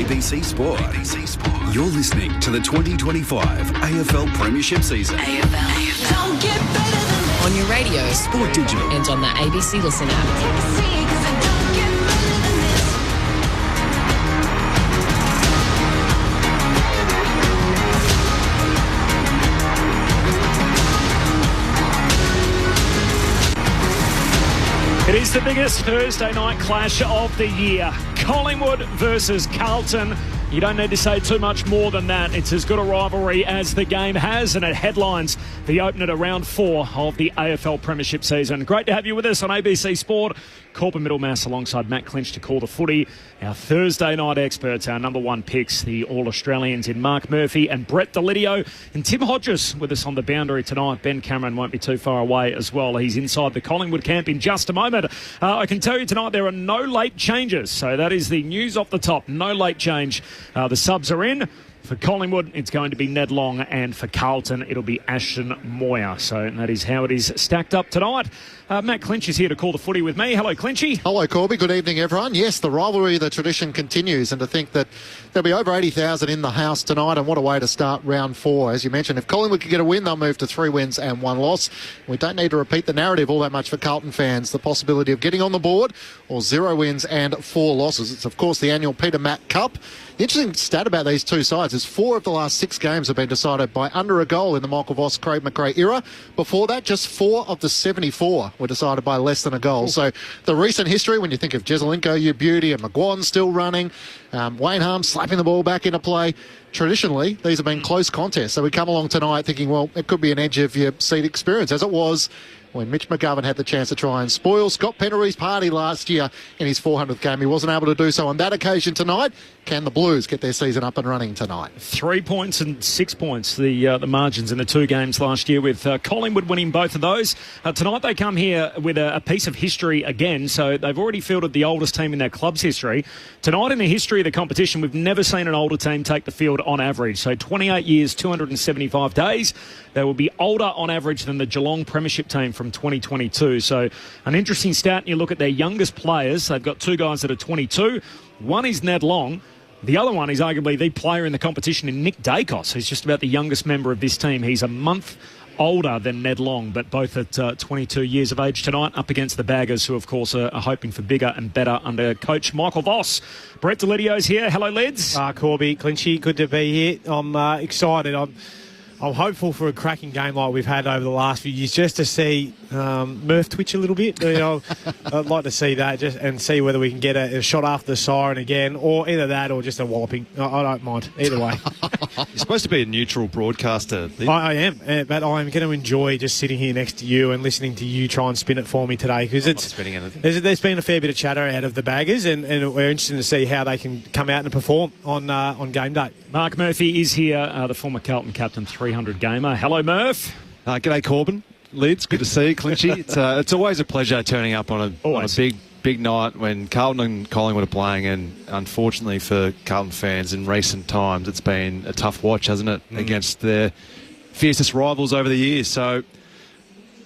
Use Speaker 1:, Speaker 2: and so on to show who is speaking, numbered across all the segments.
Speaker 1: ABC Sport. You're listening to the 2025 AFL Premiership season.
Speaker 2: AFL. Don't get better than this.
Speaker 3: On your radio,
Speaker 1: Sport Digital.
Speaker 3: and on the ABC Listen app.
Speaker 4: It is the biggest Thursday night clash of the year. Collingwood versus Carlton. You don't need to say too much more than that. It's as good a rivalry as the game has, and it headlines the opener to round 4 of the AFL Premiership season. Great to have you with us on ABC Sport. Corbin Middlemass alongside Matt Clinch to call the footy. Our Thursday night experts, our number one picks, the All-Australians in Mark Murphy and Brett Delidio. And Tim Hodges with us on the boundary tonight. Ben Cameron won't be too far away as well. He's inside the Collingwood camp in just a moment. I can tell you tonight there are no late changes. So that is the news off the top. No late change. The subs are in. For Collingwood, it's going to be Ned Long, and for Carlton, it'll be Ashton Moyer. So that is how it is stacked up tonight. Matt Clinch is here to call the footy with me. Hello, Clinchy.
Speaker 5: Hello, Corby. Good evening, everyone. Yes, the rivalry, the tradition continues, and to think that there'll be over 80,000 in the house tonight, and what a way to start round 4. As you mentioned, if Collingwood could get a win, they'll move to 3 wins and 1 loss. We don't need to repeat the narrative all that much for Carlton fans. The possibility of getting on the board or 0 wins and 4 losses. It's, of course, the annual Peter Mac Cup. The interesting stat about these two sides is 4 of the last 6 games have been decided by under a goal in the Michael Voss, Craig McRae era. Before that, just 4 of the 74 were decided by less than a goal. So the recent history, when you think of Jesselenko, you beauty, and McGuan still running, Wayne Harms slapping the ball back into play, traditionally, these have been close contests. So we come along tonight thinking, well, it could be an edge of your seat experience, as it was when Mitch McGovern had the chance to try and spoil Scott Pennery's party last year in his 400th game. He wasn't able to do so on that occasion tonight. Can the Blues get their season up and running tonight? 3
Speaker 4: points and 6 points, the margins in the 2 games last year, with Collingwood winning both of those. Tonight they come here with a piece of history again, so they've already fielded the oldest team in their club's history. Tonight in the history of the competition, we've never seen an older team take the field on average. So 28 years, 275 days. They will be older on average than the Geelong Premiership team from 2022. So an interesting stat, you look at their youngest players. They've got 2 guys that are 22. One is Ned Long. The other one is arguably the player in the competition in Nick Dacos, who's just about the youngest member of this team. He's a month older than Ned Long, but both at 22 years of age tonight, up against the Baggers, who, of course, are hoping for bigger and better under coach Michael Voss. Brett Delidio's here. Hello, Leds.
Speaker 6: Corby, Clinchy, good to be here. I'm excited. I'm hopeful for a cracking game like we've had over the last few years, just to see Murph twitch a little bit. You know, I'd like to see that and see whether we can get a shot after the siren again, or either that or just a walloping. I don't mind. Either way.
Speaker 7: You're supposed to be a neutral broadcaster.
Speaker 6: I am, but I'm going to enjoy just sitting here next to you and listening to you try and spin it for me today, because there's been a fair bit of chatter out of the Baggers, and we're interested to see how they can come out and perform on game day.
Speaker 4: Mark Murphy is here, the former Carlton captain, 300 gamer. Hello, Murph.
Speaker 7: G'day, Corbin. Lids, good to see you. Clinchy. It's always a pleasure turning up on a big night when Carlton and Collingwood are playing, and unfortunately for Carlton fans in recent times, it's been a tough watch, hasn't it, against their fiercest rivals over the years. So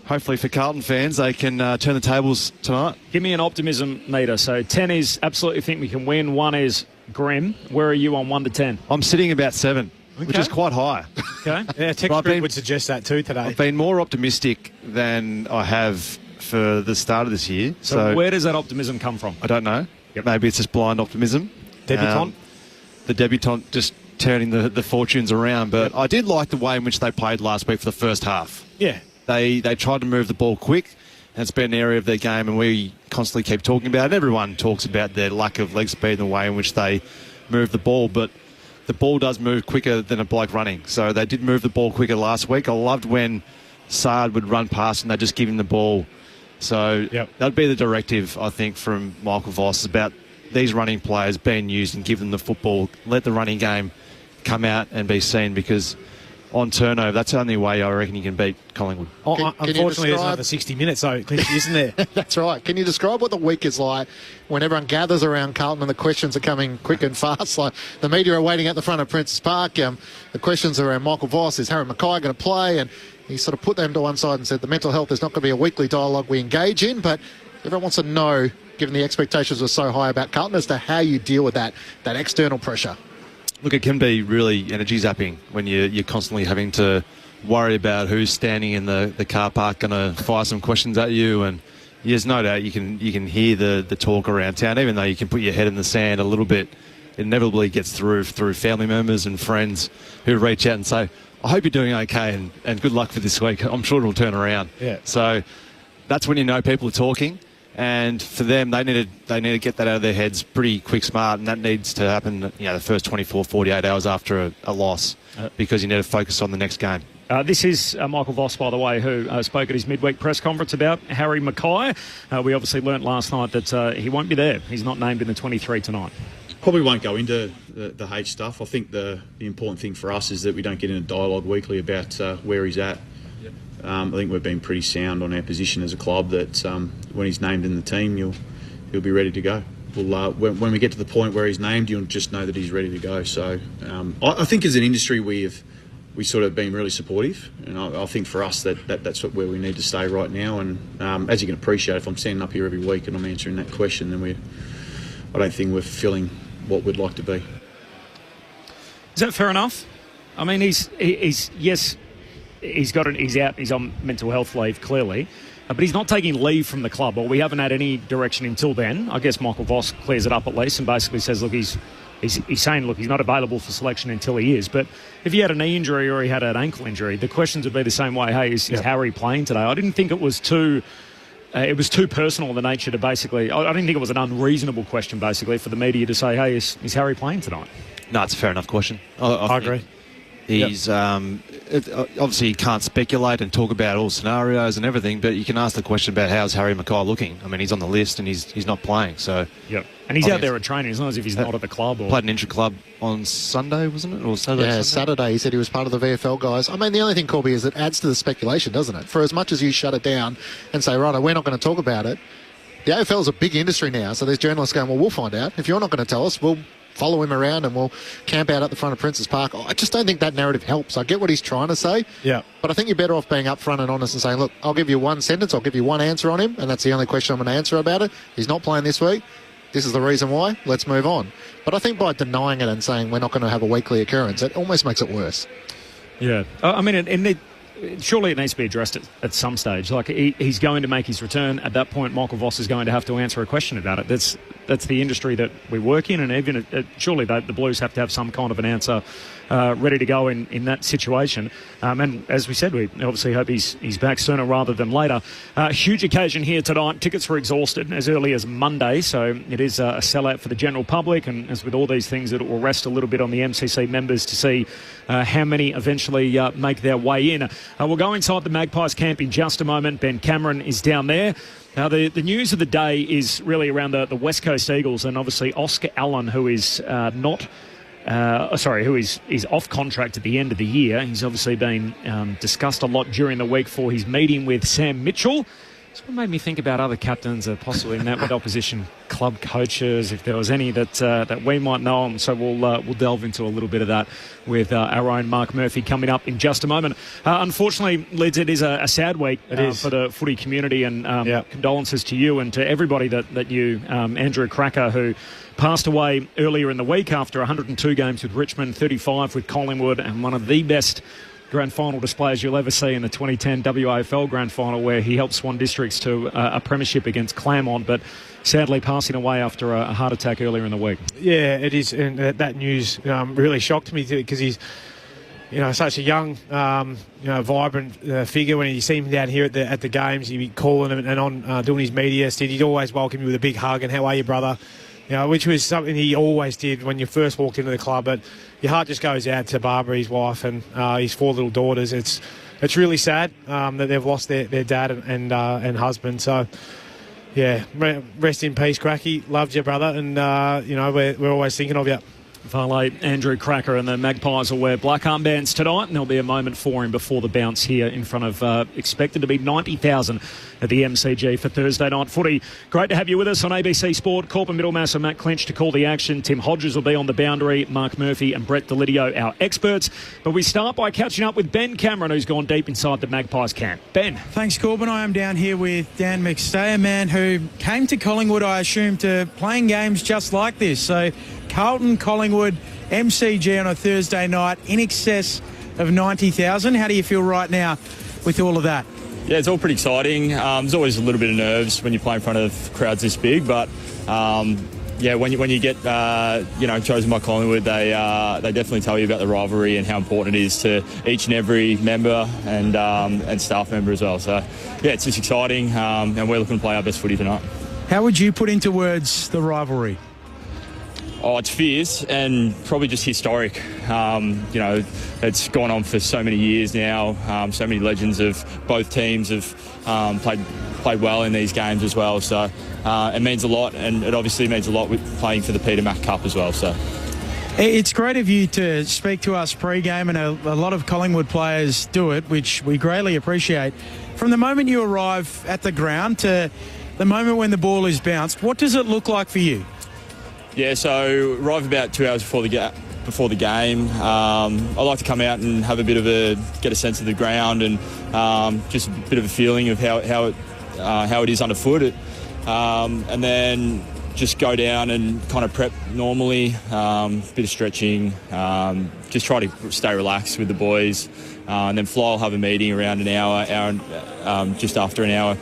Speaker 7: hopefully for Carlton fans, they can turn the tables tonight.
Speaker 4: Give me an optimism meter. So 10 is absolutely think we can win, 1 is grim. Where are you on 1 to 10?
Speaker 7: I'm sitting about 7. Okay. Which is quite high.
Speaker 4: Okay.
Speaker 6: Yeah, text group would suggest that too today.
Speaker 7: I've been more optimistic than I have for the start of this year.
Speaker 4: So where does that optimism come from?
Speaker 7: I don't know.
Speaker 4: Yep.
Speaker 7: Maybe it's just blind optimism.
Speaker 6: Debutant?
Speaker 7: The debutant just turning the fortunes around. But I did like the way in which they played last week for the first half.
Speaker 6: Yeah.
Speaker 7: They tried to move the ball quick. And it's been an area of their game, and we constantly keep talking about it. Everyone talks about their lack of leg speed and the way in which they move the ball. But the ball does move quicker than a bloke running. So they did move the ball quicker last week. I loved when Saad would run past and they'd just give him the ball. So that'd be the directive, I think, from Michael Voss, about these running players being used and give them the football. Let the running game come out and be seen, because on turnover, that's the only way I reckon you can beat Collingwood.
Speaker 6: Unfortunately, there's another 60 minutes, though, isn't there?
Speaker 5: That's right. Can you describe what the week is like when everyone gathers around Carlton and the questions are coming quick and fast? Like the media are waiting at the front of Princess Park. The questions around Michael Voss, is Harry Mackay going to play? And he sort of put them to one side and said the mental health is not going to be a weekly dialogue we engage in, but everyone wants to know given the expectations were so high about Carlton, as to how you deal with that external pressure.
Speaker 7: Look, it can be really energy zapping when you're constantly having to worry about who's standing in the car park going to fire some questions at you, and there's no doubt you can hear the talk around town. Even though you can put your head in the sand a little bit, it inevitably gets through family members and friends who reach out and say, I hope you're doing okay and good luck for this week. I'm sure it'll turn around.
Speaker 6: Yeah.
Speaker 7: So that's when you know people are talking. And for them, they need to get that out of their heads pretty quick, smart, and that needs to happen, the first 24, 48 hours after a loss, because you need to focus on the next game.
Speaker 4: This is Michael Voss, by the way, who spoke at his midweek press conference about Harry Mackay. We obviously learnt last night that he won't be there. He's not named in the 23 tonight.
Speaker 8: Probably won't go into the H stuff. I think the important thing for us is that we don't get in a dialogue weekly about where he's at. I think we've been pretty sound on our position as a club that when he's named in the team, he'll be ready to go. When we get to the point where he's named, you'll just know that he's ready to go. So I think as an industry we've sort of been really supportive, and I think for us that's where we need to stay right now. And as you can appreciate, if I'm standing up here every week and I'm answering that question, then I don't think we're fulfilling what we'd like to be.
Speaker 4: Is that fair enough? I mean, he's out. He's on mental health leave, clearly, but he's not taking leave from the club, or we haven't had any direction until then. I guess Michael Voss clears it up at least and basically says, look, he's saying, look, he's not available for selection until he is. But if he had a knee injury or he had an ankle injury, the questions would be the same way. Hey, is Harry playing today? I didn't think it was too personal in the nature to basically. I didn't think it was an unreasonable question, basically, for the media to say, hey, is Harry playing tonight?
Speaker 7: No, it's a fair enough question.
Speaker 4: I agree.
Speaker 7: He's obviously you can't speculate and talk about all scenarios and everything, but you can ask the question about how's Harry Mackay looking. I mean, he's on the list and he's not playing. So
Speaker 4: and he's out there at training as long as if he's not at the club. Or...
Speaker 7: Played an intra-club on Sunday, wasn't it? Or Saturday?
Speaker 5: Yeah, Saturday. He said he was part of the VFL guys. I mean, the only thing, Corby, is it adds to the speculation, doesn't it? For as much as you shut it down and say, right, we're not going to talk about it, the AFL is a big industry now, so there's journalists going, well, we'll find out. If you're not going to tell us, we'll follow him around and we'll camp out at the front of Princes Park. I just don't think that narrative helps. I get what he's trying to say, but I think you're better off being upfront and honest and saying, look, I'll give you one sentence, I'll give you one answer on him, and that's the only question I'm going to answer about it. He's not playing this week. This is the reason why. Let's move on. But I think by denying it and saying we're not going to have a weekly occurrence, it almost makes it worse.
Speaker 4: Yeah. I mean, surely it needs to be addressed at some stage. Like, he's going to make his return. At that point, Michael Voss is going to have to answer a question about it. That's the industry that we work in, and even surely the Blues have to have some kind of an answer ready to go in that situation. And as we said, we obviously hope he's back sooner rather than later. Huge occasion here tonight. Tickets were exhausted as early as Monday, so it is a sellout for the general public. And as with all these things, it will rest a little bit on the MCC members to see how many eventually make their way in. We'll go inside the Magpies camp in just a moment. Ben Cameron is down there. Now, the news of the day is really around the West Coast Eagles, and obviously Oscar Allen, who is who is off contract at the end of the year. He's obviously been discussed a lot during the week for his meeting with Sam Mitchell. It's what made me think about other captains possibly met with opposition club coaches, if there was any that we might know. And so we'll delve into a little bit of that with our own Mark Murphy coming up in just a moment. Unfortunately, Lids, it is a sad week for the footy community, and condolences to you and to everybody that you, Andrew Cracker, who passed away earlier in the week after 102 games with Richmond, 35 with Collingwood, and one of the best grand final displays you'll ever see in the 2010 WAFL grand final, where he helped Swan Districts to a premiership against Claremont, but sadly passing away after a heart attack earlier in the week.
Speaker 6: Yeah, it is, and that news really shocked me because he's such a young, vibrant figure. When you see him down here at the games, he'd be calling him and on doing his media stint. He'd always welcome you with a big hug and how are you, brother? Which was something he always did when you first walked into the club. But your heart just goes out to Barbara, his wife, and his 4 little daughters. It's really sad that they've lost their dad and husband. So, yeah, rest in peace, Cracky. Loved you, brother, and we're always thinking of you.
Speaker 4: Valet Andrew Cracker, and the Magpies will wear black armbands tonight, and there'll be a moment for him before the bounce here in front of expected to be 90,000 at the MCG for Thursday night footy. Great to have you with us on ABC Sport. Corporate Middlemass and Matt Clinch to call the action. Tim Hodges will be on the boundary, Mark Murphy and Brett Delidio, our experts. But we start by catching up with Ben Cameron, who's gone deep inside the Magpies camp. Ben.
Speaker 9: Thanks, Corbin. I am down here with Dan McStay, a man who came to Collingwood, I assume, to playing games just like this. So Carlton, Collingwood, MCG on a Thursday night, in excess of 90,000. How do you feel right now with all of that?
Speaker 10: Yeah, it's all pretty exciting. There's always a little bit of nerves when you play in front of crowds this big, but yeah, when you get chosen by Collingwood, they definitely tell you about the rivalry and how important it is to each and every member and staff member as well. So yeah, it's just exciting, and we're looking to play our best footy tonight.
Speaker 9: How would you put into words the rivalry?
Speaker 10: Oh, it's fierce and probably just historic. It's gone on for so many years now. So many legends of both teams have played well in these games as well. So it means a lot, and it obviously means a lot with playing for the Peter Mac Cup as well. So
Speaker 9: it's great of you to speak to us pre-game, and a lot of Collingwood players do it, which we greatly appreciate. From the moment you arrive at the ground to the moment when the ball is bounced, what does it look like for you?
Speaker 10: Yeah, so arrive about 2 hours before the game. I like to come out and have a bit of get a sense of the ground and just a bit of a feeling of how it is underfoot. And then just go down and kind of prep normally, bit of stretching, just try to stay relaxed with the boys. And then Fly will have a meeting around an hour just after an hour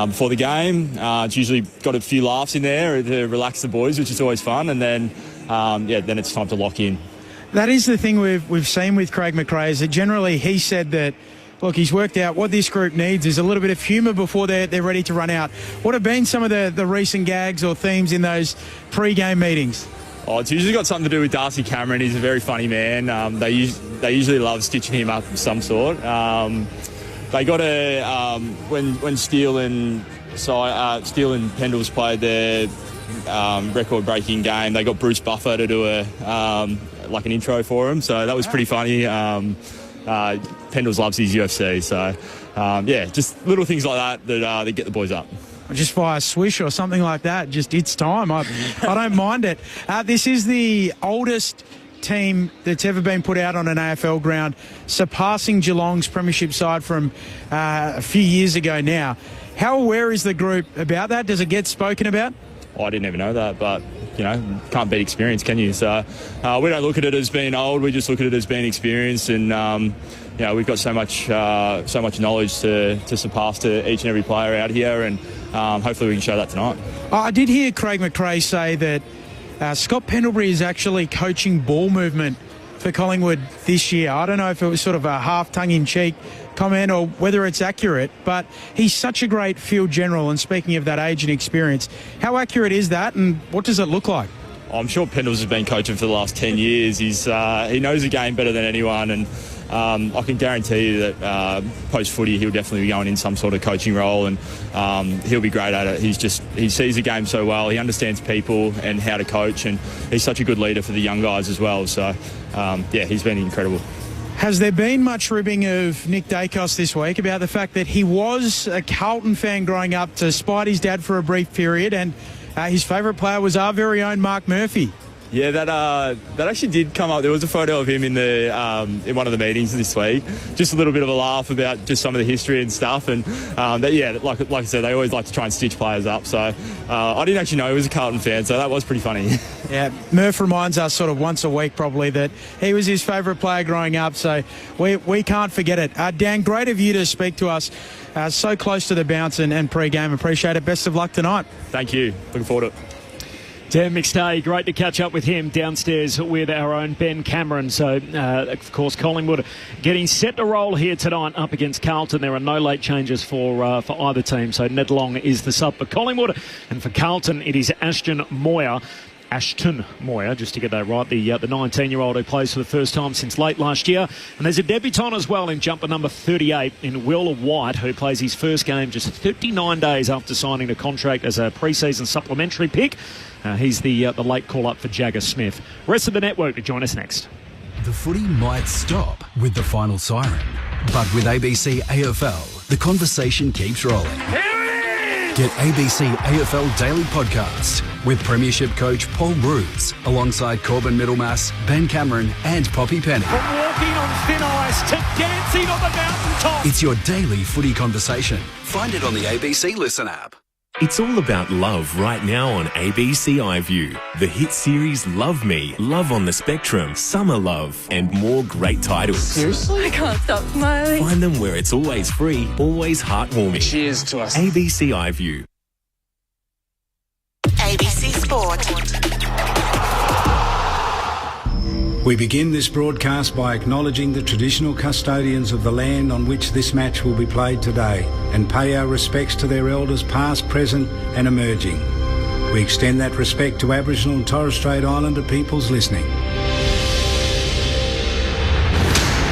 Speaker 10: before the game. It's usually got a few laughs in there to relax the boys, which is always fun. And then, then it's time to lock in.
Speaker 9: That is the thing we've seen with Craig McRae, is that generally he said that, look, he's worked out what this group needs is a little bit of humour before they're ready to run out. What have been some of the recent gags or themes in those pre-game meetings?
Speaker 10: Oh, it's usually got something to do with Darcy Cameron. He's a very funny man. They usually love stitching him up of some sort. They got when Steele and Pendles played their record-breaking game, they got Bruce Buffer to do an intro for him. So that was pretty funny. Pendles loves his UFC. So just little things like that get the boys up.
Speaker 9: Just via swish or something like that. Just it's time. I don't mind it. This is the oldest team that's ever been put out on an AFL ground, surpassing Geelong's premiership side from a few years ago now. How aware is the group about that? Does it get spoken about?
Speaker 10: Oh, I didn't even know that, but can't beat experience, can you? So we don't look at it as being old. We just look at it as being experienced, and we've got so much knowledge to surpass to each and every player out here, and hopefully we can show that tonight.
Speaker 9: I did hear Craig McRae say that Scott Pendlebury is actually coaching ball movement for Collingwood this year. I don't know if it was sort of a half tongue-in-cheek comment or whether it's accurate, but he's such a great field general, and speaking of that age and experience, how accurate is that, and what does it look like?
Speaker 10: I'm sure Pendles has been coaching for the last 10 years. He knows the game better than anyone, and I can guarantee you that post-footy he'll definitely be going in some sort of coaching role, and he'll be great at it. He sees the game so well. He understands people and how to coach, and he's such a good leader for the young guys as well. So, he's been incredible.
Speaker 9: Has there been much ribbing of Nick Dacos this week about the fact that he was a Carlton fan growing up, to spite his dad for a brief period, and his favourite player was our very own Mark Murphy?
Speaker 10: Yeah, that actually did come up. There was a photo of him in one of the meetings this week. Just a little bit of a laugh about just some of the history and stuff. And like I said, they always like to try and stitch players up. So I didn't actually know he was a Carlton fan, so that was pretty funny.
Speaker 9: Yeah, Murph reminds us sort of once a week probably that he was his favourite player growing up. So we can't forget it. Dan, great of you to speak to us so close to the bounce and pre-game. Appreciate it. Best of luck tonight.
Speaker 10: Thank you. Looking forward to it.
Speaker 4: Dan McStay, great to catch up with him downstairs with our own Ben Cameron. So, of course, Collingwood getting set to roll here tonight up against Carlton. There are no late changes for either team. So Ned Long is the sub for Collingwood, and for Carlton it is Ashton Moyer. Ashton Moyer, just to get that right, the 19-year-old who plays for the first time since late last year. And there's a debutant as well in jumper number 38 in Will White, who plays his first game just 39 days after signing a contract as a pre-season supplementary pick. He's the late call-up for Jagger Smith. Rest of the network to join us next.
Speaker 1: The footy might stop with the final siren, but with ABC AFL, the conversation keeps rolling. Get ABC AFL Daily Podcast with Premiership coach Paul Bruce alongside Corbin Middlemass, Ben Cameron and Poppy Penny.
Speaker 4: From walking on thin ice to dancing on the mountaintop.
Speaker 1: It's your daily footy conversation. Find it on the ABC Listen app.
Speaker 11: It's all about love right now on ABC iView. The hit series Love Me, Love on the Spectrum, Summer Love, and more great titles.
Speaker 2: Seriously? I can't stop smiling.
Speaker 11: Find them where it's always free, always heartwarming.
Speaker 2: Cheers to us.
Speaker 11: ABC iView.
Speaker 2: ABC Sport.
Speaker 12: We begin this broadcast by acknowledging the traditional custodians of the land on which this match will be played today and pay our respects to their elders past, present and emerging. We extend that respect to Aboriginal and Torres Strait Islander peoples listening.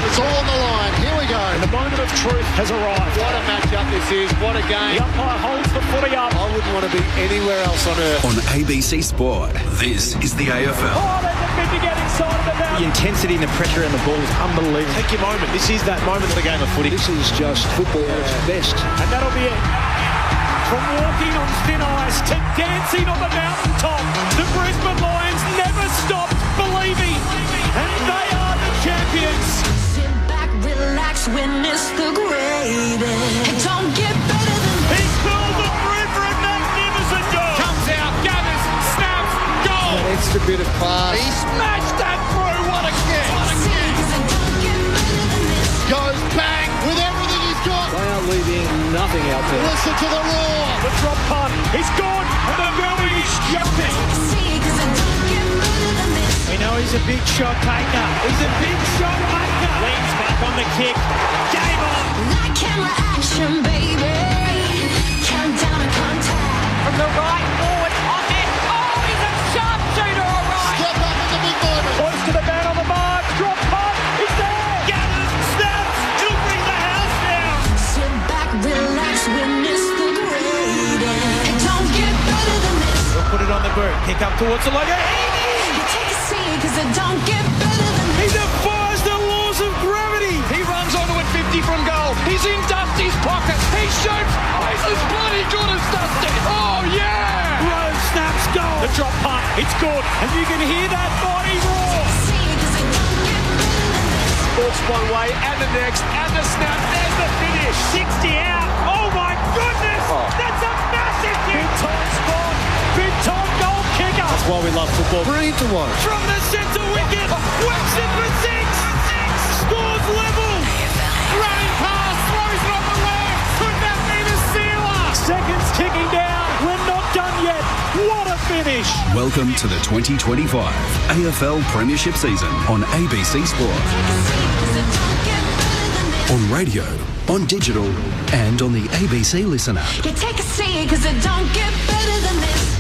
Speaker 5: It's all on the line. Here we go.
Speaker 4: And the moment of truth has arrived.
Speaker 5: What a matchup this is. What a game.
Speaker 4: The umpire holds the footy up.
Speaker 5: I wouldn't want to be anywhere else on earth.
Speaker 1: On ABC Sport, this is the AFL.
Speaker 4: Oh, they defend to get inside of the boundary.
Speaker 13: The intensity and the pressure in the ball is unbelievable.
Speaker 6: Take your moment. This is that moment of the game of footy.
Speaker 13: This is just football at its best.
Speaker 4: And that'll be it. From walking on thin ice to dancing on the mountaintop, the Brisbane Lions never stopped believing. And they are the champions.
Speaker 2: Sit back, relax, witness the greatest. It don't get better than this.
Speaker 4: He's filled the river in magnificent goal. Comes out, gathers, snaps, goal.
Speaker 5: An extra bit of class.
Speaker 4: He smashed that through. What a kick. What a kick.
Speaker 5: Goes bang with everything he's got.
Speaker 13: They are leaving nothing out there.
Speaker 5: Listen to the roar.
Speaker 4: The drop punt. He's gone. And the building is jumping.
Speaker 6: We know he's a big shot taker. He's a big shot maker.
Speaker 4: Leans back on the kick. Game on.
Speaker 2: That camera action, baby. Countdown and contact.
Speaker 14: From the right forward on it. Oh, he's a sharpshooter, all right.
Speaker 5: Step up in the big moment.
Speaker 4: Close to the man on the mark. Drop punt. He's there. Gathers, snaps. He'll bring the house down.
Speaker 2: Sit back, relax, witness the greatest. It don't get better than this.
Speaker 6: We'll put it on the boot. Kick up towards the logo.
Speaker 2: You take a seat, cause it don't get better than
Speaker 6: He
Speaker 2: this.
Speaker 6: defies the laws of gravity.
Speaker 14: He runs onto it 50 from goal. He's in Dusty's pocket. He shoots. He's as bloody good as Dusty. Oh, yeah.
Speaker 6: Rose snaps goal.
Speaker 4: The drop punt. It's good. And you can hear that body roar.
Speaker 14: Walks one way and the next and the snap. There's the finish.
Speaker 4: 60 out. Oh, my goodness. That's a massive hit. Big time spot. Big time goal kicker.
Speaker 6: That's why we love football.
Speaker 5: Brilliant to watch.
Speaker 4: From the centre wicket. Whips it for six. Scores level. Running past. Throws it on the left. Could that be the sealer? Seconds ticking down. We're not done yet. What a finish.
Speaker 1: Welcome to the 2025 AFL Premiership season on ABC Sport. On radio, on digital, and on the ABC Listen app.
Speaker 2: You take a seat, cause it don't get better than this.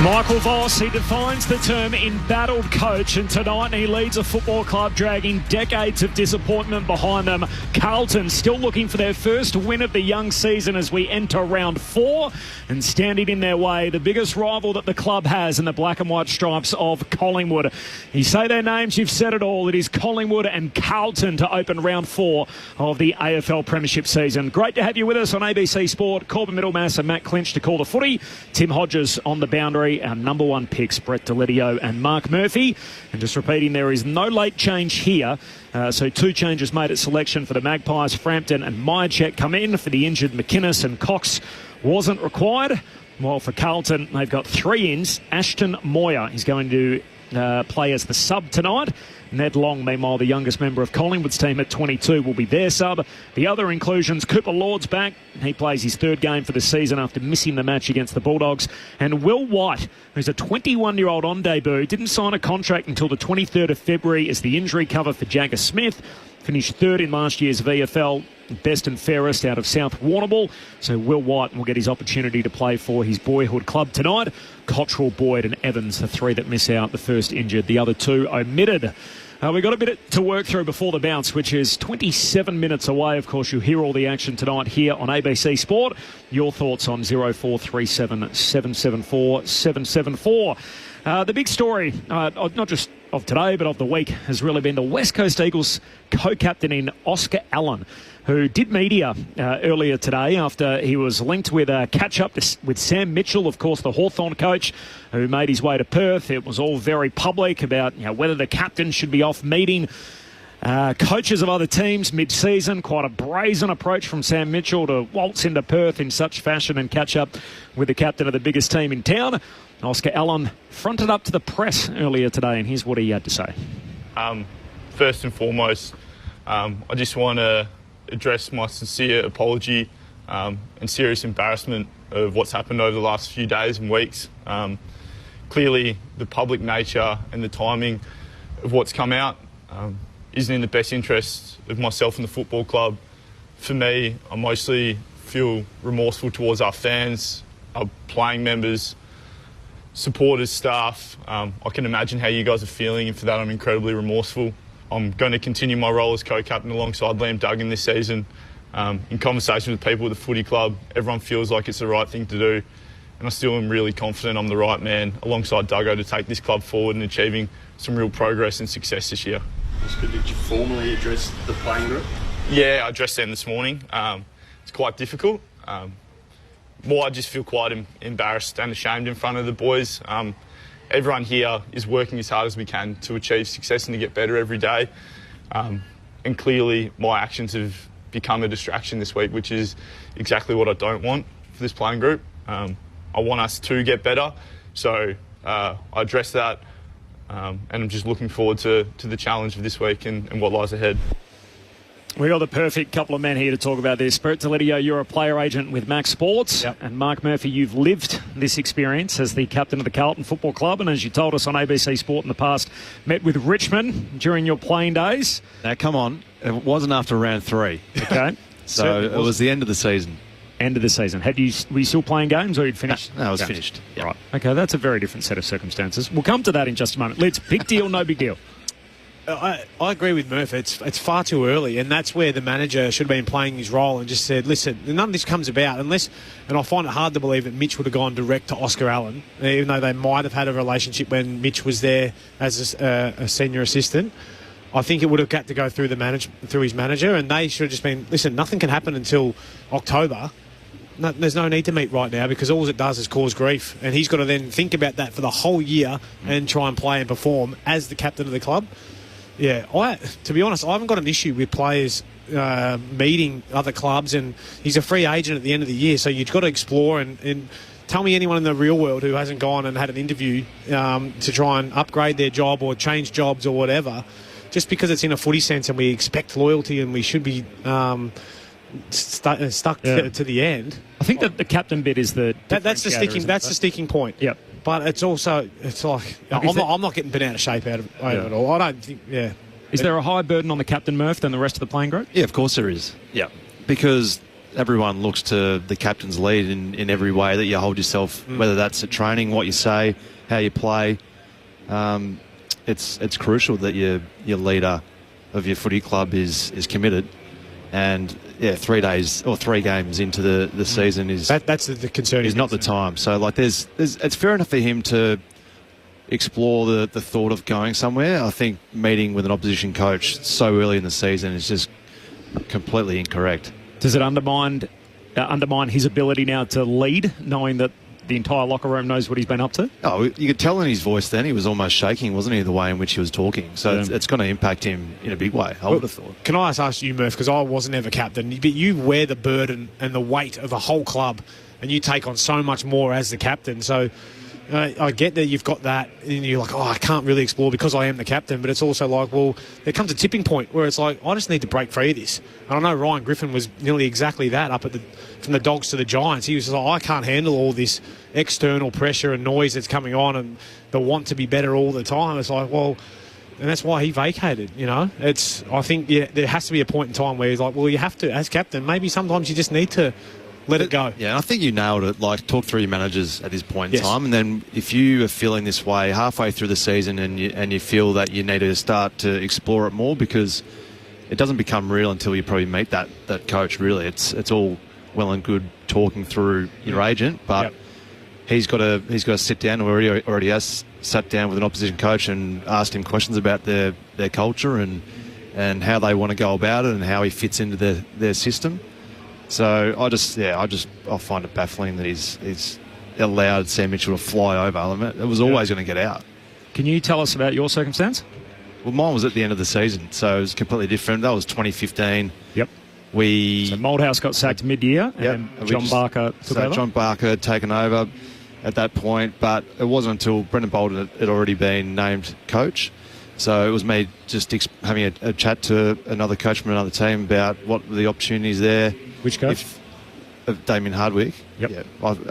Speaker 4: Michael Voss, he defines the term embattled coach, and tonight he leads a football club dragging decades of disappointment behind them. Carlton still looking for their first win of the young season as we enter round 4, and standing in their way, the biggest rival that the club has in the black and white stripes of Collingwood. You say their names, you've said it all. It is Collingwood and Carlton to open round 4 of the AFL Premiership season. Great to have you with us on ABC Sport. Corbin Middlemass and Matt Clinch to call the footy. Tim Hodges on the boundary. Our number 1 picks, Brett Deledio and Mark Murphy. And just repeating, there is no late change here. So 2 changes made at selection for the Magpies. Frampton and Myercheck come in. For the injured McInnes and Cox wasn't required. While for Carlton, they've got 3 ins. Ashton Moyer is going to play as the sub tonight. Ned Long, meanwhile, the youngest member of Collingwood's team at 22, will be their sub. The other inclusions, Cooper Lord's back. He plays his 3rd game for the season after missing the match against the Bulldogs. And Will White, who's a 21-year-old on debut, didn't sign a contract until the 23rd of February as the injury cover for Jagger Smith. Finished 3rd in last year's VFL best and fairest out of South Warrnambool. So Will White will get his opportunity to play for his boyhood club tonight. Cottrell, Boyd and Evans, the three that miss out, the first injured, the other two omitted. We've got a bit to work through before the bounce, which is 27 minutes away. Of course, you'll hear all the action tonight here on ABC Sport. Your thoughts on 0437 774 774. The big story, not just of today, but of the week, has really been the West Coast Eagles co-captain in Oscar Allen, who did media earlier today after he was linked with a catch-up with Sam Mitchell, of course, the Hawthorn coach, who made his way to Perth. It was all very public about whether the captain should be off meeting coaches of other teams mid-season. Quite a brazen approach from Sam Mitchell to waltz into Perth in such fashion and catch up with the captain of the biggest team in town. Oscar Allen fronted up to the press earlier today, and here's what he had to say.
Speaker 15: First and foremost, I just want to address my sincere apology and serious embarrassment of what's happened over the last few days and weeks. Clearly, the public nature and the timing of what's come out isn't in the best interest of myself and the football club. For me, I mostly feel remorseful towards our fans, our playing members, supporters, staff. I can imagine how you guys are feeling, and for that I'm incredibly remorseful. I'm going to continue my role as co-captain alongside Liam Duggan this season. In conversation with people at the footy club, everyone feels like it's the right thing to do, and I still am really confident I'm the right man alongside Duggo to take this club forward and achieving some real progress and success this year.
Speaker 16: Did you formally address the playing group?
Speaker 15: Yeah, I addressed them this morning. It's quite difficult. I just feel quite embarrassed and ashamed in front of the boys. Everyone here is working as hard as we can to achieve success and to get better every day. And clearly my actions have become a distraction this week, which is exactly what I don't want for this playing group. I want us to get better. So I addressed that, and I'm just looking forward to the challenge of this week and what lies ahead.
Speaker 4: We've got the perfect couple of men here to talk about this. Bert Delidio, you're a player agent with Max Sports. Yep. And Mark Murphy, you've lived this experience as the captain of the Carlton Football Club. And as you told us on ABC Sport in the past, met with Richmond during your playing days.
Speaker 7: Now, come on. It wasn't after round 3.
Speaker 4: Okay.
Speaker 7: So it was the end of the season.
Speaker 4: End of the season. Were you still playing games, or you'd finished?
Speaker 7: No, I was finished. Yep.
Speaker 4: Right. Okay, that's a very different set of circumstances. We'll come to that in just a moment. Let's big deal, no big deal.
Speaker 6: I agree with Murph. It's far too early, and that's where the manager should have been playing his role and just said, listen, none of this comes about unless, and I find it hard to believe that Mitch would have gone direct to Oscar Allen, even though they might have had a relationship when Mitch was there as a senior assistant. I think it would have got to go through his manager, and they should have just been, listen, nothing can happen until October. No, there's no need to meet right now because all it does is cause grief, and he's got to then think about that for the whole year and try and play and perform as the captain of the club. Yeah, to be honest, I haven't got an issue with players meeting other clubs, and he's a free agent at the end of the year, so you've got to explore and tell me anyone in the real world who hasn't gone and had an interview to try and upgrade their job or change jobs or whatever, just because it's in a footy sense and we expect loyalty and we should be stuck to the end.
Speaker 4: I think that the captain bit is
Speaker 6: that's the sticking point.
Speaker 4: Yep.
Speaker 6: But it's like I'm not getting bent out of shape out of it all. I don't think. Yeah.
Speaker 4: Is there a higher burden on the captain, Murph, than the rest of the playing group?
Speaker 7: Yeah, of course there is. Yeah, because everyone looks to the captain's lead in every way that you hold yourself, whether that's at training, what you say, how you play. It's crucial that your leader of your footy club is committed. And 3 days or 3 games into the season is
Speaker 6: that's the concern.
Speaker 7: Is not the time. So like, there's it's fair enough for him to explore the thought of going somewhere. I think meeting with an opposition coach so early in the season is just completely incorrect.
Speaker 4: Does it undermine his ability now to lead, knowing that the entire locker room knows what he's been up to?
Speaker 7: Oh, you could tell in his voice then he was almost shaking, wasn't he, the way in which he was talking. So it's going to impact him in a big way, I would have thought.
Speaker 6: Can I ask you, Murph, because I wasn't ever captain, but you wear the burden and the weight of a whole club, and you take on so much more as the captain. So I get that you've got that, and you're like, I can't really explore because I am the captain, but it's also like, well, there comes a tipping point where it's like, I just need to break free of this. And I know Ryan Griffin was nearly exactly that from the Dogs to the Giants. He was like, I can't handle all this external pressure and noise that's coming on and the want to be better all the time. It's like, well, And that's why he vacated, I think there has to be a point in time where he's like, well, you have to, as captain, maybe sometimes you just need to let it go.
Speaker 7: Yeah, and I think you nailed it. Like, talk through your managers at this point in time, and then if you are feeling this way halfway through the season and you feel that you need to start to explore it more, because it doesn't become real until you probably meet that coach, really. It's all well and good talking through your agent, but he's got to sit down, or already has sat down with an opposition coach and asked him questions about their culture and how they want to go about it and how he fits into their system. So I find it baffling that he's allowed Sam Mitchell to fly over. It was always going to get out.
Speaker 4: Can you tell us about your circumstance?
Speaker 7: Well, mine was at the end of the season, so it was completely different. That was 2015.
Speaker 4: Yep. So Moldhouse got sacked mid-year, and John Barker took over?
Speaker 7: John Barker had taken over at that point, but it wasn't until Brendan Bolton had already been named coach. So it was me just having a chat to another coach from another team about what were the opportunities there.
Speaker 4: Which coach?
Speaker 7: Damien Hardwick.
Speaker 4: Yep.
Speaker 7: Yeah,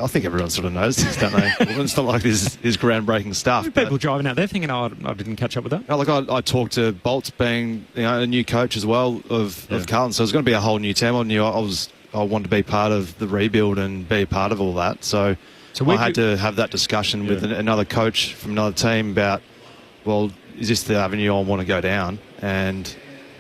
Speaker 7: I think everyone sort of knows this, don't they? It's not like this is groundbreaking stuff.
Speaker 4: People driving out there thinking, I didn't catch up with that.
Speaker 7: I talked to Bolts being a new coach as well of Carlton, so it was going to be a whole new team. I knew I wanted to be part of the rebuild and be a part of all that. So I had to have that discussion with another coach from another team about, well, is this the avenue I want to go down? And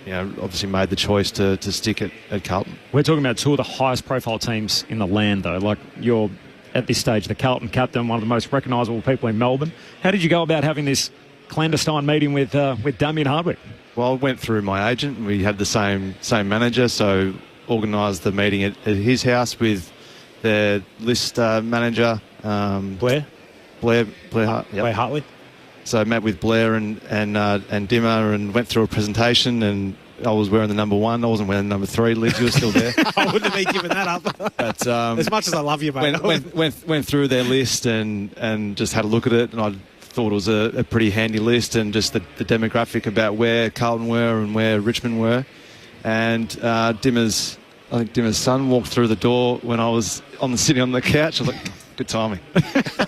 Speaker 7: obviously made the choice to stick at Carlton.
Speaker 4: We're talking about two of the highest profile teams in the land, though. Like, you're, at this stage, the Carlton captain, one of the most recognisable people in Melbourne. How did you go about having this clandestine meeting with Damien Hardwick?
Speaker 7: Well, I went through my agent. We had the same manager, so organised the meeting at his house with their list manager.
Speaker 6: Blair Hartley.
Speaker 7: So I met with Blair and Dimmer and went through a presentation, and I was wearing the number 1. I wasn't wearing the number 3. Liz, you were still there.
Speaker 6: I wouldn't have been giving that up.
Speaker 7: But,
Speaker 6: as much as I love you, mate.
Speaker 7: Went through their list and just had a look at it, and I thought it was a pretty handy list, and just the demographic about where Carlton were and where Richmond were. And Dimmer's son walked through the door when I was sitting on the couch. I was like, good timing.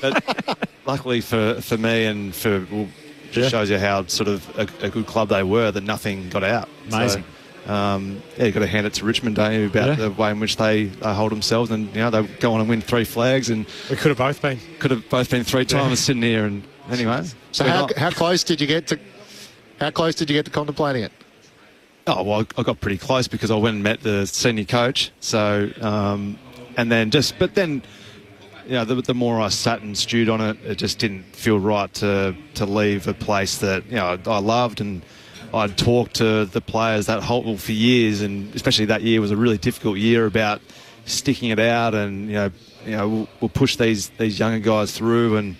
Speaker 7: But luckily for me and just shows you how sort of a good club they were, that nothing got out.
Speaker 4: Amazing.
Speaker 7: So, you've got to hand it to Richmond, don't you, about the way in which they hold themselves, and they go on and win 3 flags, and
Speaker 6: we could have both been
Speaker 7: 3 times sitting here. And anyway,
Speaker 5: so how close did you get to contemplating it?
Speaker 7: Oh, well, I got pretty close because I went and met the senior coach. So, but then, the more I sat and stewed on it, it just didn't feel right to leave a place that I loved, and I'd talked to the players for years, and especially that year was a really difficult year about sticking it out, and we'll push these younger guys through, and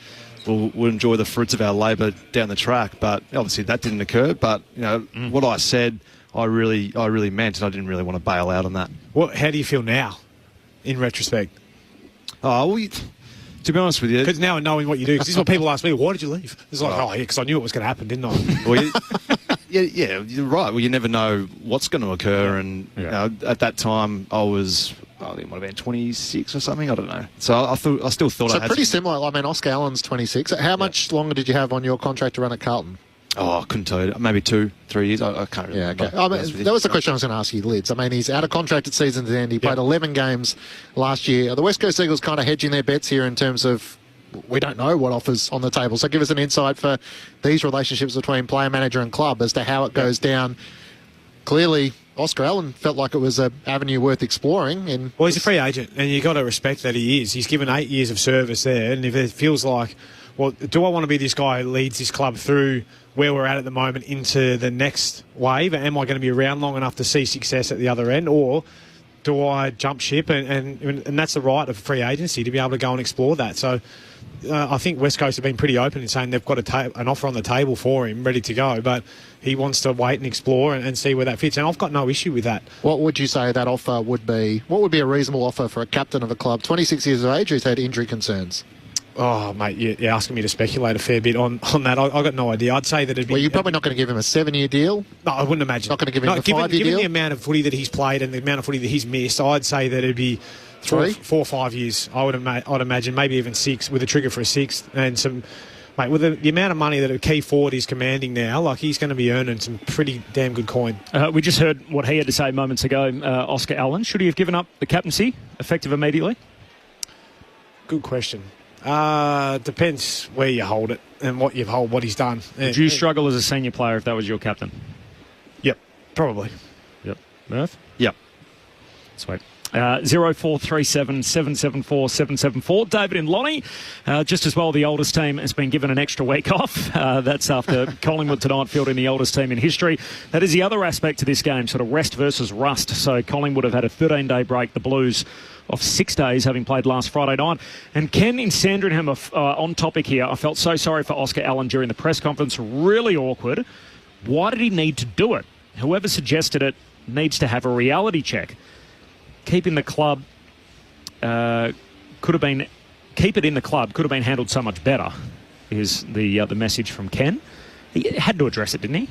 Speaker 7: we'll enjoy the fruits of our labour down the track. But obviously that didn't occur. But what I said, I really meant, and I didn't really want to bail out on that.
Speaker 6: How do you feel now, in retrospect?
Speaker 7: Oh, well, to be honest with you,
Speaker 6: because now knowing what you do, because this is what people ask me, why did you leave? It's like, because I knew it was going to happen, didn't I?
Speaker 7: Well, yeah, you're right. Well, you never know what's going to occur, and at that time I think it might have been 26 or something. I don't know. So I still thought.
Speaker 5: So pretty similar. I mean, Oscar Allen's 26. How much longer did you have on your contract to run at Carlton?
Speaker 7: Oh, I couldn't tell you. Maybe 2-3 years. I can't remember.
Speaker 5: Okay. That was the question I was going to ask you, Lids. I mean, he's out of contract at season's end. He played 11 games last year. Are the West Coast Eagles kind of hedging their bets here in terms of, we don't know what offers on the table? So give us an insight for these relationships between player, manager and club as to how it goes down. Clearly, Oscar Allen felt like it was an avenue worth exploring.
Speaker 6: Well, he's a free agent, and you've got to respect that he is. He's given 8 years of service there, and if it feels like, well, do I want to be this guy who leads this club through where we're at the moment into the next wave? Am I going to be around long enough to see success at the other end, or do I jump ship? And that's the right of free agency, to be able to go and explore that. So I think West Coast have been pretty open in saying they've got an offer on the table for him, ready to go, but he wants to wait and explore and see where that fits. And I've got no issue with that.
Speaker 5: What would you say that offer would be? What would be a reasonable offer for a captain of a club, 26 years of age, who's had injury concerns?
Speaker 6: Oh, mate, you're asking me to speculate a fair bit on that. I've got no idea. I'd say that it'd be...
Speaker 5: Well, you're probably not going to give him a 7-year deal?
Speaker 6: No, I wouldn't imagine.
Speaker 5: Not going to give him a 5-year deal?
Speaker 6: Given the amount of footy that he's played and the amount of footy that he's missed, I'd say that it'd be 4 or 5 years. I'd imagine, maybe even 6, with a trigger for a 6th and some Mate, with the amount of money that a key forward is commanding now, like, he's going to be earning some pretty damn good coin.
Speaker 4: We just heard what he had to say moments ago, Oscar Allen. Should he have given up the captaincy effective immediately?
Speaker 6: Good question. Depends where you hold it and what he's done.
Speaker 4: Would you struggle as a senior player if that was your captain?
Speaker 6: Yep, probably.
Speaker 4: Yep. Murph?
Speaker 7: Yep.
Speaker 4: Sweet. 0437 774 774. David and Lonnie, just as well, the oldest team has been given an extra week off. That's after Collingwood tonight fielding the oldest team in history. That is the other aspect to this game, sort of rest versus rust. So Collingwood have had a 13-day break. The Blues of 6 days, having played last Friday night. And Ken in Sandringham on topic here. I felt so sorry for Oscar Allen during the press conference. Really awkward. Why did he need to do it? Whoever suggested it needs to have a reality check. Keeping the club keep it in the club could have been handled so much better, is the message from Ken. He had to address it, didn't he?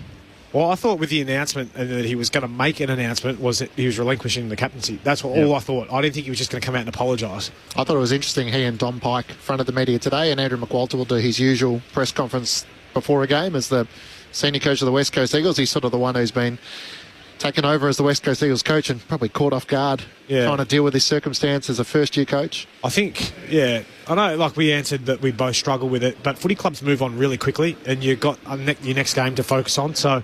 Speaker 6: Well, I thought with the announcement and that he was going to make an announcement was that he was relinquishing the captaincy. That's all I thought. I didn't think he was just going to come out and apologise.
Speaker 5: I thought it was interesting. He and Dom Pike fronted the media today, and Andrew McWalter will do his usual press conference before a game as the senior coach of the West Coast Eagles. He's sort of the one who's been taken over as the West Coast Eagles coach and probably caught off guard trying to deal with this circumstance as a first-year coach.
Speaker 6: I think, I know, like we answered that we both struggle with it, but footy clubs move on really quickly and you've got your next game to focus on. So,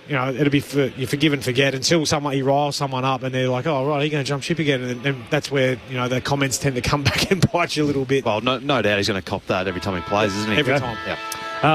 Speaker 6: it'll be you forgive and forget until he riles someone up and they're like, oh, right, you're going to jump ship again. And that's where, the comments tend to come back and bite you a little bit.
Speaker 7: Well, no doubt he's going to cop that every time he plays, isn't he?
Speaker 6: Every time.
Speaker 7: Yeah.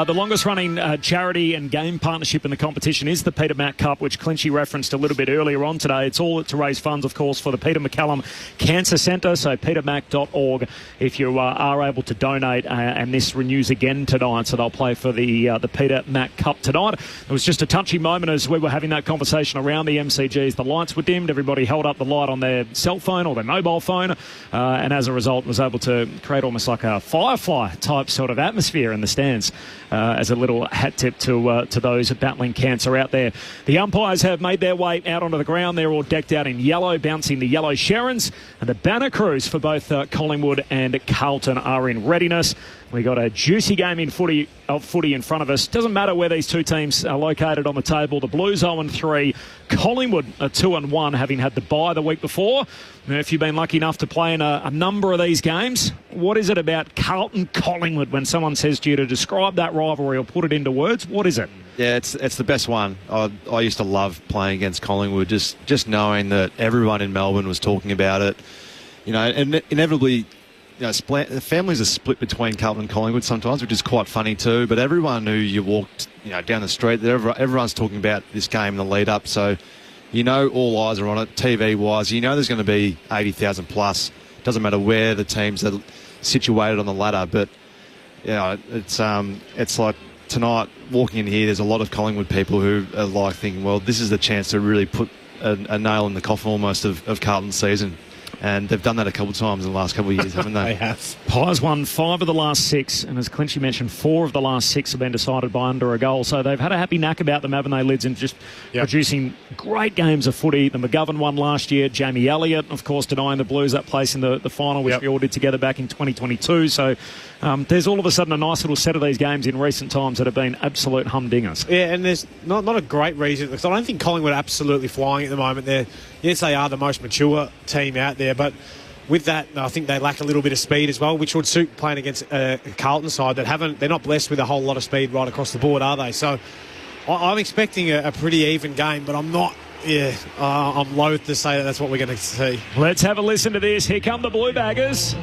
Speaker 4: The longest-running charity and game partnership in the competition is the Peter Mac Cup, which Clinchy referenced a little bit earlier on today. It's all to raise funds, of course, for the Peter MacCallum Cancer Centre, so petermac.org if you are able to donate. And this renews again tonight, so they'll play for the Peter Mac Cup tonight. It was just a touchy moment as we were having that conversation around the MCGs. The lights were dimmed. Everybody held up the light on their cell phone or their mobile phone, and as a result was able to create almost like a Firefly-type sort of atmosphere in the stands. As a little hat tip to those battling cancer out there. The umpires have made their way out onto the ground. They're all decked out in yellow, bouncing the yellow Sharons. And the banner crews for both Collingwood and Carlton are in readiness. We got a juicy game in footy in front of us. Doesn't matter where these two teams are located on the table. The Blues 0-3, Collingwood 2-1, having had the bye the week before. Now, if you've been lucky enough to play in a number of these games, what is it about Carlton Collingwood when someone says to you to describe that rivalry or put it into words? What is it?
Speaker 7: Yeah, it's the best one. I used to love playing against Collingwood, just knowing that everyone in Melbourne was talking about it. And inevitably, the families are split between Carlton and Collingwood sometimes, which is quite funny too. But everyone who you walked, down the street, everyone's talking about this game in the lead up. So, all eyes are on it, TV-wise. There's going to be 80,000 plus. Doesn't matter where the teams are situated on the ladder. But it's like tonight walking in here. There's a lot of Collingwood people who are like thinking, well, this is the chance to really put a nail in the coffin almost of Carlton's season. And they've done that a couple of times in the last couple of years, haven't they?
Speaker 6: They have.
Speaker 4: Pies won 5 of the last 6, and as Clinchy mentioned, 4 of the last 6 have been decided by under a goal. So they've had a happy knack about them, haven't they, Lids, in just producing great games of footy. The McGovern won last year. Jamie Elliott, of course, denying the Blues that place in the final, which we all did together back in 2022. So there's all of a sudden a nice little set of these games in recent times that have been absolute humdingers.
Speaker 6: Yeah, and there's not a great reason, because I don't think Collingwood are absolutely flying at the moment. Yes, they are the most mature team out there, but with that, I think they lack a little bit of speed as well, which would suit playing against a Carlton side they're not blessed with a whole lot of speed right across the board, are they? So I'm expecting a pretty even game, but I'm not. I'm loath to say that's what we're going to see.
Speaker 4: Let's have a listen to this. Here come the Blue Baggers.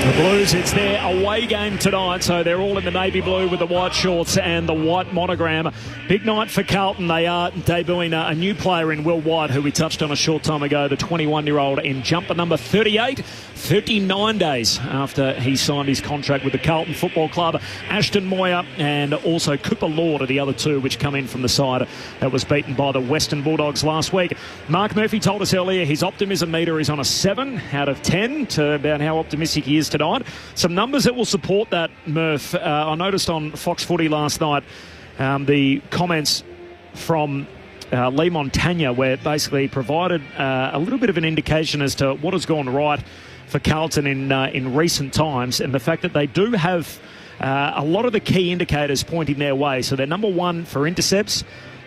Speaker 4: The Blues, it's their away game tonight, so they're all in the navy blue with the white shorts and the white monogram. Big night for Carlton. They are debuting a new player in Will White, who we touched on a short time ago, the 21-year-old in jumper number 38, 39 days after he signed his contract with the Carlton Football Club. Ashton Moyer and also Cooper Lord are the other two which come in from the side that was beaten by the Western Bulldogs last week. Mark Murphy told us earlier his optimism meter is on a 7 out of 10 to about how optimistic he is tonight. Some numbers that will support that, Murph. I noticed on Fox Footy last night the comments from Lee Montagna, where basically provided a little bit of an indication as to what has gone right for Carlton in recent times, and the fact that they do have a lot of the key indicators pointing their way. So they're number one for intercepts,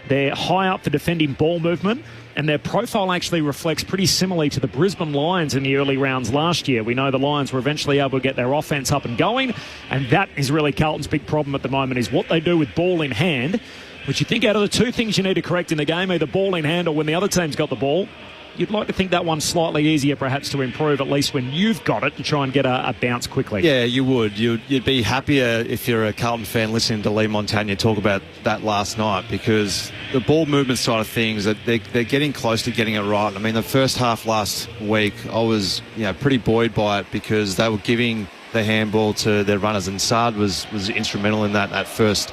Speaker 4: they're high up for defending ball movement, and their profile actually reflects pretty similarly to the Brisbane Lions in the early rounds last year. We know the Lions were eventually able to get their offense up and going, and that is really Carlton's big problem at the moment, is what they do with ball in hand, which you think out of the two things you need to correct in the game, either ball in hand or when the other team's got the ball, you'd like to think that one's slightly easier perhaps to improve, at least when you've got it, to try and get a bounce quickly.
Speaker 7: Yeah, you would. You'd be happier if you're a Carlton fan listening to Lee Montagna talk about that last night, because the ball movement side of things, they're getting close to getting it right. I mean, the first half last week, I was pretty buoyed by it because they were giving the handball to their runners, and Saad was instrumental in that first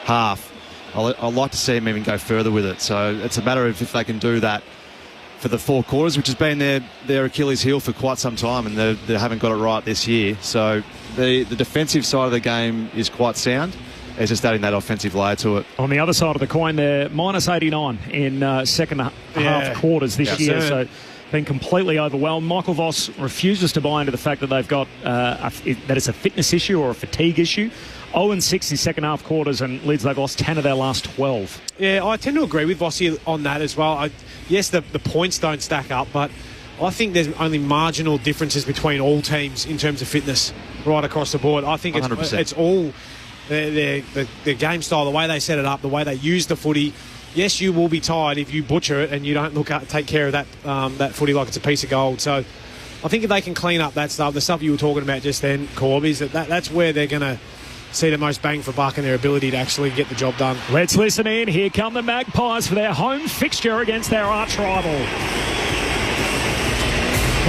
Speaker 7: half. I'd like to see him even go further with it. So it's a matter of if they can do that for the four quarters, which has been their Achilles heel for quite some time, and they haven't got it right this year. So the defensive side of the game is quite sound. It's just adding that offensive layer to it.
Speaker 4: On the other side of the coin, they're minus 89 in second half quarters this year. So been completely overwhelmed. Michael Voss refuses to buy into the fact that they've got that it's a fitness issue or a fatigue issue. 0-6 in second half quarters, and Leeds, they've lost 10 of their last 12.
Speaker 6: Yeah, I tend to agree with Vossi on that as well. Yes, the points don't stack up, but I think there's only marginal differences between all teams in terms of fitness right across the board. I think it's all their game style, the way they set it up, the way they use the footy. Yes, you will be tired if you butcher it and you don't take care of that footy like it's a piece of gold. So I think if they can clean up that stuff, the stuff you were talking about just then, Corb, is that's where they're going to see the most bang for buck and their ability to actually get the job done.
Speaker 4: Let's listen in. Here come the Magpies for their home fixture against their arch rival. All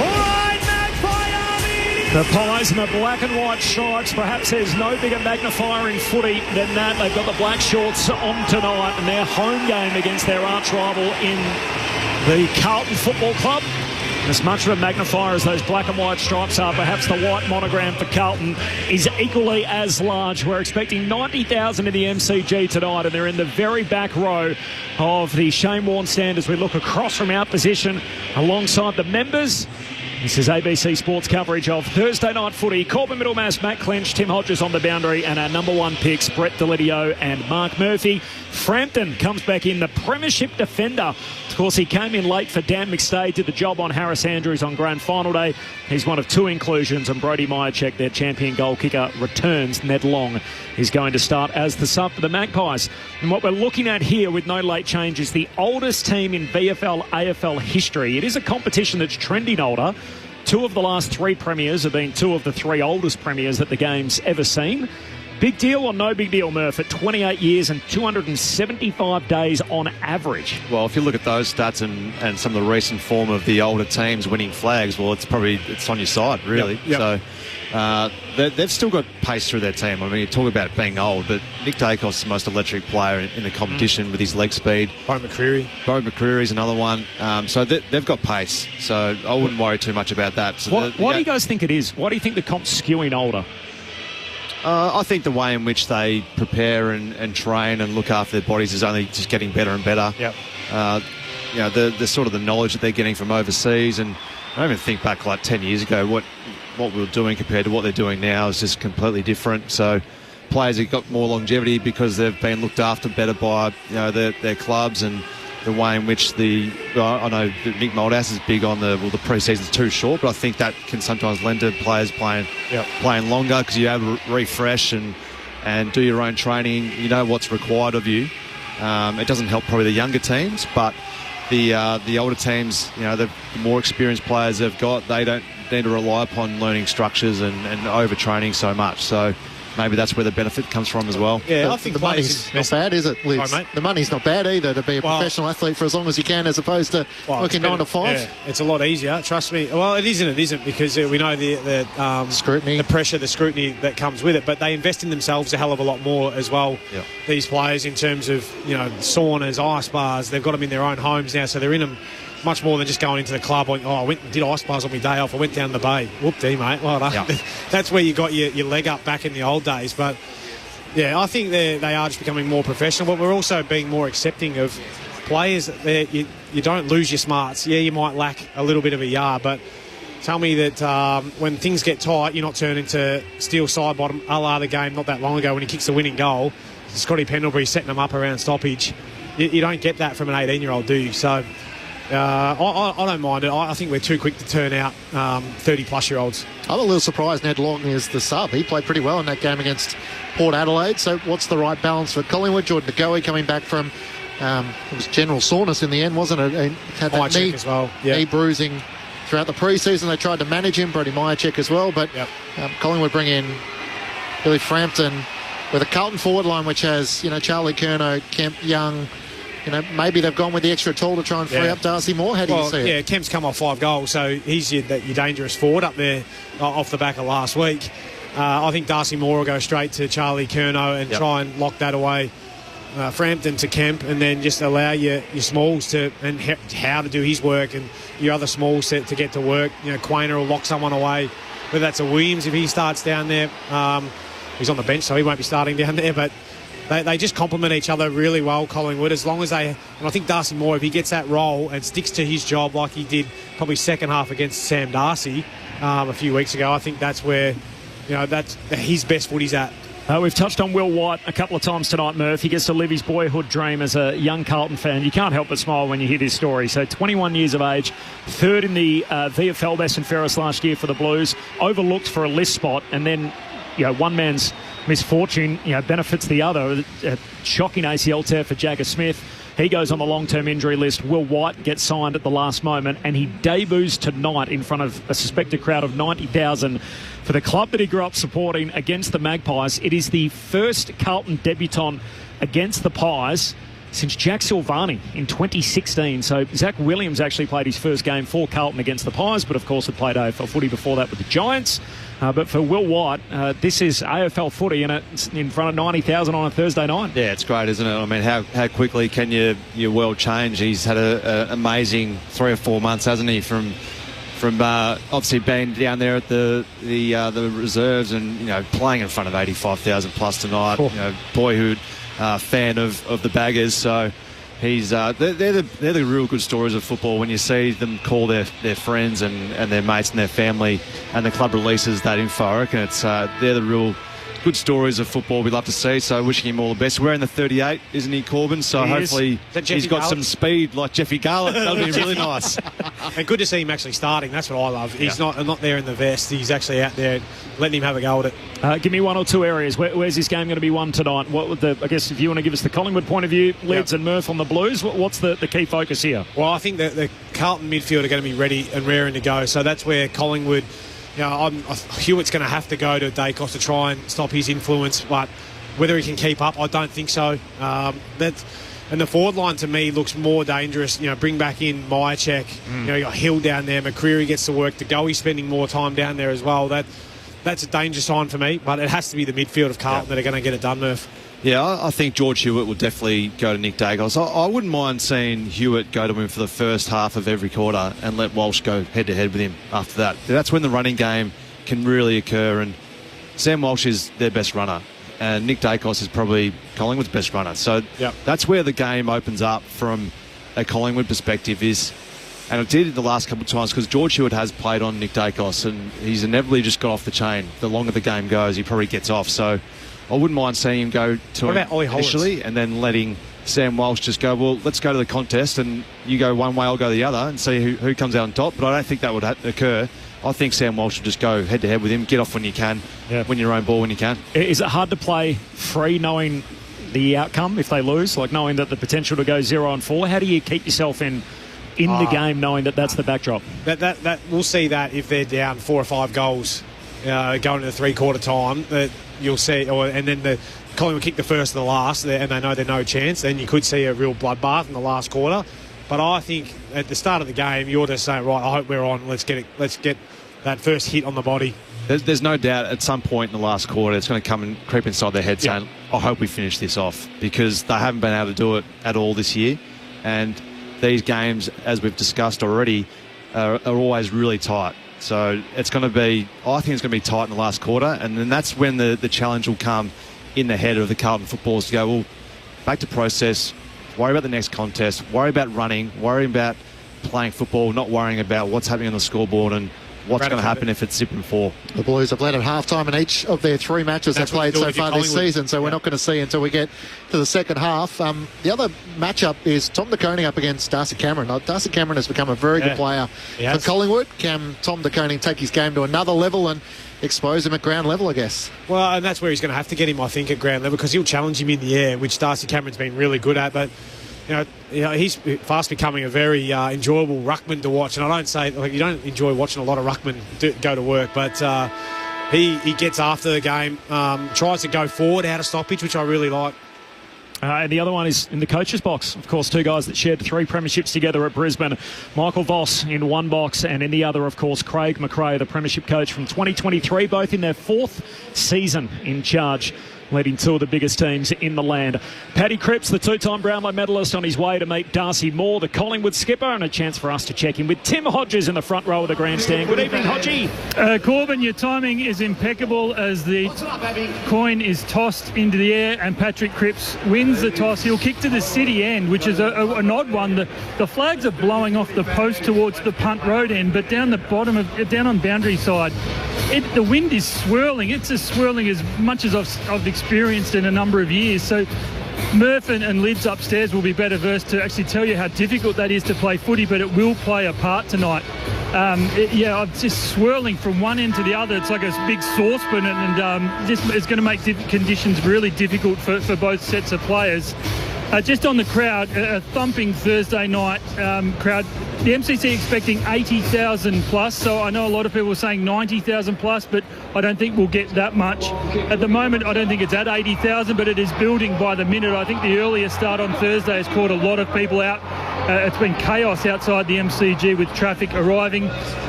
Speaker 4: right, Magpie Army! The Pies in the black and white stripes. Perhaps there's no bigger magnifier in footy than that. They've got the black shorts on tonight, and their home game against their arch rival in the Carlton Football Club. As much of a magnifier as those black and white stripes are, perhaps the white monogram for Carlton is equally as large. We're expecting 90,000 in the MCG tonight, and they're in the very back row of the Shane Warne stand as we look across from our position alongside the members. This is ABC Sports coverage of Thursday night footy. Corbin Middlemass, Matt Clinch, Tim Hodges on the boundary, and our number one picks, Brett Delidio and Mark Murphy. Frampton comes back in, the premiership defender. Of course, he came in late for Dan McStay, did the job on Harris Andrews on grand final day. He's one of two inclusions, and Brody Myercheck, their champion goal kicker, returns. Ned Long is going to start as the sub for the Magpies. And what we're looking at here with no late change is the oldest team in VFL AFL history. It is a competition that's trending older. Two of the last three premiers have been two of the three oldest premiers that the game's ever seen. Big deal or no big deal, Murph, at 28 years and 275 days on average?
Speaker 7: Well, if you look at those stats and some of the recent form of the older teams winning flags, well, it's on your side, really. Yep. So they've still got pace through their team. I mean, you talk about it being old, but Nick Dacos is the most electric player in the competition with his leg speed.
Speaker 6: Bo McCreary's
Speaker 7: another one. So they've got pace. So I wouldn't worry too much about that. So
Speaker 4: why do you guys think it is? Why do you think the comp's skewing older?
Speaker 7: I think the way in which they prepare and train and look after their bodies is only just getting better and better.
Speaker 6: Yep.
Speaker 7: The sort of the knowledge that they're getting from overseas, and I don't even think back like 10 years ago what we were doing compared to what they're doing now is just completely different. So players have got more longevity because they've been looked after better by their clubs, and the way in which I know Nick Moldhouse is big on the pre-season's too short, but I think that can sometimes lend to players playing longer because you have a refresh and do your own training. You know what's required of you. It doesnent help probably the younger teams, but the older teams, the more experienced players they've got, they don't need to rely upon learning structures and overtraining so much. So maybe that's where the benefit comes from as well.
Speaker 5: Yeah, I think the money's not bad, is it, Liz?
Speaker 6: Sorry, mate.
Speaker 5: The money's not bad either to be a professional athlete for as long as you can, as opposed to working 9 to 5.
Speaker 6: Yeah, it's a lot easier, trust me. Well, it isn't because we know the
Speaker 5: scrutiny,
Speaker 6: the pressure, the scrutiny that comes with it. But they invest in themselves a hell of a lot more as well.
Speaker 7: Yep.
Speaker 6: These players, in terms of saunas, ice bars, they've got them in their own homes now, so they're in them much more than just going into the club. I went and did ice bars on my day off. I went down to the bay. Whoop-dee, mate. Well done. Yep. That's where you got your leg up back in the old days. But yeah, I think they are just becoming more professional. But we're also being more accepting of players, you don't lose your smarts. Yeah, you might lack a little bit of a yard, but tell me that when things get tight, you're not turning to steel side bottom, a la the game not that long ago when he kicks the winning goal. Scotty Pendlebury setting them up around stoppage. You don't get that from an 18-year-old, do you? So I don't mind it. I think we're too quick to turn out 30-plus-year-olds. I'm a little surprised Ned Long is the sub. He played pretty well in that game against Port Adelaide. So what's the right balance for Collingwood? Jordan McGoey coming back from it was general soreness in the end, wasn't it? He had that knee, as well. Knee bruising throughout the pre-season. They tried to manage him, Brody Myercheck as well. But Collingwood bring in Billy Frampton with a Carlton forward line which has, Charlie Curnow, Kemp, Young. Maybe they've gone with the extra tool to try and free up Darcy Moore. How do you see it? Yeah, Kemp's come off 5 goals, so he's your dangerous forward up there off the back of last week. I think Darcy Moore will go straight to Charlie Curnow and try and lock that away. Frampton to Kemp, and then just allow your smalls to and how to do his work, and your other smalls to get to work. Quainer will lock someone away, whether that's a Williams if he starts down there. He's on the bench, so he won't be starting down there, but they just complement each other really well, Collingwood, as long as and I think Darcy Moore, if he gets that role and sticks to his job like he did probably second half against Sam Darcy a few weeks ago, I think that's where, that's his best foot he's at.
Speaker 4: We've touched on Will White a couple of times tonight, Murph. He gets to live his boyhood dream as a young Carlton fan. You can't help but smile when you hear this story. So 21 years of age, third in the VFL Best and Fairest last year for the Blues, overlooked for a list spot, and then one man's misfortune benefits the other. A shocking ACL tear for Jagger Smith. He goes on the long-term injury list. Will White gets signed at the last moment, and he debuts tonight in front of a suspected crowd of 90,000 for the club that he grew up supporting against the Magpies. It is the first Carlton debutant against the Pies since Jack Silvani in 2016. So Zach Williams actually played his first game for Carlton against the Pies, but of course had played AFL footy before that with the Giants. But for Will White, this is AFL footy, and it's in front of 90,000 on a Thursday night.
Speaker 7: Yeah, it's great, isn't it? I mean, how quickly can your world change? He's had an amazing 3 or 4 months, hasn't he, from obviously being down there at the reserves and playing in front of 85,000 plus tonight. Boyhood fan of the Baggers, so he's they're the real good stories of football when you see them call their friends and their mates and their family, and the club releases that info. I reckon they're the real good stories of football we love to see, so wishing him all the best. Wearing the 38, isn't he, Corbin? So hopefully he's got some speed like Jeffy Garlett. That'll be really nice.
Speaker 6: And good to see him actually starting. That's what I love. He's not there in the vest. He's actually out there letting him have a go at it.
Speaker 4: Give me one or two areas. Where's this game going to be won tonight? What would I guess if you want to give us the Collingwood point of view, Lids and Murph on the Blues, what's the key focus here?
Speaker 6: Well, I think that the Carlton midfield are going to be ready and raring to go. So that's where Collingwood... Hewitt's going to have to go to Dacos to try and stop his influence, but whether he can keep up, I don't think so. And the forward line to me looks more dangerous. Bring back in Myercheck. You got Hill down there. McCreary gets to work. DeGoey's spending more time down there as well. That's a danger sign for me, but it has to be the midfield of Carlton that are going to get it done, Murph.
Speaker 7: Yeah, I think George Hewitt will definitely go to Nick Dacos. I wouldn't mind seeing Hewitt go to him for the first half of every quarter and let Walsh go head-to-head with him after that. That's when the running game can really occur, and Sam Walsh is their best runner, and Nick Dacos is probably Collingwood's best runner. So that's where the game opens up from a Collingwood perspective and it did the last couple of times because George Hewitt has played on Nick Dacos, and he's inevitably just got off the chain. The longer the game goes, he probably gets off. So I wouldn't mind seeing him go to him initially and then letting Sam Walsh just go, well, let's go to the contest and you go one way, I'll go the other and see who comes out on top. But I don't think that would occur. I think Sam Walsh will just go head-to-head with him, get off when you can, win your own ball when you can.
Speaker 4: Is it hard to play free knowing the outcome if they lose, like knowing that the potential to go 0-4? How do you keep yourself in the game knowing that that's the backdrop?
Speaker 6: That we'll see that if they're down 4 or 5 goals going into the three-quarter time, that you'll see, and then the Collingwood kick the first and the last, and they know they're no chance, then you could see a real bloodbath in the last quarter. But I think at the start of the game, you're just saying, right, I hope we're on. Let's get that first hit on the body.
Speaker 7: There's no doubt at some point in the last quarter it's going to come and creep inside their head saying, I hope we finish this off, because they haven't been able to do it at all this year. And these games, as we've discussed already, are always really tight. So I think it's going to be tight in the last quarter, and then that's when the challenge will come in the head of the Carlton footballers to go, well, back to process, worry about the next contest, worry about running, worry about playing football, not worrying about what's happening on the scoreboard and what's going to happen if it's 0-4.
Speaker 5: The Blues have led at half-time in each of their 3 matches they've played so far this season, so we're not going to see until we get to the second half. The other matchup is Tom De Koning up against Darcy Cameron. Now, Darcy Cameron has become a very good player for Collingwood. Can Tom De Koning take his game to another level and expose him at ground level, I guess?
Speaker 6: Well, and that's where he's going to have to get him, I think, at ground level, because he'll challenge him in the air, which Darcy Cameron's been really good at. But you know, he's fast becoming a very enjoyable ruckman to watch. And I don't say, like, you don't enjoy watching a lot of ruckmen go to work, but he gets after the game, tries to go forward out of stoppage, which I really like.
Speaker 4: And the other one is in the coach's box. Of course, 2 guys that shared 3 premierships together at Brisbane. Michael Voss in one box, and in the other, of course, Craig McRae, the premiership coach from 2023, both in their 4th season in charge, leading 2 of the biggest teams in the land. Paddy Cripps, the 2-time Brownlow medalist, on his way to meet Darcy Moore, the Collingwood skipper, and a chance for us to check in with Tim Hodges in the front row of the grandstand. Good evening, Hodgie.
Speaker 17: Corbin, your timing is impeccable as the coin is tossed into the air and Patrick Cripps wins the toss. He'll kick to the city end, which is an odd one. The flags are blowing off the post towards the punt road end, but down the bottom down on boundary side, the wind is swirling. It's as swirling as much as I've experienced in a number of years. So Murph and Lids upstairs will be better versed to actually tell you how difficult that is to play footy, but it will play a part tonight. I'm just swirling from one end to the other. It's like a big saucepan, and it's going to make conditions really difficult for both sets of players. Just on the crowd, a thumping Thursday night crowd. The MCC expecting 80,000 plus, so I know a lot of people are saying 90,000 plus, but I don't think we'll get that much. At the moment, I don't think it's at 80,000, but it is building by the minute. I think the earlier start on Thursday has caught a lot of people out. It's been chaos outside the MCG with traffic arriving.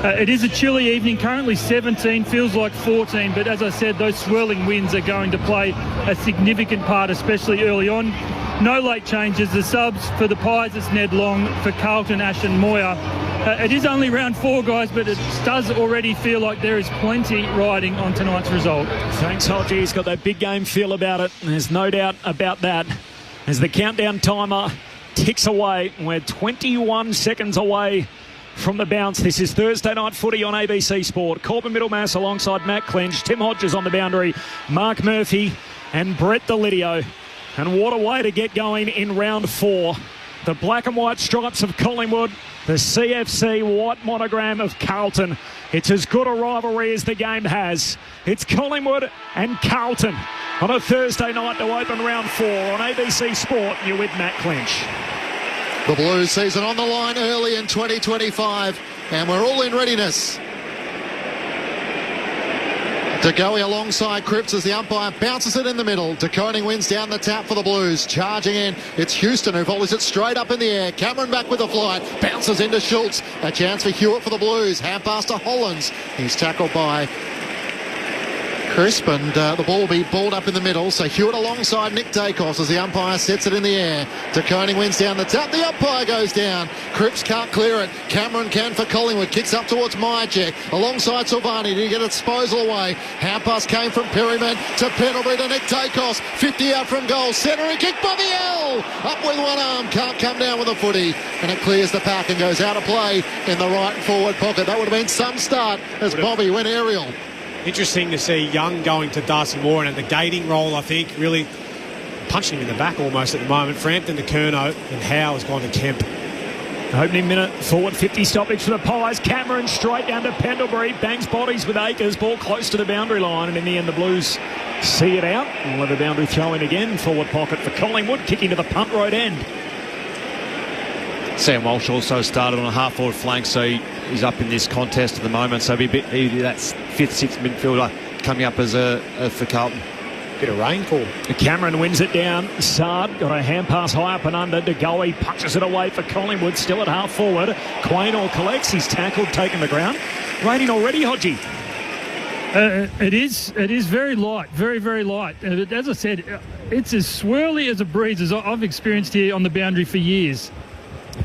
Speaker 17: It is a chilly evening, currently 17, feels like 14, but as I said, those swirling winds are going to play a significant part, especially early on. No late changes. The subs for the Pies, it's Ned Long. For Carlton, Ashton Moyer. It is only round 4, guys, but it does already feel like there is plenty riding on tonight's result.
Speaker 4: Thanks, Hodgie. He's got that big game feel about it. There's no doubt about that. As the countdown timer ticks away, we're 21 seconds away from the bounce. This is Thursday Night Footy on ABC Sport. Corbin Middlemass alongside Matt Clinch. Tim Hodges on the boundary. Mark Murphy and Brett Delidio. And what a way to get going in round 4. The black and white stripes of Collingwood, the CFC white monogram of Carlton. It's as good a rivalry as the game has. It's Collingwood and Carlton on a Thursday night to open round 4 on ABC Sport. You're with Matt Clinch.
Speaker 5: The Blues season on the line early in 2025, and we're all in readiness. De Goey alongside Cripps as the umpire bounces it in the middle. De Koning wins down the tap for the Blues. Charging in, it's Houston who volleys it straight up in the air. Cameron back with the flight, bounces into Schultz. A chance for Hewitt for the Blues. Hand pass to Hollands. He's tackled by Crisp, and the ball will be balled up in the middle. So Hewitt alongside Nick Dacos as the umpire sets it in the air. De Koning wins down the tap. The umpire goes down. Cripps can't clear it. Cameron can for Collingwood. Kicks up towards Myercheck alongside Silvani. Did he get a disposal away? Hand pass came from Perryman to Pendlebury to Nick Dacos. 50 out from goal. Centering kick by the L. Up with one arm. Can't come down with a footy. And it clears the pack and goes out of play in the right forward pocket. That would have been some start as Bobby went aerial.
Speaker 6: Interesting to see Young going to Darcy Moore and the gating role, I think, really punching him in the back almost at the moment. Frampton to Curnow, and Howe has gone to Kemp.
Speaker 4: Opening minute, forward 50 stoppage for the Pies. Cameron straight down to Pendlebury. Bangs bodies with Akers. Ball close to the boundary line. And in the end, the Blues see it out. We'll have a boundary throw in again. Forward pocket for Collingwood. Kicking to the punt road end.
Speaker 7: Sam Walsh also started on a half-forward flank, so he's up in this contest at the moment. So that's 5th, 6th midfielder coming up as for Carlton.
Speaker 6: Bit of rainfall.
Speaker 4: Cameron wins it down. Sard got a hand pass high up and under. De Goey punches it away for Collingwood. Still at half forward. Quaynor collects. He's tackled, taken the ground. Raining already, Hodgie.
Speaker 17: It is very light, very, very light. As I said, it's as swirly as a breeze as I've experienced here on the boundary for years.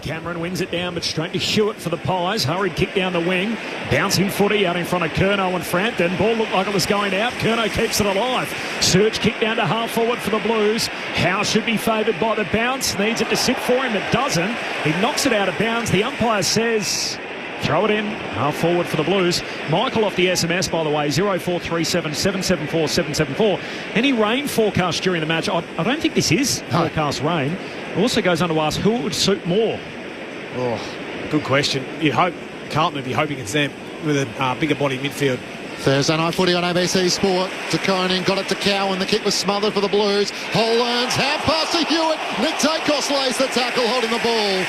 Speaker 4: Cameron wins it down, but straight to Hewitt for the Pies. Hurried kick down the wing. Bouncing footy out in front of Curnow and Frampton. Ball looked like it was going out. Curnow keeps it alive. Surge kick down to half forward for the Blues. Howe should be favoured by the bounce. Needs it to sit for him. It doesn't. He knocks it out of bounds. The umpire says throw it in. Half forward for the Blues. Michael off the SMS, by the way, 0437 774 774. Any rain forecast during the match? I don't think this is forecast rain. Also goes on to ask who it would suit more.
Speaker 6: Oh, good question. You'd hope Carlton would be hoping it's them with a bigger body midfield.
Speaker 5: Thursday night footy on ABC Sport. De Koning got it to Cowan. The kick was smothered for the Blues. Hollands, hand pass to Hewitt. Nick Dacos lays the tackle, holding the ball.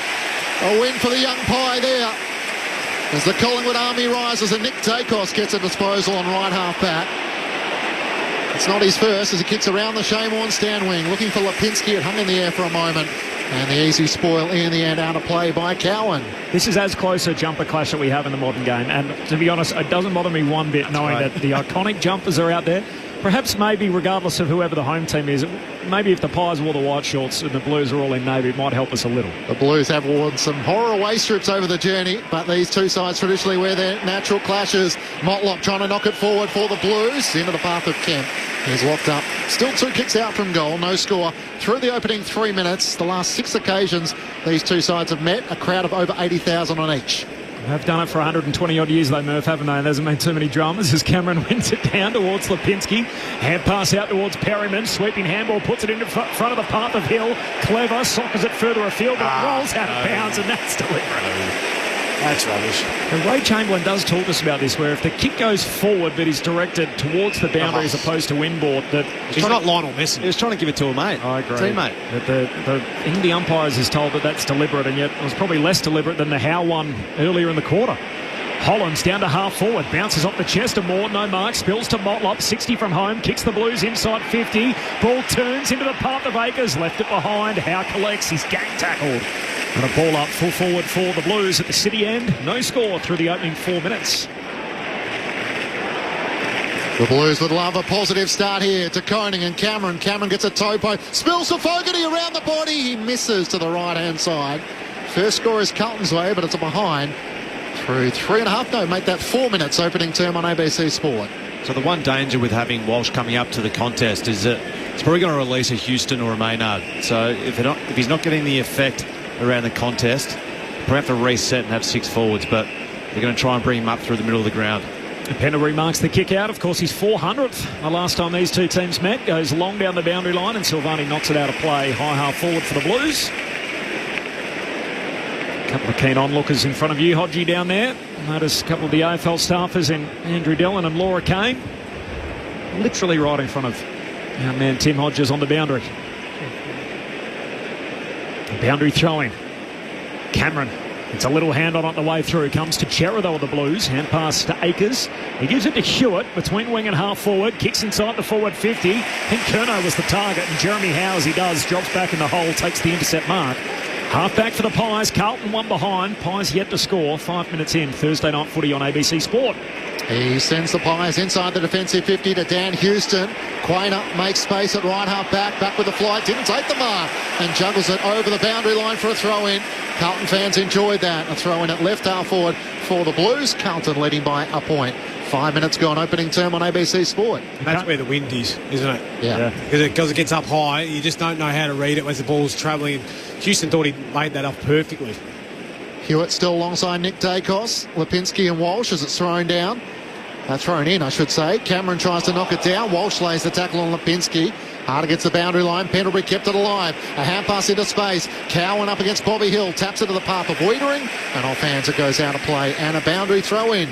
Speaker 5: A win for the young Pie there. As the Collingwood army rises and Nick Dacos gets a disposal on right half back. It's not his first as he kicks around the Shane stand wing. Looking for Lipinski. It hung in the air for a moment. And the easy spoil in the end, out of play by Cowan.
Speaker 4: This is as close a jumper clash that we have in the modern game. And to be honest, it doesn't bother me one bit knowing that the iconic jumpers are out there. Perhaps maybe regardless of whoever the home team is, maybe if the Pies wore the white shorts and the Blues are all in navy, it might help us a little.
Speaker 5: The Blues have worn some horror away strips over the journey, but these two sides traditionally wear their natural clashes. Motlop trying to knock it forward for the Blues into the path of Kemp. He's locked up. Still 2 kicks out from goal, no score. Through the opening 3 minutes, the last 6 occasions these two sides have met, a crowd of over 80,000 on each.
Speaker 4: They've done it for 120 odd years though, Murph, haven't they? And there hasn't been too many dramas as Cameron wins it down towards Lipinski. Hand pass out towards Perryman. Sweeping handball, puts it into front of the path of Hill. Clever, sockers it further afield, but it rolls out of bounds, and that's deliberate.
Speaker 6: That's rubbish.
Speaker 4: And Ray Chamberlain does talk to us about this, where if the kick goes forward but is directed towards the boundary as opposed to inboard, that
Speaker 6: he's not Lionel Messi.
Speaker 7: He was trying to give it to a mate.
Speaker 4: I agree.
Speaker 7: Teammate.
Speaker 4: But I think the umpires is told that that's deliberate, and yet it was probably less deliberate than the Howe one earlier in the quarter. Hollands down to half forward, bounces off the chest of Moore, no mark, spills to Motlop, 60 from home, kicks the Blues inside 50, ball turns into the path of Akers, left it behind, Howe collects, he's gang tackled. And a ball up full forward for the Blues at the city end, no score through the opening 4 minutes.
Speaker 5: The Blues would love a positive start here to Koning and Cameron. Cameron gets a toe poke, spills to Fogarty around the body, he misses to the right-hand side. First score is Carlton's way, but it's a behind. Through 3.5, no, make that 4 minutes opening term on ABC Sport.
Speaker 7: So the one danger with having Walsh coming up to the contest is that it's probably going to release a Houston or a Maynard. So if he's not getting the effect around the contest, probably have to reset and have 6 forwards, but they're going to try and bring him up through the middle of the ground.
Speaker 4: Pendlebury marks the kick out. Of course, he's 400th. The last time these two teams met, goes long down the boundary line, and Silvani knocks it out of play. High half forward for the Blues. A couple of keen onlookers in front of you, Hodgie, down there. Notice a couple of the AFL staffers in Andrew Dillon and Laura Kane. Literally right in front of our man Tim Hodges on the boundary. The boundary throwing. Cameron. It's a little hand on the way through. Comes to Chera, though, of the Blues. Hand pass to Akers. He gives it to Hewitt between wing and half forward. Kicks inside the forward 50. I think Curnow was the target, and Jeremy Howe, as he does, drops back in the hole, takes the intercept mark. Half back for the Pies. Carlton one behind. Pies yet to score. 5 minutes in. Thursday night footy on ABC Sport.
Speaker 5: He sends the Pies inside the defensive 50 to Dan Houston. Quainer makes space at right half back with the flight, didn't take the mark and juggles it over the boundary line for a throw in. Carlton fans enjoyed that. A throw in at left half forward for the Blues. Carlton leading by a point. 5 minutes gone, opening term on ABC Sport.
Speaker 6: And that's where the wind is, isn't it?
Speaker 5: Yeah.
Speaker 6: Because it gets up high, you just don't know how to read it as the ball's travelling. Houston thought he laid that up perfectly.
Speaker 5: Hewitt still alongside Nick Dacos. Lipinski and Walsh as it's thrown down. Thrown in, I should say. Cameron tries to knock it down. Walsh lays the tackle on Lipinski. Harder gets the boundary line. Pendlebury kept it alive. A hand pass into space. Cowan up against Bobby Hill. Taps it to the path of Wiedering. And off hands it goes out of play. And a boundary throw in.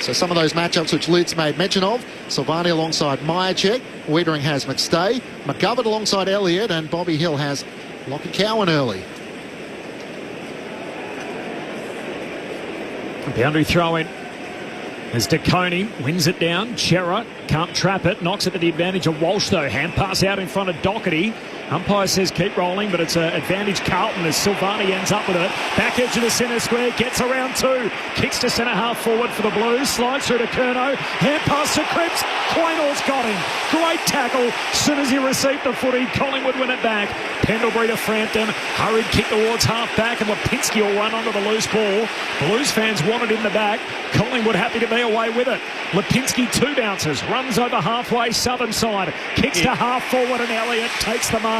Speaker 5: So some of those matchups which Lids made mention of. Silvani alongside Myercheck. Wiedering has McStay. McGovern alongside Elliott. And Bobby Hill has Lockie Cowan early.
Speaker 4: A boundary throw in. As De Coney wins it down. Chera can't trap it. Knocks it to the advantage of Walsh, though. Hand pass out in front of Doherty. Umpire says keep rolling, but it's an advantage Carlton as Silvani ends up with it. Back edge of the centre square. Gets around two. Kicks to centre half forward for the Blues. Slides through to Curnow. Hand pass to Cripps. Quaynor's got him. Great tackle. As soon as he received the footy, Collingwood win it back. Pendlebury to Frampton. Hurried kick towards half back, and Lipinski will run onto the loose ball. Blues fans want it in the back. Collingwood happy to be away with it. Lipinski 2 bounces. Runs over halfway southern side. Kicks to half forward, and Elliott takes the mark.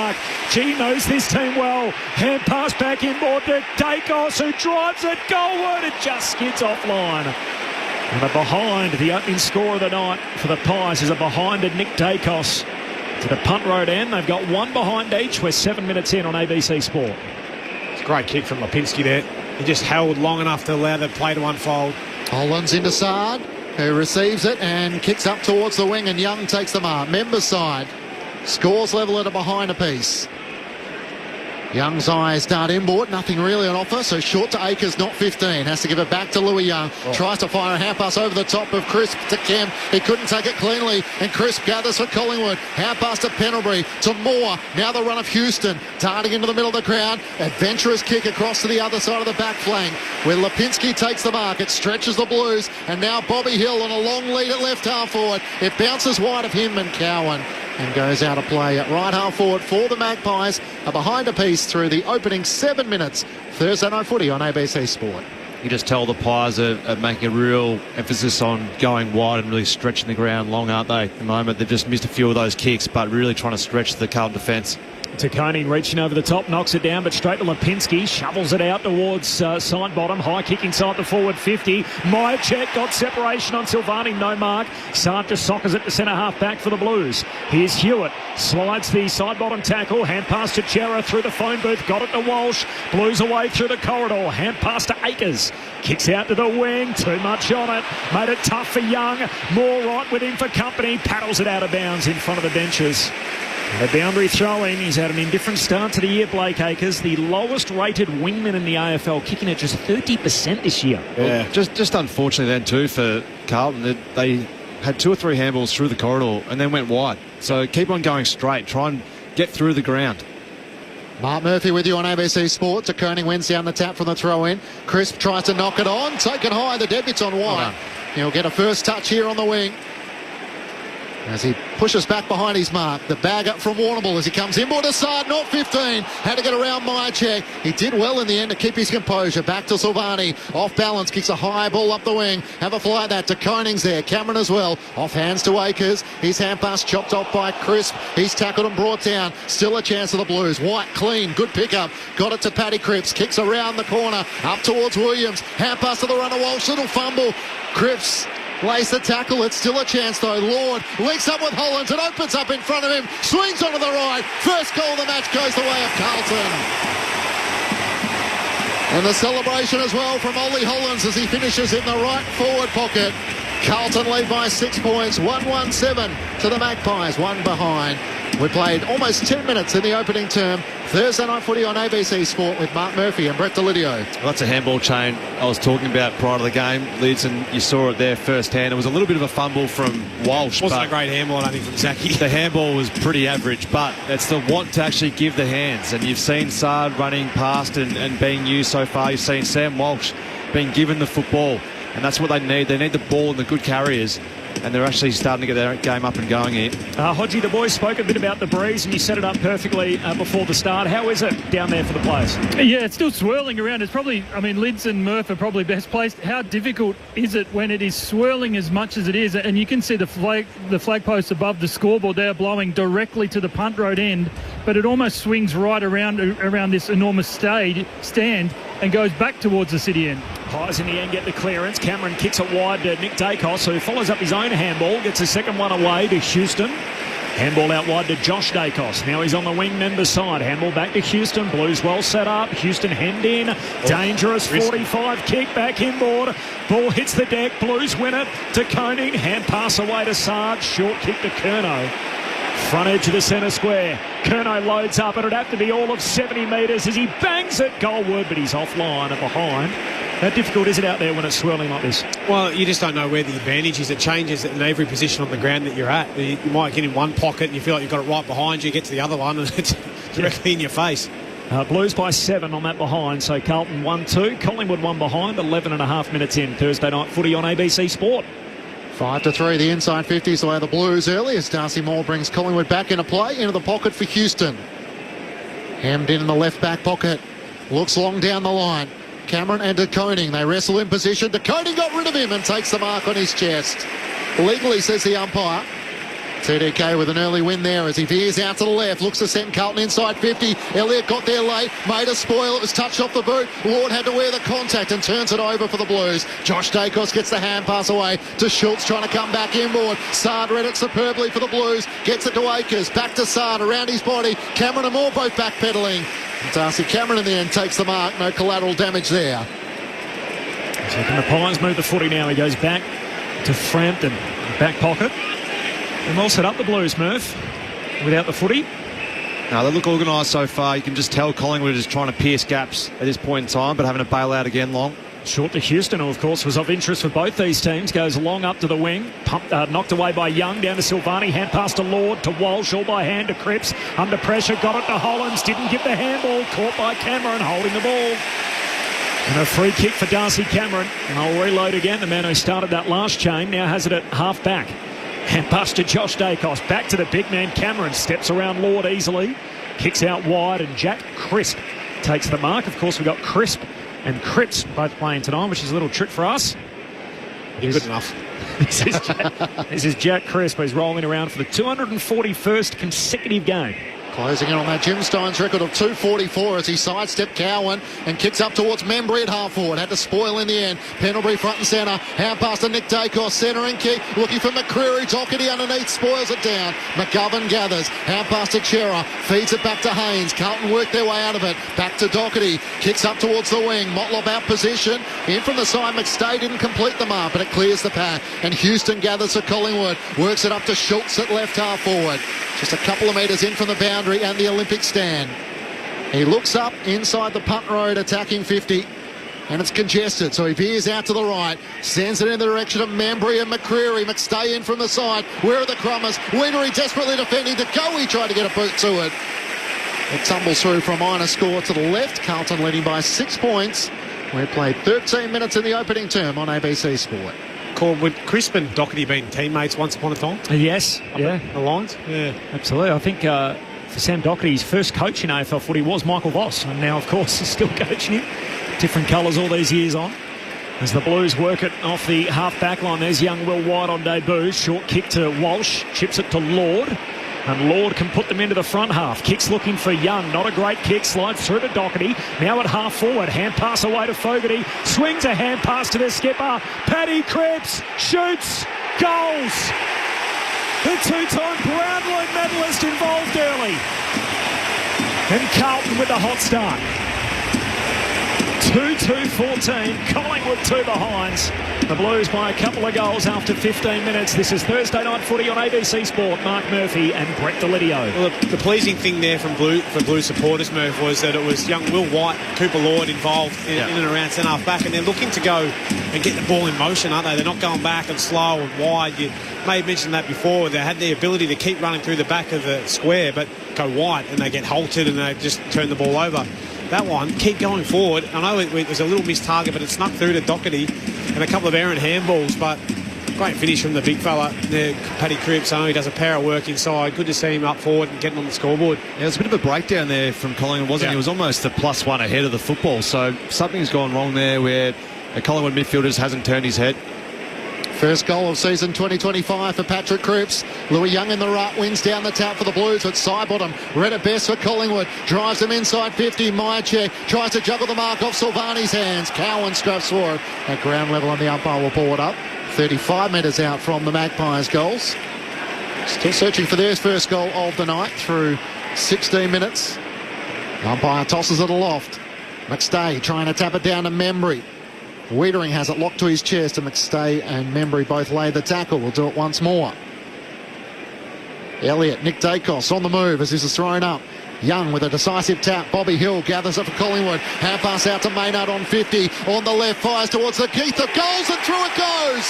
Speaker 4: G knows this team well. Hand pass back inboard to Dacos, who drives it goalward. It just skids offline. And a behind, the opening score of the night for the Pies is a behind to Nick Dacos to the punt road end. They've got one behind each. We're 7 minutes in on ABC Sport.
Speaker 6: It's a great kick from Lipinski there. He just held long enough to allow the play to unfold.
Speaker 5: Hollands into Saad, who receives it and kicks up towards the wing, and Young takes the mark. Member side. Scores level at a behind a piece. Young's eyes dart inboard, nothing really on offer, so short to Akers, not 15. Has to give it back to Louis Young. Tries to fire a hand pass over the top of Crisp to Kemp. He couldn't take it cleanly, and Crisp gathers for Collingwood. Hand pass to Pendlebury, to Moore. Now the run of Houston, darting into the middle of the crowd. Adventurous kick across to the other side of the back flank, where Lipinski takes the mark. It stretches the Blues, and now Bobby Hill on a long lead at left half forward. It bounces wide of him and Cowan, and goes out of play at right half forward for the Magpies. A behind a piece through the opening 7 minutes. Thursday Night Footy on ABC Sport.
Speaker 7: You just tell the Pies are making a real emphasis on going wide and really stretching the ground long, aren't they? At the moment, they've just missed a few of those kicks, but really trying to stretch the Carlton defence.
Speaker 4: Taconi reaching over the top, knocks it down, but straight to Lipinski, shovels it out towards side bottom, high kick inside the forward 50. Myercheck got separation on Silvani, no mark. Saad just soccers it to centre half back for the Blues. Here's Hewitt, slides the side bottom tackle, hand pass to Chera through the phone booth, got it to Walsh, Blues away through the corridor, hand pass to Akers, kicks out to the wing, too much on it, made it tough for Young, more right with him for company, paddles it out of bounds in front of the benches. The boundary throw-in. He's had an indifferent start to the year, Blake Acres, the lowest rated wingman in the AFL, kicking at just 30% this year.
Speaker 7: Yeah, just unfortunately then too for Carlton, they had 2 or 3 handballs through the corridor and then went wide. So keep on going straight, try and get through the ground.
Speaker 5: Mark Murphy with you on ABC Sport. De Koning wins down the tap from the throw-in. Crisp tries to knock it on, taken high, the debutant wide. He'll get a first touch here on the wing as he pushes back behind his mark. The bag up from Warrnambool as he comes inboard to Saad, not 15. Had to get around Myercheck. He did well in the end to keep his composure. Back to Silvani. Off balance, kicks a high ball up the wing. Have a fly at that. De Koning's there. Cameron as well. Off hands to Akers. His hand pass chopped off by Crisp. He's tackled and brought down. Still a chance of the Blues. White, clean, good pickup. Got it to Paddy Cripps. Kicks around the corner. Up towards Williams. Hand pass to the runner Walsh. Little fumble. Cripps lays the tackle. It's still a chance though. Lord links up with Hollands and opens up in front of him. Swings onto the right. First goal of the match goes the way of Carlton. And the celebration as well from Ollie Hollands as he finishes in the right forward pocket. Carlton lead by 6 points. 1-1-7 to the Magpies. One behind. We played almost 10 minutes in the opening term. Thursday Night Footy on ABC Sport with Mark Murphy and Brett Delidio.
Speaker 7: Well, that's a handball chain I was talking about prior to the game, Lids, and you saw it there firsthand. It was a little bit of a fumble from Walsh.
Speaker 6: Wasn't a great handball, I think, from Zachy.
Speaker 7: The handball was pretty average, but it's the want to actually give the hands. And you've seen Saad running past and being used so far. You've seen Sam Walsh being given the football, and that's what they need. They need the ball and the good carriers. And they're actually starting to get their game up and going here.
Speaker 4: Hodgie, the boys spoke a bit about the breeze, and you set it up perfectly before the start. How is it down there for the players?
Speaker 17: Yeah, it's still swirling around. It's probably, Lids and Murph are probably best placed. How difficult is it when it is swirling as much as it is? And you can see the flag posts above the scoreboard there blowing directly to the punt road end, but it almost swings right around this enormous stand and goes back towards the city end.
Speaker 4: Pies in the end get the clearance. Cameron kicks it wide to Nick Dacos, who follows up his own handball, gets a second one away to Houston. Handball out wide to Josh Dacos. Now he's on the wing member side. Handball back to Houston. Blues well set up. Houston hemmed in. Dangerous 45 kick back inboard. Ball hits the deck. Blues win it to Koning. Hand pass away to Saad. Short kick to Curnow. Front edge of the centre square. Curnow loads up. It'd have to be all of 70 metres as he bangs it goalward, but he's offline and behind. How difficult is it out there when it's swirling like this?
Speaker 6: Well, you just don't know where the advantage is. It changes in every position on the ground that you're at. You might get in one pocket and you feel like you've got it right behind you, get to the other one and it's directly in your face.
Speaker 4: Blues by 7 on that behind. So Carlton 1-2, Collingwood 1 behind, 11 and a half minutes in. Thursday night footy on ABC Sport.
Speaker 5: 5-3, the inside 50s away the Blues early as Darcy Moore brings Collingwood back into play, into the pocket for Houston. Hemmed in the left back pocket. Looks long down the line. Cameron and De Koning, they wrestle in position. De Koning got rid of him and takes the mark on his chest. Legally, says the umpire. TDK with an early win there as he veers out to the left. Looks to send Carlton inside 50. Elliott got there late. Made a spoil. It was touched off the boot. Lord had to wear the contact and turns it over for the Blues. Josh Dacos gets the hand pass away to Schultz trying to come back inboard. Sard read it superbly for the Blues. Gets it to Akers. Back to Sard around his body. Cameron and Moore both backpedaling. Darcy Cameron in the end takes the mark. No collateral damage there.
Speaker 4: So can the Pies move the footy now? He goes back to Frampton. Back pocket. And well set up the Blues, Murph, without the footy.
Speaker 7: No, they look organised so far. You can just tell Collingwood is trying to pierce gaps at this point in time, but having to bail out again long.
Speaker 4: Short to Houston, who of course was of interest for both these teams. Goes long up to the wing. Knocked away by Young. Down to Silvani. Hand pass to Lord. To Walsh. All by hand to Cripps. Under pressure. Got it to Hollands. Didn't give the handball. Caught by Cameron holding the ball. And a free kick for Darcy Cameron. And I'll reload again. The man who started that last chain now has it at half back. And pass to Josh Dacos. Back to the big man Cameron. Steps around Lord easily. Kicks out wide and Jack Crisp takes the mark. Of course, we've got Crisp and Cripps both playing tonight, which is a little trick for us.
Speaker 6: You're good enough.
Speaker 4: This is Jack Crisp, who's rolling around for the 241st consecutive game.
Speaker 5: Closing in on that Jim Steins record of 244 as he sidestepped Cowan and kicks up towards Membry at half forward. Had to spoil in the end. Pendlebury front and centre. Hand pass to Nick Dacos. Centre and kick. Looking for McCreary. Doherty underneath. Spoils it down. McGovern gathers. Hand pass to Chera. Feeds it back to Haynes. Carlton work their way out of it. Back to Doherty. Kicks up towards the wing. Motlop out position. In from the side. McStay didn't complete the mark, but it clears the path. And Houston gathers for Collingwood. Works it up to Schultz at left half forward. Just a couple of metres in from the boundary and the Olympic stand. He looks up inside the punt road attacking 50 and it's congested, so he veers out to the right, sends it in the direction of Membry and McCreary. McStay in from the side. Where are the Crummers? Wienery desperately defending. To go, he tried to get a boot to it. It tumbles through for a minor score to the left. Carlton leading by 6 points. We played 13 minutes in the opening term on ABC Sport.
Speaker 6: Would Crisp and Doherty been teammates once upon a time?
Speaker 4: Yes, yeah.
Speaker 6: Aligned?
Speaker 4: Yeah, absolutely. I think for Sam Doherty, his first coach in AFL footy was Michael Voss, and now, of course, he's still coaching him. Different colours all these years on. As the Blues work it off the half-back line, there's young Will White on debut. Short kick to Walsh, chips it to Lord. And Lord can put them into the front half. Kicks looking for Young. Not a great kick. Slides through to Doherty. Now at half forward. Hand pass away to Fogarty. Swings a hand pass to the skipper. Paddy Cripps shoots. Goals. The two-time Brownlow medalist involved early. And Carlton with the hot start. 2-2-14. Collingwood 2 behinds. The Blues by a couple of goals after 15 minutes. This is Thursday night footy on ABC Sport. Mark Murphy and Brett Delidio.
Speaker 6: Well, the pleasing thing there for Blue supporters, Murph, was that it was young Will White, Cooper Lord involved in and around centre half back, and they're looking to go and get the ball in motion, aren't they? They're not going back and slow and wide. You may have mentioned that before. They had the ability to keep running through the back of the square, but go wide and they get halted and they just turn the ball over. That one, keep going forward. I know it was a little missed target, but it snuck through to Doherty and a couple of errant handballs, but great finish from the big fella there, Paddy Cripps. I know he does a power of work inside. Good to see him up forward and getting on the scoreboard.
Speaker 7: Yeah, it was a bit of a breakdown there from Collingwood, wasn't it? He was almost a +1 ahead of the football, so something's gone wrong there where the Collingwood midfielders hasn't turned his head.
Speaker 5: First goal of season 2025 for Patrick Cripps. Louis Young in the right, wins down the tap for the Blues at side bottom. Read it best for Collingwood. Drives them inside 50. Myercheck tries to juggle the mark off Silvani's hands. Cowan scraps for it. At ground level and the umpire will pull it up. 35 metres out from the Magpies' goals. Still searching for their first goal of the night through 16 minutes. The umpire tosses it aloft. McStay trying to tap it down to Membry. Wiedering has it locked to his chest, and McStay and Membry both lay the tackle. We'll do it once more. Elliott, Nick Dacos on the move as this is thrown up. Young with a decisive tap. Bobby Hill gathers it for Collingwood. Hand pass out to Maynard on 50. On the left, fires towards the Keith. The goals, and through it goes.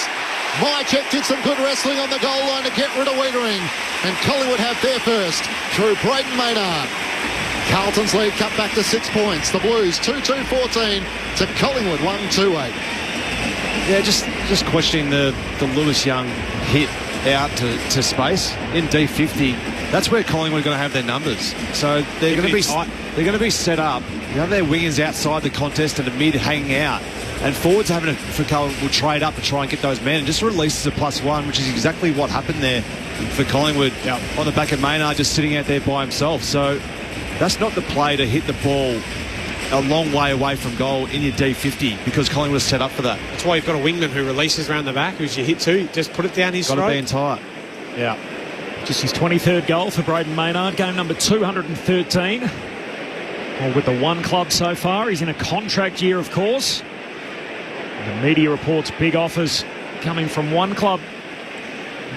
Speaker 5: Mycheck did some good wrestling on the goal line to get rid of Wiedering. And Collingwood have their first through Brayden Maynard. Carlton's lead cut back to 6 points. The Blues 2-2-14 to Collingwood 1-2-8.
Speaker 7: Yeah, just questioning the Lewis Young hit out to space in D50. That's where Collingwood are going to have their numbers. So they're going to be set up. You know, their wingers outside the contest and the mid hanging out. And forwards for Collingwood will trade up to try and get those men and just releases a +1, which is exactly what happened there for Collingwood on the back of Maynard just sitting out there by himself. So that's not the play to hit the ball a long way away from goal in your D50 because Collingwood was set up for that.
Speaker 6: That's why you've got a wingman who releases around the back, who's you hit to, just put it down his throat.
Speaker 7: Got to be in tight.
Speaker 6: Yeah.
Speaker 4: Just his 23rd goal for Brayden Maynard, game number 213. Well, with the one club so far. He's in a contract year, of course. The media reports big offers coming from one club.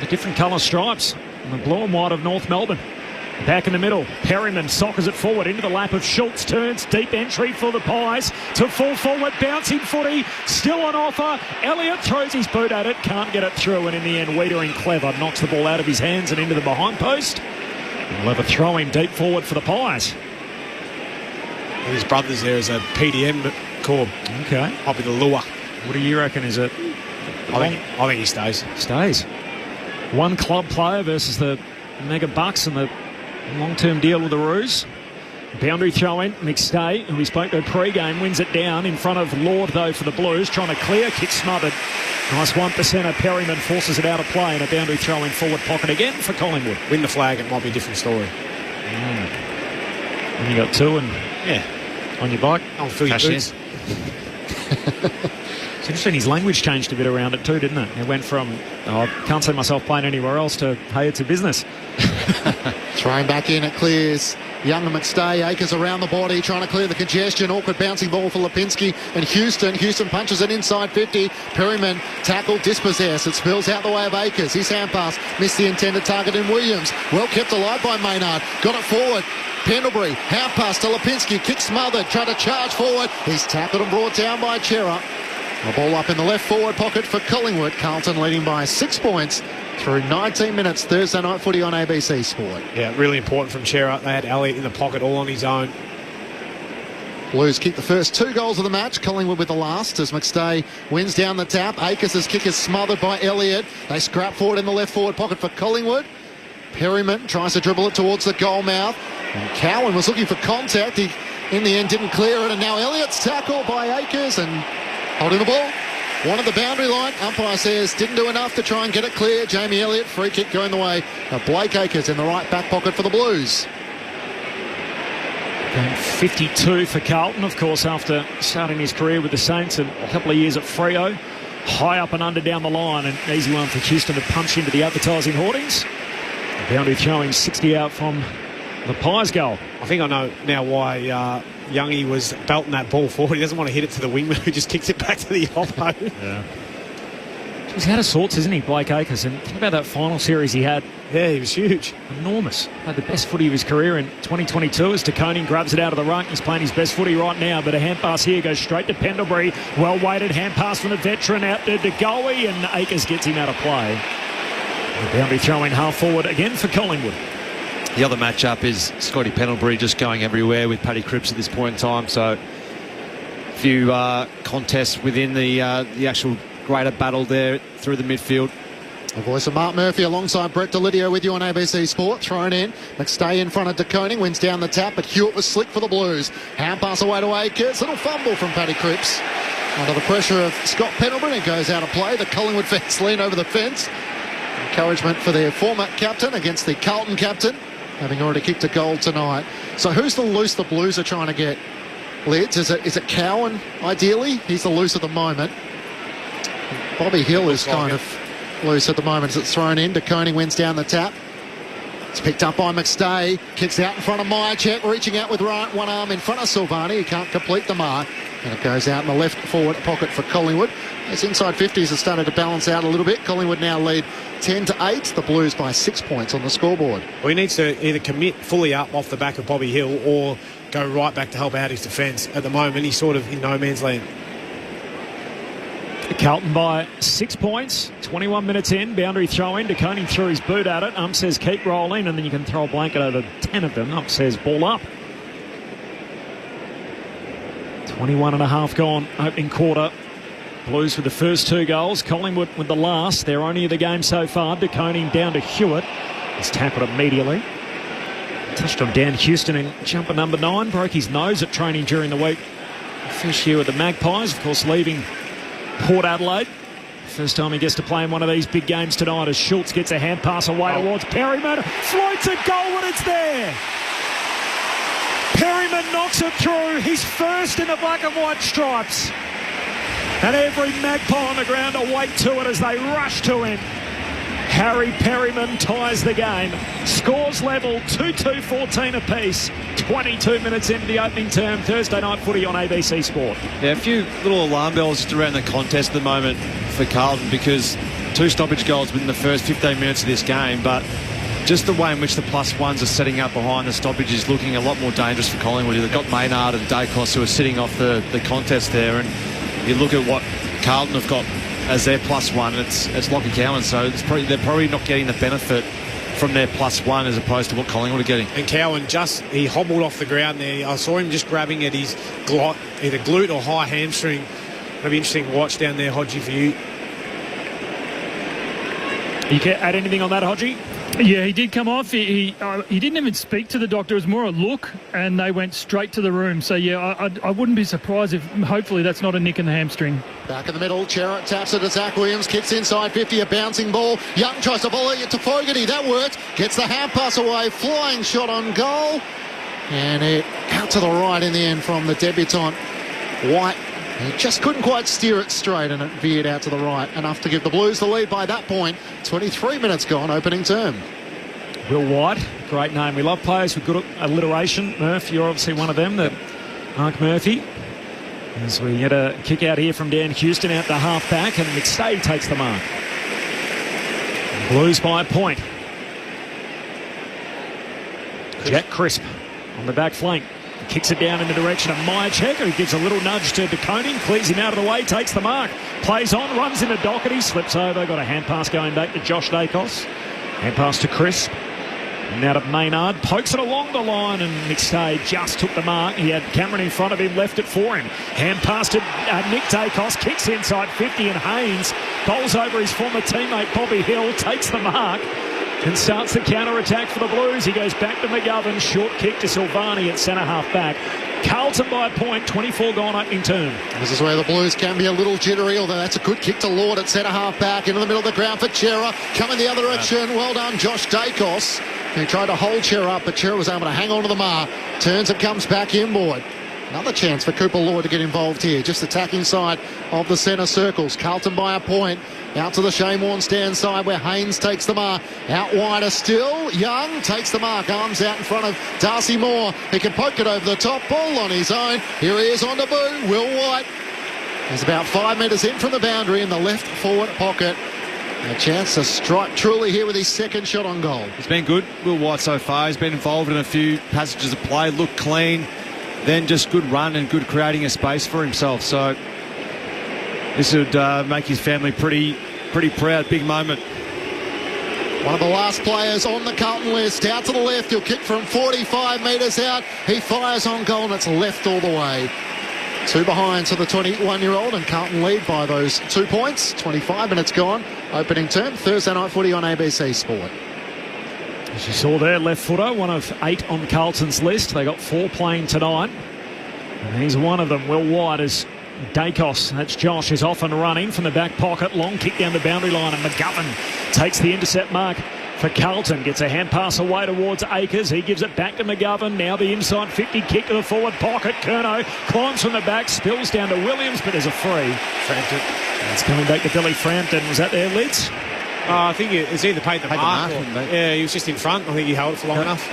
Speaker 4: The different colour stripes. The blue and white of North Melbourne. Back in the middle, Perryman soccers it forward into the lap of Schultz, turns deep entry for the Pies to full forward, bouncing footy, still on offer. Elliott throws his boot at it, can't get it through, and in the end, Wiedering clever knocks the ball out of his hands and into the behind post. We'll have a throw in deep forward for the Pies.
Speaker 6: And his brother's there as a PDM corp.
Speaker 4: Okay.
Speaker 6: Might be the lure.
Speaker 4: What do you reckon? Is it?
Speaker 6: I think he stays.
Speaker 4: Stays. One club player versus the mega bucks and the long-term deal with the Roos. Boundary throw-in, McStay, who we spoke to pre-game, wins it down in front of Lord, though, for the Blues. Trying to clear, kick smothered. Nice 1%er. Perryman forces it out of play and a boundary throw-in forward pocket again for Collingwood.
Speaker 6: Win the flag, it might be a different story.
Speaker 4: And you got two and on your bike.
Speaker 6: I'll fill your boots.
Speaker 4: It's interesting, his language changed a bit around it too, didn't it? It went from, I can't see myself playing anywhere else, to, hey, it's a business.
Speaker 5: Thrown back in, it clears. Young and McStay, Akers around the body, trying to clear the congestion. Awkward bouncing ball for Lipinski and Houston. Houston punches it inside 50. Perryman tackle, dispossess. It spills out the way of Akers. His hand pass missed the intended target in Williams. Well kept alive by Maynard. Got it forward. Pendlebury, hand pass to Lipinski. Kick smothered, tried to charge forward. He's tackled and brought down by Chera. The ball up in the left forward pocket for Collingwood. Carlton leading by 6 points through 19 minutes. Thursday night footy on ABC Sport.
Speaker 6: Yeah, really important from Chera. They had Elliott in the pocket all on his own.
Speaker 5: Blues kick the first 2 goals of the match. Collingwood with the last as McStay wins down the tap. Akers' kick is smothered by Elliott. They scrap forward in the left forward pocket for Collingwood. Perryman tries to dribble it towards the goal mouth. And Cowan was looking for contact. He, in the end, didn't clear it. And now Elliott's tackled by Akers and holding the ball. Wanted the boundary line. Umpire says didn't do enough to try and get it clear. Jamie Elliott, free kick going the way of Blake Akers in the right back pocket for the Blues.
Speaker 4: Game 52 for Carlton, of course, after starting his career with the Saints and a couple of years at Freo. High up and under down the line. An easy one for Houston to punch into the advertising hoardings. The boundary throwing 60 out from the Pies goal.
Speaker 6: I think I know now why Youngie was belting that ball forward. He doesn't want to hit it to the wingman who just kicks it back to the oppo.
Speaker 4: Yeah. He's out of sorts, isn't he, Blake Akers? And think about that final series he had.
Speaker 6: Yeah, he was huge.
Speaker 4: Enormous. Had the best footy of his career in 2022 as DeConing grabs it out of the ruck. He's playing his best footy right now, but a hand pass here goes straight to Pendlebury. Well-weighted hand pass from the veteran out there to Goey, and Akers gets him out of play. The boundary throwing half forward again for Collingwood.
Speaker 7: The other matchup is Scotty Pendlebury just going everywhere with Paddy Cripps at this point in time. So a few contests within the actual greater battle there through the midfield.
Speaker 5: The voice of Mark Murphy alongside Brett Delidio with you on ABC Sport. Thrown in. McStay in front of DeConing. Wins down the tap, but Hewitt was slick for the Blues. Hand pass away to Akers. Little fumble from Paddy Cripps. Under the pressure of Scott Pendlebury, it goes out of play. The Collingwood fans lean over the fence. Encouragement for their former captain against the Carlton captain, having already kicked a goal tonight. So who's the loose the Blues are trying to get? Lids, is it Cowan, ideally? He's the loose at the moment. Bobby Hill is kind of loose at the moment as it's thrown in. DeConing wins down the tap. It's picked up by McStay. Kicks out in front of Mycheck, reaching out with one arm in front of Silvani. He can't complete the mark. And it goes out in the left forward pocket for Collingwood. As inside 50s have started to balance out a little bit. Collingwood now lead 10-8. The Blues by 6 points on the scoreboard.
Speaker 6: Well, he needs to either commit fully up off the back of Bobby Hill or go right back to help out his defence. At the moment, he's sort of in no man's land.
Speaker 4: Carlton by 6 points, 21 minutes in, boundary throw in. DeConing threw his boot at it. Says keep rolling, and then you can throw a blanket over 10 of them. Says ball up. 21 and a half gone, opening quarter. Blues with the first 2 goals. Collingwood with the last. They're only of the game so far. DeConing down to Hewitt. He's tackled immediately. Touched on Dan Houston in jumper number 9. Broke his nose at training during the week. First year with the Magpies, of course, leaving Port Adelaide. First time he gets to play in one of these big games tonight as Schultz gets a hand pass away towards Perryman. Floats a goal when it's there. Perryman knocks it through. He's first in the black and white stripes. And every Magpie on the ground awake to it as they rush to him. Harry Perryman ties the game. Scores level, 2-2, 14 apiece. 22 minutes into the opening term. Thursday night footy on ABC Sport.
Speaker 7: Yeah, a few little alarm bells just around the contest at the moment for Carlton, because 2 stoppage goals within the first 15 minutes of this game, but just the way in which the +1s are setting up behind the stoppage is looking a lot more dangerous for Collingwood. They've got Maynard and Dacos who are sitting off the contest there, and you look at what Carlton have got as their +1, it's Lockie Cowan, so they're probably not getting the benefit from their +1 as opposed to what Collingwood are getting.
Speaker 6: And Cowan he hobbled off the ground there. I saw him just grabbing at his either glute or high hamstring. It'll be interesting to watch down there, Hodgie, for you.
Speaker 4: You can add anything on that, Hodgie?
Speaker 17: Yeah, he did come off. He didn't even speak to the doctor. It was more a look, and they went straight to the room. So, yeah, I wouldn't be surprised if hopefully that's not a nick in the hamstring.
Speaker 5: Back in the middle, Cherrett taps it to Zach Williams, kicks inside 50, a bouncing ball. Young tries to volley it to Fogarty. That worked. Gets the hand pass away. Flying shot on goal. And it out to the right in the end from the debutant, White. He just couldn't quite steer it straight, and it veered out to the right, enough to give the Blues the lead by that point. 23 minutes gone, opening term.
Speaker 4: Will White, great name. We love players with good alliteration. Murph, you're obviously one of them. Mark Murphy. As we get a kick out here from Dan Houston out the half-back, and McStay takes the mark. Blues by a point. Jack Crisp on the back flank. Kicks it down in the direction of Myercheck, who gives a little nudge to DeConing, clears him out of the way, takes the mark, plays on, runs into Doherty, slips over, got a hand pass going back to Josh Dacos. Hand pass to Crisp. And out of Maynard, pokes it along the line, and McStay just took the mark. He had Cameron in front of him, left it for him. Hand pass to Nick Dacos, kicks inside 50, and Haynes bowls over his former teammate Bobby Hill, takes the mark, and starts the counter-attack for the Blues. He goes back to McGovern, short kick to Silvani at centre half-back. Carlton by a point, 24 gone opening term.
Speaker 5: This is where the Blues can be a little jittery, although that's a good kick to Lord at centre half-back. Into the middle of the ground for Chera, coming the other direction. Well done, Josh Dacos. He tried to hold Chera up, but Chera was able to hang on to the mark. Turns and comes back inboard. Another chance for Cooper Lord to get involved here. Just attacking side of the centre circles. Carlton by a point. Out to the Shane Warne stand side where Haynes takes the mark. Out wider still. Young takes the mark. Arms out in front of Darcy Moore. He can poke it over the top. Ball on his own. Here he is on the boot. Will White. He's about 5 metres in from the boundary in the left forward pocket. A chance to strike truly here with his second shot on goal.
Speaker 7: He's been good, Will White, so far. He's been involved in a few passages of play. Looked clean. Then just good run and good creating a space for himself. So this would make his family pretty proud. Big moment.
Speaker 5: One of the last players on the Carlton list. Out to the left. He'll kick from 45 metres out. He fires on goal, and it's left all the way. 2 behind to the 21-year-old, and Carlton lead by those 2 points. 25 minutes gone. Opening term. Thursday night footy on ABC Sport.
Speaker 4: As you saw there, left footer, one of 8 on Carlton's list. They got 4 playing tonight. And he's one of them. Will White as Dacos, that's Josh, is off and running from the back pocket. Long kick down the boundary line, and McGovern takes the intercept mark for Carlton. Gets a hand pass away towards Akers. He gives it back to McGovern. Now the inside 50 kick to the forward pocket. Curnow climbs from the back, spills down to Williams, but there's a free.
Speaker 6: Frampton.
Speaker 4: It's coming back to Billy Frampton. Was that there, Lids?
Speaker 6: I think it's either paid the mark. Yeah, he was just in front. I think he held it for long enough.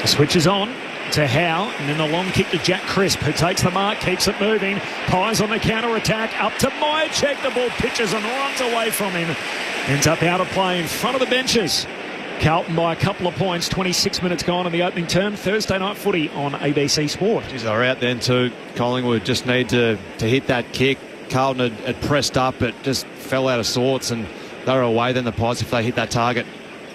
Speaker 4: The switch is on. to Howe, and then the long kick to Jack Crisp, who takes the mark, keeps it moving. Pies on the counter-attack, up to Myercheck. The ball pitches and runs away from him. Ends up out of play in front of the benches. Carlton by a couple of points, 26 minutes gone in the opening term. Thursday night footy on ABC Sport.
Speaker 7: Geez, they're out then too. Collingwood just need to hit that kick. Carlton had pressed up, it just fell out of sorts, and they were away then, the Pies, if they hit that target.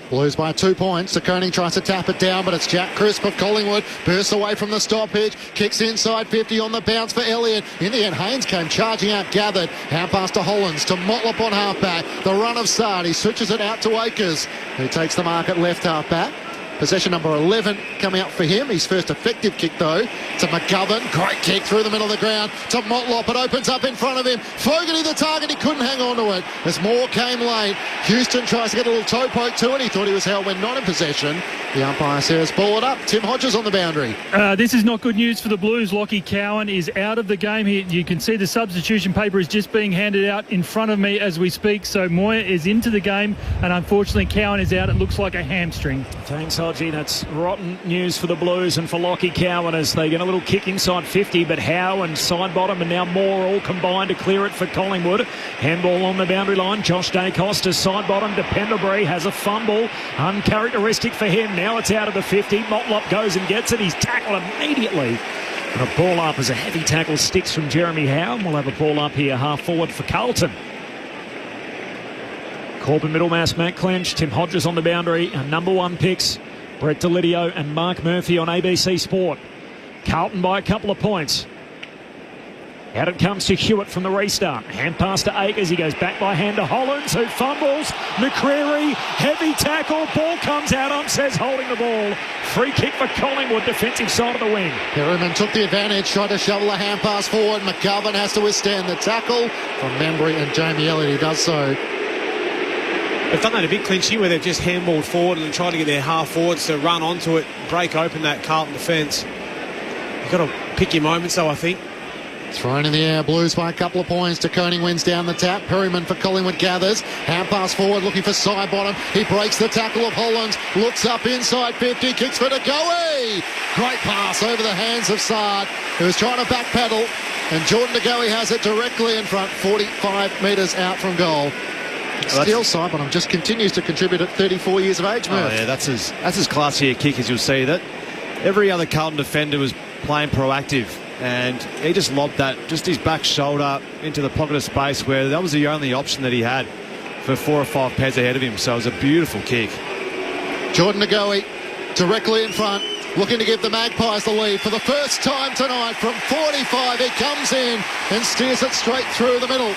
Speaker 5: Blues by 2 points. De Koning tries to tap it down, but it's Jack Crisp of Collingwood. Bursts away from the stoppage. Kicks inside 50 on the bounce for Elliott. In the end, Haynes came charging out, gathered. Hand pass to Hollands, to Motlop on halfback. The run of Sard. He switches it out to Akers, who takes the mark at left halfback. Possession number 11 coming out for him. His first effective kick, though, to McGovern. Great kick through the middle of the ground to Motlop. It opens up in front of him. Fogarty the target. He couldn't hang on to it as Moore came late. Houston tries to get a little toe poke to it. He thought he was held when not in possession. The umpire says ball it up. Tim Hodges on the boundary.
Speaker 17: This is not good news for the Blues. Lockie Cowan is out of the game. You can see the substitution paper is just being handed out in front of me as we speak. So Moyer is into the game, and unfortunately Cowan is out. It looks like a hamstring.
Speaker 4: Thanks, Hodgie. That's rotten news for the Blues and for Lockie Cowan as they get a little kick inside 50, but Howe and Sidebottom and now Moore all combined to clear it for Collingwood. Handball on the boundary line. Josh Dacos to Sidebottom to Pendlebury. Has a fumble. Uncharacteristic for him. Now it's out of the 50. Motlop goes and gets it. He's tackled immediately. And a ball up as a heavy tackle sticks from Jeremy Howe. We'll have a ball up here, half forward for Carlton. Corbin Middlemass, Matt Clench, Tim Hodges on the boundary, and number 1 picks Brett Delidio and Mark Murphy on ABC Sport. Carlton by a couple of points. Out it comes to Hewitt from the restart. Hand pass to Akers. He goes back by hand to Hollands, who fumbles. McCreary, heavy tackle. Ball comes out. Says holding the ball. Free kick for Collingwood, defensive side of the wing.
Speaker 5: Perryman took the advantage, tried to shovel a hand pass forward. McGovern has to withstand the tackle from Membry and Jamie Elliott. He does so.
Speaker 6: They've done that a bit, Clinchy, where they've just handballed forward and tried to get their half forwards to run onto it, break open that Carlton defence. You've got to pick your moments, though, I think.
Speaker 5: Thrown in the air, Blues by a couple of points. De Koning wins down the tap. Perryman for Collingwood gathers. Hand pass forward, looking for Sidebottom. He breaks the tackle of Hollands. Looks up inside 50, kicks for De Goey. Great pass over the hands of Sard, who was trying to backpedal. And Jordan De Goey has it directly in front, 45 metres out from goal. Still, Sidebottom just continues to contribute at 34 years of age, Murph.
Speaker 7: Oh, yeah, that's as classy a kick as you'll see. That every other Carlton defender was playing proactive, and he just lobbed that, just his back shoulder into the pocket of space where that was the only option that he had for 4 or 5 pairs ahead of him. So it was a beautiful kick.
Speaker 5: Jordan De Goey directly in front, looking to give the Magpies the lead for the first time tonight from 45. He comes in and steers it straight through the middle.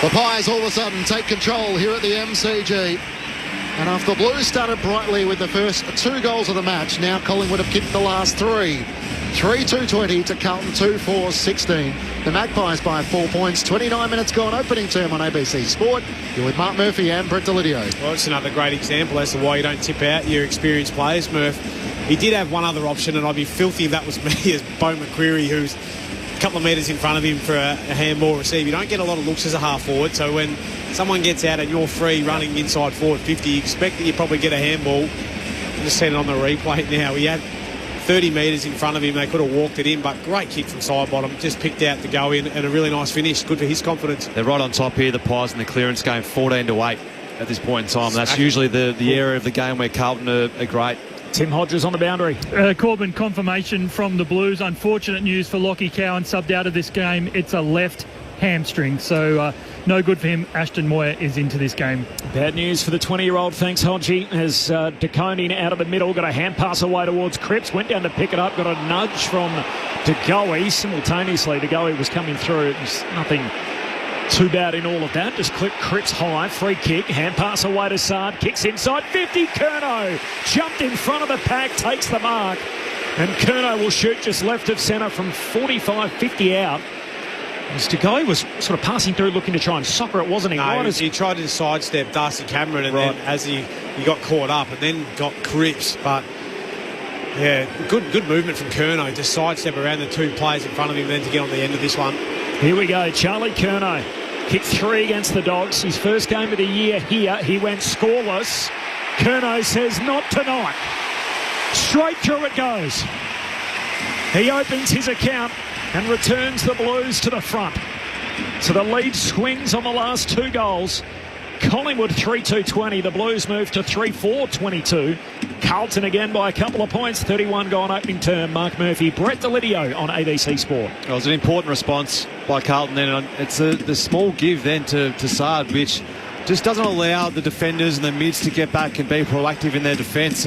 Speaker 5: The Pies all of a sudden take control here at the MCG. And after the Blues started brightly with the first 2 goals of the match, now Collingwood have kicked the last 3. 3-2-20 to Carlton 2-4-16. The Magpies by 4 points. 29 minutes gone, opening term on ABC Sport. You're with Mark Murphy and Brett Delidio.
Speaker 6: Well, it's another great example as to why you don't tip out your experienced players, Murph. He did have one other option, and I'd be filthy if that was me, as Bo McCreary, who's a couple of metres in front of him for a handball receive. You don't get a lot of looks as a half forward, so when someone gets out and you're free running inside forward 50, you expect that you probably get a handball. I'm just seeing it on the replay now. He had 30 metres in front of him. They could have walked it in, but great kick from Sidebottom. Just picked out to go in, and a really nice finish. Good for his confidence.
Speaker 7: They're right on top here, the Pies, in the clearance game, 14-8 at this point in time. That's usually the area of the game where Carlton are great.
Speaker 4: Tim Hodges on the boundary.
Speaker 17: Corbin, confirmation from the Blues. Unfortunate news for Lockie Cowan, subbed out of this game. It's a left hamstring, so no good for him. Ashton Moyer is into this game.
Speaker 4: Bad news for the 20-year-old. Thanks, Hodgie. As De Koning out of the middle, got a hand pass away towards Cripps, went down to pick it up, got a nudge from De Goey. Simultaneously, De Goey was coming through. It was nothing too bad in all of that. Just clipped Cripps high. Free kick. Hand pass away to Sard. Kicks inside 50. Curnow jumped in front of the pack. Takes the mark. And Curnow will shoot just left of centre from 45-50 out. As De Goey was sort of passing through looking to try and soccer it, wasn't he?
Speaker 6: No, he tried to sidestep Darcy Cameron, and then as he got caught up and then got Cripps. But yeah, good movement from Curnow to sidestep around the 2 players in front of him, then to get on the end of this one.
Speaker 4: Here we go. Charlie Curnow kicked 3 against the Dogs. His first game of the year here. He went scoreless. Curnow says not tonight. Straight through it goes. He opens his account and returns the Blues to the front. So the lead swings on the last 2 goals. Collingwood 3-2-20. The Blues move to 3-4-22. Carlton again by a couple of points. 31 gone opening term. Mark Murphy, Brett Delidio on ABC Sport.
Speaker 7: It was an important response by Carlton then. And it's the small give then to Saad, which just doesn't allow the defenders and the mids to get back and be proactive in their defence.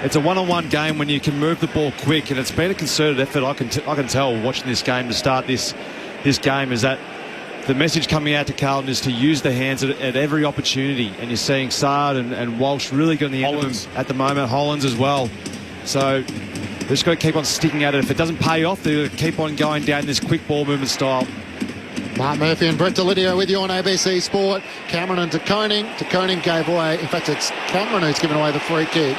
Speaker 7: It's a one-on-one game when you can move the ball quick, and it's been a concerted effort. I can tell watching this game to start this game is that the message coming out to Carlton is to use the hands at every opportunity, and you're seeing Saad and Walsh really getting the end of them at the moment. Hollands as well. So they've just got to keep on sticking at it. If it doesn't pay off, they've got to keep on going down this quick ball movement style.
Speaker 5: Mark Murphy and Brett Delidio with you on ABC Sport. Cameron and De Koning. De Koning gave away, in fact it's Cameron who's given away the free kick.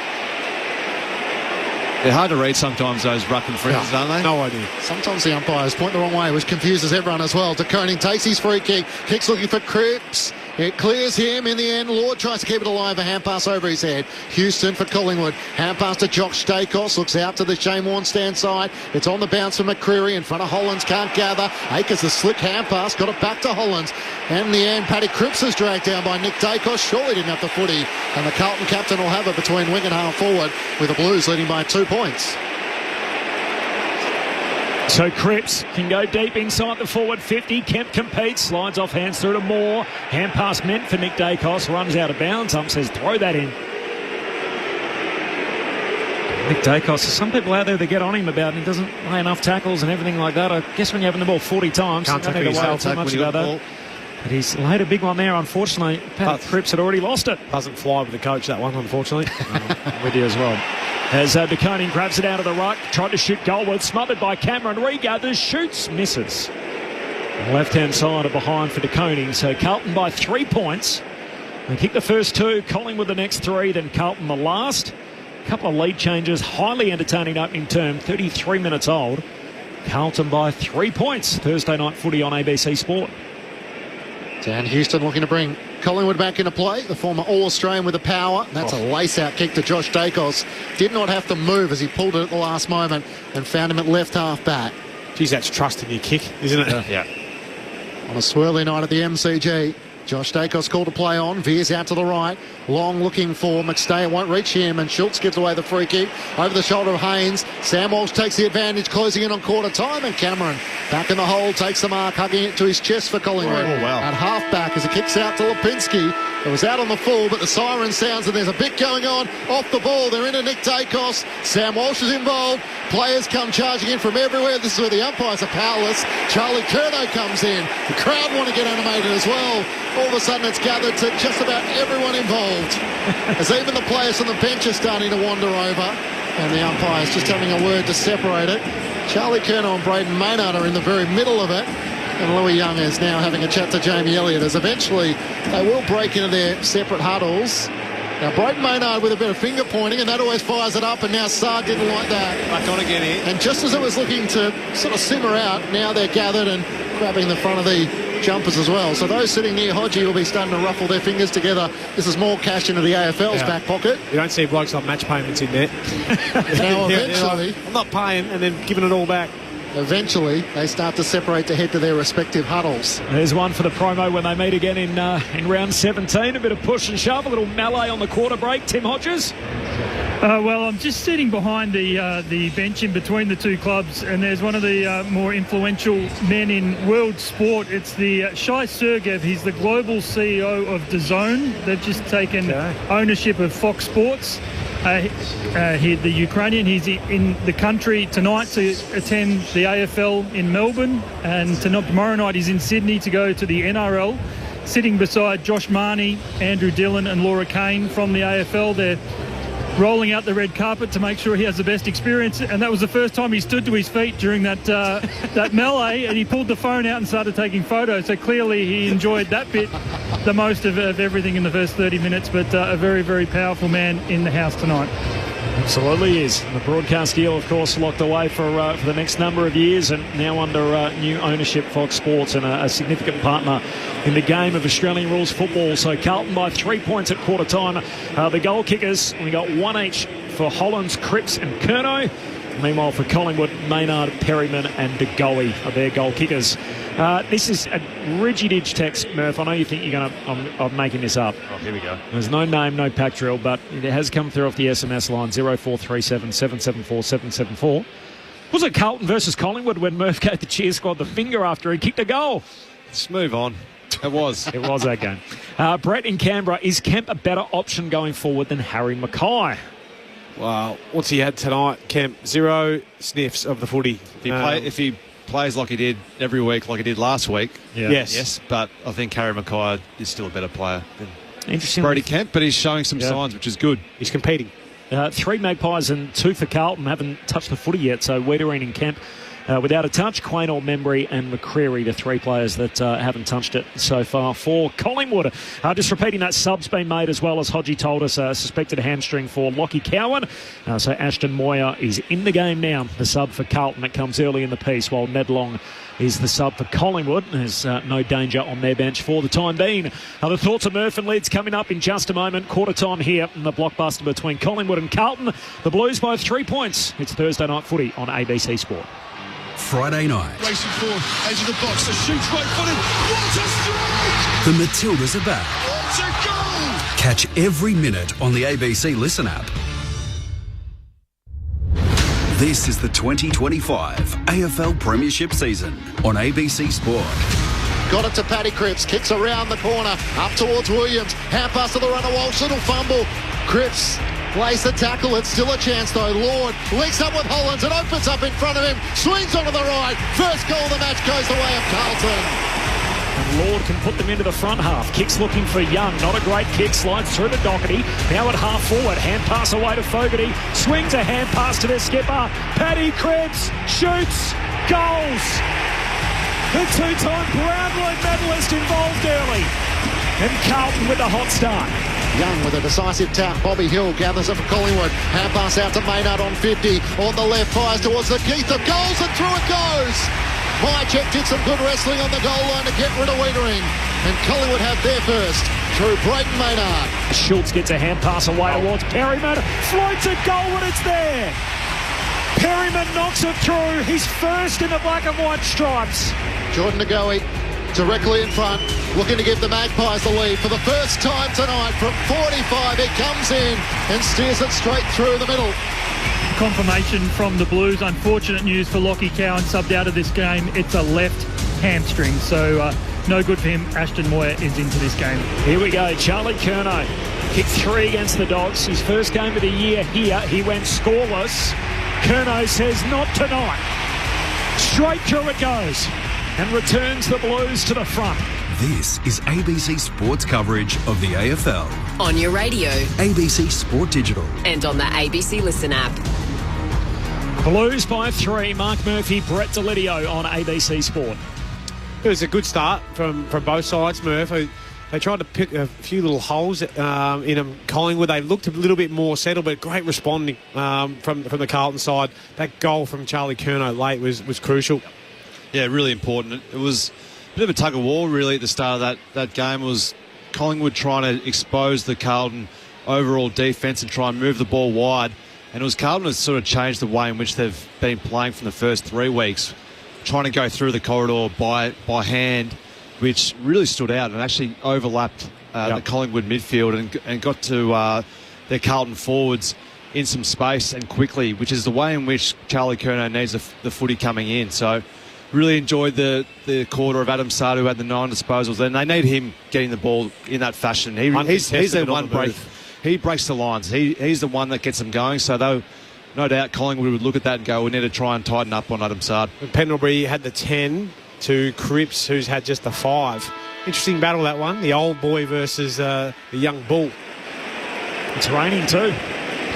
Speaker 7: They're hard to read sometimes, those rucking freezes, aren't they?
Speaker 6: No idea.
Speaker 5: Sometimes the umpires point the wrong way, which confuses everyone as well. De Koning takes his free kick. Kicks looking for Cripps. It clears him in the end. Lord tries to keep it alive. A hand pass over his head. Houston for Collingwood. Hand pass to Josh Dacos. Looks out to the Shane Warne stand side. It's on the bounce for McCreary in front of Hollands. Can't gather. Akers the slick hand pass. Got it back to Hollands. And in the end, Paddy Cripps is dragged down by Nick Dacos. Surely didn't have the footy. And the Carlton captain will have it between wing and half forward, with the Blues leading by 2 points.
Speaker 4: So Cripps can go deep inside the forward 50. Kemp competes, slides off hands through to Moore. Hand pass meant for Nick Dacos, runs out of bounds. Says throw that in. Nick Dacos, some people out there that get on him about he doesn't lay enough tackles and everything like that. I guess when you're having the ball 40 times,
Speaker 6: can't
Speaker 4: you don't need to worry too much about that. But he's laid a big one there, unfortunately. Pat Cripps had already lost it.
Speaker 6: Doesn't fly with the coach, that one, unfortunately.
Speaker 4: With you as well. As De Koning grabs it out of the ruck, tried to shoot goalward, smothered by Cameron, regathers, shoots, misses. Left-hand side of behind for De Koning. So Carlton by 3 points. They kick the first 2, Collingwood the next 3, then Carlton the last. A couple of lead changes, highly entertaining opening term, 33 minutes old. Carlton by 3 points. Thursday night footy on ABC Sport.
Speaker 5: Dan Houston looking to bring Collingwood back into play. The former All-Australian with the power. That's a lace-out kick to Josh Dacos. Did not have to move as he pulled it at the last moment and found him at left half back.
Speaker 6: Geez, that's trust in your kick, isn't it?
Speaker 7: Yeah.
Speaker 5: On a swirly night at the MCG. Josh Dacos called to play on, veers out to the right. Long looking for McStay, it won't reach him, and Schultz gives away the free kick over the shoulder of Haynes. Sam Walsh takes the advantage, closing in on quarter time, and Cameron back in the hole, takes the mark, hugging it to his chest for Collingwood.
Speaker 7: Oh, wow.
Speaker 5: At half back as it kicks out to Lipinski. It was out on the full, but the siren sounds and there's a bit going on off the ball. They're into Nick Dacos. Sam Walsh is involved. Players come charging in from everywhere. This is where the umpires are powerless. Charlie Curnow comes in. The crowd want to get animated as well. All of a sudden it's gathered to just about everyone involved. As even the players on the bench are starting to wander over. And the umpires just having a word to separate it. Charlie Curnow and Braden Maynard are in the very middle of it. And Louis Young is now having a chat to Jamie Elliott as eventually they will break into their separate huddles. Now Braden Maynard with a bit of finger pointing, and that always fires it up, and now Saad didn't like that.
Speaker 7: Back on again here.
Speaker 5: And just as it was looking to sort of simmer out, now they're gathered and grabbing the front of the jumpers as well. So those sitting near Hodgie will be starting to ruffle their fingers together. This is more cash into the AFL's back pocket.
Speaker 6: You don't see blokes on match payments in there.
Speaker 5: Now eventually...
Speaker 6: I'm not paying and then giving it all back.
Speaker 5: Eventually, they start to separate to head to their respective huddles.
Speaker 4: There's one for the promo when they meet again in round 17. A bit of push and shove, a little melee on the quarter break. Tim Hodges?
Speaker 17: Well, I'm just sitting behind the bench in between the two clubs, and there's one of the more influential men in world sport. It's the Shai Sergev. He's the global CEO of DAZN. They've just taken ownership of Fox Sports. The Ukrainian, he's in the country tonight to attend the AFL in Melbourne, and tomorrow night he's in Sydney to go to the NRL, sitting beside Josh Marnie, Andrew Dillon and Laura Kane from the AFL. They're rolling out the red carpet to make sure he has the best experience, and that was the first time he stood to his feet during that that melee, and he pulled the phone out and started taking photos. So clearly he enjoyed that bit the most of everything in the first 30 minutes, but a very, very powerful man in the house tonight.
Speaker 4: Absolutely is. And the broadcast deal, of course, locked away for the next number of years, and now under new ownership, Fox Sports, and a significant partner in the game of Australian rules football. So Carlton by 3 points at quarter time. The goal kickers, we got one each for Hollands, Cripps and Curnow. Meanwhile, for Collingwood, Maynard, Perryman and De Goey are their goal kickers. This is a Rigidage text, Murph. I know you think you're going to... I'm making this up.
Speaker 7: Oh, here we go.
Speaker 4: There's no name, no pack drill, but it has come through off the SMS line, 0437 774 774. Was it Carlton versus Collingwood when Murph gave the cheer squad the finger after he kicked a goal?
Speaker 7: Let's move on. It was.
Speaker 4: It was that game. Brett in Canberra, is Kemp a better option going forward than Harry Mackay?
Speaker 6: Well, what's he had tonight, Kemp? 0 sniffs of the footy.
Speaker 7: If he plays like he did every week, like he did last week, yes. But I think Harry Mackay is still a better player than Brody Kemp, but he's showing some signs, which is good.
Speaker 6: He's competing.
Speaker 4: 3 Magpies and 2 for Carlton haven't touched the footy yet, so Wiedering and Kemp without a touch. Quaynor, Membry and McCreary, the 3 players that haven't touched it so far for Collingwood. Just repeating that sub's been made as well, as Hodgie told us, suspected hamstring for Lockie Cowan. So Ashton Moyer is in the game now, the sub for Carlton. It comes early in the piece, while Ned Long is the sub for Collingwood. There's no danger on their bench for the time being. The thoughts of Murph and Leeds coming up in just a moment. Quarter time here in the blockbuster between Collingwood and Carlton. The Blues by 3 points. It's Thursday night footy on ABC Sport.
Speaker 1: Friday night.
Speaker 14: Racing forward, edge of the box, the shoots right footed. What a strike!
Speaker 1: The Matildas are back.
Speaker 14: What a goal!
Speaker 1: Catch every minute on the ABC Listen app. This is the 2025 AFL Premiership season on ABC Sport.
Speaker 5: Got it to Paddy Cripps, kicks around the corner, up towards Williams. Hand pass to the runner, Walsh, little fumble. Cripps lays the tackle, it's still a chance though. Lord links up with Hollands and opens up in front of him, swings onto the right. First goal of the match goes the way of Carlton.
Speaker 4: And Lord can put them into the front half. Kicks looking for Young. Not a great kick. Slides through to Doherty. Now at half forward. Hand pass away to Fogarty. Swings a hand pass to their skipper. Paddy Cripps shoots. Goals. The 2-time Brownlow medalist involved early. And Carlton with a hot start.
Speaker 5: Young with a decisive tap. Bobby Hill gathers it for Collingwood. Hand pass out to Maynard on 50. On the left, fires towards the Keith of goals, and through it goes. Mychek did some good wrestling on the goal line to get rid of Wiedering. And Collingwood have their first through Brayton Maynard.
Speaker 4: Schultz gets a hand pass away towards Perryman. Floats a goal when it's there. Perryman knocks it through. His first in the black and white stripes.
Speaker 5: Jordan De Goey directly in front, looking to give the Magpies the lead for the first time tonight. From 45, it comes in and steers it straight through the middle.
Speaker 17: Confirmation from the Blues. Unfortunate news for Lockie Cowan, subbed out of this game. It's a left hamstring, so no good for him. Ashton Moyer is into this game.
Speaker 4: Here we go. Charlie Curnow kicked 3 against the Dogs. His first game of the year here. He went scoreless. Curnow says not tonight. Straight through it goes and returns the Blues to the front.
Speaker 1: This is ABC Sports coverage of the AFL.
Speaker 3: On your radio.
Speaker 1: ABC Sport Digital.
Speaker 3: And on the ABC Listen app.
Speaker 4: Blues by 3. Mark Murphy, Brett Delidio on ABC Sport.
Speaker 6: It was a good start from both sides, Murph. They tried to pick a few little holes in them. Collingwood, they looked a little bit more settled, but great responding from the Carlton side. That goal from Charlie Curnow late was crucial.
Speaker 7: Yeah, really important. It was a bit of a tug of war, really, at the start of that game. It was Collingwood trying to expose the Carlton overall defence and try and move the ball wide. And it was Carlton that sort of changed the way in which they've been playing from the first 3 weeks, trying to go through the corridor by hand, which really stood out and actually overlapped the Collingwood midfield and got to their Carlton forwards in some space and quickly, which is the way in which Charlie Curnow needs the footy coming in. So really enjoyed the quarter of Adam Sard, who had the 9 disposals, and they need him getting the ball in that fashion. He's their one break. He breaks the lines. He's the one that gets them going. So no doubt Collingwood would look at that and go, we need to try and tighten up on Adam Sard.
Speaker 6: Pendlebury had the 10 to Cripps, who's had just the 5. Interesting battle, that one. The old boy versus the young bull.
Speaker 4: It's raining too.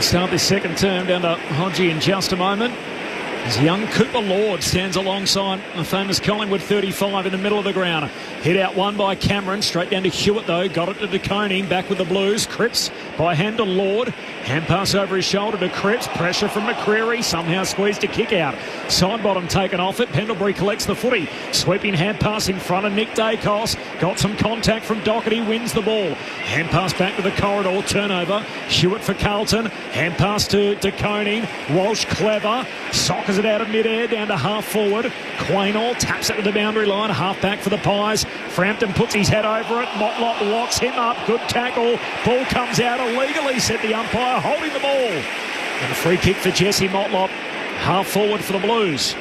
Speaker 4: Start this second term down to Hodgie in just a moment. As young Cooper Lord stands alongside a famous Collingwood 35 in the middle of the ground. Hit out one by Cameron, straight down to Hewitt though, got it to DeConing, back with the Blues. Cripps by hand to Lord, hand pass over his shoulder to Cripps, pressure from McCreary, somehow squeezed a kick out. Side bottom taken off it, Pendlebury collects the footy, sweeping hand pass in front of Nick Dacos, got some contact from Doherty, wins the ball. Hand pass back to the corridor, turnover, Hewitt for Carlton, hand pass to DeConing, Walsh clever, sockers it out of mid-air down to half forward. Quaynor taps it to the boundary line, half back for the Pies. Frampton puts his head over it. Motlop locks him up. Good tackle. Ball comes out illegally, said the umpire, holding the ball. And a free kick for Jesse Motlop. Half forward for the Blues.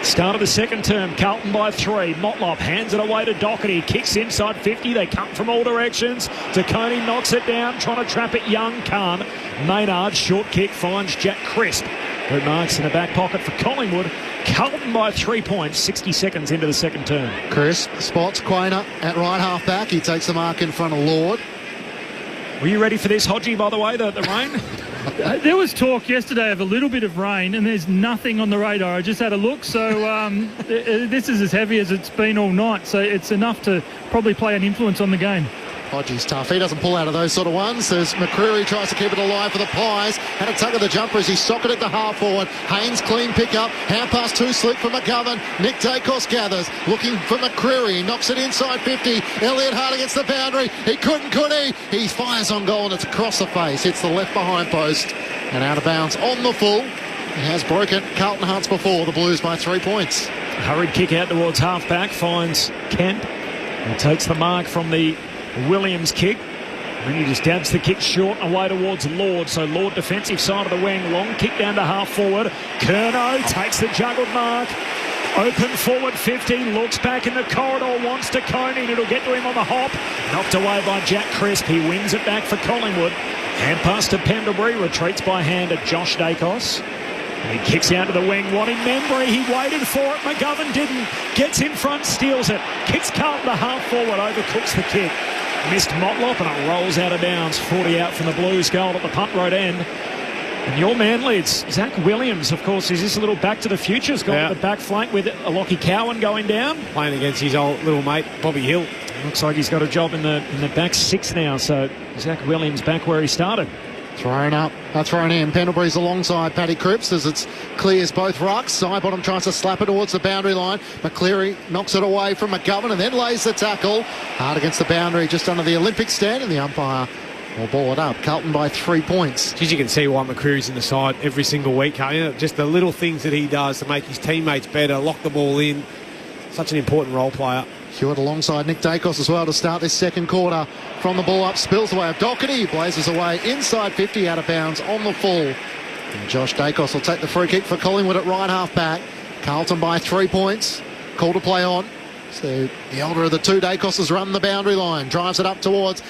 Speaker 4: Start of the second term, Carlton by 3. Motlop hands it away to Doherty. Kicks inside 50. They come from all directions. DeConing knocks it down, trying to trap it Young. Can't. Maynard, short kick, finds Jack Crisp, who marks in the back pocket for Collingwood. Carlton by 3 points, 60 seconds into the second term.
Speaker 5: Crisp spots Quaynor at right half back. He takes the mark in front of Lord.
Speaker 4: Were you ready for this, Hodgie, by the way, the rain?
Speaker 17: There was talk yesterday of a little bit of rain, and there's nothing on the radar. I just had a look, so this is as heavy as it's been all night, so it's enough to probably play an influence on the game.
Speaker 5: Hodgie's tough. He doesn't pull out of those sort of ones. As McCreary tries to keep it alive for the Pies. Had a tug of the jumper as he socketed the half forward. Haynes clean pick up. Hand pass too slick for McGovern. Nick Dacos gathers. Looking for McCreary. He knocks it inside 50. Elliott hard against the boundary. He couldn't, could he? He fires on goal and it's across the face. Hits the left behind post. And out of bounds on the full. He has broken Carlton Hearts before. The Blues by 3 points.
Speaker 4: Hurried kick out towards half back. Finds Kemp. And takes the mark from the Williams kick, and he just dabs the kick short away towards Lord. So Lord defensive side of the wing, long kick down to half forward. Curnow takes the juggled mark, open forward 50, looks back in the corridor, wants to Coney, it'll get to him on the hop, knocked away by Jack Crisp. He wins it back for Collingwood. Hand pass to Pendlebury, retreats by hand at Josh Dacos. He kicks out to the wing, wanting Membry. He waited for it. McGovern didn't. Gets in front, steals it. Kicks Carlton to half forward, overcooks the kick. Missed Motlop and it rolls out of bounds. 40 out from the Blues goal at the punt road end. And your man leads, Zach Williams, of course, is this a little back to the future? Has got the back flank with Lockie Cowan going down.
Speaker 6: Playing against his old little mate, Bobby Hill.
Speaker 4: Looks like he's got a job in the back six now. So Zach Williams back where he started.
Speaker 5: Thrown up, thrown in. Pendlebury's alongside Paddy Cripps as it's clears both rucks. Side bottom tries to slap it towards the boundary line. McCleary knocks it away from McGovern and then lays the tackle. Hard against the boundary just under the Olympic stand, and the umpire will ball it up. Carlton by 3 points.
Speaker 6: As you can see why McCreary's in the side every single week. Just the little things that he does to make his teammates better, lock the ball in. Such an important role player.
Speaker 5: Hewitt alongside Nick Dacos as well to start this second quarter. From the ball up, spills away of Doherty, blazes away inside 50, out of bounds on the full. And Josh Dacos will take the free kick for Collingwood at right half back. Carlton by 3 points. Call to play on. So the older of the two, Dacos has run the boundary line, drives it up towards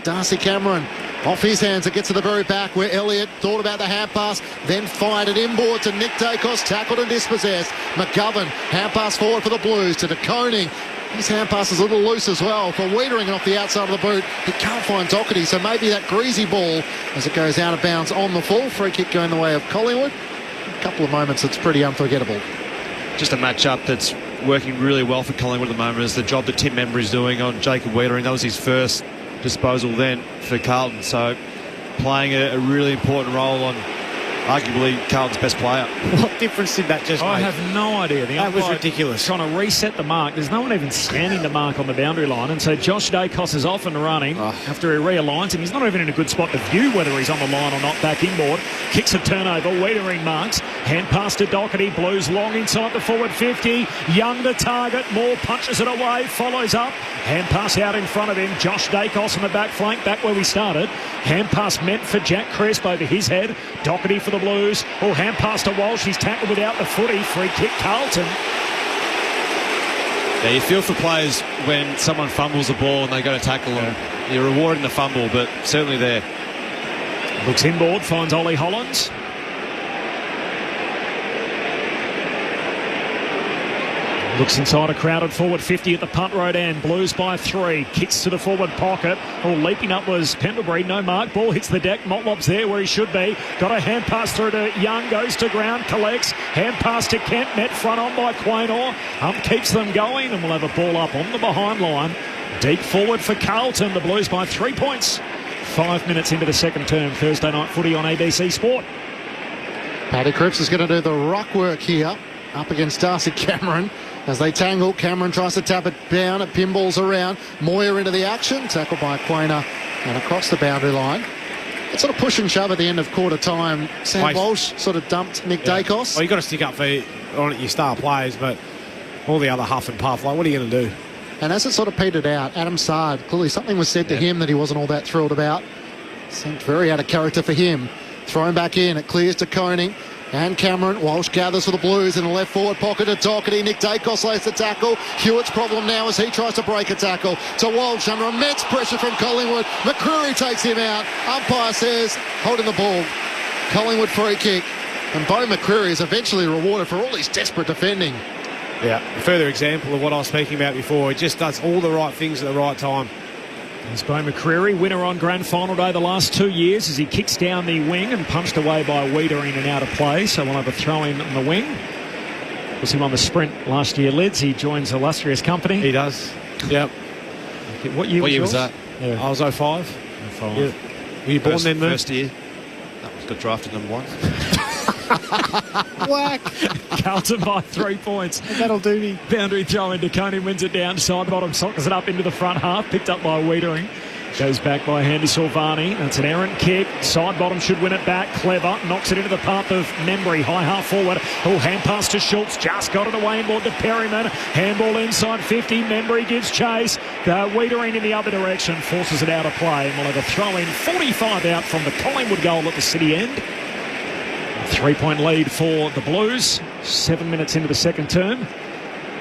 Speaker 5: Darcy Cameron. Off his hands, it gets to the very back where Elliott thought about the hand pass, then fired it inboard to Nick Dacos, tackled and dispossessed. McGovern, hand pass forward for the Blues to DeConing. His hand pass is a little loose as well for Wiedering off the outside of the boot. He can't find Doherty, so maybe that greasy ball as it goes out of bounds on the full. Free kick going the way of Collingwood. A couple of moments that's pretty unforgettable.
Speaker 7: Just a match-up that's working really well for Collingwood at the moment is the job that Tim Membry's doing on Jacob Wiedering. That was his first disposal then for Carlton, so playing a really important role on arguably Carlton's best player.
Speaker 6: What difference did that just make?
Speaker 4: I have no idea.
Speaker 6: That was ridiculous.
Speaker 4: Trying to reset the mark. There's no one even standing the mark on the boundary line, and so Josh Dacos is off and running after he realigns him. He's not even in a good spot to view whether he's on the line or not back inboard. Kicks a turnover. Wiedering marks. Hand pass to Doherty. Blues long inside the forward 50. Young the target. Moore punches it away. Follows up. Hand pass out in front of him. Josh Dacos on the back flank, back where we started. Hand pass meant for Jack Crisp over his head. Doherty for the Blues. Hand pass to Walsh. He's tackled without the footy. Free kick Carlton.
Speaker 7: Yeah, you feel for players when someone fumbles the ball and they go to tackle them. You're rewarding the fumble, but certainly there.
Speaker 4: Looks inboard, finds Ollie Hollands. Looks inside a crowded forward 50 at the punt road end. Blues by 3. Kicks to the forward pocket. Leaping up was Pendlebury. No mark. Ball hits the deck. Motlop's there where he should be. Got a hand pass through to Young. Goes to ground. Collects. Hand pass to Kent. Met front on by Quaynor. Keeps them going, and we'll have a ball up on the behind line. Deep forward for Carlton. The Blues by 3 points. 5 minutes into the second term. Thursday night footy on ABC Sport.
Speaker 5: Paddy Cripps is going to do the rock work here up against Darcy Cameron. As they tangle, Cameron tries to tap it down. It pinballs around. Moyer into the action. Tackled by Quaynor and across the boundary line. It's sort of push and shove at the end of quarter time. Sam Walsh sort of dumped Nick Dacos.
Speaker 6: Well, you've got to stick up for your star players, but all the other huff and puff, like, what are you going to do?
Speaker 5: And as it sort of petered out, Adam Sard, clearly something was said to him that he wasn't all that thrilled about. Seemed very out of character for him. Thrown back in, it clears to Koning. And Cameron. Walsh gathers for the Blues in the left forward pocket to Doherty. Nick Dacos lays the tackle. Hewitt's problem now as he tries to break a tackle. To Walsh under immense pressure from Collingwood. McCreary takes him out. Umpire says, holding the ball. Collingwood free kick. And Bo McCreary is eventually rewarded for all his desperate defending.
Speaker 6: Yeah, a further example of what I was speaking about before. He just does all the right things at the right time.
Speaker 4: There's Bo McCreary, winner on grand final day the last 2 years as he kicks down the wing and punched away by Wiedering and out of play. So we'll have a throw in on the wing. Was him on the sprint last year, Lids. He joins illustrious company.
Speaker 6: He does. Yep.
Speaker 4: What year was
Speaker 7: that?
Speaker 6: Yeah. I was 05.
Speaker 4: 05.
Speaker 6: Yeah. Were you born then, Merv?
Speaker 7: First year. Got drafted number 1.
Speaker 6: Whack.
Speaker 4: Carlton by 3 points.
Speaker 6: That'll do me.
Speaker 4: Boundary throw into Coney, wins it down. Side bottom, sockers it up into the front half. Picked up by Wiedering. Goes back by Handy Silvani. That's an errant kick. Side bottom should win it back. Clever. Knocks it into the path of Membry. High half forward. Hand pass to Schultz. Just got it away inboard to Perryman. Handball inside 50. Membry gives chase. Wiedering in the other direction. Forces it out of play. And we'll have a throw in. 45 out from the Collingwood goal at the city end. 3-point lead for the Blues. 7 minutes into the second term.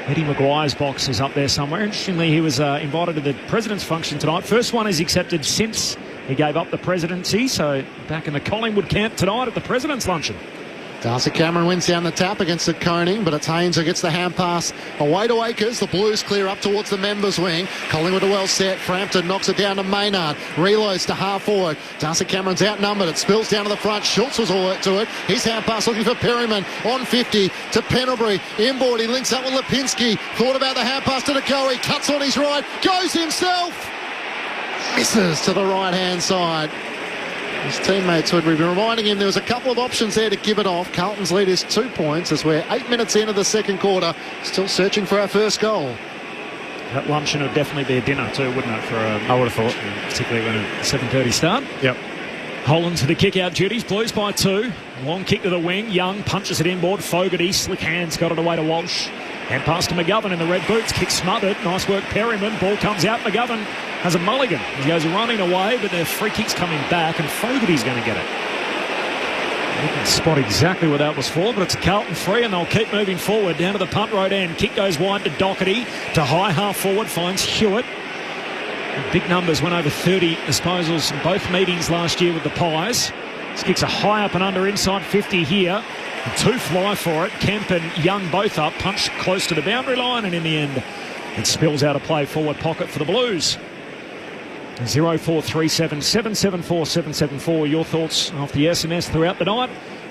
Speaker 4: Eddie Maguire's box is up there somewhere. Interestingly, he was invited to the President's function tonight. First one is accepted since he gave up the presidency. So back in the Collingwood camp tonight at the President's luncheon.
Speaker 5: Darcy Cameron wins down the tap against the Koning, but it's Haynes who gets the hand pass away to Akers. The Blues clear up towards the members' wing. Collingwood are well set. Frampton knocks it down to Maynard. Reloads to half forward. Darcy Cameron's outnumbered. It spills down to the front. Schultz was all to it. His hand pass looking for Perryman on 50 to Pendlebury. Inboard, he links up with Lipinski. Thought about the hand pass to Nicoe. Cuts on his right. Goes himself. Misses to the right-hand side. His teammates would be reminding him there was a couple of options there to give it off. Carlton's lead is 2 points as we're 8 minutes into the second quarter. Still searching for our first goal.
Speaker 4: That luncheon would definitely be a dinner too, wouldn't it?
Speaker 6: I would have thought.
Speaker 4: Particularly when a 7:30 start.
Speaker 6: Yep.
Speaker 4: Holland to the kick-out duties. Blues by 2. Long kick to the wing. Young punches it inboard. Fogarty, slick hands, got it away to Walsh. And pass to McGovern in the red boots. Kick smothered. Nice work, Perryman. Ball comes out. McGovern has a mulligan. He goes running away, but the free kick's coming back, and Fogarty's going to get it. You can spot exactly where that was for, but it's a Carlton free, and they'll keep moving forward down to the punt road end. Kick goes wide to Doherty. To high half forward, finds Hewitt. Big numbers, went over 30 disposals in both meetings last year with the Pies. This kick's a high up and under inside 50 here. 2 fly for it. Kemp and Young both up, punched close to the boundary line, and in the end it spills out of play forward pocket for the Blues. 0437 774 774. Your thoughts off the SMS throughout the night.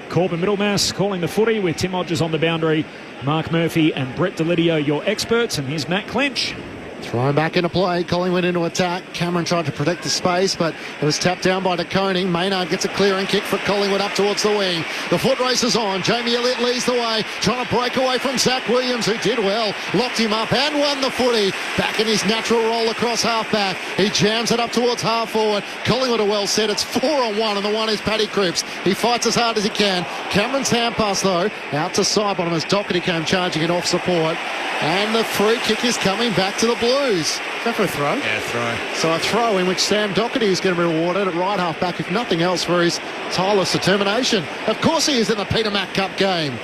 Speaker 4: Corbin Middlemass calling the footy with Tim Hodges on the boundary. Mark Murphy and Brett Delidio, your experts, and here's Matt Clinch.
Speaker 5: Thrown back into play. Collingwood into attack. Cameron tried to protect the space, but it was tapped down by De Koning. Maynard gets a clearing kick for Collingwood up towards the wing. The foot race is on. Jamie Elliott leads the way, trying to break away from Zach Williams, who did well. Locked him up and won the footy. Back in his natural roll across half-back. He jams it up towards half-forward. Collingwood are well set. It's 4-on-1, and the one is Paddy Cripps. He fights as hard as he can. Cameron's hand pass, though, out to side bottom as Doherty came charging it off support. And the free kick is coming back to the Blues. Is that for a throw?
Speaker 7: Yeah, throw.
Speaker 5: So a throw in which Sam Doherty is going to be rewarded at right half back, if nothing else, for his tireless determination. Of course he is in the Peter Mac Cup game.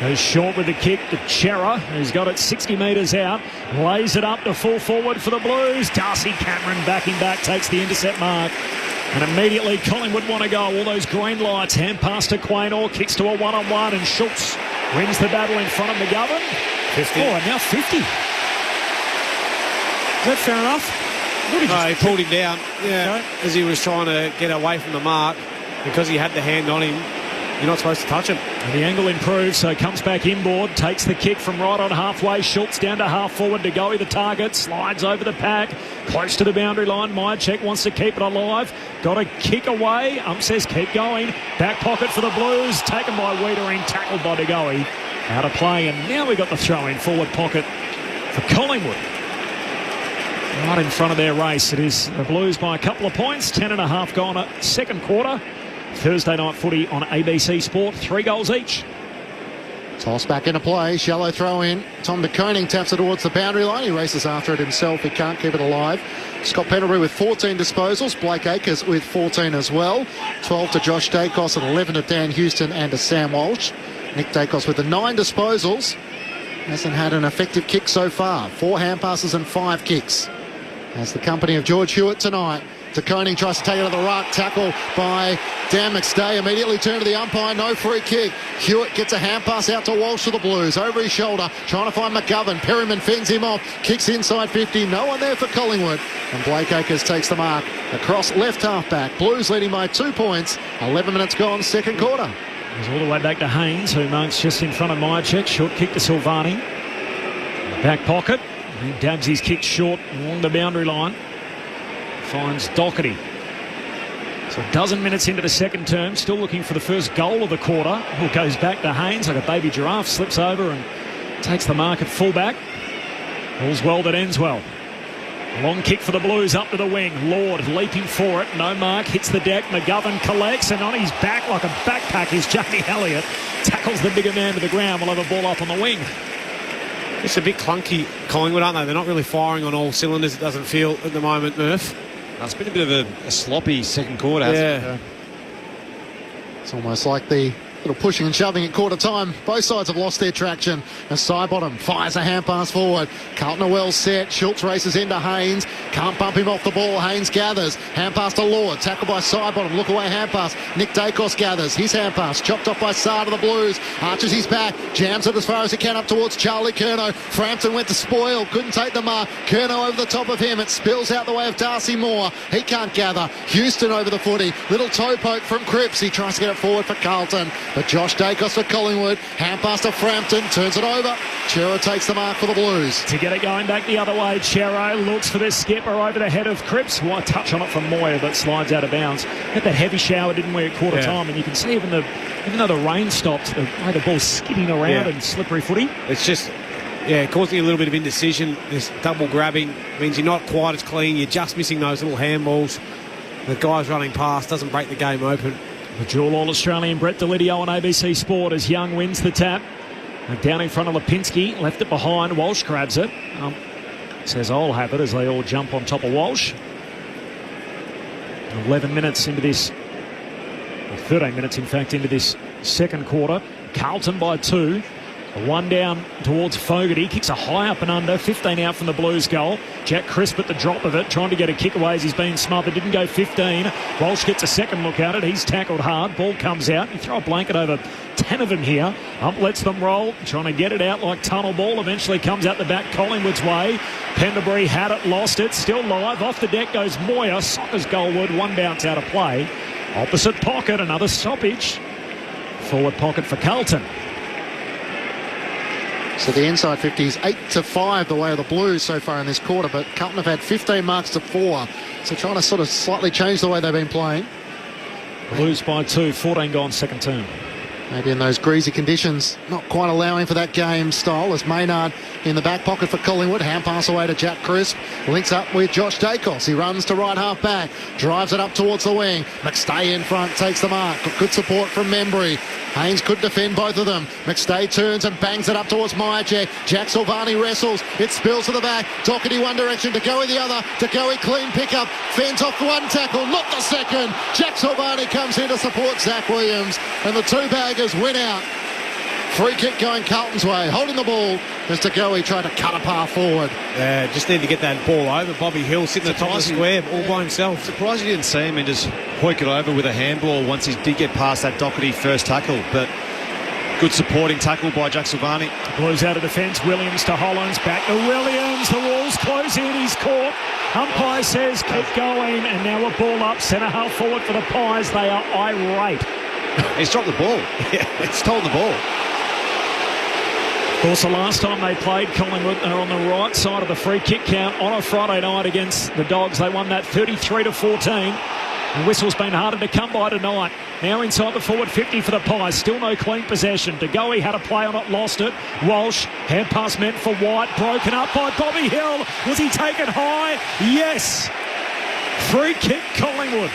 Speaker 4: Goes short with the kick to Chera, who's got it 60 metres out. Lays it up to full forward for the Blues. Darcy Cameron backing back, takes the intercept mark. And immediately Collingwood want to go. All those green lights. Hand pass to Quaynor, kicks to a one-on-one, and Schultz Wins the battle in front of McGovern.
Speaker 6: 50.
Speaker 4: Oh, and now 50. Is that fair enough?
Speaker 6: No, he pulled him down as he was trying to get away from the mark. Because he had the hand on him, you're not supposed to touch him.
Speaker 4: And the angle improves, so comes back inboard, takes the kick from right on halfway. Schultz down to half forward to go the target, slides over the pack, close to the boundary line. Myercheck wants to keep it alive. Got a kick away. Says keep going. Back pocket for the Blues, taken by Wiedering, tackled by De Goey. Out of play, and now we got the throw in forward pocket for Collingwood. Right in front of their race. It is the Blues by a couple of points. 10.5 gone second quarter. Thursday night footy on ABC Sport. 3 goals each.
Speaker 5: Toss back into play. Shallow throw in. Tom de Koning taps it towards the boundary line. He races after it himself. He can't keep it alive. Scott Pendlebury with 14 disposals. Blake Acres with 14 as well. 12 to Josh Dacos and 11 to Dan Houston and to Sam Walsh. Nick Dacos with the 9 disposals. Hasn't had an effective kick so far. 4 hand passes and 5 kicks. As the company of George Hewitt tonight. De Koning tries to take it to the ruck. Tackle by Dan McStay. Immediately turned to the umpire. No free kick. Hewitt gets a hand pass out to Walsh for the Blues. Over his shoulder. Trying to find McGovern. Perryman fends him off. Kicks inside 50. No one there for Collingwood. And Blake Acres takes the mark. Across left half back. Blues leading by 2 points. 11 minutes gone second quarter.
Speaker 4: Goes all the way back to Haynes, who marks just in front of Myercheck. Short kick to Silvani. Back pocket. He dabs his kick short along the boundary line. Finds Doherty. So a dozen minutes into the second term, still looking for the first goal of the quarter. Who goes back to Haynes like a baby giraffe, slips over and takes the mark at fullback. All's well that ends well. Long kick for the Blues up to the wing. Lord leaping for it. No mark. Hits the deck. McGovern collects, and on his back like a backpack is Jamie Elliott. Tackles the bigger man to the ground. We'll have a ball up on the wing.
Speaker 6: It's a bit clunky, Collingwood, aren't they? They're not really firing on all cylinders, it doesn't feel at the moment, Murph.
Speaker 7: It's been a bit of a sloppy second quarter, hasn't it?
Speaker 5: It's almost like the little pushing and shoving at quarter time. Both sides have lost their traction. And Sidebottom fires a hand pass forward. Carlton are well set. Schultz races into Haynes. Can't bump him off the ball. Haynes gathers. Hand pass to Lord. Tackled by Sidebottom. Look away hand pass. Nick Dacos gathers. His hand pass. Chopped off by Sard of the Blues. Arches his back. Jams it as far as he can up towards Charlie Curnow. Frampton went to spoil. Couldn't take the mark. Curnow over the top of him. It spills out the way of Darcy Moore. He can't gather. Houston over the footy. Little toe poke from Cripps. He tries to get it forward for Carlton. But Josh Dacos for Collingwood. Hand pass to Frampton. Turns it over. Chero takes the mark for the Blues.
Speaker 4: To get it going back the other way, Chero looks for this skipper over the head of Cripps. One touch on it from Moyer, but slides out of bounds. Had that heavy shower, didn't we, at quarter time? And you can see even though the rain stopped, the way the ball's skidding around and slippery footy.
Speaker 6: It's just, causing a little bit of indecision. This double grabbing means you're not quite as clean. You're just missing those little handballs. The guy's running past, doesn't break the game open.
Speaker 4: The dual All-Australian Brett Delidio on ABC Sport as Young wins the tap. Down in front of Lipinski, left it behind. Walsh grabs it. Says I'll have it as they all jump on top of Walsh. 11 minutes into this, or 13 minutes in fact, into this second quarter. Carlton by 2. One down towards Fogarty. Kicks a high up and under. 15 out from the Blues goal. Jack Crisp at the drop of it. Trying to get a kick away as he's been smothered. Didn't go 15. Walsh gets a second look at it. He's tackled hard. Ball comes out. You throw a blanket over 10 of them here. Lets them roll. Trying to get it out like tunnel ball. Eventually comes out the back Collingwood's way. Pendlebury had it. Lost it. Still live. Off the deck goes Moyer. Sockers Goldwood. One bounce out of play. Opposite pocket. Another stoppage. Forward pocket for Carlton.
Speaker 5: So the inside 50 is 8-5 the way of the Blues so far in this quarter, but Carlton have had 15 marks to 4. So trying to sort of slightly change the way they've been playing.
Speaker 4: Blues by 2, 14 gone second term.
Speaker 5: Maybe in those greasy conditions, not quite allowing for that game style as Maynard in the back pocket for Collingwood. Hand pass away to Jack Crisp. Links up with Josh Dacos. He runs to right half back. Drives it up towards the wing. McStay in front takes the mark. Good support from Membry. Haynes could defend both of them. McStay turns and bangs it up towards Myercheck. Jack Silvani wrestles. It spills to the back. Doherty one direction. De Goey the other. De Goey clean pickup. Fends off one tackle. Not the second. Jack Silvani comes in to support Zach Williams. And the two baggers win out. Free kick going Carlton's way. Holding the ball as De Goey tried to cut a path forward.
Speaker 6: Yeah, just need to get that ball over. Bobby Hill sitting at the top of the square all by himself.
Speaker 7: Surprised you didn't see him and just hoik it over with a handball once he did get past that Doherty first tackle. But Good supporting tackle by Jack Silvani.
Speaker 4: Blues out of defence. Williams to Hollands. Back to Williams. The walls close in. He's caught. Umpire says keep going. And now a ball up. Centre half forward for the Pies. They are irate.
Speaker 7: He's dropped the ball. He's stolen the ball.
Speaker 4: Of course, the last time they played, Collingwood are on the right side of the free kick count on a Friday night against the Dogs. They won that 33-14. The whistle's been harder to come by tonight. Now inside the forward 50 for the Pies. Still no clean possession. De Goey had a play on it, lost it. Walsh, hand pass meant for White. Broken up by Bobby Hill. Was he taken high? Yes. Free kick Collingwood.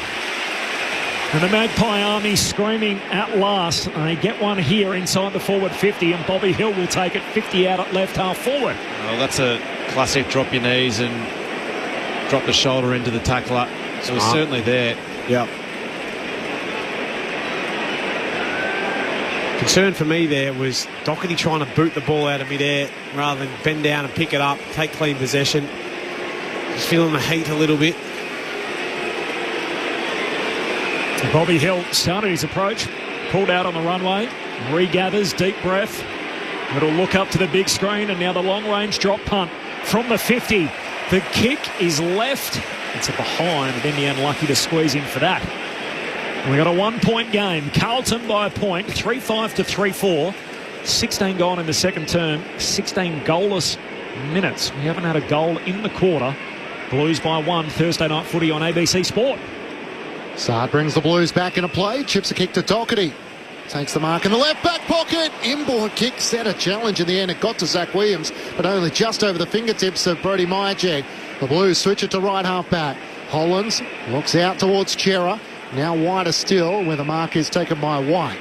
Speaker 4: And the Magpie Army screaming at last. They get one here inside the forward 50, and Bobby Hill will take it 50 out at left half forward.
Speaker 7: Well, that's a classic drop your knees and drop the shoulder into the tackler. So it's certainly there.
Speaker 6: Yep. Concern for me there was Doherty trying to boot the ball out of midair rather than bend down and pick it up, take clean possession. Just feeling the heat a little bit.
Speaker 4: Bobby Hill started his approach, pulled out on the runway, regathers, deep breath. It'll look up to the big screen, and now the long-range drop punt from the 50. The kick is left. It's a behind, and then the unlucky to squeeze in for that. We got a 1-point game. Carlton by a point, 3-5 to 3-4. 16 gone in the second term, 16 goalless minutes. We haven't had a goal in the quarter. Blues by 1, Thursday night footy on ABC Sport.
Speaker 5: Saad brings the Blues back into play. Chips a kick to Doherty. Takes the mark in the left back pocket. Inboard kick set a challenge in the end. It got to Zach Williams, but only just over the fingertips of Brodie Myercheck. The Blues switch it to right half back. Hollands looks out towards Chera. Now wider still, where the mark is taken by White.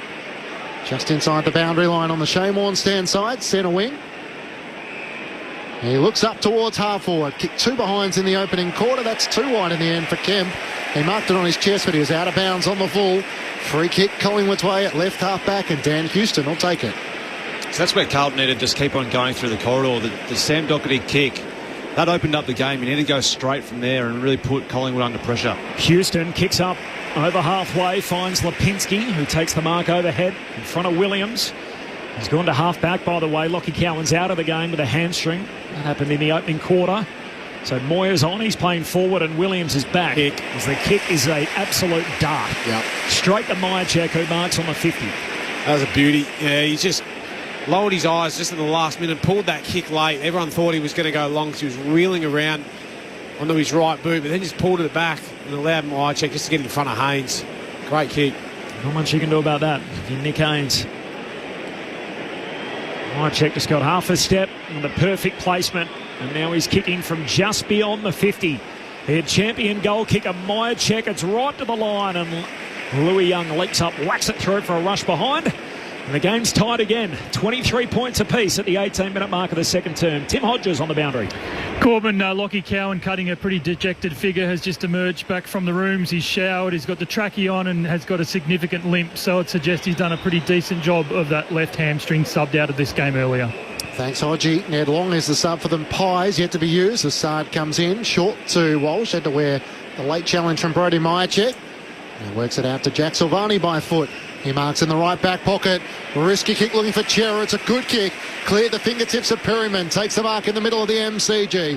Speaker 5: Just inside the boundary line on the Shane Warne side, centre wing. He looks up towards half forward. Kicked 2 behinds in the opening quarter. That's 2 wide in the end for Kemp. He marked it on his chest, but he was out of bounds on the full. Free kick Collingwood's way at left half back, and Dan Houston will take it.
Speaker 7: So that's where Carlton need to just keep on going through the corridor. The Sam Doherty kick, that opened up the game. You need to go straight from there and really put Collingwood under pressure.
Speaker 4: Houston kicks up over halfway, finds Lipinski, who takes the mark overhead in front of Williams. He's gone to half back, by the way. Lockie Cowan's out of the game with a hamstring. That happened in the opening quarter. So Moyer's on, he's playing forward, and Williams is back. As the kick is an absolute dart.
Speaker 6: Yep.
Speaker 4: Straight to Myercheck, who marks on the 50.
Speaker 6: That was a beauty. Yeah, he just lowered his eyes just in the last minute, pulled that kick late. Everyone thought he was going to go long because he was reeling around onto his right boot, but then just pulled it back and allowed Myercheck just to get in front of Haynes. Great kick.
Speaker 4: Not much you can do about that if you're Nick Haynes. Myercheck just got half a step and the perfect placement, and now he's kicking from just beyond the 50. Their champion goal kicker Myercheck, it's right to the line, and Louis Young leaps up, whacks it through for a rush behind, and the game's tied again. 23 points apiece at the 18-minute mark of the second term. Tim Hodges on the boundary.
Speaker 17: Corbin, Lockie Cowan cutting a pretty dejected figure, has just emerged back from the rooms. He's showered, he's got the trackie on and has got a significant limp, so it suggests he's done a pretty decent job of that left hamstring subbed out of this game earlier.
Speaker 5: Thanks, Hodgie. Ned Long is the sub for them. Pies yet to be used. Assad comes in, short to Walsh, had to wear the late challenge from Brodie Myercheck. And works it out to Jack Silvani by foot. He marks in the right back pocket. Risky kick looking for Chera. It's a good kick. Cleared the fingertips of Perryman. Takes the mark in the middle of the MCG.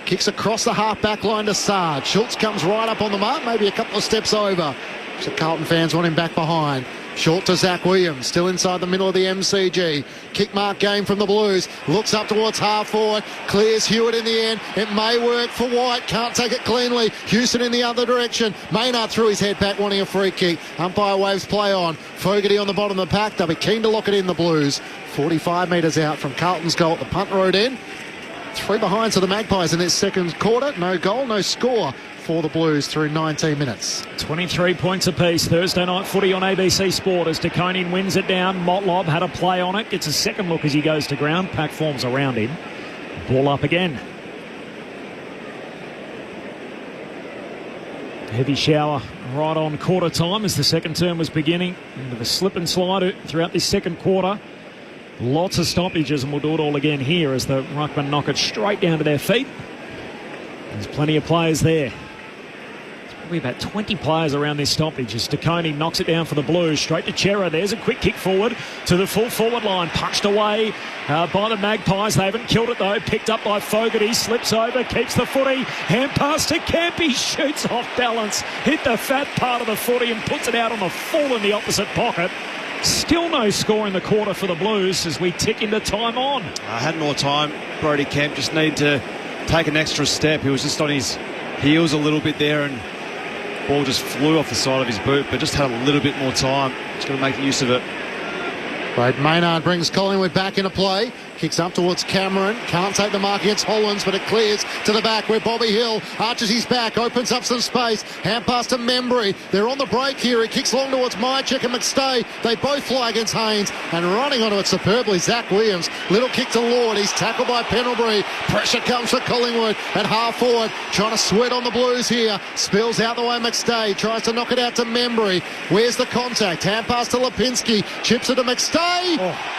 Speaker 5: Kicks across the half back line to Saad. Schultz comes right up on the mark, maybe a couple of steps over. So Carlton fans want him back behind. Short to Zach Williams, still inside the middle of the MCG. Kick mark game from the Blues. Looks up towards half forward. Clears Hewitt in the end. It may work for White. Can't take it cleanly. Houston in the other direction. Maynard threw his head back, wanting a free kick. Umpire waves play on. Fogarty on the bottom of the pack. They'll be keen to lock it in, the Blues. 45 metres out from Carlton's goal at the punt road end. 3 behinds for the Magpies in this second quarter. No goal, no score for the Blues through 19 minutes.
Speaker 4: 23 points apiece. Thursday night footy on ABC Sport as DeConing wins it down. Motlob had a play on it. Gets a second look as he goes to ground. Pack forms around him. Ball up again. Heavy shower right on quarter time as the second term was beginning. Into the slip and slide throughout this second quarter. Lots of stoppages, and we'll do it all again here as the ruckman knock it straight down to their feet. There's plenty of players there. Probably about 20 players around this stoppage as DeConey knocks it down for the Blues. Straight to Chera. There's a quick kick forward to the full forward line. Punched away by the Magpies. They haven't killed it though. Picked up by Fogarty. Slips over. Keeps the footy. Hand pass to Campy. Shoots off balance. Hit the fat part of the footy and puts it out on the full in the opposite pocket. Still no score in the quarter for the Blues as we tick into time on.
Speaker 7: I had more time. Brody Kemp just needed to take an extra step. He was just on his heels a little bit there and ball just flew off the side of his boot, but just had a little bit more time. Just got to make use of it.
Speaker 5: Right, Maynard brings Collingwood back into play. Kicks up towards Cameron. Can't take the mark against Hollands, but it clears to the back where Bobby Hill arches his back, opens up some space. Hand pass to Membry. They're on the break here. He kicks long towards Myercheck and McStay. They both fly against Haynes, and running onto it superbly, Zach Williams. Little kick to Lord. He's tackled by Pendlebury. Pressure comes for Collingwood at half forward. Trying to sweat on the Blues here. Spills out the way McStay. Tries to knock it out to Membry. Where's the contact? Hand pass to Lipinski. Chips it to McStay.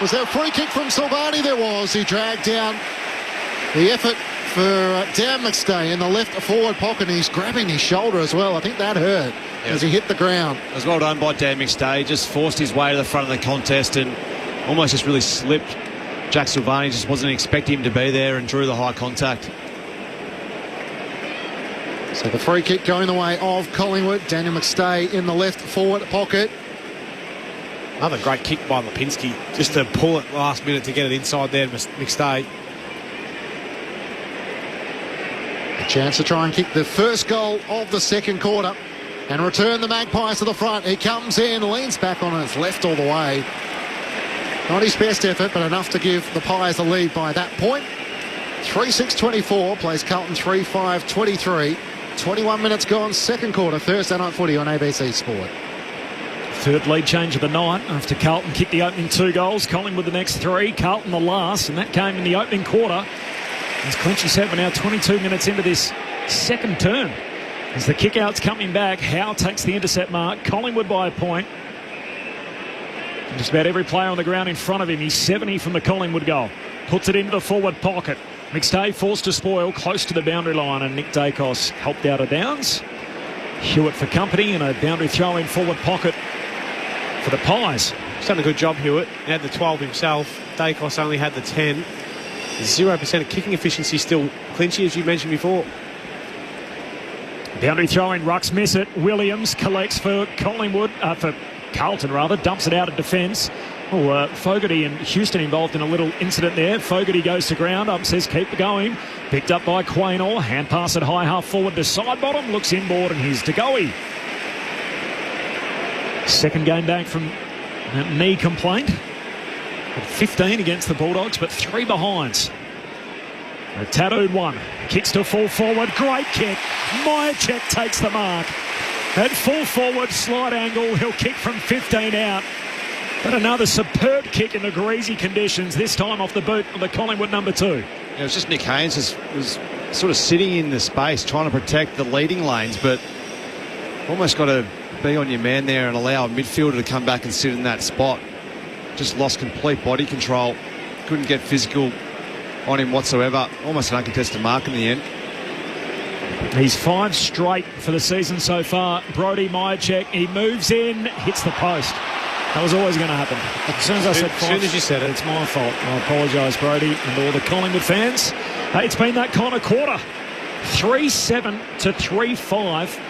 Speaker 5: Was there a free kick from Silvani? There was. He dragged down the effort for Dan McStay in the left forward pocket. He's grabbing his shoulder as well. I think that hurt as he hit the ground.
Speaker 7: It was well done by Dan McStay. Just forced his way to the front of the contest and almost just really slipped. Jack Silvani just wasn't expecting him to be there and drew the high contact.
Speaker 5: So the free kick going the way of Collingwood. Daniel McStay in the left forward pocket.
Speaker 6: Another great kick by Lipinski, just to pull it last minute to get it inside there, McStay.
Speaker 5: A chance to try and kick the first goal of the second quarter and return the Magpies to the front. He comes in, leans back on his left all the way. Not his best effort, but enough to give the Pies the lead by that point. 3-6-24, plays Carlton 3-5-23. 21 minutes gone, second quarter, Thursday night footy on ABC Sport.
Speaker 4: Third lead change of the night after Carlton kicked the opening 2 goals. Collingwood the next 3, Carlton the last, and that came in the opening quarter. As Clinchy said, we're now 22 minutes into this second term. As the kick-out's coming back, Howe takes the intercept mark. Collingwood by a point. And just about every player on the ground in front of him. He's 70 from the Collingwood goal. Puts it into the forward pocket. McStay forced to spoil close to the boundary line, and Nick Dacos helped out of downs. Hewitt for company and a boundary throw in forward pocket for the Pies.
Speaker 6: He's done a good job, Hewitt. He had the 12 himself. Dacos only had the 10. 0% of kicking efficiency still, Clinchy, as you mentioned before.
Speaker 4: Boundary throw in, Rucks miss it. Williams collects for Collingwood, for Carlton rather, dumps it out of defence. Fogarty and Houston involved in a little incident there. Fogarty goes to ground, up says keep going. Picked up by Quaynor, hand pass at high half forward to side bottom, looks inboard and here's DeGoey. Second game back from that knee complaint. 15 against the Bulldogs, but 3 behinds. A tattooed one. Kicks to full forward. Great kick. Myercheck takes the mark. At full forward, slight angle. He'll kick from 15 out. But another superb kick in the greasy conditions, this time off the boot of the Collingwood number 2.
Speaker 7: It was just Nick Haynes was sort of sitting in the space trying to protect the leading lanes, but almost got to be on your man there and allow a midfielder to come back and sit in that spot. Just lost complete body control. Couldn't get physical on him whatsoever. Almost an uncontested mark in the end.
Speaker 4: He's 5 straight for the season so far. Brody Myercheck, he moves in, hits the post. That was always going to happen. As soon as I said 5,
Speaker 6: as soon as you said it,
Speaker 4: it's my fault. I apologise, Brody, and all the Collingwood fans. It's been that kind of quarter. 3-7 to 3-5.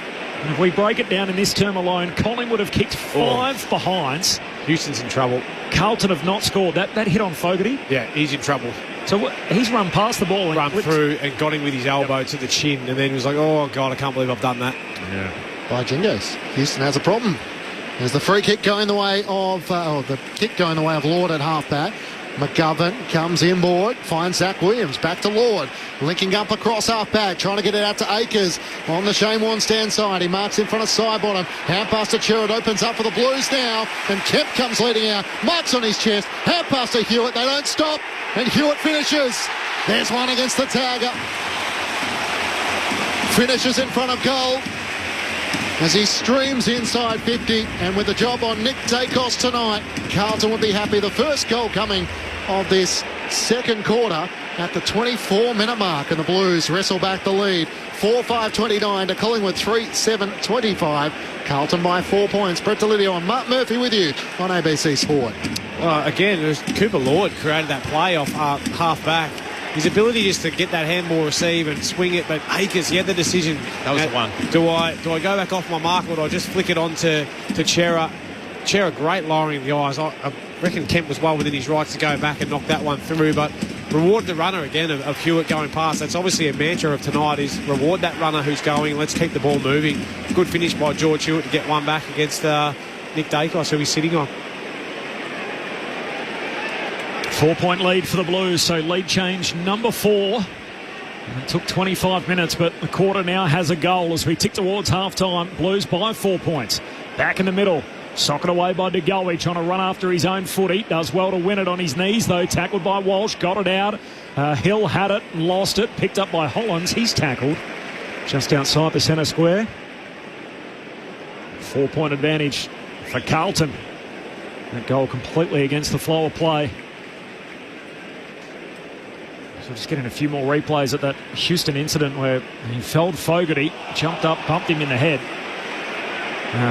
Speaker 4: And if we break it down in this term alone, Collingwood have kicked 5 behinds.
Speaker 6: Houston's in trouble.
Speaker 4: Carlton have not scored. That hit on Fogarty.
Speaker 6: Yeah, he's in trouble.
Speaker 4: So he's run past the ball.
Speaker 6: Run through and got him with his elbow to the chin, and then he was like, oh, God, I can't believe I've done that.
Speaker 5: Yeah. By Jingos. Houston has a problem. There's the free kick going the way of, the kick going the way of Lord at halfback. McGovern comes inboard, finds Zach Williams, back to Lord, linking up across half-back, trying to get it out to Akers on the Shane Warne stand side. He marks in front of Sidebottom, hand pass to Chera, opens up for the Blues now, and Kemp comes leading out, marks on his chest, hand pass to Hewitt, they don't stop, and Hewitt finishes. There's one against the tagger. Finishes in front of goal as he streams inside 50, and with the job on Nick Dacos tonight, Carlton would be happy. The first goal coming of this second quarter, at the 24-minute mark, and the Blues wrestle back the lead. 4-5-29 to Collingwood, 3-7-25. Carlton by 4 points. Brett Delidio and Mark Murphy with you on ABC Sport.
Speaker 6: Again, it was Cooper Lord created that play off half back. His ability just to get that handball receive and swing it, but Akers, he had the decision.
Speaker 7: That was the one.
Speaker 6: Do I go back off my mark, or do I just flick it on to Chera? Chera, great lowering of the eyes. I reckon Kemp was well within his rights to go back and knock that one through, but reward the runner again of Hewitt going past. That's obviously a mantra of tonight, is reward that runner who's going. Let's keep the ball moving. Good finish by George Hewitt to get one back against Nick Dacos, who he's sitting on.
Speaker 4: 4-point lead for the Blues, so lead change number 4. And it took 25 minutes, but the quarter now has a goal as we tick towards half-time. Blues by 4 points. Back in the middle. Socked away by De Goey, trying to run after his own footy. Does well to win it on his knees, though. Tackled by Walsh, got it out. Hill had it, lost it. Picked up by Hollands. He's tackled just outside the centre square. 4-point advantage for Carlton. That goal completely against the flow of play. So just getting a few more replays at that Houston incident where he felled Fogarty, jumped up, bumped him in the head.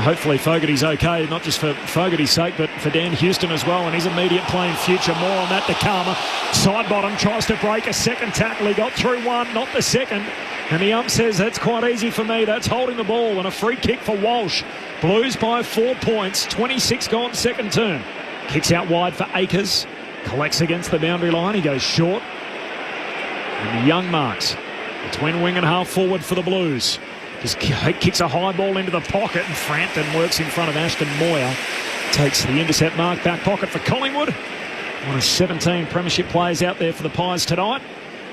Speaker 4: Hopefully Fogarty's okay, not just for Fogarty's sake, but for Dan Houston as well, and his immediate playing future. More on that to come. Side bottom tries to break a second tackle. He got through one, not the second. And the ump says, that's quite easy for me. That's holding the ball, and a free kick for Walsh. Blues by 4 points, 26 gone second term. Kicks out wide for Akers. Collects against the boundary line. He goes short. And the young marks between wing and half forward for the Blues. Just kicks a high ball into the pocket, and Frampton works in front of Ashton Moyer. Takes the intercept mark, back pocket for Collingwood. One of 17 premiership players out there for the Pies tonight.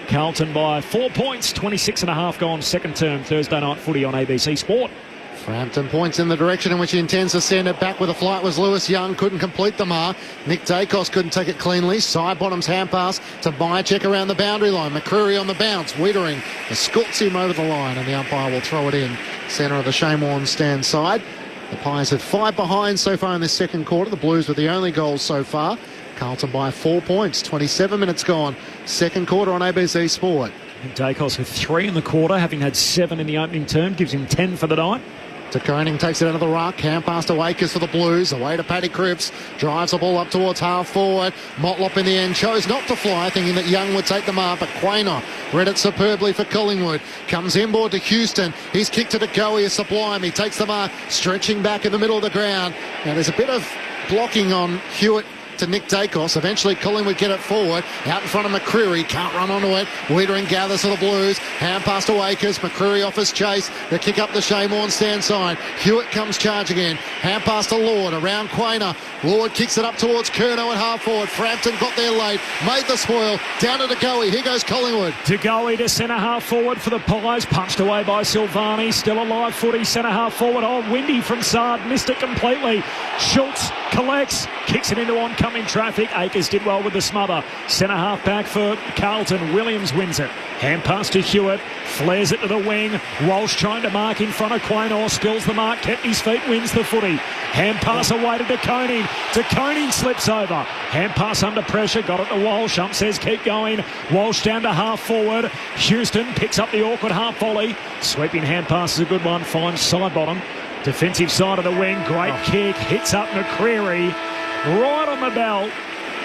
Speaker 4: Carlton by 4 points, 26.5 gone second term. Thursday night footy on ABC Sport.
Speaker 5: Frampton points in the direction in which he intends to send it back. With a flight was Lewis Young, couldn't complete the mark. Nick Dacos couldn't take it cleanly. Side bottom's hand pass to Myercheck around the boundary line. McCreary on the bounce. Wiedering escorts him over the line, and the umpire will throw it in. Centre of the Shane Warne stand side. The Pies have 5 behind so far in this second quarter. The Blues with the only goals so far. Carlton by 4 points, 27 minutes gone. Second quarter on ABC Sport.
Speaker 4: Dacos with 3 in the quarter, having had 7 in the opening term, gives him 10 for the night.
Speaker 5: De Koning takes it out of the ruck. Hand pass to Akers for the Blues. Away to Paddy Cripps. Drives the ball up towards half forward. Motlop in the end chose not to fly, thinking that Young would take the mark, but Quaynor read it superbly for Collingwood. Comes inboard to Houston. He's kicked to De Goey is sublime. He takes the mark, stretching back in the middle of the ground. Now there's a bit of blocking on Hewitt to Nick Dacos. Eventually Collingwood get it forward. Out in front of McCreary. Can't run onto it. Wiedering gathers for the Blues. Hand pass to Akers. McCreary offers chase. The kick up the Shane Warne stand side. Hewitt comes charge again. Hand pass to Lord. Around Quaynor. Lord kicks it up towards Curnow at half forward. Frampton got there late. Made the spoil. Down to De Goey. Here goes Collingwood.
Speaker 4: De Goey to centre half forward for the Pies. Punched away by Silvani. Still alive footy. Centre half forward. Oh, Windy from Sard. Missed it completely. Schultz collects. Kicks it into oncoming traffic. Akers did well with the smother. Centre half back for Carlton. Williams wins it. Hand pass to Hewitt. Flares it to the wing. Walsh trying to mark in front of Quaynor. Spills the mark. Kept his feet. Wins the footy. Hand pass away to De Koning. De Koning slips over. Hand pass under pressure. Got it to Walsh. Ump says keep going. Walsh down to half forward. Houston picks up the awkward half volley. Sweeping hand pass is a good one. Finds side bottom. Defensive side of the wing. Great kick. Hits up McCreary. Right on the bell.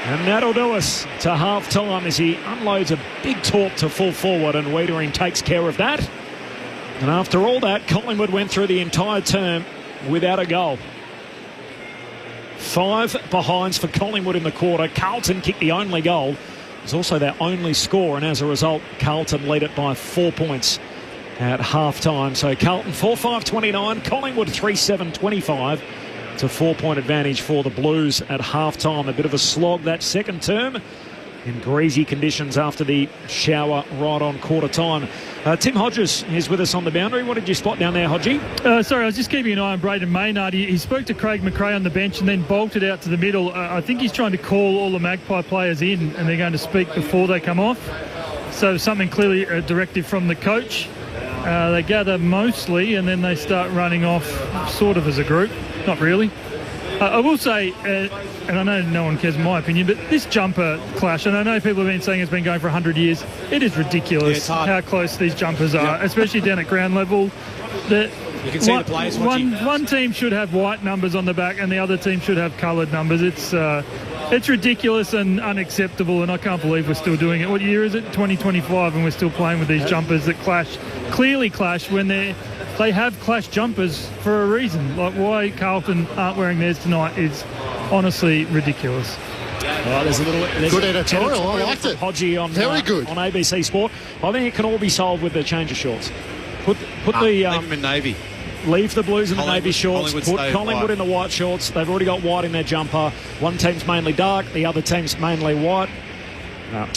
Speaker 4: And that'll do us to half-time as he unloads a big torp to full forward, and Wiedering takes care of that. And after all that, Collingwood went through the entire term without a goal. 5 behinds for Collingwood in the quarter. Carlton kicked the only goal. It was also their only score, and as a result, Carlton lead it by 4 points at half-time. So Carlton 4-5-29, Collingwood 3-7-25. It's a 4-point advantage for the Blues at half-time. A bit of a slog that second term in greasy conditions after the shower right on quarter time. Tim Hodges is with us on the boundary. What did you spot down there, Hodgie?
Speaker 17: Sorry, I was just keeping an eye on Braden Maynard. He spoke to Craig McRae on the bench and then bolted out to the middle. I think he's trying to call all the Magpie players in, and they're going to speak before they come off. So something clearly a directive from the coach. They gather mostly and then they start running off sort of as a group. Not really. I will say, and I know no one cares my opinion, but this jumper clash, and I know people have been saying it's been going for 100 years, it is ridiculous how close these jumpers are, especially down at ground level.
Speaker 6: You can see the players
Speaker 17: one team should have white numbers on the back and the other team should have coloured numbers. It's ridiculous and unacceptable, and I can't believe we're still doing it. What year is it? 2025, and we're still playing with these jumpers that clearly clash when they have clashed jumpers for a reason. Like why Carlton aren't wearing theirs tonight is honestly ridiculous.
Speaker 4: There's
Speaker 5: good editorial. I liked it.
Speaker 4: Hodgie on
Speaker 5: very good
Speaker 4: on ABC Sport. I think it can all be solved with the change of shorts. Put the
Speaker 7: leave them in navy.
Speaker 4: Leave the blues in the navy shorts.
Speaker 7: Collingwood
Speaker 4: Put Collingwood in the white shorts. They've already got white in their jumper. One team's mainly dark. The other team's mainly white. No,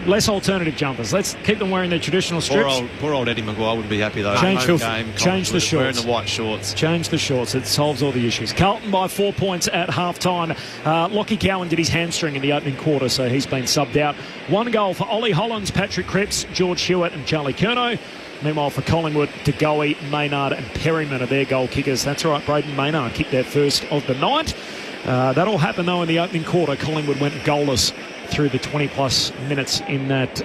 Speaker 4: less alternative jumpers. Let's keep them wearing their traditional strips.
Speaker 7: Poor old Eddie Maguire wouldn't be happy though.
Speaker 4: Change the shorts.
Speaker 7: Wearing the white shorts.
Speaker 4: Change the shorts. It solves all the issues. Carlton by 4 points at half-time. Lockie Cowan did his hamstring in the opening quarter, so he's been subbed out. 1 goal for Ollie Hollands, Patrick Cripps, George Hewitt and Charlie Curnow. Meanwhile, for Collingwood, DeGoey, Maynard and Perryman are their goal kickers. That's right, Braden Maynard kicked their first of the night. That all happened, though, in the opening quarter. Collingwood went goalless through the 20-plus minutes in that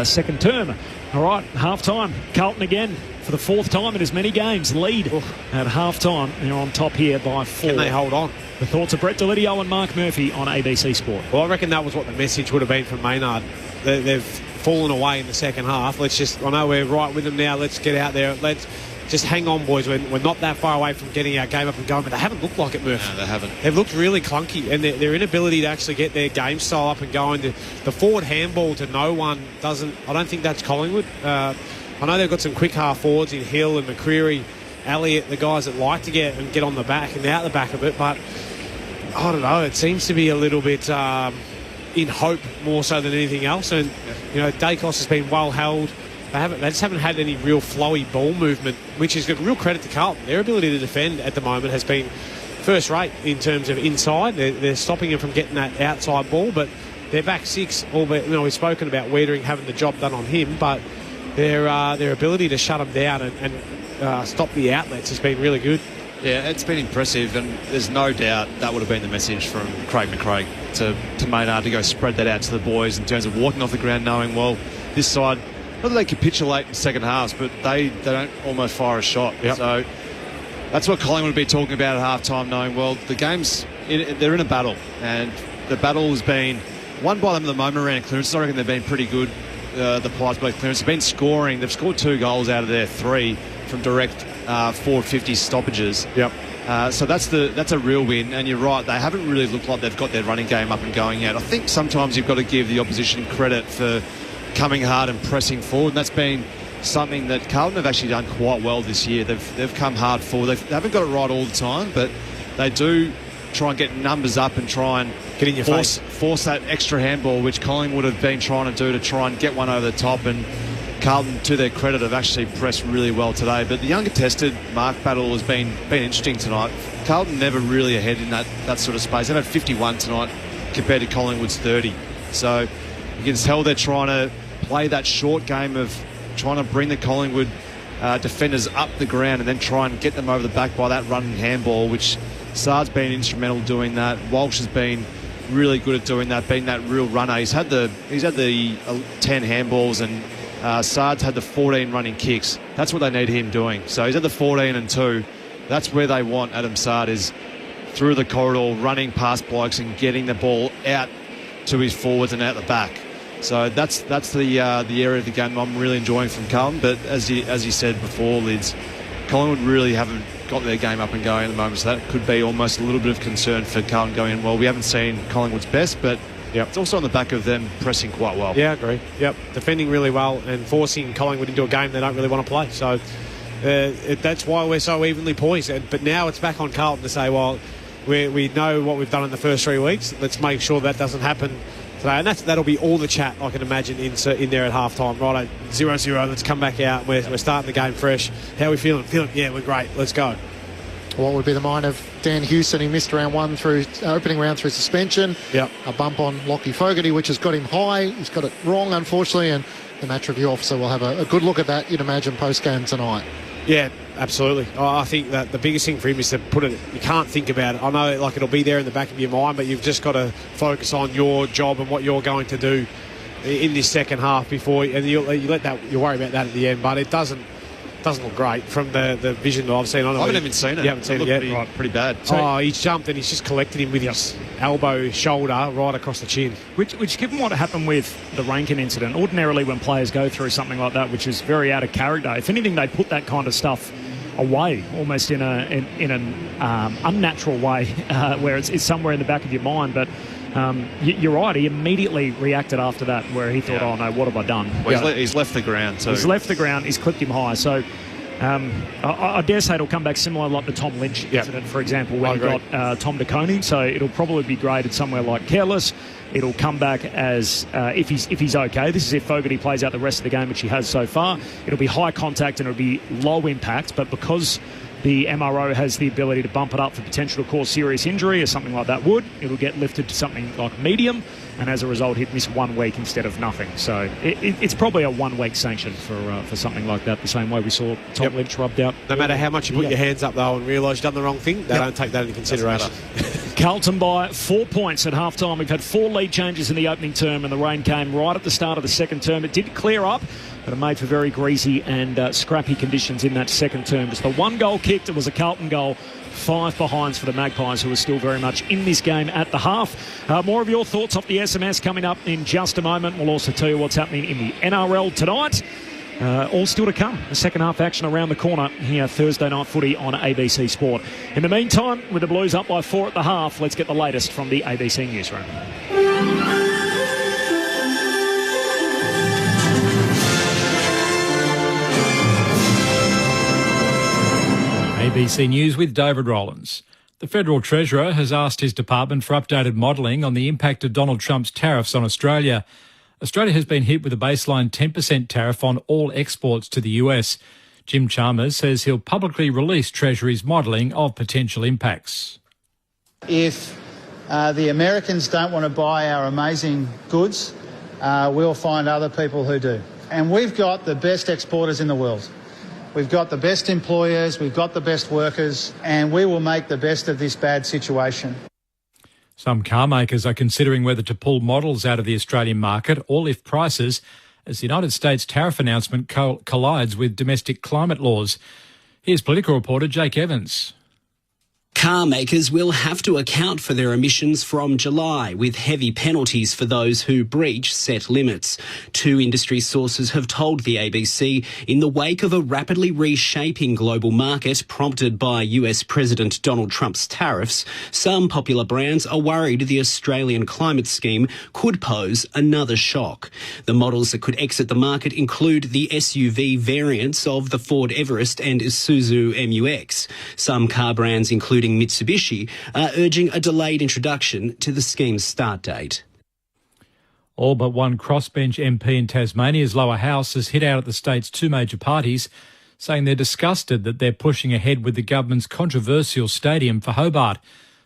Speaker 4: second term. All right, half-time. Carlton again, for the 4th time in as many games, lead at half-time. They're on top here by 4.
Speaker 6: Can they hold on?
Speaker 4: The thoughts of Brett Delidio and Mark Murphy on ABC Sport.
Speaker 6: Well, I reckon that was what the message would have been from Maynard. They've fallen away in the second half. I know we're right with them now. Let's get out there. Let's just hang on, boys. We're not that far away from getting our game up and going, but they haven't looked like it, Murph.
Speaker 7: No, they haven't.
Speaker 6: They've looked really clunky, and their inability to actually get their game style up and going. The forward handball to no one doesn't. I don't think that's Collingwood. I know they've got some quick half forwards in Hill and McCreary, Elliott, the guys that like to get on the back and out the back of it, but I don't know. It seems to be a little bit in hope more so than anything else, and Dacos has been well held. They just haven't had any real flowy ball movement, which is a real credit to Carlton. Their ability to defend at the moment has been first rate in terms of inside. They're stopping them from getting that outside ball, but their back six, albeit we've spoken about Wiedering having the job done on him, but their ability to shut them down and stop the outlets has been really good.
Speaker 7: Yeah, it's been impressive, and there's no doubt that would have been the message from Craig McCraig to Maynard to go spread that out to the boys in terms of walking off the ground, knowing, well, this side, not that they capitulate in second halves, but they don't almost fire a shot.
Speaker 6: Yep.
Speaker 7: So that's what Collingwood would be talking about at half-time, knowing, well, the game's they're in a battle, and the battle has been won by them at the moment around clearances. I reckon they've been pretty good, the Pies, both clearances. They've been scoring. They've scored 2 goals out of their 3 from direct forward 50 stoppages.
Speaker 6: Yep.
Speaker 7: So that's a real win, and you're right, they haven't really looked like they've got their running game up and going yet. I think sometimes you've got to give the opposition credit for coming hard and pressing forward, and that's been something that Carlton have actually done quite well this year. They've come hard forward. They haven't got it right all the time, but they do try and get numbers up and try and
Speaker 6: get in your
Speaker 7: force that extra handball, which Collingwood have been trying to do to try and get one over the top, and Carlton, to their credit, have actually pressed really well today. But the younger tested mark battle has been interesting tonight. Carlton never really ahead in that sort of space. They've had 51 tonight compared to Collingwood's 30. So you can tell they're trying to play that short game of trying to bring the Collingwood defenders up the ground and then try and get them over the back by that running handball, which Saad's been instrumental doing that. Walsh has been really good at doing that, being that real runner. He's had the 10 handballs, and Saad's had the 14 running kicks. That's what they need him doing. So he's had the 14 and 2. That's where they want Adam Saad, is through the corridor, running past blokes and getting the ball out to his forwards and out the back. So that's the area of the game I'm really enjoying from Carlton. But as you said before, Lids, Collingwood really haven't got their game up and going at the moment. So that could be almost a little bit of concern for Carlton going, well, we haven't seen Collingwood's best, but it's also on the back of them pressing quite well.
Speaker 6: Yeah, I agree. Yep, defending really well and forcing Collingwood into a game they don't really want to play. So that's why we're so evenly poised. But now it's back on Carlton to say, well, we know what we've done in the first 3 weeks. Let's make sure that doesn't happen today. And that'll be all the chat I can imagine in there at half-time. Right, 0-0, let's come back out. We're starting the game fresh. How are we feeling? Yeah, we're great. Let's go.
Speaker 5: What would be the mind of Dan Houston? He missed round 1 through opening round through suspension.
Speaker 6: Yep.
Speaker 5: A bump on Lockie Fogarty, which has got him high. He's got it wrong, unfortunately, and the match review officer will have a good look at that, you'd imagine, post-game tonight.
Speaker 6: Yeah, absolutely. I think that the biggest thing for him is to put it, you can't think about it. I know like it'll be there in the back of your mind, but you've just got to focus on your job and what you're going to do in this second half before, and you worry about that at the end, but it doesn't look great from the vision that I've seen. I
Speaker 7: haven't even seen it.
Speaker 6: You haven't seen it yet?
Speaker 7: Pretty bad.
Speaker 6: He's jumped and he's just collected him with his elbow, shoulder, right across the chin.
Speaker 4: Which, given what happened with the Rankin incident, ordinarily when players go through something like that, which is very out of character, if anything, they put that kind of stuff away, almost in an unnatural way, where it's somewhere in the back of your mind. But you're right, he immediately reacted after that, where he thought, oh no, what have I done?
Speaker 7: Well, he's left the ground. So.
Speaker 4: He's left the ground, he's clipped him high. So I dare say it'll come back similar like the Tom Lynch incident, for example, when he got Tom DeConey. So it'll probably be graded somewhere like careless. It'll come back as if he's okay. This is if Fogarty plays out the rest of the game, which he has so far. It'll be high contact and it'll be low impact, but because the MRO has the ability to bump it up for potential to cause serious injury, or something like that would, it'll get lifted to something like medium, and as a result, he'd miss 1 week instead of nothing. So it's probably a 1 week sanction for something like that, the same way we saw Tom Lynch rubbed out.
Speaker 6: No matter how much you put your hands up, though, and realise you've done the wrong thing, they don't take that into consideration.
Speaker 4: Carlton by 4 points at half-time. We've had 4 lead changes in the opening term, and the rain came right at the start of the second term. It did clear up, but it made for very greasy and scrappy conditions in that second term. Just the 1 goal kicked. It was a Carlton goal. 5 behinds for the Magpies, who are still very much in this game at the half. More of your thoughts off the SMS coming up in just a moment. We'll also tell you what's happening in the NRL tonight. All still to come. The second half action around the corner here, Thursday night footy on ABC Sport. In the meantime, with the Blues up by 4 at the half, let's get the latest from the ABC newsroom.
Speaker 18: ABC News with David Rowlands. The Federal Treasurer has asked his department for updated modelling on the impact of Donald Trump's tariffs on Australia. Australia has been hit with a baseline 10% tariff on all exports to the US. Jim Chalmers says he'll publicly release Treasury's modelling of potential impacts.
Speaker 19: If the Americans don't want to buy our amazing goods, we'll find other people who do. And we've got the best exporters in the world. We've got the best employers, we've got the best workers, and we will make the best of this bad situation.
Speaker 18: Some car makers are considering whether to pull models out of the Australian market or lift prices as the United States tariff announcement collides with domestic climate laws. Here's political reporter Jake Evans.
Speaker 20: Car makers will have to account for their emissions from July, with heavy penalties for those who breach set limits. 2 industry sources have told the ABC in the wake of a rapidly reshaping global market prompted by US President Donald Trump's tariffs, some popular brands are worried the Australian climate scheme could pose another shock. The models that could exit the market include the SUV variants of the Ford Everest and Isuzu MU-X. Some car brands, including Mitsubishi, are urging a delayed introduction to the scheme's start date.
Speaker 18: All but one crossbench MP in Tasmania's lower house has hit out at the state's 2 major parties, saying they're disgusted that they're pushing ahead with the government's controversial stadium for Hobart.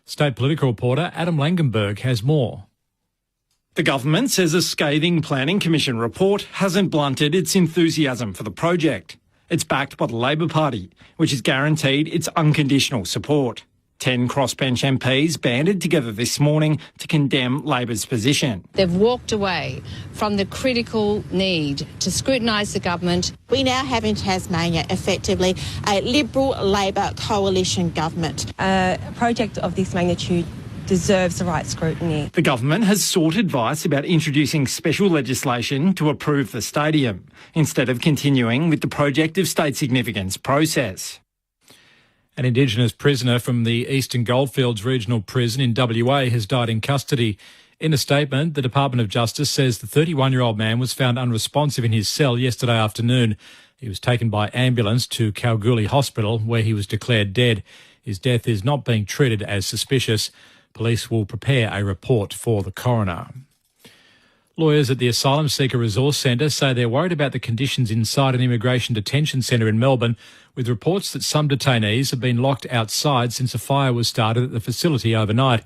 Speaker 18: State political reporter Adam Langenberg has more.
Speaker 21: The government says a scathing Planning Commission report hasn't blunted its enthusiasm for the project. It's backed by the Labor Party, which has guaranteed its unconditional support. 10 crossbench MPs banded together this morning to condemn Labor's position.
Speaker 22: They've walked away from the critical need to scrutinise the government.
Speaker 23: We now have in Tasmania effectively a Liberal-Labor coalition government.
Speaker 24: A project of this magnitude deserves the right scrutiny.
Speaker 21: The government has sought advice about introducing special legislation to approve the stadium, instead of continuing with the project of state significance process.
Speaker 18: An Indigenous prisoner from the Eastern Goldfields Regional Prison in WA has died in custody. In a statement, the Department of Justice says the 31-year-old man was found unresponsive in his cell yesterday afternoon. He was taken by ambulance to Kalgoorlie Hospital, where he was declared dead. His death is not being treated as suspicious. Police will prepare a report for the coroner. Lawyers at the Asylum Seeker Resource Centre say they're worried about the conditions inside an immigration detention centre in Melbourne, with reports that some detainees have been locked outside since a fire was started at the facility overnight.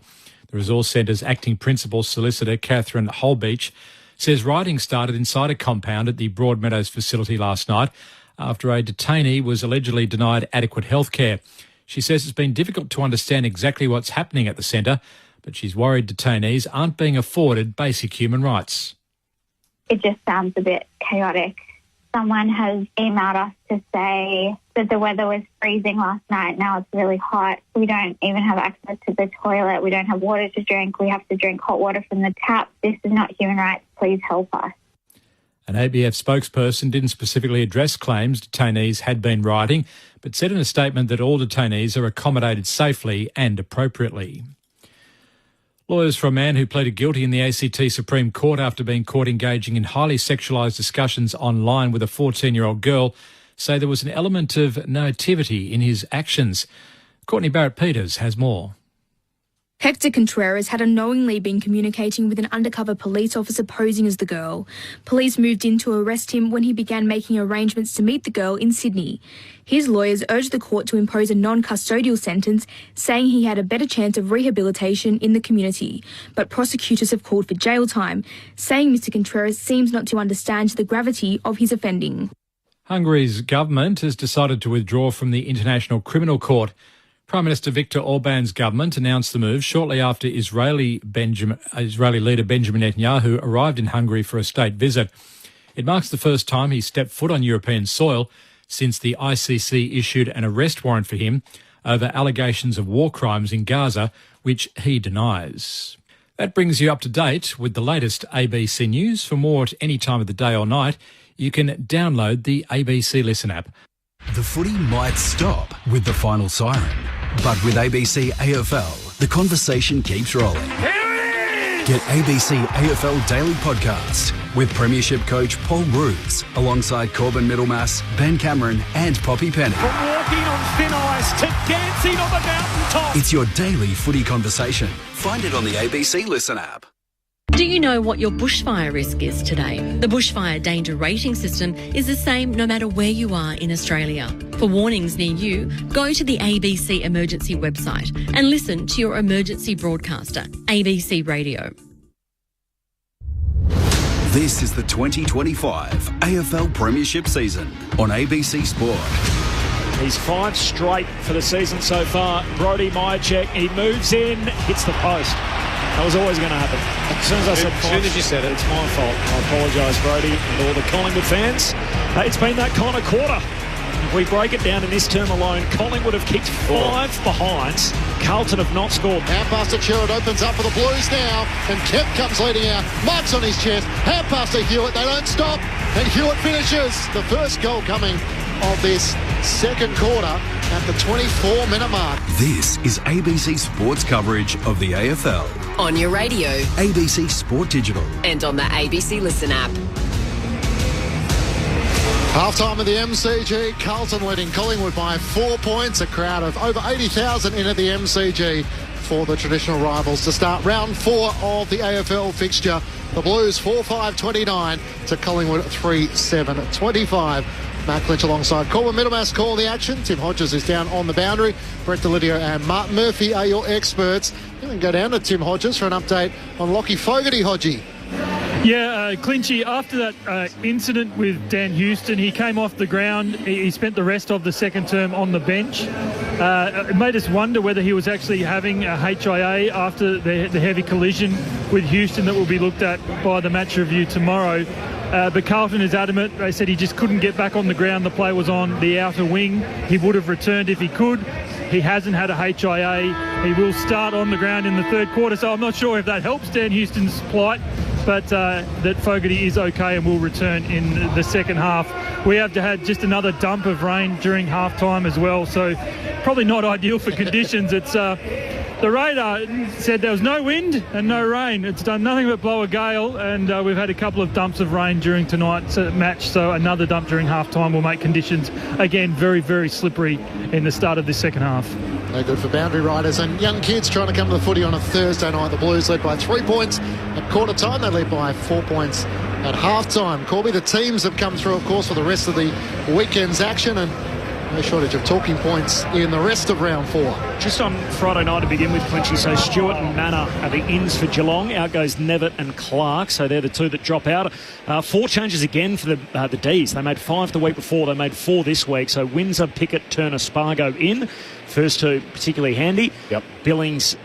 Speaker 18: The Resource Centre's acting principal solicitor, Catherine Holbeach, says rioting started inside a compound at the Broadmeadows facility last night after a detainee was allegedly denied adequate health care. She says it's been difficult to understand exactly what's happening at the centre, but she's worried detainees aren't being afforded basic human rights.
Speaker 8: It just sounds a bit chaotic. Someone has emailed us to say that the weather was freezing last night. Now it's really hot. We don't even have access to the toilet. We don't have water to drink. We have to drink hot water from the tap. This is not human rights. Please help us.
Speaker 18: An ABF spokesperson didn't specifically address claims detainees had been rioting, but said in a statement that all detainees are accommodated safely and appropriately. Lawyers for a man who pleaded guilty in the ACT Supreme Court after being caught engaging in highly sexualised discussions online with a 14-year-old girl say there was an element of naivety in his actions. Courtney Barrett-Peters has more.
Speaker 9: Hector Contreras had unknowingly been communicating with an undercover police officer posing as the girl. Police moved in to arrest him when he began making arrangements to meet the girl in Sydney. His lawyers urged the court to impose a non-custodial sentence, saying he had a better chance of rehabilitation in the community. But prosecutors have called for jail time, saying Mr Contreras seems not to understand the gravity of his offending.
Speaker 18: Hungary's government has decided to withdraw from the International Criminal Court. Prime Minister Viktor Orban's government announced the move shortly after Israeli leader Benjamin Netanyahu arrived in Hungary for a state visit. It marks the first time he stepped foot on European soil since the ICC issued an arrest warrant for him over allegations of war crimes in Gaza, which he denies. That brings you up to date with the latest ABC News. For more at any time of the day or night, you can download the ABC Listen app.
Speaker 1: The footy might stop with the final siren, but with ABC AFL, the conversation keeps rolling. Get ABC AFL Daily Podcast with Premiership coach Paul Roos alongside Corbin Middlemass, Ben Cameron and Poppy Penny.
Speaker 4: From walking on thin ice to dancing on the mountaintop.
Speaker 1: It's your daily footy conversation. Find it on the ABC Listen app.
Speaker 10: Do you know what your bushfire risk is today? The bushfire danger rating system is the same no matter where you are in Australia. For warnings near you, go to the ABC Emergency website and listen to your emergency broadcaster, ABC Radio.
Speaker 1: This is the 2025 AFL Premiership season on ABC Sport.
Speaker 4: He's 5 straight for the season so far. Brodie Myercheck, he moves in, hits the post. That was always going to happen. As soon as I said 5, as soon as you said it, it's my fault. I apologise, Brodie, and all the Collingwood fans. It's been that kind of quarter. If we break it down in this term alone, Collingwood have kicked 5 behinds. Carlton have not scored.
Speaker 5: Hand pass to Chirrut opens up for the Blues now, and Kemp comes leading out. Marks on his chest. Hand pass to Hewitt. They don't stop, and Hewitt finishes. The first goal coming of this second quarter at the 24-minute mark.
Speaker 1: This is ABC Sports coverage of the AFL.
Speaker 3: On your radio.
Speaker 1: ABC Sport Digital.
Speaker 3: And on the ABC Listen app.
Speaker 5: Half-time of the MCG, Carlton leading Collingwood by 4 points. A crowd of over 80,000 in at the MCG for the traditional rivals to start round 4 of the AFL fixture. The Blues 4-5-29 to Collingwood 3-7-25. Matt Lynch alongside Corbin Middlemass call the action. Tim Hodges is down on the boundary. Brett Delidio and Martin Murphy are your experts. You can go down to Tim Hodges for an update on Lockie Fogarty, Hodgie.
Speaker 17: Yeah, Clinchy, after that incident with Dan Houston, he came off the ground. He spent the rest of the second term on the bench. It made us wonder whether he was actually having a HIA after the heavy collision with Houston that will be looked at by the match review tomorrow. But Carlton is adamant. They said he just couldn't get back on the ground. The play was on the outer wing. He would have returned if he could. He hasn't had a HIA. He will start on the ground in the third quarter, so I'm not sure if that helps Dan Houston's plight, but that Fogarty is okay and will return in the second half. We have had just another dump of rain during half-time as well, so probably not ideal for conditions. It's the radar said there was no wind and no rain. It's done nothing but blow a gale, and we've had a couple of dumps of rain during tonight's match, so another dump during half-time will make conditions, again, very, very slippery in the start of this second half.
Speaker 5: No good for boundary riders and young kids trying to come to the footy on a Thursday night. The Blues led by 3 points at quarter time. They led by 4 points at half time. Corby, the teams have come through, of course, for the rest of the weekend's action, and No shortage of talking points in the rest of round 4.
Speaker 4: Just on Friday night to begin with, Clinchy, so Stewart and Manor are the ins for Geelong. Out goes Nevitt and Clark, so they're the two that drop out. 4 changes again for the Ds. They made 5 the week before. They made 4 this week. So Windsor, Pickett, Turner, Spargo in. First 2 particularly handy.
Speaker 6: Yep.
Speaker 4: Billings,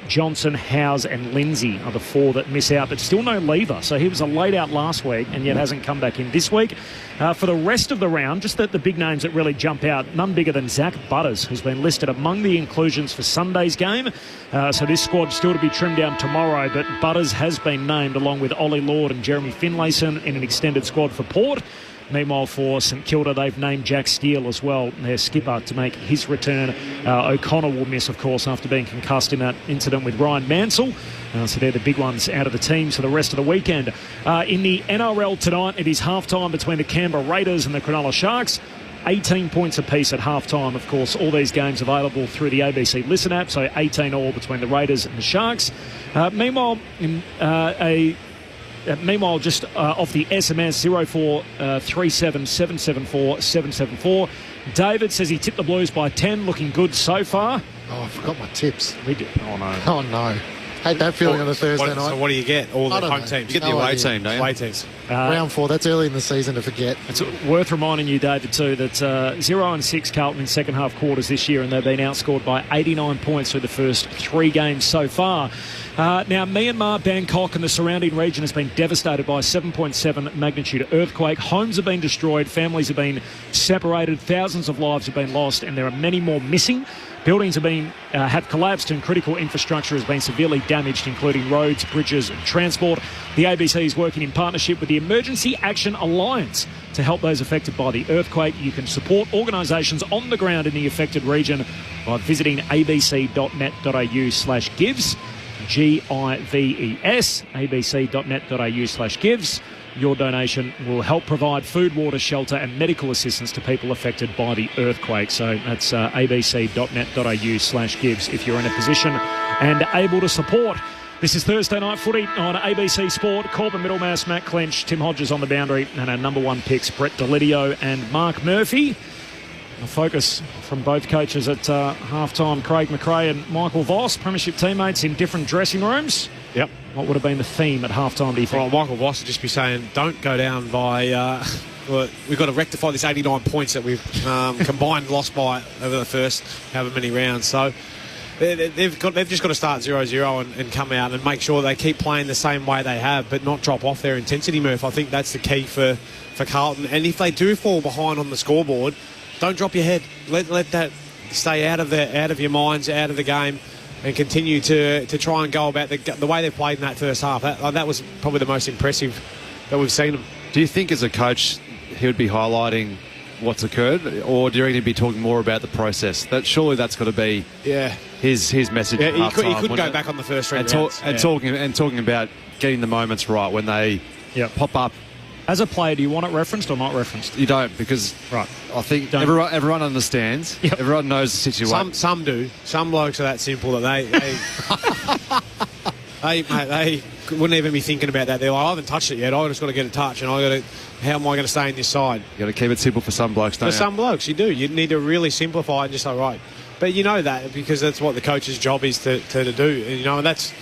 Speaker 4: Johnson, Howes and Lindsay are the 4 that miss out, but still no Lever. So he was a laid out last week and yet hasn't come back in this week. For the rest of the round, just the big names that really jump out, none bigger than Zach Butters, who's been listed among the inclusions for Sunday's game. So this squad still to be trimmed down tomorrow, but Butters has been named along with Ollie Lord and Jeremy Finlayson in an extended squad for Port. Meanwhile, for St Kilda, they've named Jack Steele as well, their skipper, to make his return. O'Connor will miss, of course, after being concussed in that incident with Ryan Mansell. So they're the big ones out of the teams for the rest of the weekend. In the NRL tonight, it is half-time between the Canberra Raiders and the Cronulla Sharks. 18 points apiece at half-time. Of course, all these games available through the ABC Listen app, so 18 all between the Raiders and the Sharks. Meanwhile, just off the SMS, 0437 774 774. David says he tipped the Blues by 10, looking good so far.
Speaker 5: Oh, I forgot my tips.
Speaker 4: We did. Oh, no.
Speaker 5: Oh, no. Hate that feeling on a Thursday night.
Speaker 6: So what do you get? All the home teams.
Speaker 7: You get the away team, don't you?
Speaker 6: Away teams.
Speaker 5: Round 4, that's early in the season to forget.
Speaker 4: It's worth reminding you, David, too, that 0-6 Carlton in second half quarters this year, and they've been outscored by 89 points through the first 3 games so far. Now, Myanmar, Bangkok and the surrounding region has been devastated by a 7.7 magnitude earthquake. Homes have been destroyed, families have been separated, thousands of lives have been lost, and there are many more missing. Buildings have collapsed and critical infrastructure has been severely damaged, including roads, bridges and transport. The ABC is working in partnership with the Emergency Action Alliance to help those affected by the earthquake. You can support organisations on the ground in the affected region by visiting abc.net.au/gives. GIVES, abc.net.au/gives. Your donation will help provide food, water, shelter and medical assistance to people affected by the earthquake. So that's abc.net.au/gives if you're in a position and able to support. This is Thursday Night Footy on ABC Sport. Corbin Middlemass, Matt Clench, Tim Hodges on the boundary, and our number 1 picks, Brett Delidio and Mark Murphy. A focus from both coaches at half-time, Craig McRae and Michael Voss, premiership teammates in different dressing rooms.
Speaker 6: Yep.
Speaker 4: What would have been the theme at half-time, do you think?
Speaker 6: Well, Michael Voss would just be saying, don't go down by... we've got to rectify this 89 points that we've combined lost by over the first however many rounds. So they've just got to start 0-0 and come out and make sure they keep playing the same way they have, but not drop off their intensity, Murph. I think that's the key for Carlton. And if they do fall behind on the scoreboard, don't drop your head. Let that stay out of your minds, out of the game, and continue to try and go about the way they played in that first half. That was probably the most impressive that we've seen them.
Speaker 7: Do you think as a coach he would be highlighting what's occurred, or do you reckon he'd be talking more about the process? Surely that's got to be his message.
Speaker 6: Yeah, he could go back on the first 3 rounds.
Speaker 7: Talking about getting the moments right when they pop up.
Speaker 4: As a player, do you want it referenced or not referenced?
Speaker 7: You don't, because I think everyone understands. Yep. Everyone knows the situation.
Speaker 6: Some do. Some blokes are that simple that they wouldn't even be thinking about that. They're like, I haven't touched it yet. I just got to get a touch, and how am I going to stay in this side?
Speaker 7: You got to keep it simple for some blokes, don't you?
Speaker 6: For some blokes, you do. You need to really simplify and just say, right. But you know that because that's what the coach's job is to do. And, and that's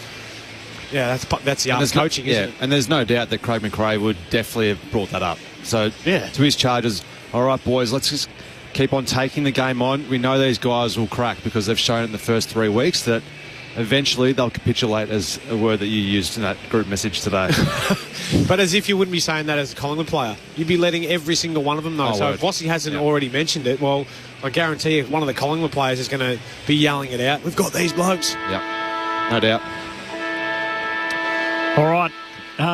Speaker 6: the art of coaching, isn't it?
Speaker 7: And there's no doubt that Craig McRae would definitely have brought that up. So, to his charges, all right, boys, let's just keep on taking the game on. We know these guys will crack because they've shown in the first 3 weeks that eventually they'll capitulate, as a word that you used in that group message today.
Speaker 6: But as if you wouldn't be saying that as a Collingwood player. You'd be letting every single one of them know. So if Vossi hasn't already mentioned it, well, I guarantee you one of the Collingwood players is going to be yelling it out. We've got these blokes.
Speaker 7: Yep, no doubt.
Speaker 4: All right.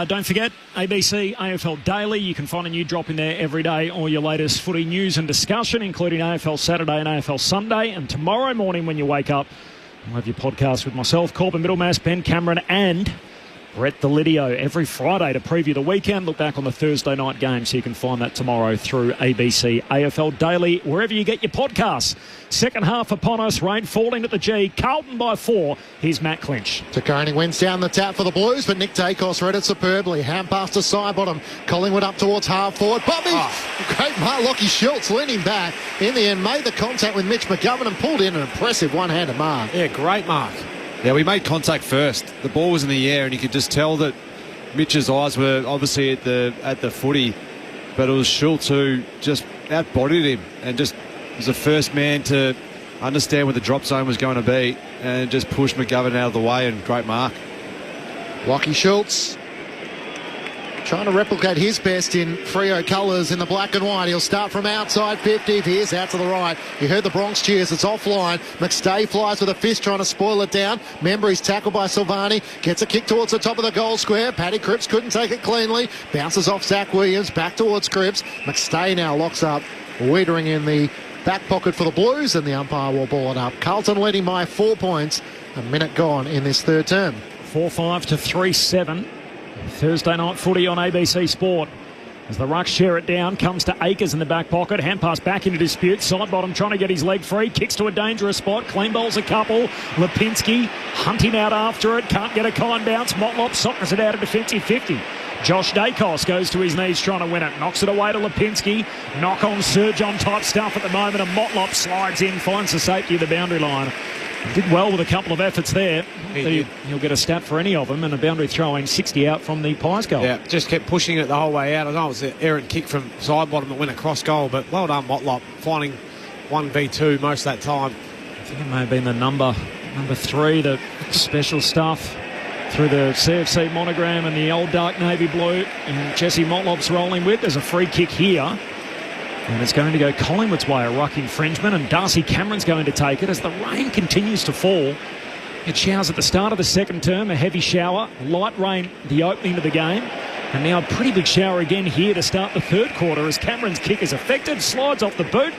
Speaker 4: Don't forget, ABC AFL Daily. You can find a new drop in there every day. All your latest footy news and discussion, including AFL Saturday and AFL Sunday. And tomorrow morning when you wake up, we'll have your podcast with myself, Corbin Middlemass, Ben Cameron, and Brett Delidio every Friday to preview the weekend. Look back on the Thursday night game, so you can find that tomorrow through ABC AFL Daily, wherever you get your podcasts. Second half upon us, rain falling at the G. Carlton by 4. Here's Matt Clinch.
Speaker 5: Takoning wins down the tap for the Blues, but Nick Dacos read it superbly. Hand pass to side bottom. Collingwood up towards half forward. Bobby! Great mark. Lockie Schultz leaning back. In the end, made the contact with Mitch McGovern and pulled in an impressive one-handed mark.
Speaker 6: Yeah, great mark.
Speaker 7: Yeah, we made contact first. The ball was in the air, and you could just tell that Mitch's eyes were obviously at the footy, but it was Schultz who just outbodied him and just was the first man to understand where the drop zone was going to be and just pushed McGovern out of the way, and great mark.
Speaker 5: Lockie Schultz trying to replicate his best in Freo colours in the black and white. He'll start from outside 50. Here's out to the right. You heard the Bronx cheers. It's offline. McStay flies with a fist trying to spoil it down. Membry's tackled by Silvani. Gets a kick towards the top of the goal square. Paddy Cripps couldn't take it cleanly. Bounces off Zach Williams. Back towards Cripps. McStay now locks up. Wiedering in the back pocket for the Blues, and the umpire will ball it up. Carlton leading by 4 points. A minute gone in this third term.
Speaker 4: 4-5 to 3-7. Thursday night footy on ABC Sport. As the Rucks share it down, comes to Akers in the back pocket. Hand pass back into dispute. Side bottom trying to get his leg free. Kicks to a dangerous spot. Clean bowls a couple. Lipinski hunting out after it. Can't get a kind bounce. Motlop sockers it out of defensive 50. Josh Dacos goes to his knees trying to win it. Knocks it away to Lipinski. Knock on surge on type stuff at the moment. And Motlop slides in, finds the safety of the boundary line. Did well with a couple of efforts there. He'll get a stat for any of them, and a boundary throw-in 60 out from the Pies goal.
Speaker 6: Yeah, just kept pushing it the whole way out. I know it was an errant kick from side bottom that went across goal, but well done, Motlop, finding 1v2 most of that time.
Speaker 4: I think it may have been the number 3, the special stuff through the CFC monogram and the old dark navy blue, and Jesse Motlop's rolling with. There's a free kick here. And it's going to go Collingwood's way, a ruck infringement, and Darcy Cameron's going to take it as the rain continues to fall. It showers at the start of the second term, a heavy shower, light rain the opening of the game, and now a pretty big shower again here to start the third quarter as Cameron's kick is effective, slides off the boot.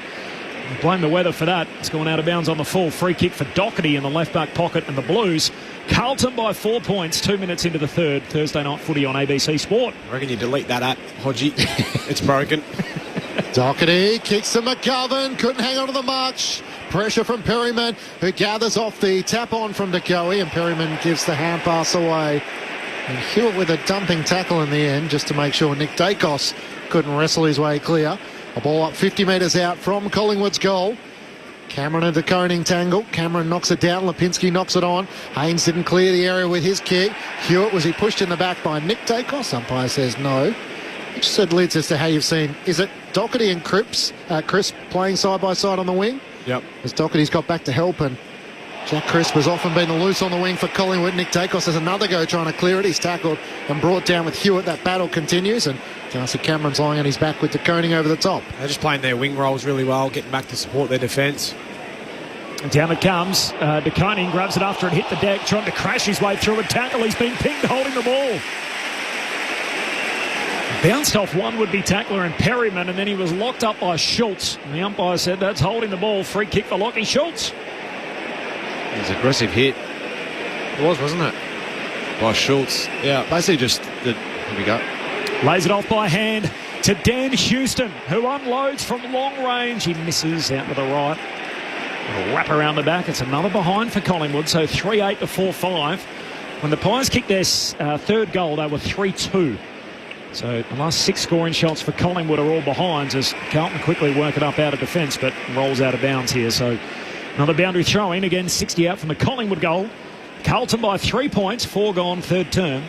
Speaker 4: Blame the weather for that. It's gone out of bounds on the full. Free kick for Doherty in the left back pocket, and the Blues. Carlton by 4 points, 2 minutes into the third. Thursday night footy on ABC Sport.
Speaker 6: I reckon you delete that app, Hodgie. It's broken.
Speaker 5: Doherty kicks to McGovern. Couldn't hang on to the march. Pressure from Perryman, who gathers off the tap-on from DeGoey, and Perryman gives the hand pass away. And Hewitt with a dumping tackle in the end, just to make sure Nick Dacos couldn't wrestle his way clear. A ball up 50 metres out from Collingwood's goal. Cameron and DeConing tangle. Cameron knocks it down. Lipinski knocks it on. Haynes didn't clear the area with his kick. Hewitt, was he pushed in the back by Nick Dacos? Umpire says no. Which said leads us to how you've seen. Is it Doherty and Cripps playing side by side on the wing?
Speaker 6: Yep.
Speaker 5: As Doherty's got back to help, and Jack Crisp has often been the loose on the wing for Collingwood. Nick Dacos has another go trying to clear it. He's tackled and brought down with Hewitt. That battle continues, and Darcy Cameron's lying on his back with DeConing over the top.
Speaker 6: They're just playing their wing roles really well, getting back to support their defence.
Speaker 4: And down it comes. DeConing grabs it after it hit the deck, trying to crash his way through a tackle. He's been pinged holding the ball. Bounced off one would-be tackler and Perryman, and then he was locked up by Schultz. And the umpire said that's holding the ball. Free kick for Lockie Schultz.
Speaker 7: It was an aggressive hit.
Speaker 6: It was, wasn't it?
Speaker 7: By Schultz. Yeah, basically just... Here we go.
Speaker 4: Lays it off by hand to Dan Houston, who unloads from long range. He misses out to the right. A wrap around the back. It's another behind for Collingwood, so 3-8 to 4-5. When the Pies kicked their third goal, they were 3-2. So the last 6 scoring shots for Collingwood are all behinds as Carlton quickly work it up out of defence, but rolls out of bounds here. So another boundary throw in, again 60 out from the Collingwood goal. Carlton by 3 points, 4 gone, third term.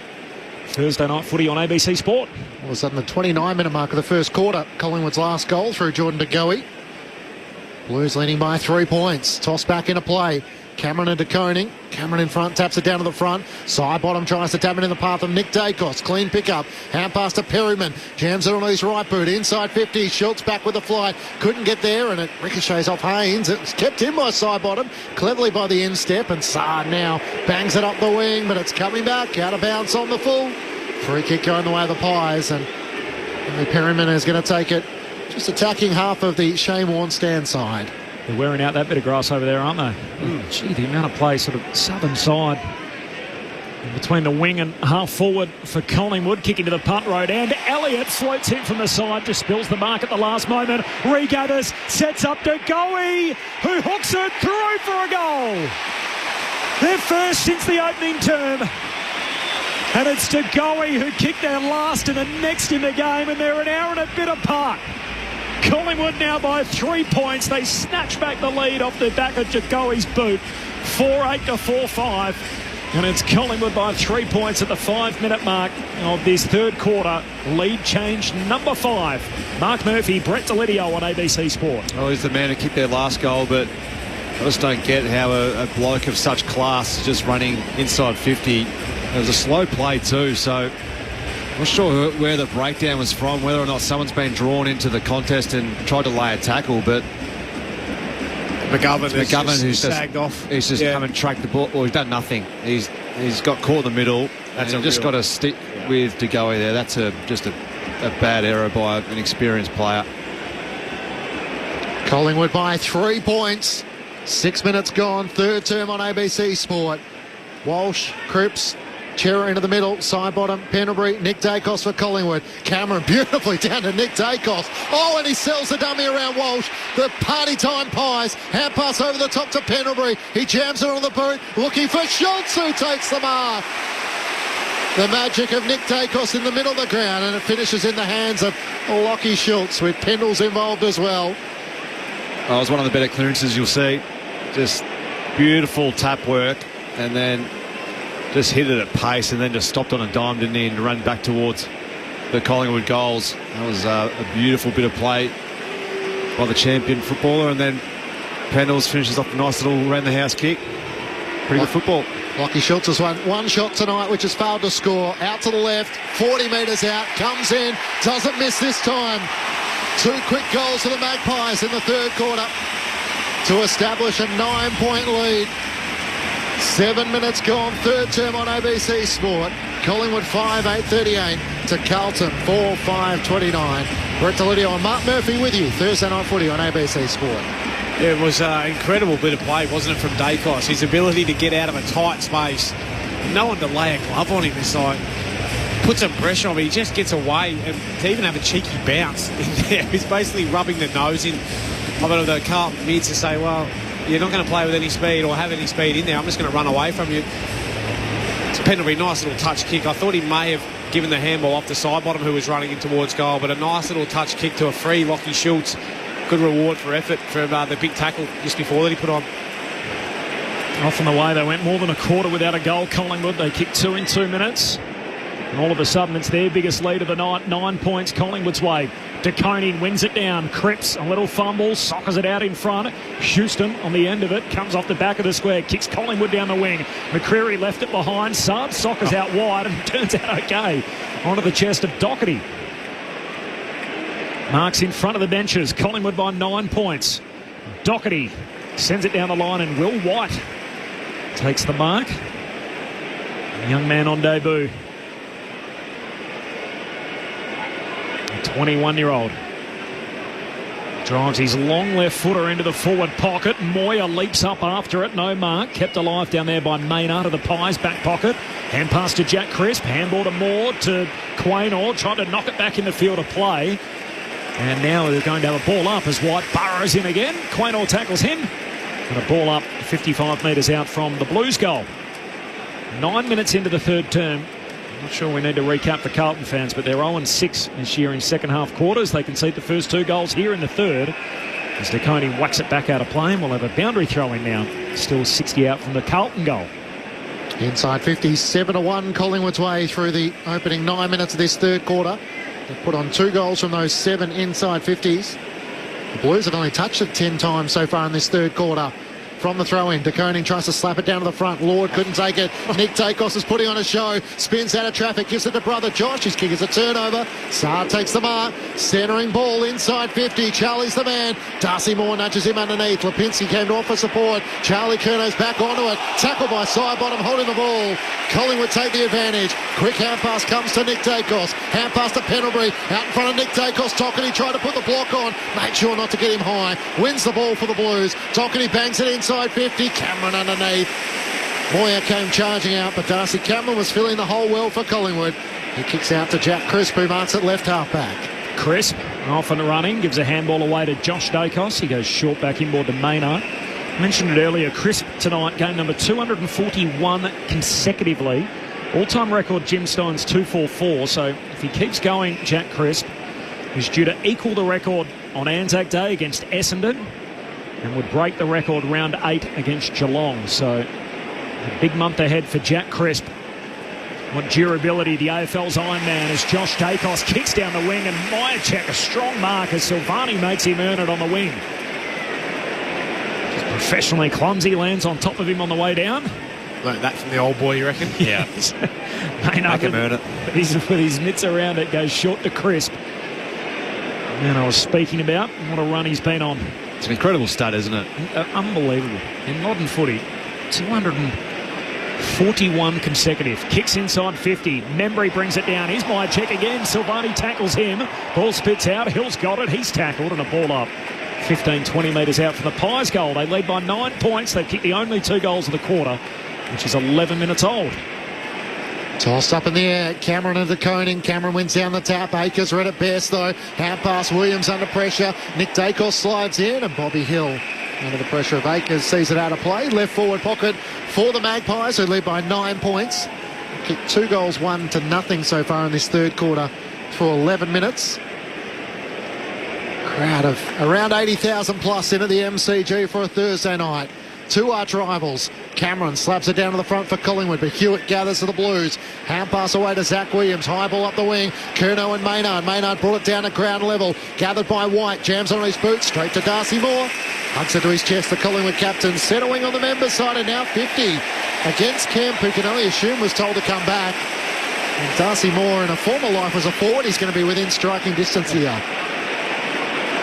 Speaker 4: Thursday night footy on ABC Sport.
Speaker 5: All of a sudden the 29-minute mark of the first quarter. Collingwood's last goal through Jordan DeGoey. Blues leading by 3 points. Toss back into play. Cameron and DeConing. Cameron in front, taps it down to the front. Side bottom tries to tap it in the path of Nick Dacos. Clean pickup. Hand pass to Perryman. Jams it on his right boot. Inside 50. Schultz back with the flight. Couldn't get there, and it ricochets off Haynes. It was kept in by side bottom. Cleverly by the instep, and Saad now bangs it up the wing, but it's coming back. Out of bounds on the full. Free kick going the way of the Pies, and Perryman is going to take it. Just attacking half of the Shane Warne stand side.
Speaker 4: They're wearing out that bit of grass over there, aren't they? Gee, the amount of play, sort of southern side. Between the wing and half forward for Collingwood, kicking to the punt road, and Elliott floats in from the side, just spills the mark at the last moment. Regathers, sets up to Goey, who hooks it through for a goal. Their first since the opening term. And it's to Goey, who kicked their last and the next in the game, and they're an hour and a bit apart. Collingwood now by 3 points. They snatch back the lead off the back of Jagoe's boot. 4-8 to 4-5. And it's Collingwood by 3 points at the 5-minute mark of this third quarter. Lead change number 5. Mark Murphy, Brett Delidio on ABC Sport.
Speaker 7: Well, he's the man who kicked their last goal, but I just don't get how a bloke of such class is just running inside 50. It was a slow play too, so I'm not sure where the breakdown was from, whether or not someone's been drawn into the contest and tried to lay a tackle, but McGovern who's sagged off. He's just come and tracked the ball. Well, he's done nothing. He's got caught in the middle. That's just got to stick with De Goey there. That's just a bad error by an experienced player.
Speaker 5: Collingwood by 3 points. 6 minutes gone. Third term on ABC Sport. Walsh, Cripps, Chera into the middle, side bottom, Pendlebury, Nick Dacos for Collingwood. Cameron beautifully down to Nick Dacos. Oh, and he sells the dummy around Walsh. The party time pies. Hand pass over the top to Pendlebury. He jams it on the boot, looking for Schultz, who takes the mark. The magic of Nick Dacos in the middle of the ground, and it finishes in the hands of Lockie Schultz, with Pendles involved as well.
Speaker 7: Oh, it was one of the better clearances you'll see. Just beautiful tap work, and then just hit it at pace, and then just stopped on a dime, didn't he, and run back towards the Collingwood goals. That was a beautiful bit of play by the champion footballer, and then Pendles finishes off a nice little round-the-house kick. Pretty good football.
Speaker 5: Lockie Schultz has won one shot tonight, which has failed to score. Out to the left, 40 metres out, comes in, doesn't miss this time. 2 quick goals for the Magpies in the third quarter to establish a 9-point lead. 7 minutes gone, third term on ABC Sport. Collingwood 5-8-38 to Carlton 4-5-29. Brett Delidio and Mark Murphy with you. Thursday Night Footy on ABC Sport.
Speaker 6: Yeah, it was an incredible bit of play, wasn't it, from Dacos? His ability to get out of a tight space. No one to lay a glove on him. It's like, put some pressure on him. He just gets away, and to even have a cheeky bounce in there. He's basically rubbing the nose in of the Carlton mids to say, well, you're not going to play with any speed or have any speed in there. I'm just going to run away from you. It's Pendlebury, nice little touch kick. I thought he may have given the handball off the side bottom who was running in towards goal, but a nice little touch kick to a free Lockie Schultz. Good reward for effort from the big tackle just before that he put on.
Speaker 4: Off on the way, they went more than a quarter without a goal, Collingwood. They kicked 2 in 2 minutes. And all of a sudden, it's their biggest lead of the night. 9 points Collingwood's way. De Koning wins it down. Cripps, a little fumble, soccers it out in front. Houston on the end of it, comes off the back of the square, kicks Collingwood down the wing. McCreary left it behind. Saab soccers out wide, and turns out okay. Onto the chest of Doherty. Marks in front of the benches. Collingwood by 9 points. Doherty sends it down the line, and Will White takes the mark. Young man on debut. 21-year-old. Drives his long left footer into the forward pocket. Moyer leaps up after it. No mark. Kept alive down there by Maynard of the Pies back pocket. Hand pass to Jack Crisp. Handball to Moore to Quaynor. Trying to knock it back in the field of play. And now they're going to have a ball up as White burrows in again. Quaynor tackles him. And a ball up 55 metres out from the Blues goal. 9 minutes into the third term. I'm not sure we need to recap for Carlton fans, but they're 0-6 this year in second half quarters. They concede the first 2 goals here in the third. As De Koning whacks it back out of play, and we'll have a boundary throw in now. Still 60 out from the Carlton goal.
Speaker 5: Inside 50, 7-1 Collingwood's way through the opening 9 minutes of this third quarter. They've put on 2 goals from those 7 inside 50s. The Blues have only touched it 10 times so far in this third quarter. From the throw-in, De Koning tries to slap it down to the front. Lord couldn't take it. Nick Dacos is putting on a show. Spins out of traffic, gives it to brother Josh. His kick is a turnover. Saar takes the mark. Centering ball inside 50. Charlie's the man. Darcy Moore nudges him underneath. Lipinski came to offer support. Charlie Curnow's back onto it. Tackled by side bottom, holding the ball. Collingwood take the advantage. Quick hand pass comes to Nick Dacos. Hand pass to Pendlebury. Out in front of Nick Dacos. Doherty tried to put the block on. Made sure not to get him high. Wins the ball for the Blues. Doherty bangs it inside 50. Cameron underneath. Moyer came charging out, but Darcy Cameron was filling the hole well for Collingwood. He kicks out to Jack Crisp, who marks at left half-back.
Speaker 4: Crisp off and running, gives a handball away to Josh Dacos. He goes short back inboard to Maynard. Mentioned it earlier, Crisp tonight, game number 241 consecutively. All-time record, Jim Stein's 244. So if he keeps going, Jack Crisp is due to equal the record on Anzac Day against Essendon and would break the record round 8 against Geelong. So a big month ahead for Jack Crisp. What durability, the AFL's Iron Man, as Josh Dacos kicks down the wing, and Myercheck, a strong mark as Silvani makes him earn it on the wing. Just professionally clumsy, lands on top of him on the way down.
Speaker 6: Learned that from the old boy, you reckon?
Speaker 7: Yeah.
Speaker 4: Make
Speaker 7: him earn it.
Speaker 4: With his mitts around it, goes short to Crisp. And I was speaking about what a run he's been on.
Speaker 7: It's an incredible stat, isn't it?
Speaker 4: Unbelievable. In modern footy, 241 consecutive. Kicks inside 50. Membry brings it down. Here's Myercheck again. Silvani tackles him. Ball spits out. Hill's got it. He's tackled and a ball up. 15, 20 metres out from the Pies goal. They lead by 9 points. They've kicked the only 2 goals of the quarter, which is 11 minutes old.
Speaker 5: Tossed up in the air. Cameron into Koning. Cameron wins down the tap. Akers read it best though. Hand pass. Williams under pressure. Nick Dacos slides in, and Bobby Hill, under the pressure of Akers, sees it out of play. Left forward pocket for the Magpies, who lead by 9 points. Kicked 2 goals, 1-0 so far in this third quarter for 11 minutes. Crowd of around 80,000 plus into the MCG for a Thursday night. 2 arch rivals. Cameron slaps it down to the front for Collingwood, but Hewitt gathers to the Blues. Hand pass away to Zach Williams. High ball up the wing. Curnow and Maynard. Maynard brought it down to ground level. Gathered by White. Jams on his boots. Straight to Darcy Moore. Hugs it to his chest. The Collingwood captain settling on the members' side, and now 50 against Kemp, who can only assume was told to come back. And Darcy Moore, in a former life, was a forward. He's going to be within striking distance here.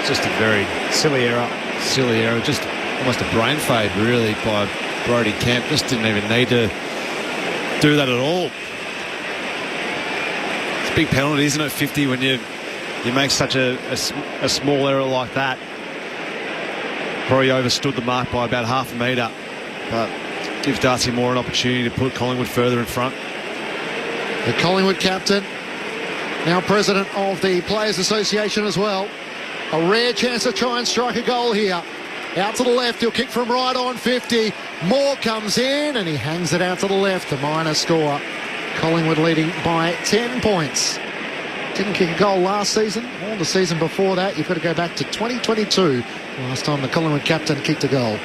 Speaker 7: Just a very
Speaker 6: silly error.
Speaker 7: Just almost a brain fade, really, by Brodie Kemp. Just didn't even need to do that at all. It's a big penalty, isn't it, 50, when you make such a small error like that. Probably overstood the mark by about half a metre, but gives Darcy Moore an opportunity to put Collingwood further in front.
Speaker 5: The Collingwood captain, now president of the Players Association as well. A rare chance to try and strike a goal here. Out to the left, he'll kick from right on 50. Moore comes in and he hangs it out to the left. The minor score. Collingwood leading by 10 points. Didn't kick a goal last season or the season before that. You've got to go back to 2022. Last time the Collingwood captain kicked a goal.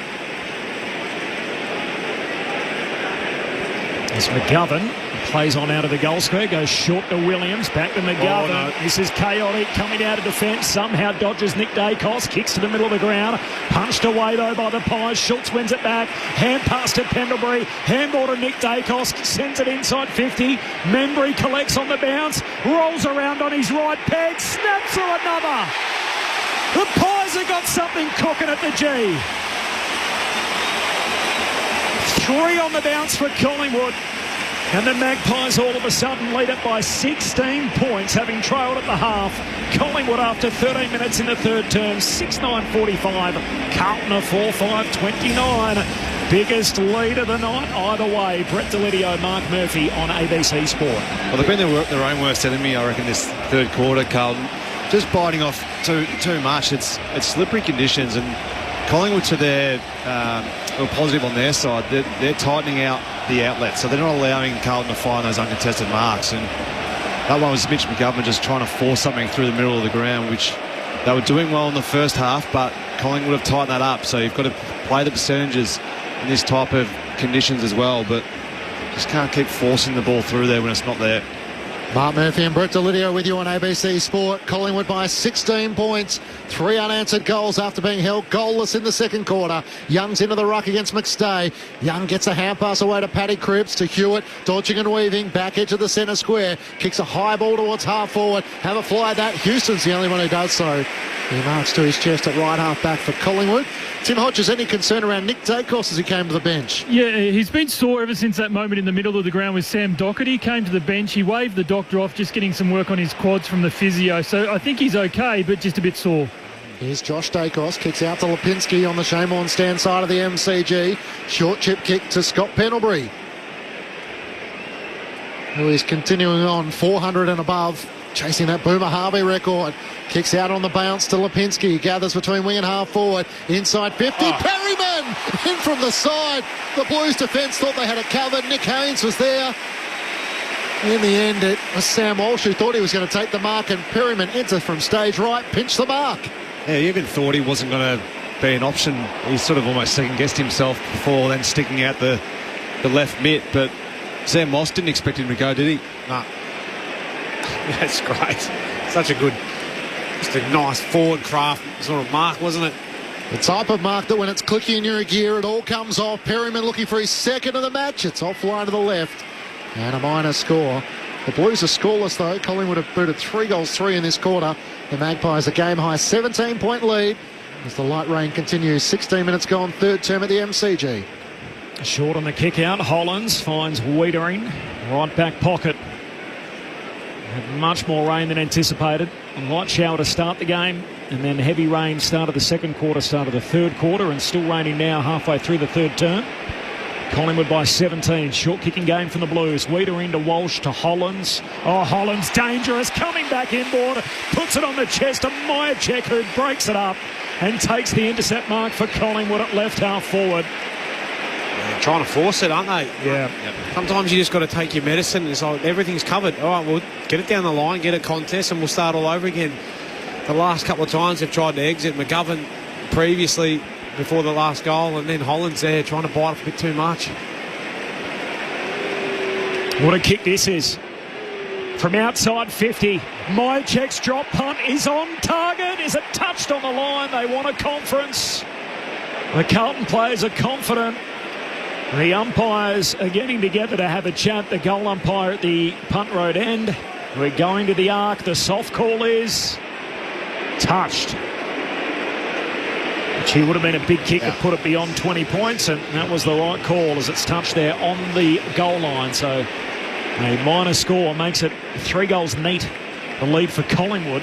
Speaker 4: It's McGovern. Plays on out of the goal square, goes short to Williams, back to McGovern.
Speaker 6: No.
Speaker 4: This is chaotic, coming out of defence, somehow dodges Nick Dacos, kicks to the middle of the ground, punched away though by the Pies. Schultz wins it back, hand pass to Pendlebury, handball to Nick Dacos, sends it inside 50. Membry collects on the bounce, rolls around on his right peg, snaps through another. The Pies have got something cooking at the G. 3 on the bounce for Collingwood. And the Magpies all of a sudden lead it by 16 points, having trailed at the half. Collingwood after 13 minutes in the third term, 6-9-45. Carlton a 4-5-29. Biggest lead of the night either way. Brett Delidio, Mark Murphy on ABC Sport.
Speaker 7: Well, they've been their own worst enemy, I reckon, this third quarter, Carlton. Just biting off too much. It's slippery conditions, and Collingwood, to their positive on their side, they're tightening out the outlet, so they're not allowing Carlton to find those uncontested marks. And that one was Mitch McGovern just trying to force something through the middle of the ground, which they were doing well in the first half, but Collingwood have tightened that up. So you've got to play the percentages in this type of conditions as well, but just can't keep forcing the ball through there when it's not there.
Speaker 5: Mark Murphy and Brett Delidio with you on ABC Sport. Collingwood by 16 points. 3 unanswered goals after being held goalless in the second quarter. Young's into the ruck against McStay. Young gets a hand pass away to Paddy Cripps, to Hewitt, dodging and weaving, back edge of the centre square. Kicks a high ball towards half forward. Have a fly at that. Houston's the only one who does so. He marks to his chest at right half back for Collingwood. Tim Hodges, any concern around Nick Dacos as he came to the bench?
Speaker 17: Yeah, he's been sore ever since that moment in the middle of the ground with Sam Docherty. Came to the bench, he waved the doctor off, just getting some work on his quads from the physio. So I think he's okay, but just a bit sore.
Speaker 5: Here's Josh Dacos, kicks out to Lipinski on the Shane stand side of the MCG. Short chip kick to Scott Pendlebury, who is continuing on 400 and above, chasing that Boomer Harvey record. Kicks out on the bounce to Lipinski, gathers between wing and half forward, inside 50, Perryman in from the side. The Blues defence thought they had it covered. Nick Haynes was there. In the end, it was Sam Walsh who thought he was going to take the mark, and Perryman entered from stage right, pinched the mark.
Speaker 7: Yeah, he even thought he wasn't going to be an option. He sort of almost second-guessed himself before then sticking out the left mitt, but Sam Moss didn't expect him to go, did he?
Speaker 6: No. That's great. Such a good, just a nice forward craft sort of mark, wasn't it?
Speaker 5: The type of mark that when it's clicky in your gear, it all comes off. Perryman looking for his second of the match. It's offline to the left. And a minor score. The Blues are scoreless, though. Collingwood have booted 3 goals, 3 in this quarter. The Magpies a game-high 17-point lead as the light rain continues. 16 minutes gone, third term at the MCG.
Speaker 4: Short on the kick out. Hollands finds Wiedering. Right back pocket. Had much more rain than anticipated. A light shower to start the game, and then heavy rain started the second quarter, started the third quarter, and still raining now halfway through the third term. Collingwood by 17. Short kicking game from the Blues. Wiedering to Walsh to Hollands. Oh, Hollands dangerous. Coming back inboard. Puts it on the chest of Myercheck, who breaks it up and takes the intercept mark for Collingwood at left half forward.
Speaker 6: They're trying to force it, aren't they?
Speaker 4: Yeah.
Speaker 6: Sometimes you just got to take your medicine. It's like everything's covered. All right, we'll get it down the line, get a contest, and we'll start all over again. The last couple of times they've tried to exit. McGovern previously before the last goal, and then Hollands there trying to bite off a bit too much.
Speaker 4: What a kick this is. From outside 50, Myercheck's drop punt is on target. Is it touched on the line? They want a conference. The Carlton players are confident. The umpires are getting together to have a chat. The goal umpire at the punt road end. We're going to the arc. The soft call is touched. Which would have been a big kick to put it beyond 20 points, and that was the right call as it's touched there on the goal line. So a minor score makes it 3 goals neat, the lead for Collingwood.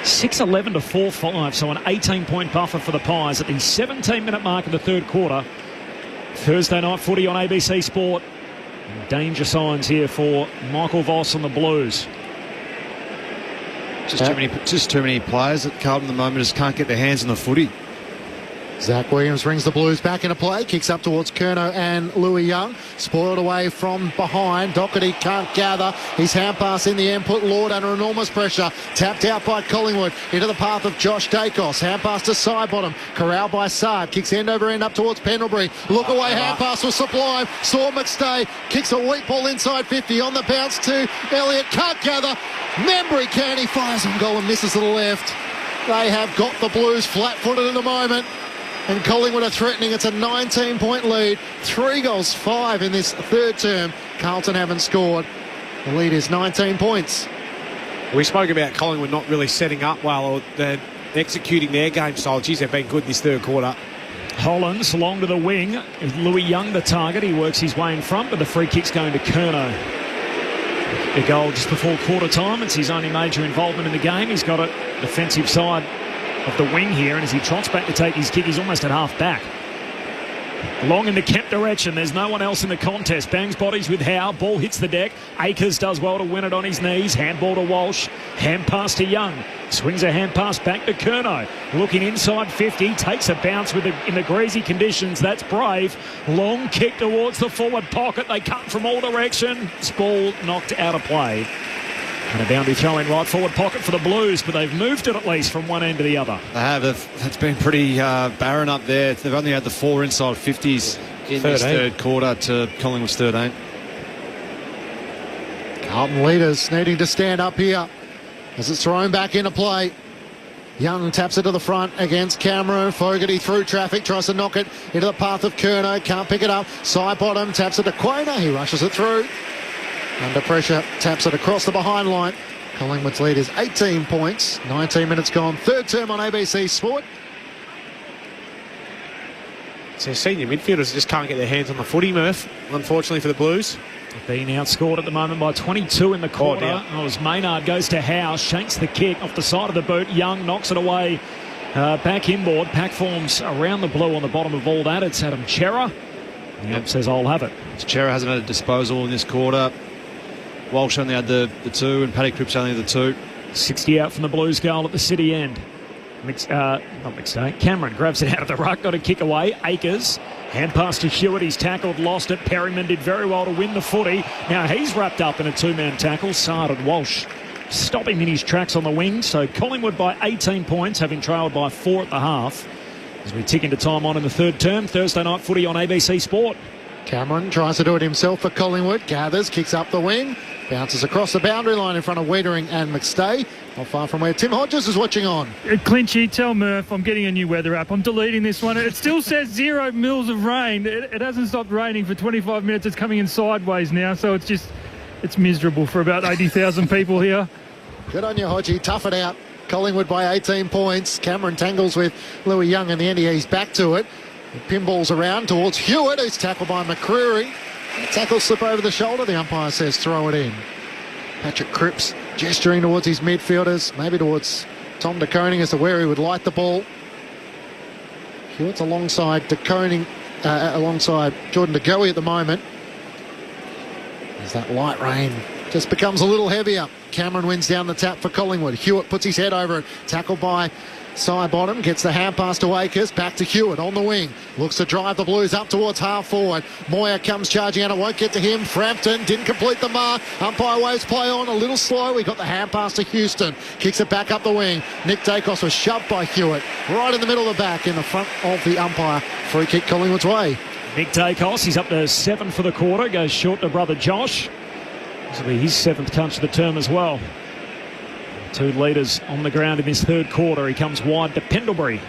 Speaker 4: 6-11 to 4-5, so an 18-point buffer for the Pies at the 17-minute mark of the third quarter. Thursday night footy on ABC Sport. Danger signs here for Michael Voss and the Blues.
Speaker 7: Just too many players at Carlton at the moment just can't get their hands on the footy.
Speaker 5: Zach Williams brings the Blues back into play, kicks up towards Curnow and Louis Young. Spoiled away from behind. Doherty can't gather. His hand pass in the end put Lord under enormous pressure. Tapped out by Collingwood into the path of Josh Dacos. Hand pass to Sidebottom. Corralled by Saad. Kicks end over end up towards Pendlebury. Look away, hand pass was sublime. Saw McStay. Kicks a weak ball inside 50 on the bounce to Elliott. Can't gather. Membry can. He fires on goal and misses to the left. They have got the Blues flat-footed at the moment. And Collingwood are threatening. It's a 19-point lead. 3 goals, 5 in this third term. Carlton haven't scored. The lead is 19 points.
Speaker 6: We spoke about Collingwood not really setting up well, or they're executing their game style. Geez, they've been good this third quarter.
Speaker 4: Hollands long to the wing. Louis Young the target. He works his way in front, but the free kick's going to Curnow. The goal just before quarter time. It's his only major involvement in the game. He's got it defensive side of the wing here, and as he trots back to take his kick, he's almost at half back. Long in the Kemp direction. There's no one else in the contest. Bangs bodies with Howe. Ball hits the deck. Akers does well to win it on his knees. Handball to Walsh. Hand pass to Young. Swings a hand pass back to Curnow. Looking inside 50. Takes a bounce in the greasy conditions. That's brave. Long kick towards the forward pocket. They cut from all directions. Ball knocked out of play. And a boundary throw in right forward pocket for the Blues, but they've moved it at least from one end to the other.
Speaker 7: They have. It's been pretty barren up there. They've only had the 4 inside 50s in this third quarter to Collingwood's 13.
Speaker 5: Carlton leaders needing to stand up here as it's thrown back into play. Young taps it to the front against Cameron. Fogarty through traffic, tries to knock it into the path of Curnow. Can't pick it up. Sidebottom taps it to Quainer. He rushes it through. Under pressure, taps it across the behind line. Collingwood's lead is 18 points. 19 minutes gone. Third term on ABC Sport.
Speaker 6: So senior midfielders just can't get their hands on the footy, Murph, unfortunately for the Blues.
Speaker 4: Being outscored at the moment by 22 in the quarter. As Maynard goes to Howe, shanks the kick off the side of the boot. Young knocks it away Back inboard, pack forms around the blue on the bottom of all that. It's Adam Chera. He says, I'll have it.
Speaker 7: Chera hasn't had a disposal in this quarter. Walsh only had the 2 and Paddy Cripps only the 2.
Speaker 4: 60 out from the Blues goal at the City end. Cameron grabs it out of the ruck, got a kick away. Akers, hand pass to Hewitt, he's tackled, lost it. Perryman did very well to win the footy. Now he's wrapped up in a 2-man tackle. Sard and Walsh stop him in his tracks on the wing. So Collingwood by 18 points, having trailed by 4 at the half. As we tick into time on in the third term, Thursday night footy on ABC Sport.
Speaker 5: Cameron tries to do it himself for Collingwood, gathers, kicks up the wing, bounces across the boundary line in front of Wiedering and McStay. Not far from where Tim Hodges is watching on.
Speaker 17: Clinchy, tell Murph I'm getting a new weather app. I'm deleting this one. It still says 0 mils of rain. It hasn't stopped raining for 25 minutes. It's coming in sideways now, so it's miserable for about 80,000 people here.
Speaker 5: Good on you, Hodgie. Tough it out. Collingwood by 18 points. Cameron tangles with Louis Young in the end. He's back to it. He pinballs around towards Hewitt, who's tackled by McCreary. Tackle slip over the shoulder. The umpire says throw it in. Patrick Cripps gesturing towards his midfielders, maybe towards Tom De Koning as to where he would light the ball. Hewitt's alongside De Koning, alongside Jordan De Goey at the moment. As that light rain just becomes a little heavier. Cameron wins down the tap for Collingwood. Hewitt puts his head over it. Tackled by Sidebottom, gets the hand pass to Akers, back to Hewitt on the wing. Looks to drive the Blues up towards half forward. Moyer comes charging out, it won't get to him. Frampton didn't complete the mark. Umpire waves play on, a little slow. We got the hand pass to Houston. Kicks it back up the wing. Nick Dacos was shoved by Hewitt. Right in the middle of the back, in the front of the umpire. Free kick Collingwood's way.
Speaker 4: Nick Dacos, he's up to 7 for the quarter. Goes short to brother Josh. This will be his 7th touch of the term as well. 2 leaders on the ground in this third quarter. He comes wide to Pendlebury.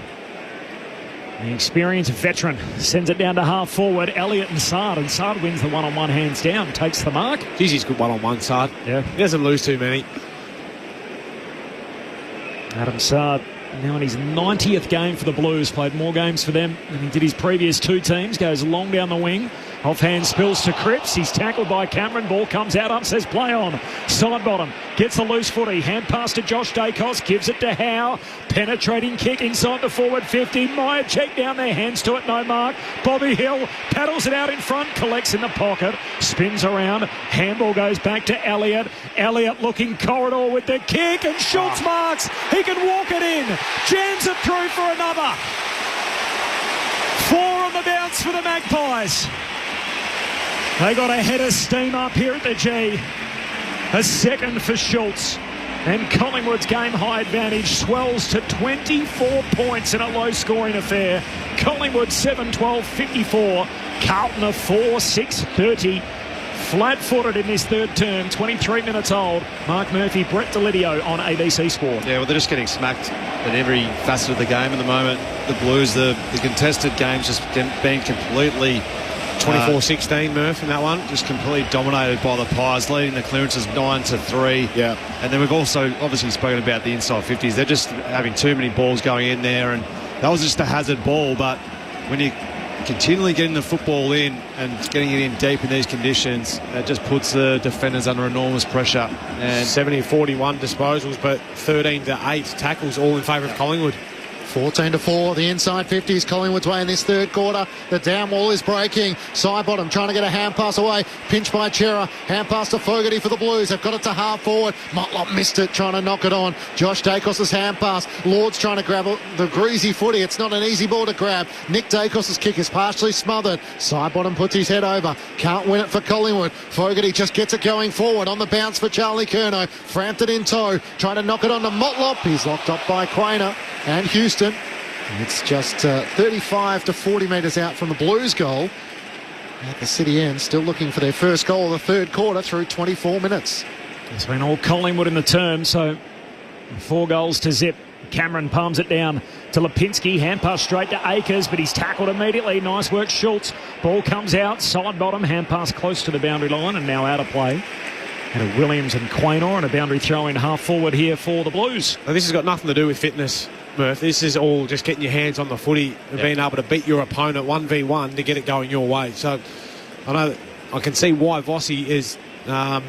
Speaker 4: The experienced veteran sends it down to half forward. Elliott and Sard wins the one-on-one hands down. Takes the mark.
Speaker 6: Geez, he's good one-on-one, Sard.
Speaker 4: Yeah.
Speaker 6: He doesn't lose too many.
Speaker 4: Adam Sard now in his 90th game for the Blues. Played more games for them than he did his previous 2 teams. Goes long down the wing. Offhand spills to Cripps. He's tackled by Cameron. Ball comes out. Up says play on. Sidebottom gets the loose footy. Hand pass to Josh Dacos. Gives it to Howe. Penetrating kick inside the forward 50. Meyer check down there. Hands to it. No mark. Bobby Hill paddles it out in front. Collects in the pocket. Spins around. Handball goes back to Elliott. Elliott looking corridor with the kick. And Schultz marks. He can walk it in. Jams it through for another. 4 on the bounce for the Magpies. They got a head of steam up here at the G. A second for Schultz. And Collingwood's game high advantage swells to 24 points in a low-scoring affair. Collingwood 7-12-54. Carlton a 4-6-30. Flat-footed in this third term, 23 minutes old. Mark Murphy, Brett Delidio on ABC Sport.
Speaker 7: Yeah, well, they're just getting smacked at every facet of the game at the moment. The Blues, the contested games just being completely
Speaker 6: 24-16, Murph, in that one.
Speaker 7: Just completely dominated by the Pies, leading the clearances 9-3.
Speaker 6: Yeah.
Speaker 7: And then we've also obviously spoken about the inside 50s. They're just having too many balls going in there, and that was just a hazard ball. But when you continually getting the football in and getting it in deep in these conditions, that just puts the defenders under enormous pressure.
Speaker 6: And 70-41 disposals, but 13-8 tackles, all in favour of Collingwood.
Speaker 5: 14-4, the inside 50s Collingwood's way in this third quarter. The down wall is breaking. Sidebottom trying to get a hand pass away. Pinched by Chera. Hand pass to Fogarty for the Blues. They've got it to half forward. Motlop missed it, trying to knock it on. Josh Dacos' hand pass. Lord's trying to grab the greasy footy. It's not an easy ball to grab. Nick Dacos' kick is partially smothered. Sidebottom puts his head over. Can't win it for Collingwood. Fogarty just gets it going forward on the bounce for Charlie Curnow. Frampton in tow. Trying to knock it on to Motlop. He's locked up by Quainer and Houston. It's just 35 to 40 metres out from the Blues goal. At the City end, still looking for their first goal of the third quarter through 24 minutes.
Speaker 4: It's been all Collingwood in the term, so 4 goals to zip. Cameron palms it down to Lipinski. Hand pass straight to Akers, but he's tackled immediately. Nice work, Schultz. Ball comes out, side bottom, hand pass close to the boundary line and now out of play. And Williams and Quaynor and a boundary throw in half forward here for the Blues.
Speaker 6: Now, this has got nothing to do with fitness, Murph. This is all just getting your hands on the footy and being able to beat your opponent 1v1 to get it going your way. So I know I can see why Vossi is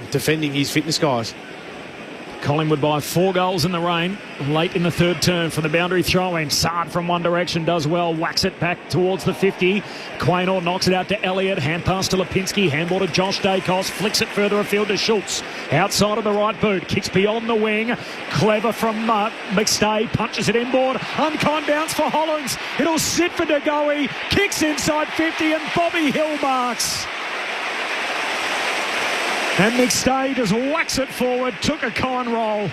Speaker 6: defending his fitness guys.
Speaker 4: Collingwood by 4 goals in the rain late in the third term from the boundary throw-in. Sard from one direction does well, whacks it back towards the 50. Quaynor knocks it out to Elliott, hand pass to Lipinski, handball to Josh Dacos, flicks it further afield to Schultz. Outside of the right boot, kicks beyond the wing. Clever from McStay, punches it inboard. Unkind bounce for Hollands. It'll sit for De Goey, kicks inside 50 and Bobby Hill marks. And McStay just whacks it forward, took a con roll,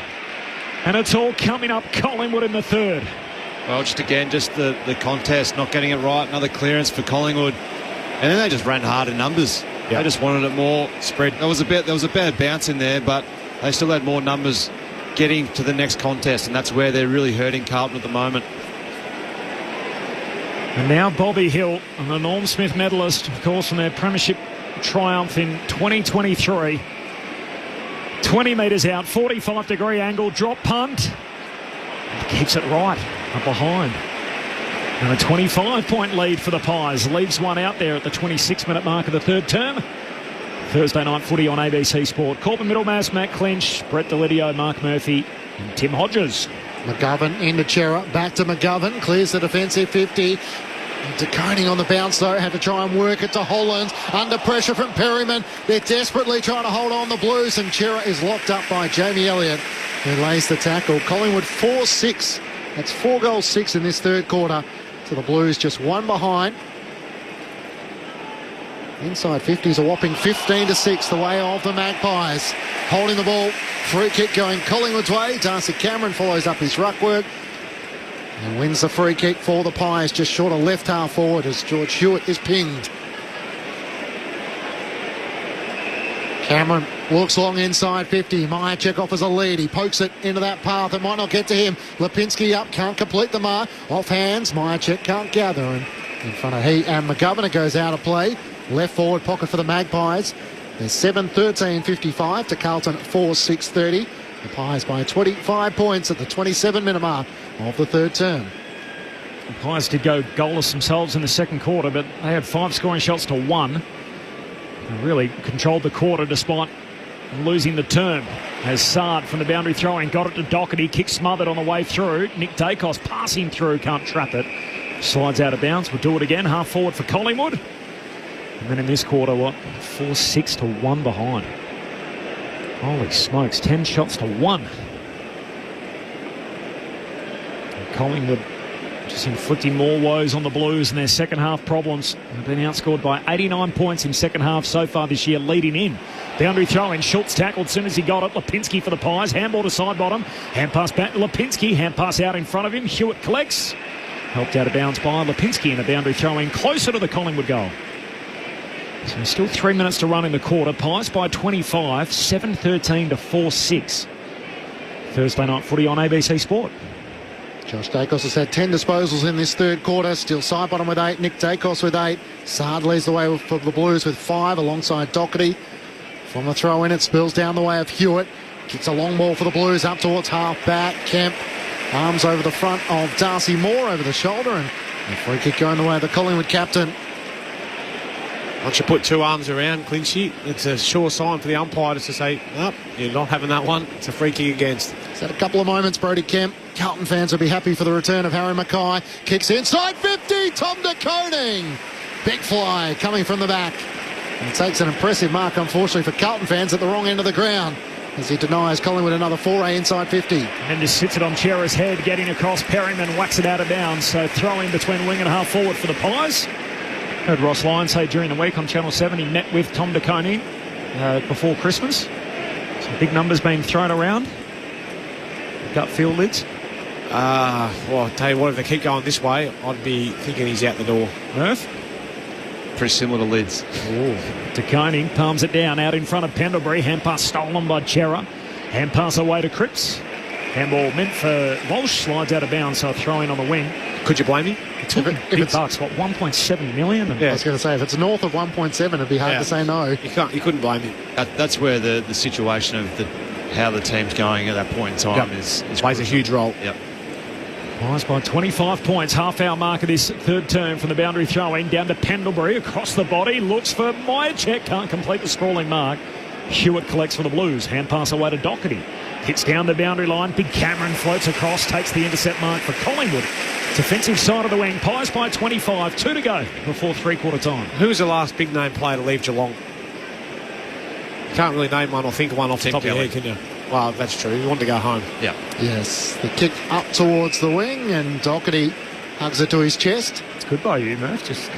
Speaker 4: and it's all coming up Collingwood in the third.
Speaker 7: Well, just the contest, not getting it right. Another clearance for Collingwood. And then they just ran hard in numbers. Yep. They just wanted it more spread. There was a bad bounce in there, but they still had more numbers getting to the next contest, and that's where they're really hurting Carlton at the moment.
Speaker 4: And now Bobby Hill, the Norm Smith medalist, of course, from their premiership triumph in 2023. 20 metres out, 45-degree angle, drop punt. Keeps it right, up behind. And a 25-point lead for the Pies. Leaves one out there at the 26-minute mark of the third term. Thursday night footy on ABC Sport. Corbin Middlemass, Matt Clinch, Brett Delidio, Mark Murphy and Tim Hodges.
Speaker 5: McGovern into Chera, back to McGovern, clears the defensive 50. De Koning on the bounce though, had to try and work it to Hollands. Under pressure from Perryman. They're desperately trying to hold on the Blues, and Chera is locked up by Jamie Elliott, who lays the tackle. Collingwood 4-6. That's 4 goals 6 in this third quarter. To the Blues just one behind. Inside 50's a whopping 15-6 the way of the Magpies. Holding the ball, free kick going Collingwood's way. Darcy Cameron follows up his ruck work and wins the free kick for the Pies, just short of left half forward as George Hewitt is pinged. Cameron looks long inside 50. Myercheck offers a lead. He pokes it into that path. It might not get to him. Lipinski up, can't complete the mark. Off hands, Myercheck can't gather. And in front of he and McGovern, it goes out of play. Left forward pocket for the Magpies. They're 7-13-55 to Carlton 4-6-30. The Pies by 25 points at the 27-minute mark of the third term.
Speaker 4: The Pies did go goalless themselves in the second quarter, but they had 5 scoring shots to 1. They really controlled the quarter despite losing the term. As Sard from the boundary throwing got it to Doherty, kick smothered on the way through. Nick Dacos passing through, can't trap it. Slides out of bounds, will do it again. Half forward for Collingwood. And then in this quarter, 4-6 to 1 behind. Holy smokes, 10 shots to 1. And Collingwood just inflicting more woes on the Blues and their second half problems. They've been outscored by 89 points in second half so far this year, leading in. Boundary throw-in, Schultz tackled as soon as he got it. Lipinski for the Pies, handball to side bottom. Hand pass back to Lipinski, hand pass out in front of him. Hewitt collects. Helped out of bounds by Lipinski in a boundary throw-in closer to the Collingwood goal. So still 3 minutes to run in the quarter. Pies by 25, 7-13 to 4-6. Thursday night footy on ABC Sport.
Speaker 5: Josh Dacos has had 10 disposals in this third quarter. Still side bottom with 8. Nick Dacos with 8. Sard leads the way for the Blues with 5 alongside Doherty. From the throw in, it spills down the way of Hewitt. Kicks a long ball for the Blues up towards half back. Kemp arms over the front of Darcy Moore over the shoulder, and a free kick going the way of the Collingwood captain.
Speaker 2: Once you put 2 arms around Clinchy, it's a sure sign for the umpire just to say, nope, you're not having that one. It's a free kick against.
Speaker 5: He's had a couple of moments, Brody Kemp. Carlton fans will be happy for the return of Harry Mackay. Kicks inside 50, Tom De Koning. Big fly coming from the back. And takes an impressive mark, unfortunately, for Carlton fans at the wrong end of the ground, as he denies Collingwood another foray inside 50.
Speaker 4: And just sits it on Chera's head, getting across. Perryman whacks it out of bounds. So throw in between wing and half forward for the Pies. Heard Ross Lyon say during the week on Channel 7 he met with Tom De Koning before Christmas. Some big numbers being thrown around. Gut feel, Lids?
Speaker 2: Well, I'll tell you what, if they keep going this way, I'd be thinking he's out the door.
Speaker 4: Murph?
Speaker 7: Pretty similar to Lids.
Speaker 4: De Koning palms it down out in front of Pendlebury. Hand pass stolen by Chera. Hand pass away to Cripps. Handball meant for Walsh, slides out of bounds, so throwing on the wing.
Speaker 2: Could you blame him?
Speaker 4: Big bucks, what, 1.7 million?
Speaker 5: Yeah, I was going to say, if it's north of 1.7, it'd be hard to say no.
Speaker 2: You couldn't blame him.
Speaker 7: That's where the situation of how the team's going at that point in time is
Speaker 2: plays a huge role.
Speaker 7: Yep.
Speaker 4: Pies by 25 points, half-hour mark of this third term from the boundary throw-in, down to Pendlebury, across the body, looks for Myercheck, can't complete the sprawling mark. Hewitt collects for the Blues. Hand pass away to Doherty. Hits down the boundary line. Big Cameron floats across, takes the intercept mark for Collingwood. Defensive side of the wing. Pies by 25. 2 to go before three-quarter time.
Speaker 2: Who was the last big-name player to leave Geelong? You can't really name one or think of one off the top of your head, can you? Well, that's true. You want to go home.
Speaker 7: Yeah.
Speaker 5: Yes. The kick up towards the wing, and Doherty hugs it to his chest.
Speaker 4: It's good by you, Murph. Just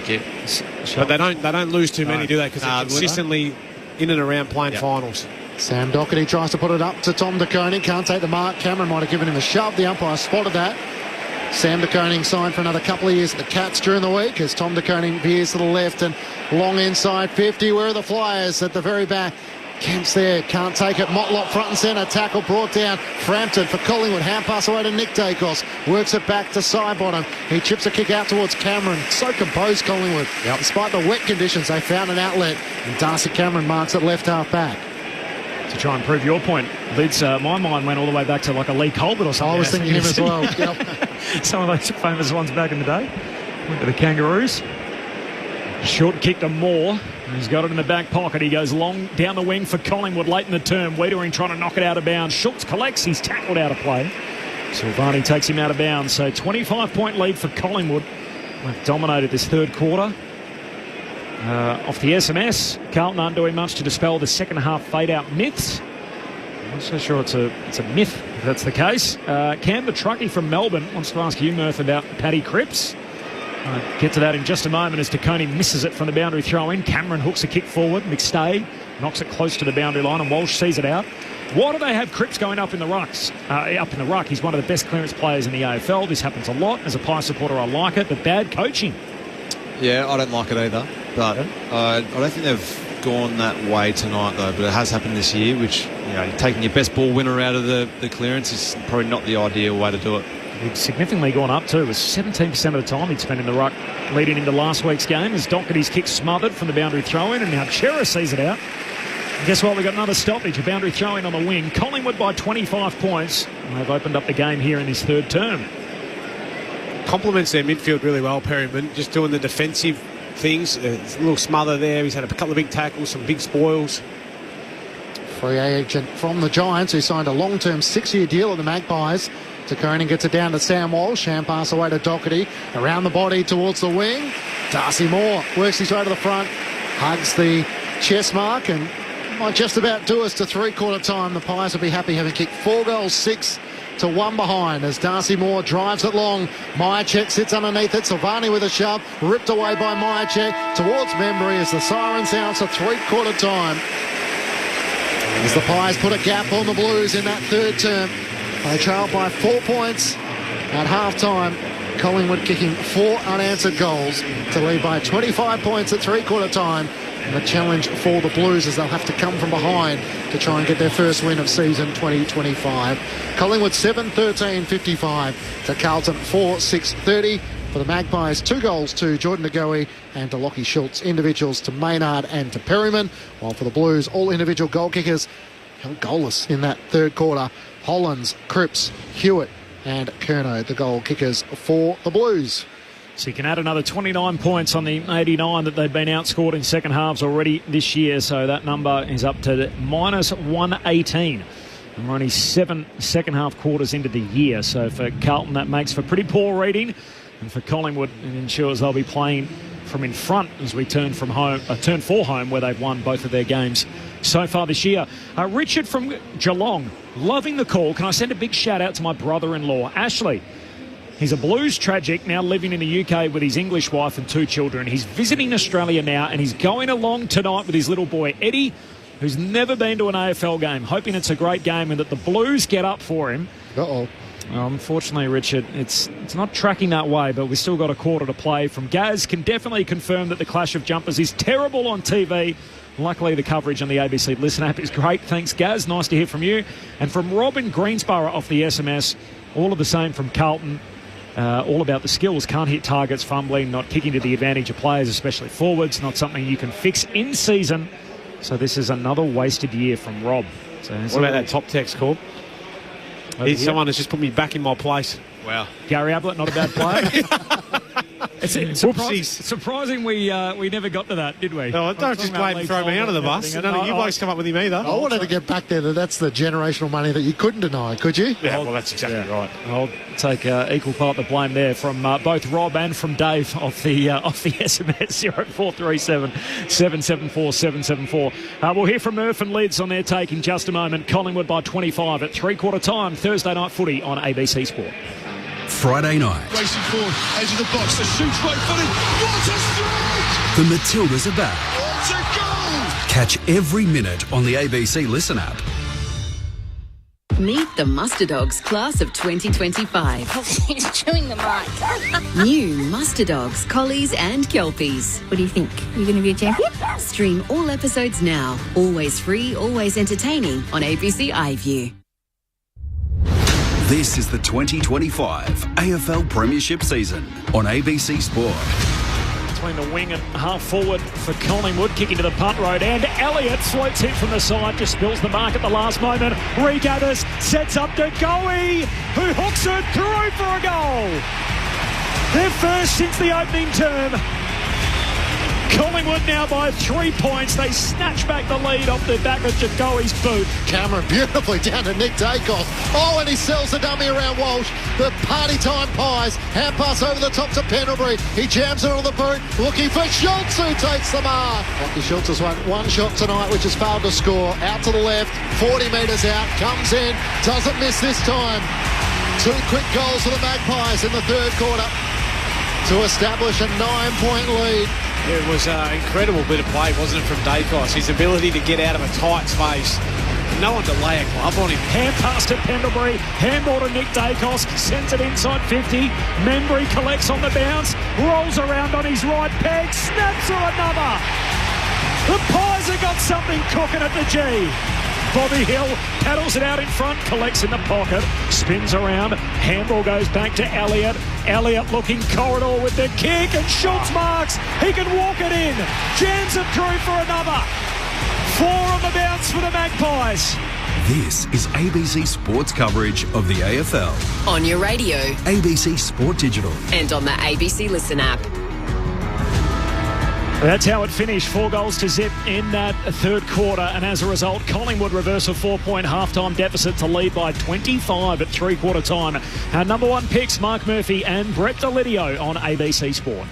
Speaker 2: But they don't lose too many, do they? Because they're consistently in and around playing finals.
Speaker 5: Sam Doherty tries to put it up to Tom De Koning. Can't take the mark. Cameron might have given him a shove. The umpire spotted that. Sam De Koning signed for another couple of years at the Cats during the week as Tom De Koning veers to the left and long inside 50. Where are the Flyers? At the very back. Kemp's there, can't take it. Motlop front and centre, tackle brought down. Frampton for Collingwood, hand pass away to Nick Dacos, works it back to Sidebottom. He chips a kick out towards Cameron. So composed, Collingwood. Despite the wet conditions, they found an outlet, and Darcy Cameron marks it left half back.
Speaker 4: To try and prove your point, Lids, my mind went all the way back to like a Lee Colbert or something.
Speaker 5: I was thinking him as well.
Speaker 4: Some of those famous ones back in the day. Went to the Kangaroos. Short kick to Moore. He's got it in the back pocket. He goes long down the wing for Collingwood late in the term. Wiedering trying to knock it out of bounds. Schultz collects. He's tackled out of play. Silvani takes him out of bounds. So 25-point lead for Collingwood. They've dominated this third quarter. Off the SMS, Carlton aren't doing much to dispel the second half fade-out myths. I'm not so sure it's a myth if that's the case. Cam the Truckee from Melbourne wants to ask you, Murph, about Paddy Cripps. Get to that in just a moment as De Koning misses it from the boundary throw-in. Cameron hooks a kick forward. McStay knocks it close to the boundary line and Walsh sees it out. Why do they have Cripps going up in the rucks? Up in the ruck, he's one of the best clearance players in the AFL. This happens a lot. As a Pie supporter, I like it, but bad coaching.
Speaker 7: Yeah, I don't like it either. But I don't think they've gone that way tonight, though. But it has happened this year, which, taking your best ball winner out of the clearance is probably not the ideal way to do it.
Speaker 4: He'd significantly gone up too. It was 17% of the time he'd spent in the ruck leading into last week's game as Doherty's kick smothered from the boundary throw-in, and now Chera sees it out. And guess what? We've got another stoppage, a boundary throw-in on the wing. Collingwood by 25 points. And they've opened up the game here in this third term.
Speaker 2: Complements their midfield really well, Perryman. Just doing the defensive things. It's a little smother there. He's had a couple of big tackles, some big spoils.
Speaker 5: Free agent from the Giants who signed a long-term 6-year deal with the Magpies. De Koning gets it down to Sam Walsh. Hand pass away to Doherty. Around the body towards the wing. Darcy Moore works his way to the front. Hugs the chest mark and might just about do us to three-quarter time. The Pies will be happy having kicked 4 goals, 6 to 1 behind as Darcy Moore drives it long. Myercheck sits underneath it. Silvani with a shove. Ripped away by Myercheck towards Membry as the siren sounds to three-quarter time. As the Pies put a gap on the Blues in that third term. They trail by 4 points at half-time. Collingwood kicking 4 unanswered goals to lead by 25 points at three-quarter time. And the challenge for the Blues is they'll have to come from behind to try and get their first win of season 2025. Collingwood 7-13-55 to Carlton 4-6-30. For the Magpies, 2 goals to Jordan DeGoey and to Lockie Schultz. Individuals to Maynard and to Perryman. While for the Blues, all individual goal kickers held goalless in that third quarter. Hollands, Cripps, Hewitt and Curnow, the goal kickers for the Blues.
Speaker 4: So you can add another 29 points on the 89 that they've been outscored in second halves already this year. So that number is up to minus 118. And we're only 7 second half quarters into the year. So for Carlton, that makes for pretty poor reading. And for Collingwood, it ensures they'll be playing from in front as we turn for home, where they've won both of their games so far this year. Richard from Geelong, loving the call. Can I send a big shout out to my brother-in-law, Ashley? He's a Blues tragic, now living in the UK with his English wife and 2 children. He's visiting Australia now, and he's going along tonight with his little boy, Eddie, who's never been to an AFL game, hoping it's a great game and that the Blues get up for him.
Speaker 5: Uh-oh.
Speaker 4: Unfortunately, Richard, it's not tracking that way, but we've still got a quarter to play. From Gaz, can definitely confirm that the clash of jumpers is terrible on TV. Luckily, the coverage on the ABC Listen app is great. Thanks, Gaz. Nice to hear from you. And from Robin Greensborough off the SMS, all of the same from Carlton. All about the skills. Can't hit targets, fumbling, not kicking to the advantage of players, especially forwards. Not something you can fix in season. So this is another wasted year from Rob. So
Speaker 2: what about that top text, Corb? Someone has just put me back in my place.
Speaker 7: Wow.
Speaker 4: Gary Ablett, not a bad player. It's surprising we never got to that, did we?
Speaker 6: No, don't just play and throw me under the bus. None of you guys come up with him either.
Speaker 5: I wanted to get back there. That's the generational money that you couldn't deny, could you?
Speaker 6: Yeah, well, that's exactly right.
Speaker 4: I'll take equal part of the blame there from both Rob and from Dave off the SMS 0437 774 774. We'll hear from Murph and Lids on their take in just a moment. Collingwood by 25 at three-quarter time. Thursday night footy on ABC Sport.
Speaker 1: Friday night.
Speaker 14: Racing forward, edge of the box, the shoots right footed. What a strike!
Speaker 1: The Matildas are back.
Speaker 14: What a goal!
Speaker 1: Catch every minute on the ABC Listen app.
Speaker 3: Meet the Muster Dogs class of 2025.
Speaker 11: He's chewing the mic.
Speaker 3: New Muster Dogs, Collies and Kelpies.
Speaker 11: What do you think? You're going to be a champion?
Speaker 3: Stream all episodes now. Always free, always entertaining on ABC iView.
Speaker 1: This is the 2025 AFL Premiership season on ABC Sport.
Speaker 4: Between the wing and half forward for Collingwood, kicking to the punt road, and Elliott floats in from the side, just spills the mark at the last moment. Regathers, sets up to Goey, who hooks it through for a goal. Their first since the opening term. Collingwood now by 3 points. They snatch back the lead off the back of Jagoe's boot.
Speaker 5: Cameron beautifully down to Nick Dacos. Oh, and he sells the dummy around Walsh. The party time pies. Hand pass over the top to Pendlebury. He jams it on the boot. Looking for Schultz, who takes the mark. Lockie Schultz has won one shot tonight, which has failed to score. Out to the left, 40 metres out. Comes in, doesn't miss this time. 2 quick goals for the Magpies in the third quarter to establish a 9-point lead.
Speaker 6: It was an incredible bit of play, wasn't it, from Dacos? His ability to get out of a tight space. No one to lay a glove on him.
Speaker 4: Hand pass to Pendlebury. Handball to Nick Dacos. Sends it inside 50. Membry collects on the bounce. Rolls around on his right peg. Snaps for another. The Pies have got something cooking at the G. Bobby Hill paddles it out in front, collects in the pocket, spins around, handball goes back to Elliott. Elliott looking corridor with the kick, and Schultz marks. He can walk it in. Jams it through for another. 4 on the bounce for the Magpies.
Speaker 1: This is ABC Sports coverage of the AFL.
Speaker 3: On your radio.
Speaker 1: ABC Sport Digital.
Speaker 3: And on the ABC Listen app.
Speaker 4: That's how it finished, 4 goals to zip in that third quarter, and as a result, Collingwood reverse a 4-point halftime deficit to lead by 25 at three-quarter time. Our number 1 picks, Mark Murphy and Brett Delidio on ABC Sport.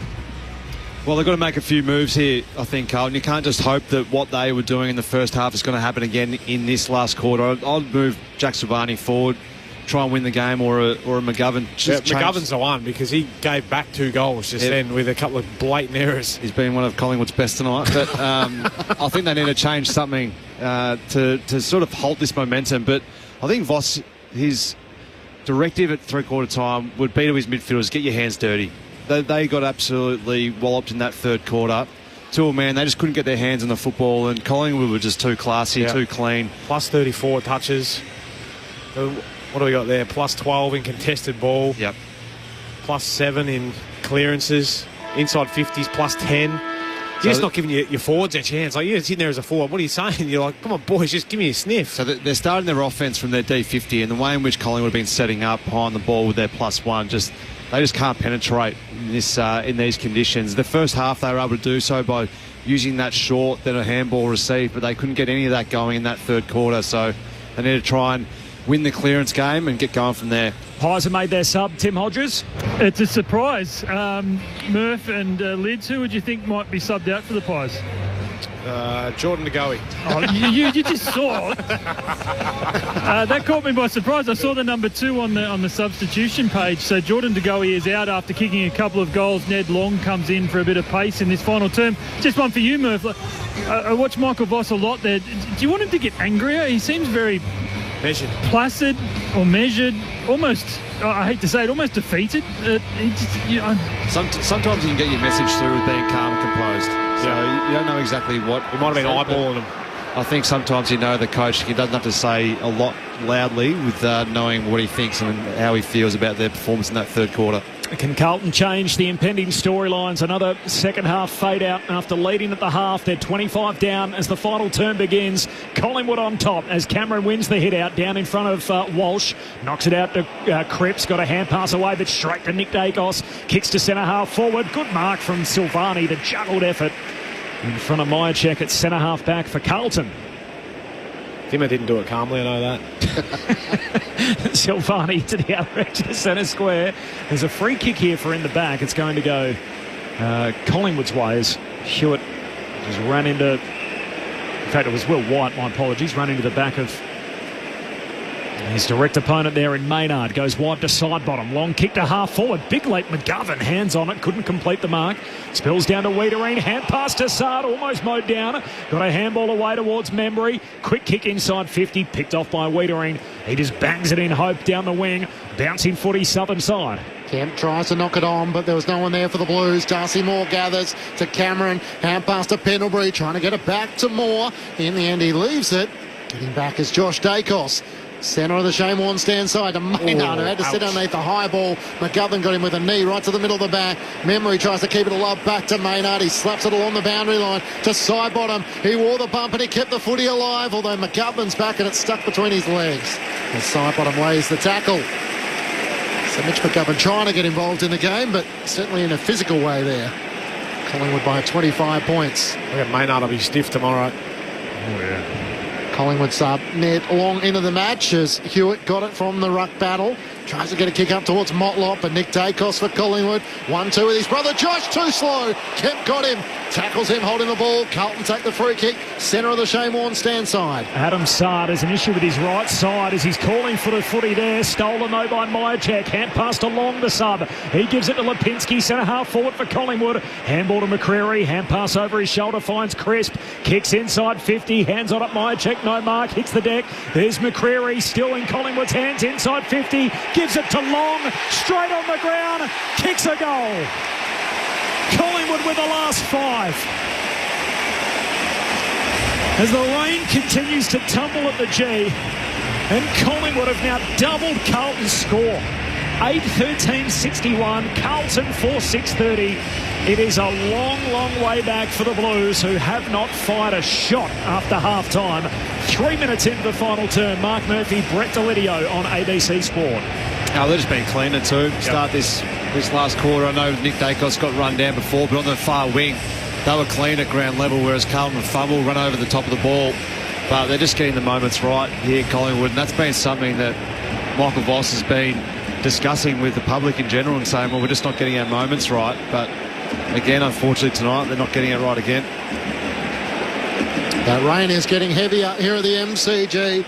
Speaker 7: Well, they've got to make a few moves here, I think, Carlton. You can't just hope that what they were doing in the first half is going to happen again in this last quarter. I'd move Jack Savani forward, try and win the game, or a McGovern.
Speaker 6: McGovern's the one, because he gave back 2 goals just then with a couple of blatant errors.
Speaker 7: He's been one of Collingwood's best tonight, but I think they need to change something to sort of halt this momentum. But I think Voss, his directive at three-quarter time would be to his midfielders, get your hands dirty. They got absolutely walloped in that third quarter. To a man, they just couldn't get their hands on the football, and Collingwood were just too classy, too clean.
Speaker 6: Plus 34 touches. What do we got there? Plus 12 in contested ball.
Speaker 7: Yep.
Speaker 6: Plus 7 in clearances. Inside 50s, plus 10. You're just not giving your forwards a chance. Like, you're sitting there as a forward. What are you saying? You're like, come on, boys, just give me a sniff.
Speaker 7: So they're starting their offence from their D50, and the way in which Collingwood have been setting up behind the ball with their +1, they just can't penetrate in these conditions. The first half they were able to do so by using that short, then a handball received, but they couldn't get any of that going in that third quarter. So they need to try and win the clearance game and get going from there.
Speaker 4: Pies have made their sub, Tim Hodges.
Speaker 17: It's a surprise. Murph and Lids, who would you think might be subbed out for the Pies?
Speaker 6: Jordan Goey.
Speaker 17: Oh, you just saw. That caught me by surprise. I saw the number 2 on the substitution page. So Jordan De Goey is out after kicking a couple of goals. Ned Long comes in for a bit of pace in this final term. Just one for you, Murph. I watched Michael Voss a lot there. Do you want him to get angrier? He seems very
Speaker 6: measured,
Speaker 17: placid, or measured, almost. I hate to say it, almost defeated.
Speaker 7: Sometimes you can get your message through with being calm and composed. So you don't know exactly what...
Speaker 6: He might have been eyeballing him.
Speaker 7: I think sometimes the coach, he doesn't have to say a lot loudly with knowing what he thinks and how he feels about their performance in that third quarter.
Speaker 4: Can Carlton change the impending storylines? Another second half fade out after leading at the half. They're 25 down as the final term begins. Collingwood on top as Cameron wins the hit out down in front of Walsh. Knocks it out to Cripps. Got a hand pass away, but straight to Nick Dacos. Kicks to centre half forward. Good mark from Silvani. The juggled effort in front of Myercheck at centre half back for Carlton.
Speaker 2: Dimmer didn't do it calmly, I know that.
Speaker 4: Silvani to the other edge of the centre square. There's a free kick here for in the back. It's going to go Collingwood's way as Hewitt just ran into... In fact, it was Will White, my apologies, ran into the back of his direct opponent there in Maynard. Goes wide to side bottom. Long kick to half forward. Big late McGovern. Hands on it. Couldn't complete the mark. Spills down to Wiedering. Hand pass to Sard. Almost mowed down. Got a handball away towards Membry. Quick kick inside 50. Picked off by Wiedering. He just bangs it in Hope down the wing. Bouncing footy southern side.
Speaker 5: Kemp tries to knock it on, but there was no one there for the Blues. Darcy Moore gathers to Cameron. Hand pass to Pendlebury. Trying to get it back to Moore. In the end, he leaves it. Getting back is Josh Dacos. Centre of the Shane Warne stand side to Maynard, who had to sit underneath the high ball. McGovern got him with a knee right to the middle of the back. Memory tries to keep it alive back to Maynard. He slaps it along the boundary line to side bottom. He wore the bump and he kept the footy alive, although McGovern's back and it's stuck between his legs. The side bottom lays the tackle. So Mitch McGovern trying to get involved in the game, but certainly in a physical way there. Collingwood by 25 points.
Speaker 2: I think Maynard will be stiff tomorrow. Oh, yeah.
Speaker 5: Collingwood sub net long into the match as Hewitt got it from the ruck battle. Tries to get a kick up towards Motlop, but Nick Dacos for Collingwood. 1-2 with his brother Josh, too slow. Kemp got him, tackles him holding the ball. Carlton take the free kick, centre of the Shane Warne stand side.
Speaker 4: Adam Sard has an issue with his right side as he's calling for the footy there. Stolen though by Myercheck. Hand passed along the sub. He gives it to Lipinski, centre half forward for Collingwood. Handball to McCreary. Hand pass over his shoulder, finds Crisp. Kicks inside 50. Hands on it, Myercheck, no mark. Hits the deck. There's McCreary still in Collingwood's hands inside 50. Gives it to Long, straight on the ground, kicks a goal. Collingwood with the last 5. As the rain continues to tumble at the G, and Collingwood have now doubled Carlton's score. 8-13-61, Carlton 4-6-30. It is a long, long way back for the Blues, who have not fired a shot after half-time. 3 minutes into the final term. Mark Murphy, Brett Delidio on ABC Sport.
Speaker 7: Oh, they've just been cleaner too. Start this last quarter. I know Nick Dacos got run down before, but on the far wing, they were clean at ground level, whereas Carlton fumble, run over the top of the ball. But they're just getting the moments right here, Collingwood, and that's been something that Michael Voss has been discussing with the public in general and saying, well, we're just not getting our moments right. But again, unfortunately tonight, they're not getting it right again.
Speaker 5: That rain is getting heavier here at the MCG.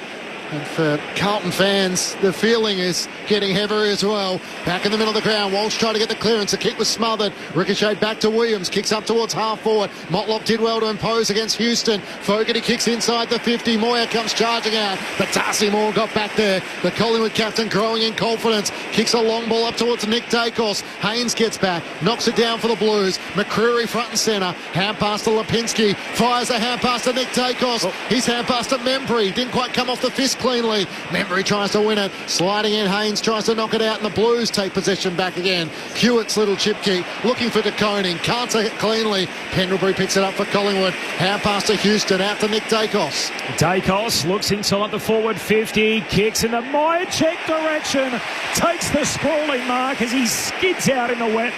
Speaker 5: And for Carlton fans, the feeling is getting heavier as well. Back in the middle of the ground, Walsh tried to get the clearance. The kick was smothered. Ricocheted back to Williams. Kicks up towards half forward. Motlop did well to impose against Houston. Fogarty kicks inside the 50. Moyer comes charging out. But Darcy Moore got back there. The Collingwood captain growing in confidence. Kicks a long ball up towards Nick Dacos. Haynes gets back. Knocks it down for the Blues. McCreary front and centre. Hand pass to Lipinski. Fires a hand pass to Nick Dacos. His hand pass to Membry. Didn't quite come off the fist cleanly. Membry tries to win it. Sliding in, Haynes tries to knock it out, and the Blues take possession back again. Hewitt's little chip kick, looking for De Koning. Can't take it cleanly. Pendlebury picks it up for Collingwood. Hand pass to Houston, out to Nick Dacos.
Speaker 4: Dacos looks inside the forward 50, kicks in the Myercheck direction, takes the sprawling mark as he skids out in the wet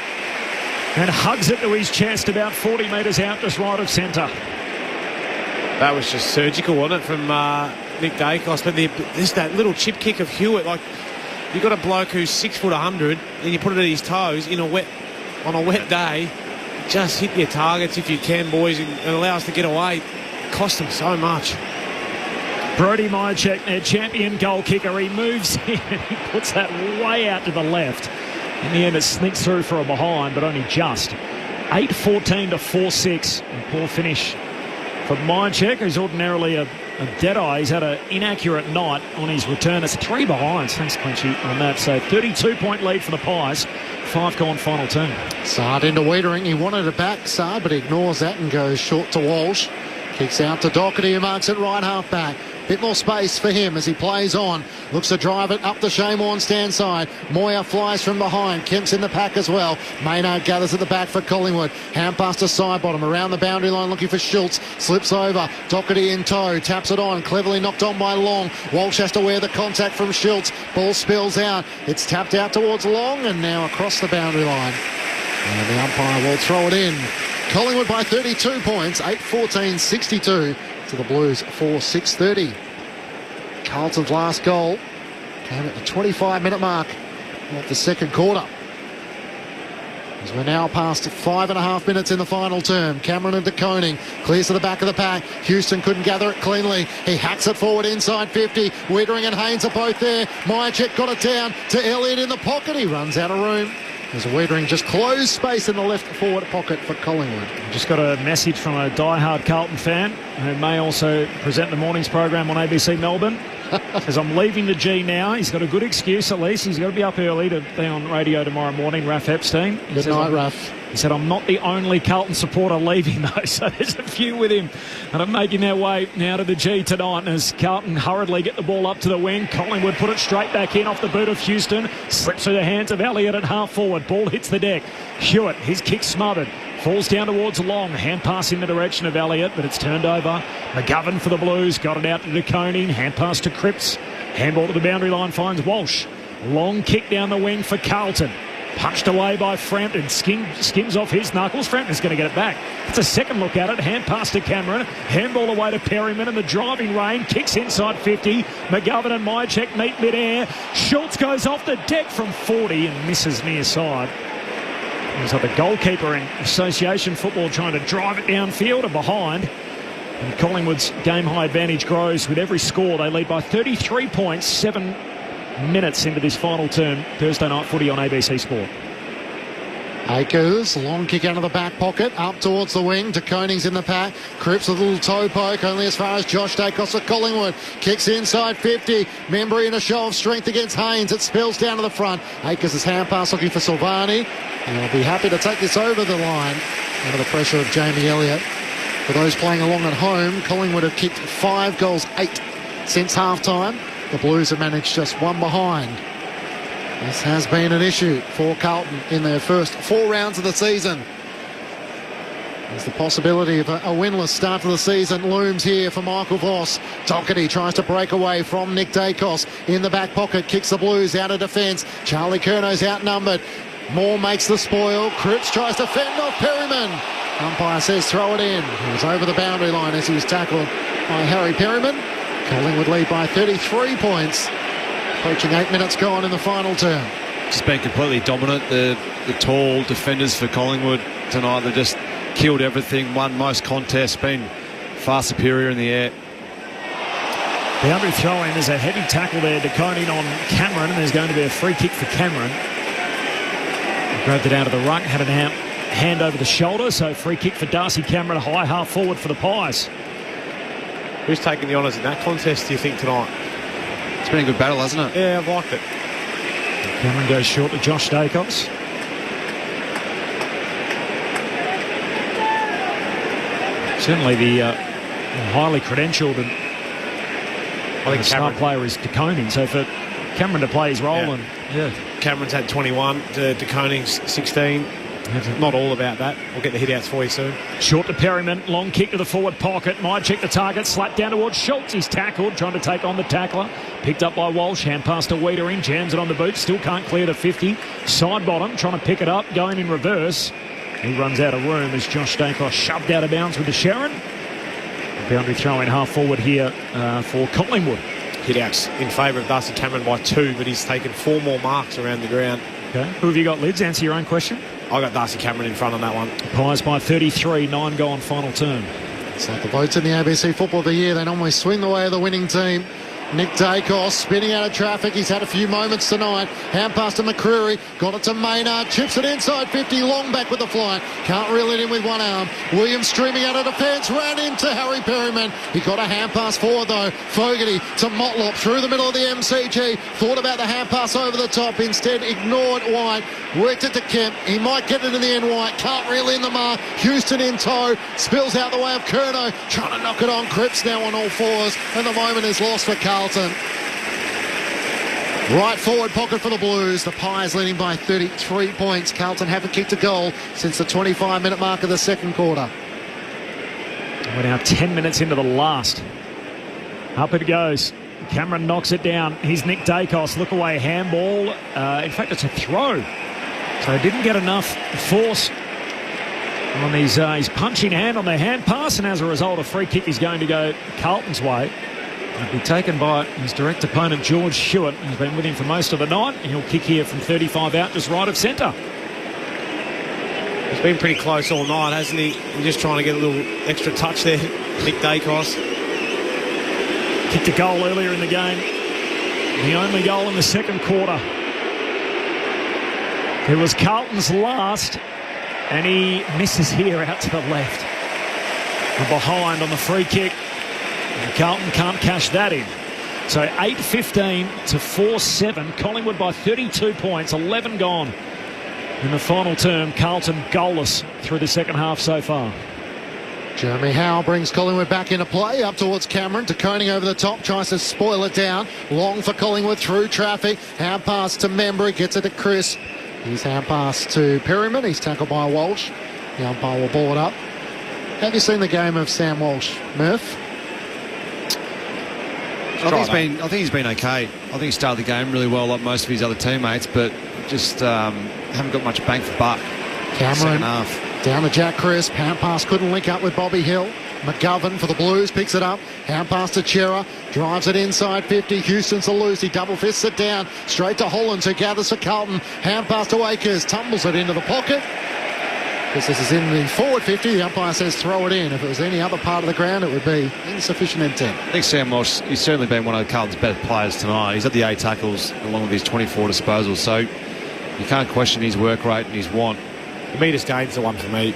Speaker 4: and hugs it to his chest about 40 metres out, just right of centre.
Speaker 2: That was just surgical, wasn't it, from Nick Dacos? But there's that little chip kick of Hewitt. Like, you've got a bloke who's 6 foot 100 and you put it at his toes on a wet day. Just hit your targets if you can, boys, and allow us to get away. It cost them so much.
Speaker 4: Brodie Myercheck, their champion goal kicker, he moves in and he puts that way out to the left. In the end, it sneaks through for a behind, but only just. 8-14 to 4-6. And poor finish for Myercheck, who's ordinarily a dead-eye. He's had an inaccurate night on his return. It's 3 behinds. Thanks, Clinchy, on that. So 32-point lead for the Pies. 5 gone final turn.
Speaker 5: Sard into Wiedering. He wanted it back, Sard, but he ignores that and goes short to Walsh. Kicks out to Doherty, who marks it right half back. Bit more space for him as he plays on. Looks to drive it up the Shane stand side. Moyer flies from behind. Kemp's in the pack as well. Maynard gathers at the back for Collingwood. Hand pass to side bottom around the boundary line looking for Schultz. Slips over. Doherty in tow. Taps it on. Cleverly knocked on by Long. Walsh has to wear the contact from Schultz. Ball spills out. It's tapped out towards Long and now across the boundary line. And the umpire will throw it in. Collingwood by 32 points. 8-14-62 to the Blues for 6:30. Carlton's last goal came at the 25-minute mark of the second quarter. As we're now past 5.5 minutes in the final term. Cameron and De Koning clears to the back of the pack. Houston couldn't gather it cleanly. He hacks it forward inside 50. Wiedering and Haynes are both there. Myercheck got it down to Elliott in the pocket. He runs out of room. As Wiedering just closed space in the left forward pocket for Collingwood.
Speaker 4: Just got a message from a die-hard Carlton fan who may also present the morning's program on ABC Melbourne. Says, I'm leaving the G now. He's got a good excuse at least. He's got to be up early to be on radio tomorrow morning, Raph Epstein.
Speaker 5: Good night, Raph.
Speaker 4: He said, I'm not the only Carlton supporter leaving though, so there's a few with him. And I'm making their way now to the G tonight as Carlton hurriedly get the ball up to the wing. Collingwood put it straight back in off the boot of Houston. Slips through the hands of Elliott at half forward. Ball hits the deck. Hewitt, his kick smothered. Falls down towards Long. Hand pass in the direction of Elliott, but it's turned over. McGovern for the Blues. Got it out to De Koning. Hand pass to Cripps. Handball to the boundary line finds Walsh. Long kick down the wing for Carlton. Punched away by Frampton. Skims off his knuckles. Frampton's going to get it back. It's a second look at it. Hand pass to Cameron. Handball away to Perryman in the driving rain. Kicks inside 50. McGovern and Myercheck meet midair. Schultz goes off the deck from 40 and misses near side. It was like the goalkeeper in association football trying to drive it downfield and behind. And Collingwood's game-high advantage grows with every score. They lead by 33 points, 7 minutes into this final term. Thursday night footy on ABC Sport.
Speaker 5: Akers, long kick out of the back pocket, up towards the wing. De Koning's in the pack. Cripps with a little toe poke, only as far as Josh Dacos of Collingwood. Kicks inside 50. Membry in a show of strength against Haynes. It spills down to the front. Akers' hand pass looking for Silvani. And I'll be happy to take this over the line under the pressure of Jamie Elliott. For those playing along at home, Collingwood have kicked 5 goals, 8 since half-time. The Blues have managed just one behind. This has been an issue for Carlton in their first 4 rounds of the season. There's the possibility of a winless start to the season looms here for Michael Voss. Doherty tries to break away from Nick Dacos in the back pocket, kicks the Blues out of defence. Charlie Curnow's outnumbered. Moore makes the spoil. Cripps tries to fend off Perryman. Umpire says throw it in. He was over the boundary line as he was tackled by Harry Perryman. Collingwood lead by 33 points. Approaching 8 minutes gone in the final term.
Speaker 7: Just been completely dominant. The tall defenders for Collingwood tonight, they've just killed everything, won most contests, been far superior in the air.
Speaker 4: Boundary throw-in, there's a heavy tackle there, De Koning on Cameron, and there's going to be a free kick for Cameron. Grabbed it out of the ruck, had it out, hand over the shoulder, so free kick for Darcy Cameron, high half forward for the Pies.
Speaker 2: Who's taking the honours in that contest, do you think, tonight?
Speaker 7: It's been a good battle, hasn't it?
Speaker 2: Yeah, I've liked it.
Speaker 4: Cameron goes short to Josh Dacos. Certainly the highly credentialed and
Speaker 2: I think
Speaker 4: smart player is De Koning, so for Cameron to play his role,
Speaker 2: Cameron's had 21, De Koning's 16. Not all about that. We'll get the hit outs for you soon.
Speaker 4: Short to Perryman, long kick to the forward pocket. Might check the target, slapped down towards Schultz. He's tackled, trying to take on the tackler. Picked up by Walsh, hand pass to Wiedering, jams it on the boot, still can't clear the 50. Side bottom, trying to pick it up, going in reverse. He runs out of room as Josh Dacos shoved out of bounds with the Sharon. Boundary throw in half forward here for Collingwood.
Speaker 2: Hit outs in favour of Darcy Cameron by 2, but he's taken 4 more marks around the ground.
Speaker 4: Okay. Who have you got, Lids? Answer your own question.
Speaker 2: I got Darcy Cameron in front on that one.
Speaker 4: Pies by 33, 9 gone final term.
Speaker 5: It's like the votes in the ABC Football of the Year. They normally swing the way of the winning team. Nick Dacos spinning out of traffic. He's had a few moments tonight. Hand pass to McCreary. Got it to Maynard. Chips it inside 50. Long back with the fly. Can't reel it in with one arm. Williams streaming out of defence. Ran into Harry Perryman. He got a hand pass forward though. Fogarty to Motlop through the middle of the MCG. Thought about the hand pass over the top. Instead ignored White. Worked it to Kemp. He might get it in the end. White can't reel in the mark. Houston in tow. Spills out the way of Curnow. Trying to knock it on. Cripps now on all fours. And the moment is lost for Carlton. Right forward pocket for the Blues. The Pies leading by 33 points. Carlton haven't kicked a goal since the 25-minute mark of the second quarter.
Speaker 4: We're now 10 minutes into the last. Up it goes. Cameron knocks it down. Here's Nick Dacos. Look away handball. In fact, it's a throw. So he didn't get enough force on his punching hand on the hand pass, and as a result, a free kick is going to go Carlton's way. It'll be taken by his direct opponent, George Hewitt. He's been with him for most of the night, and he'll kick here from 35 out, just right of centre.
Speaker 2: He's been pretty close all night, hasn't he? He's just trying to get a little extra touch there, Nick Dacos.
Speaker 4: Kicked a goal earlier in the game. The only goal in the second quarter. It was Carlton's last, and he misses here out to the left. And behind on the free kick. And Carlton can't cash that in. So 8-15 to 4-7. Collingwood by 32 points, 11 gone. In the final term, Carlton goalless through the second half so far.
Speaker 5: Jeremy Howe brings Collingwood back into play, up towards Cameron. De Koning over the top, tries to spoil it down. Long for Collingwood through traffic. Hand pass to Membry, gets it to Chris. His hand pass to Perryman. He's tackled by Walsh. The umpire will ball it up. Have you seen the game of Sam Walsh, Murph?
Speaker 7: I think he's been okay. I think he started the game really well, like most of his other teammates, but just haven't got much bang for buck.
Speaker 5: Cameron down to Jack Crisp. Hand pass couldn't link up with Bobby Hill. McGovern for the Blues picks it up. Hand pass to Chera. Drives it inside 50. Houston's a loose. He double fists it down. Straight to Hollands, who gathers for Carlton. Hand pass to Akers. Tumbles it into the pocket. Because this is in the forward 50. The umpire says throw it in. If it was any other part of the ground, it would be insufficient intent.
Speaker 7: I think Sam Walsh, he's certainly been one of Carlton's better players tonight. He's had the 8 tackles along with his 24 disposals. So you can't question his work rate and his want.
Speaker 2: The metres gain's the one for me.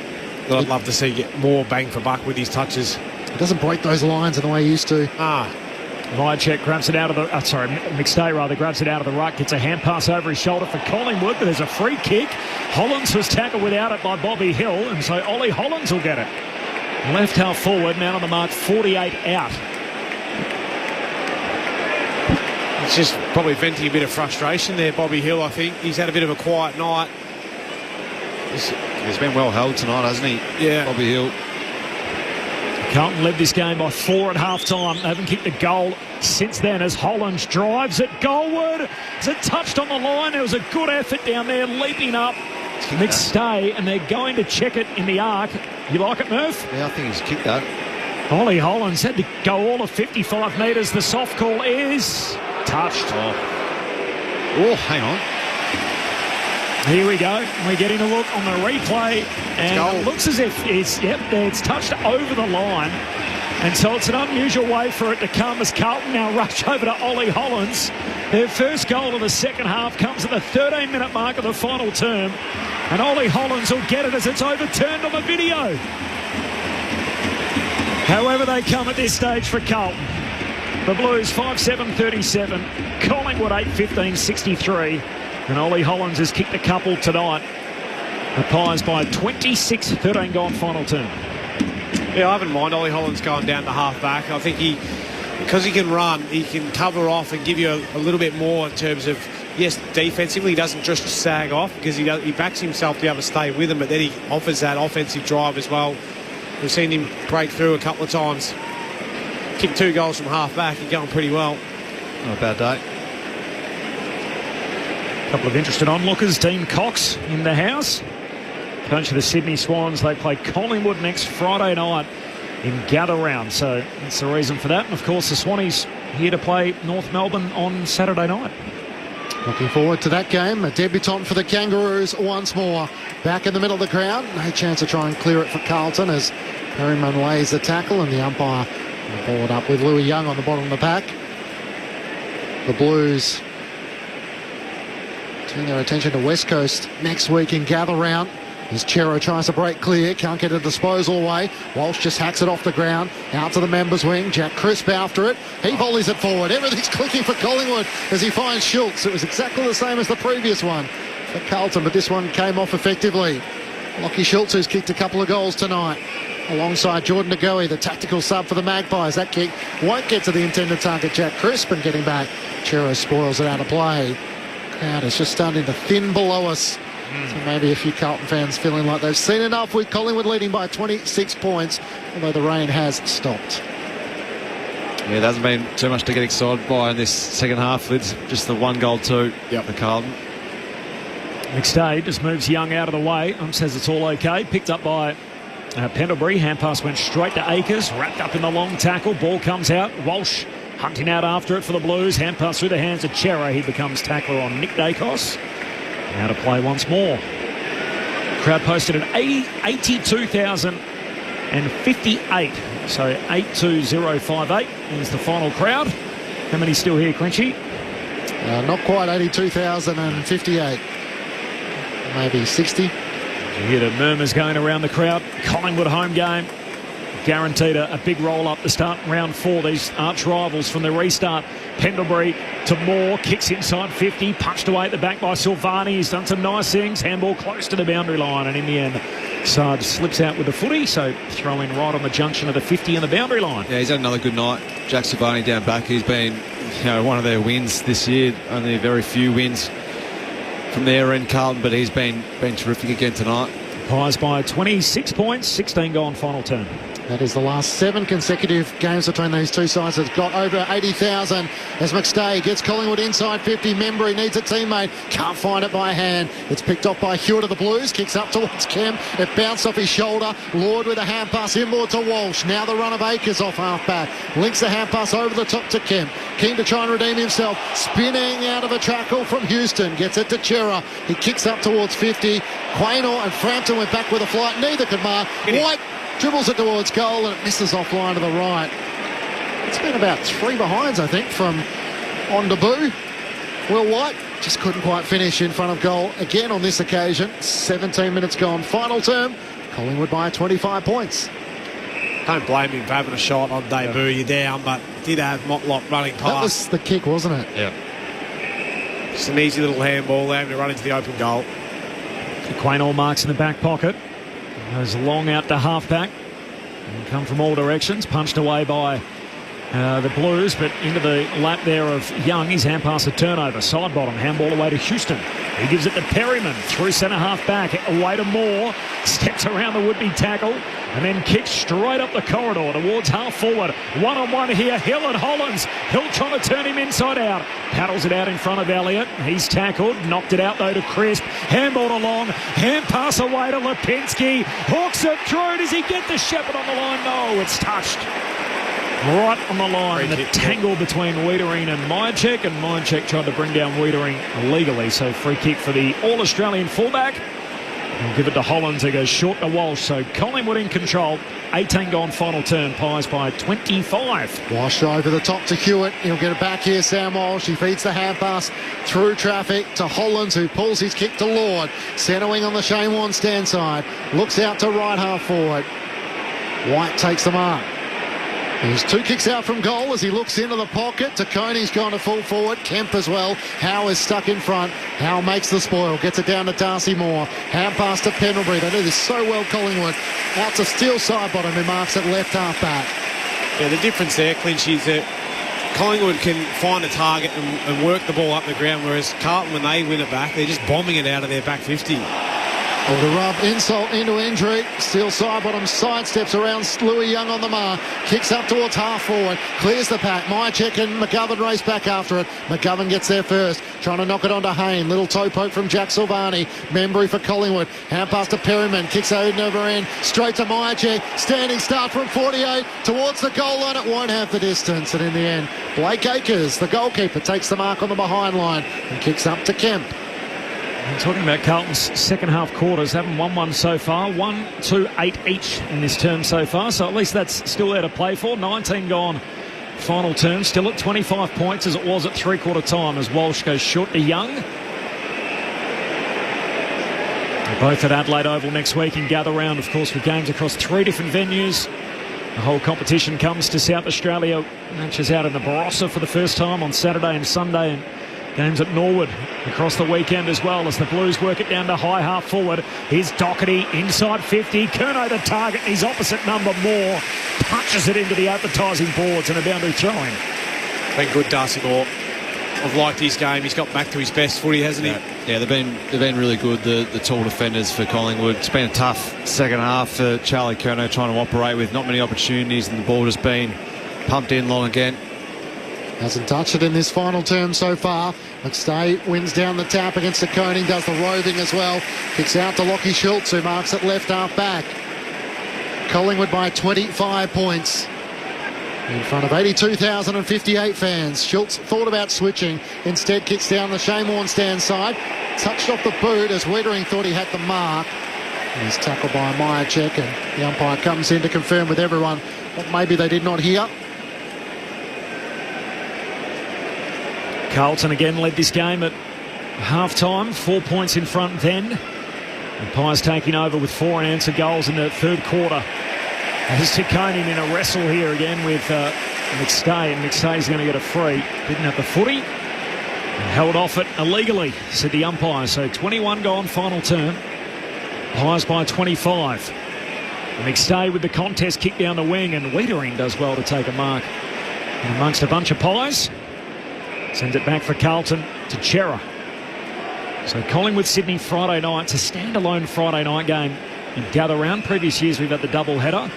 Speaker 2: I'd love to see get more bang for buck with his touches.
Speaker 5: He doesn't break those lines in the way he used to.
Speaker 4: Vyacek grabs it out of the... McStay rather grabs it out of the ruck. Gets a hand pass over his shoulder for Collingwood, but there's a free kick. Hollands was tackled without it by Bobby Hill, and so Ollie Hollands will get it. Left half forward, man on the mark, 48 out.
Speaker 2: It's just probably venting a bit of frustration there, Bobby Hill, I think. He's had a bit of a quiet night.
Speaker 7: He's been well held tonight, hasn't he?
Speaker 2: Yeah.
Speaker 7: Bobby Hill.
Speaker 4: Carlton led this game by 4 at half-time. They haven't kicked a goal since then as Hollands drives it goalward. Is it touched on the line? There was a good effort down there, leaping up. McStay, and they're going to check it in the arc. You like it, Murph?
Speaker 7: Yeah, I think he's kicked that.
Speaker 4: Ollie Hollands had to go all of 55 metres. The soft call is touched.
Speaker 7: Oh, hang on.
Speaker 4: Here we go. We're getting a look on the replay, and it looks as if it's touched over the line. And so it's an unusual way for it to come as Carlton now rush over to Ollie Hollands. Their first goal of the second half comes at the 13-minute mark of the final term. And Ollie Hollands will get it as it's overturned on the video. However they come at this stage for Carlton. The Blues 5-7-37, Collingwood 8-15-63. And Ollie Hollands has kicked a couple tonight. The Pies by 26, 13 gone final term.
Speaker 2: Yeah, I haven't mind Ollie Hollands going down to half back. I think because he can run, he can cover off and give you a little bit more in terms of, yes, defensively, he doesn't just sag off because he backs himself to be able to stay with him, but then he offers that offensive drive as well. We've seen him break through a couple of times. Kicked 2 goals from half back. He's going pretty well.
Speaker 7: Not a bad day.
Speaker 4: A couple of interested onlookers. Dean Cox in the house. Coach of the Sydney Swans. They play Collingwood next Friday night in Gather Round. So that's the reason for that. And of course the Swannies here to play North Melbourne on Saturday night.
Speaker 5: Looking forward to that game. A debutant for the Kangaroos once more. Back in the middle of the ground. No chance to try and clear it for Carlton as Perryman lays the tackle and the umpire will ball it up with Louis Young on the bottom of the pack. The Blues turn their attention to West Coast next week in Gather Round. As Chero tries to break clear, can't get a disposal away. Walsh just hacks it off the ground, out to the members' wing. Jack Crisp after it. He volleys it forward. Everything's clicking for Collingwood as he finds Schultz. It was exactly the same as the previous one for Carlton, but this one came off effectively. Lachie Schultz, who's kicked a couple of goals tonight, alongside Jordan Ngoe, the tactical sub for the Magpies. That kick won't get to the intended target, Jack Crisp, and getting back, Chero spoils it out of play. Crowd is just starting to thin below us. So maybe a few Carlton fans feeling like they've seen enough, with Collingwood leading by 26 points, although the rain has stopped.
Speaker 7: Yeah, there hasn't been too much to get excited by in this second half. It's just the 1-2 for Carlton.
Speaker 4: McStay just moves Young out of the way and says it's all okay. Picked up by Pendlebury. Hand pass went straight to Akers, wrapped up in the long tackle. Ball comes out. Walsh hunting out after it for the Blues. Hand pass through the hands of Chero. He becomes tackler on Nick Dacos. Now to play once more. Crowd posted at 82,058. So 82058 is the final crowd. How many still here, Clinchy?
Speaker 5: Not quite 82,058. Maybe 60.
Speaker 4: You hear the murmurs going around the crowd. Collingwood home game. Guaranteed a big roll up to start round 4. These arch rivals from the restart. Pendlebury to Moore, kicks inside 50, punched away at the back by Silvani. He's done some nice things. Handball close to the boundary line, and in the end, Sarge slips out with the footy, so throw in right on the junction of the 50 and the boundary line.
Speaker 7: Yeah, he's had another good night. Jack Silvani down back. He's been, one of their wins this year. Only very few wins from their end, Carlton, but he's been terrific again tonight.
Speaker 4: Pies by 26 points, 16 gone final turn.
Speaker 5: That is the last 7 consecutive games between these two sides. It's got over 80,000 as McStay gets Collingwood inside 50. Membry needs a teammate. Can't find it by hand. It's picked off by Hewitt of the Blues. Kicks up towards Kemp. It bounced off his shoulder. Lord with a hand pass inboard to Walsh. Now the run of Akers off half back. Links the hand pass over the top to Kemp. Keen to try and redeem himself. Spinning out of a tackle from Houston. Gets it to Chera. He kicks up towards 50. Quaynor and Frampton went back with a flight. Neither could mark. White dribbles it towards goal and it misses offline to the right. It's been about 3 behinds, I think, from on debut. Will White just couldn't quite finish in front of goal again on this occasion. 17 minutes gone. Final term. Collingwood by 25 points.
Speaker 6: Don't blame him for having a shot on debut. You're down, but did have Motlop running past.
Speaker 5: That was the kick, wasn't it?
Speaker 7: Yeah.
Speaker 6: Just an easy little handball there to run into the open goal.
Speaker 4: Quaynor marks in the back pocket. Goes long out to half-back. Come from all directions. Punched away by the Blues, but into the lap there of Young. His hand pass a turnover. Side bottom. Handball away to Houston. He gives it to Perryman. Through centre half-back. Away to Moore. Steps around the would-be tackle. And then kicks straight up the corridor towards half-forward. One-on-one here. Hill and Hollands. Hill trying to turn him inside out. Paddles it out in front of Elliott. He's tackled. Knocked it out, though, to Crisp. Handball along. Hand pass away to Lipinski. Hooks it through. Does he get the Shepherd on the line? No, it's touched. Right on the line. The tangle between Wiedering and Myercheck. And Myercheck tried to bring down Wiedering illegally. So free kick for the All-Australian fullback. We'll give it to Hollands, who goes short to Walsh. So Collingwood in control. 18 gone final turn. Pies by 25.
Speaker 5: Walsh over the top to Hewitt. He'll get it back here, Sam Walsh. He feeds the hand pass through traffic to Hollands, who pulls his kick to Lord. Centre wing on the Shane Warne stand side. Looks out to right half forward. White takes the mark. There's 2 kicks out from goal as he looks into the pocket. Tacone's gone to full forward. Kemp as well. Howe is stuck in front. Howe makes the spoil. Gets it down to Darcy Moore. Hand pass to Pendlebury. They do this so well, Collingwood. Out to Steele side bottom, who marks it left half back.
Speaker 6: Yeah, the difference there, Clinch, is that Collingwood can find a target and work the ball up the ground, whereas Carlton, when they win it back, they're just bombing it out of their back 50.
Speaker 5: Well, the rub, insult into injury. Steele side bottom, sidesteps around Louis Young on the mark. Kicks up towards half forward. Clears the pack. Myercheck and McGovern race back after it. McGovern gets there first. Trying to knock it onto Hayne. Little toe poke from Jack Silvani. Membry for Collingwood. Hand pass to Perryman. Kicks over end. Straight to Myercheck. Standing start from 48 towards the goal line. It won't have the distance. And in the end, Blake Akers, the goalkeeper, takes the mark on the behind line and kicks up to Kemp.
Speaker 4: I'm talking about Carlton's second half quarters. Haven't won one so far. 1, 2, 8 each in this term so far. So at least that's still there to play for. 19 gone final term, still at 25 points as it was at three-quarter time as Walsh goes short to Young. They're both at Adelaide Oval next week and gather round, of course, with games across 3 different venues. The whole competition comes to South Australia. Matches out in the Barossa for the first time on Saturday and Sunday, and games at Norwood across the weekend as well as the Blues work it down to high half forward. Here's Doherty inside 50. Curnow the target. His opposite number Moore punches it into the advertising boards and a boundary throw-in.
Speaker 2: Been good, Darcy Moore. I've liked his game. He's got back to his best footy, hasn't he?
Speaker 7: Yeah, they've been really good, the tall defenders for Collingwood. It's been a tough second half for Charlie Curnow trying to operate with not many opportunities, and the ball has been pumped in long again.
Speaker 5: Hasn't touched it in this final term so far. McStay wins down the tap against the Koning, does the roving as well. Kicks out to Lockie Schultz, who marks it left half back. Collingwood by 25 points. In front of 82,058 fans. Schultz thought about switching. Instead kicks down the Shane Warnstand side. Touched off the boot as Wiedering thought he had the mark. And he's tackled by Myercheck, and the umpire comes in to confirm with everyone what maybe they did not hear.
Speaker 4: Carlton again led this game at half-time. 4 points in front then. And Pies taking over with 4 unanswered goals in the third quarter. As Koning in a wrestle here again with McStay, and McStay's going to get a free. Didn't have the footy. And held off it illegally, said the umpire. So 21 gone final term. Pies by 25. McStay with the contest kick down the wing, and Wiedering does well to take a mark. And amongst a bunch of Pies. Sends it back for Carlton to Chera. So Collingwood Sydney Friday night. It's a standalone Friday night game in Gather Round. Previous years we've had the double header.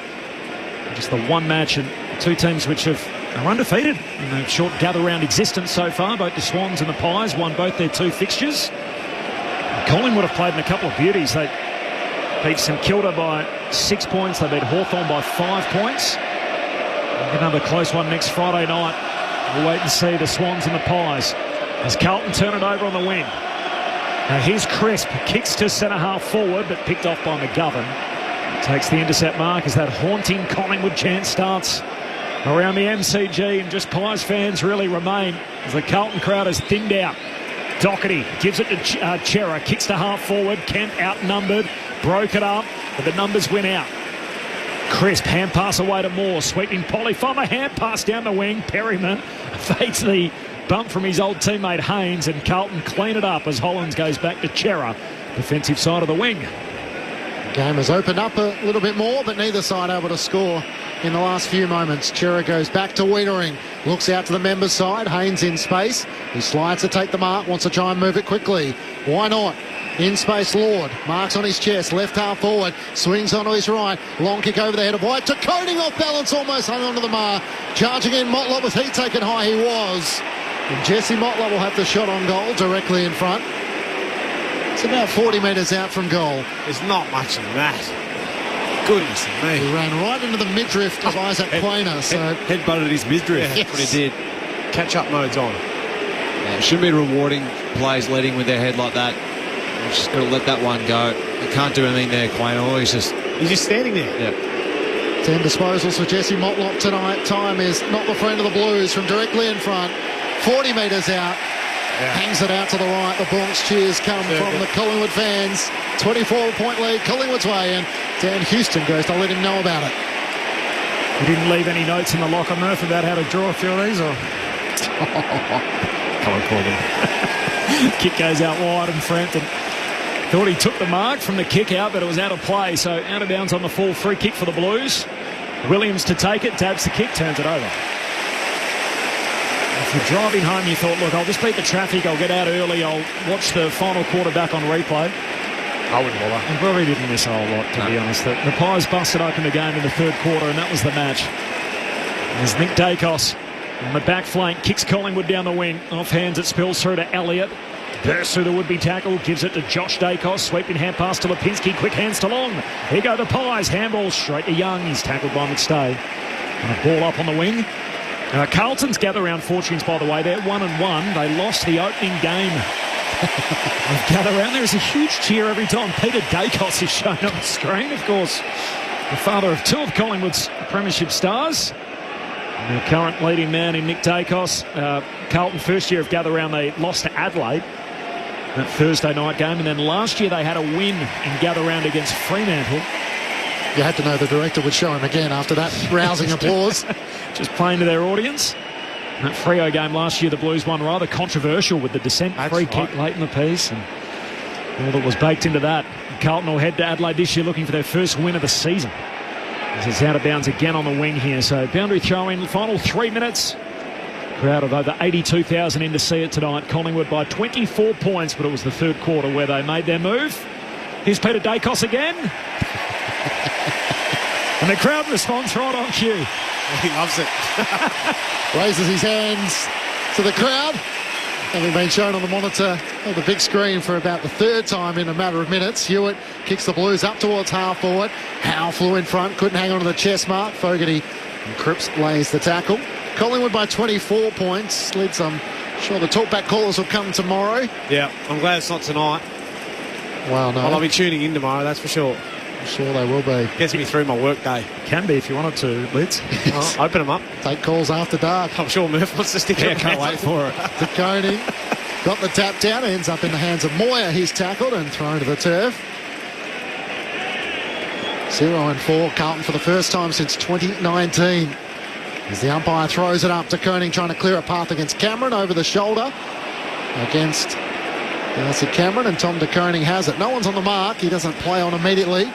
Speaker 4: Just the one match, and 2 teams which are undefeated in the short Gather Round existence so far. Both the Swans and the Pies won both their 2 fixtures. And Collingwood have played in a couple of beauties. They beat St Kilda by 6 points. They beat Hawthorn by 5 points. Another close one next Friday night. We'll wait and see the Swans and the Pies as Carlton turn it over on the wing. Now here's Crisp, kicks to centre half forward, but picked off by McGovern. Takes the intercept mark as that haunting Collingwood chant starts around the MCG, and just Pies fans really remain as the Carlton crowd is thinned out. Doherty gives it to Chera, kicks to half forward. Kent outnumbered, broke it up, but the numbers win out. Crisp, hand pass away to Moore, sweeping Polly Farmer, hand pass down the wing. Perryman fades the bump from his old teammate Haynes, and Carlton clean it up as Hollands goes back to Chera, defensive side of the wing.
Speaker 5: The game has opened up a little bit more, but neither side able to score in the last few moments. Chera goes back to Wiedering, looks out to the members' side. Haynes in space, he slides to take the mark, wants to try and move it quickly. Why not? In space, Lord. Marks on his chest, left half forward, swings onto his right. Long kick over the head of White to Koning, off balance, almost hung onto the mark. Charging in, Motlop, was he taken high? He was. And Jesse Motlop will have the shot on goal directly in front. It's about 40 metres out from goal.
Speaker 2: There's not much in that. Goodness me.
Speaker 5: He ran right into the midriff of Isaac Quainer. So
Speaker 7: Head-butted his midriff.
Speaker 5: Yes.
Speaker 7: That's what he did.
Speaker 2: Catch-up mode's on.
Speaker 7: Yeah, it shouldn't be rewarding players leading with their head like that. He's just got to let that one go. He can't do anything there, Quainer. He's just standing there.
Speaker 2: Yeah.
Speaker 5: 10 disposals for Jesse Motlop tonight. Time is not the friend of the Blues from directly in front. 40 metres out. Yeah. Hangs it out to the right. The Bronx cheers come from the Collingwood fans. 24-point lead Collingwood's way, and Dan Houston goes to let him know about it.
Speaker 4: You didn't leave any notes in the locker, Murph, about how to draw a few of these, or? Come on, Corbin. Kick goes out wide, and Frampton thought he took the mark from the kick out, but it was out of play. So out of bounds on the full free kick for the Blues. Williams to take it, dabs the kick, turns it over. If you're driving home, you thought, look, I'll just beat the traffic, I'll get out early, I'll watch the final quarter back on replay.
Speaker 2: I wouldn't bother.
Speaker 4: And probably didn't miss a whole lot, to be honest. The Pies busted open the game in the third quarter, and that was the match. There's Nick Dacos on the back flank, kicks Collingwood down the wing. Off hands, it spills through to Elliott. Bursts through the would-be tackle, gives it to Josh Dacos. Sweeping hand pass to Lipinski, quick hands to Long. Here go the Pies, handball straight to Young. He's tackled by McStay. And a ball up on the wing. Carlton's gather round fortunes, by the way. They're 1-1. They lost the opening game of gather round. There is a huge cheer every time Peter Dacos is shown on the screen. Of course, the father of 2 of Collingwood's premiership stars. The current leading man in Nick Dacos. Carlton, first year of Gather Round, they lost to Adelaide that Thursday night game, and then last year they had a win in Gather Round against Fremantle.
Speaker 5: You had to know the director would show him again after that rousing applause.
Speaker 4: Just playing to their audience. That Freo game last year, the Blues won rather controversial with the descent free kick late in the piece, and all that was baked into that. Carlton will head to Adelaide this year looking for their first win of the season. This is out of bounds again on the wing here. So boundary throw in, final 3 minutes. Crowd of over 82,000 in to see it tonight. Collingwood by 24 points, but it was the third quarter where they made their move. Here's Peter Dacos again. And the crowd responds right on cue.
Speaker 6: He loves it.
Speaker 5: Raises his hands to the crowd. Having been shown on the monitor on the big screen for about the third time in a matter of minutes. Hewitt kicks the Blues up towards half forward. Howe flew in front, couldn't hang on to the chest mark. Fogarty and Cripps lays the tackle. Collingwood by 24 points. Lids, I'm sure the talkback callers will come tomorrow.
Speaker 6: Yeah, I'm glad it's not tonight.
Speaker 5: Well, no.
Speaker 6: Well, I'll be tuning in tomorrow, that's for sure.
Speaker 5: I'm sure they will be.
Speaker 6: Gets me through my work day.
Speaker 4: Can be if you wanted to, Lids.
Speaker 6: Oh, open them up.
Speaker 5: Take calls after dark.
Speaker 6: I'm sure Murph wants to stick
Speaker 4: Yeah,
Speaker 6: it.
Speaker 4: can't wait for it.
Speaker 5: De Koning got the tap down, ends up in the hands of Moyer. He's tackled and thrown to the turf. 0-4, Carlton for the first time since 2019. As the umpire throws it up, De Koning trying to clear a path against Cameron over the shoulder. Against Darcy Cameron, and Tom De Koning has it. No one's on the mark. He doesn't play on immediately.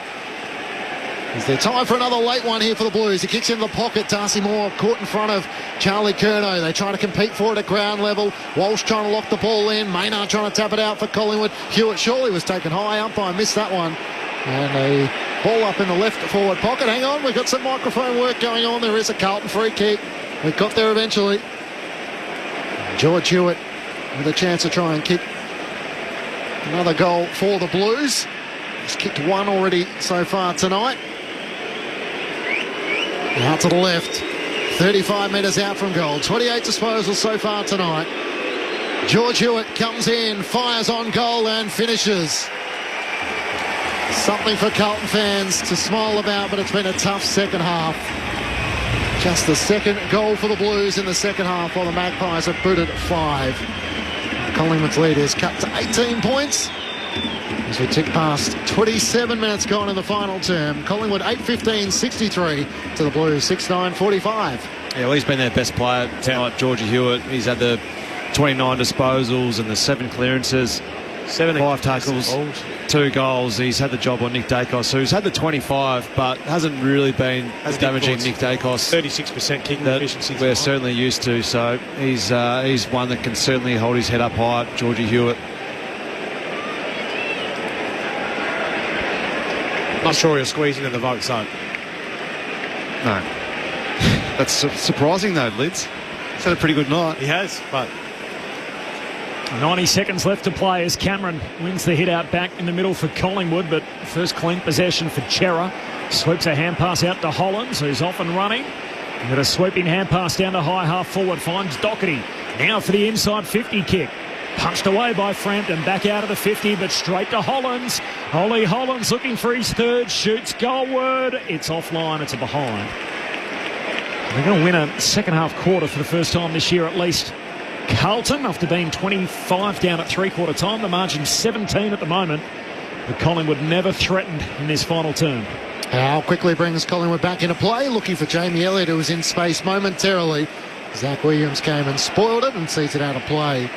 Speaker 5: Is there time for another late one here for the Blues? He kicks into the pocket. Darcy Moore caught in front of Charlie Curnow. They try to compete for it at ground level. Walsh trying to lock the ball in. Maynard trying to tap it out for Collingwood. Hewitt surely was taken high. Umpire missed that one. And a ball up in the left forward pocket. Hang on, we've got some microphone work going on. There is a Carlton free kick. We got there eventually. George Hewitt with a chance to try and kick another goal for the Blues. He's kicked one already so far tonight. Out to the left, 35 metres out from goal. 28 disposals so far tonight. George Hewitt comes in, fires on goal and finishes. Something for Carlton fans to smile about, but it's been a tough second half. Just the second goal for the Blues in the second half, while the Magpies have booted 5. Collingwood's lead is cut to 18 points. As we tick past 27 minutes gone in the final term. Collingwood 8-15-63 to the Blues 6-9-45.
Speaker 7: Yeah, well, he's been their best player tonight, Georgie Hewitt. He's had the 29 disposals and the 7 clearances, 5 tackles, 2 goals. He's had the job on Nick Dacos, who's had the 25, but hasn't really been damaging Nick Dacos.
Speaker 6: 36% kicking efficiency.
Speaker 7: We're certainly used to, so he's one that can certainly hold his head up high, Georgie Hewitt.
Speaker 6: Not sure he'll squeeze into the vote, so.
Speaker 7: No. That's surprising, though, Lids. He's had a pretty good night.
Speaker 6: He has, but
Speaker 4: 90 seconds left to play as Cameron wins the hit out back in the middle for Collingwood, but first clean possession for Chera. Sweeps a hand pass out to Hollands, who's off and running. Got a sweeping hand pass down to high half forward, finds Doherty. Now for the inside 50 kick. Punched away by Frampton, back out of the 50, but straight to Hollands. Ollie Hollands looking for his third, shoots goalward. It's offline, it's a behind. They're going to win a second half quarter for the first time this year at least. Carlton, after being 25 down at three-quarter time, the margin's 17 at the moment. But Collingwood never threatened in this final term.
Speaker 5: Howe quickly brings Collingwood back into play, looking for Jamie Elliott, who was in space momentarily. Zach Williams came and spoiled it and sees it out of play.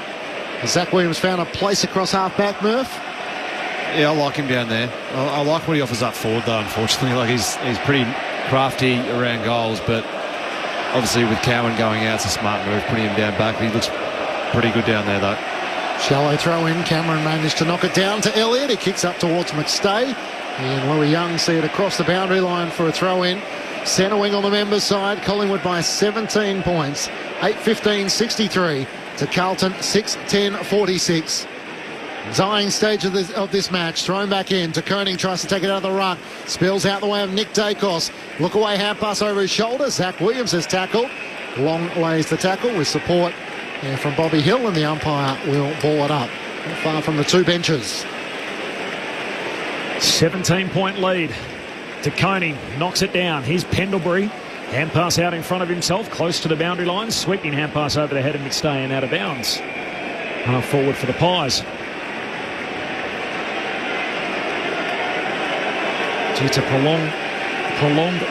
Speaker 5: Zach Williams found a place across half-back, Murph.
Speaker 7: Yeah, I like him down there. I like what he offers up forward, though, unfortunately. Like he's pretty crafty around goals, but obviously with Cowan going out, it's a smart move, putting him down back. He looks pretty good down there, though.
Speaker 5: Shallow throw in. Cameron managed to knock it down to Elliott. He kicks up towards McStay. And Louis Young see it across the boundary line for a throw in. Centre wing on the members' side. Collingwood by 17 points. 8-15-63 to Carlton 6-10-46. Dying stage of this match. Thrown back in. De Koning tries to take it out of the ruck. Spills out the way of Nick Dacos. Look away hand pass over his shoulder. Zach Williams has tackled. Long lays the tackle with support from Bobby Hill, and the umpire will ball it up. Not far from the two benches.
Speaker 4: 17-point lead. De Koning knocks it down. Here's Pendlebury. Hand pass out in front of himself, close to the boundary line. Sweeping hand pass over the head of McStay and out of bounds. Half forward for the Pies. It's a prolonged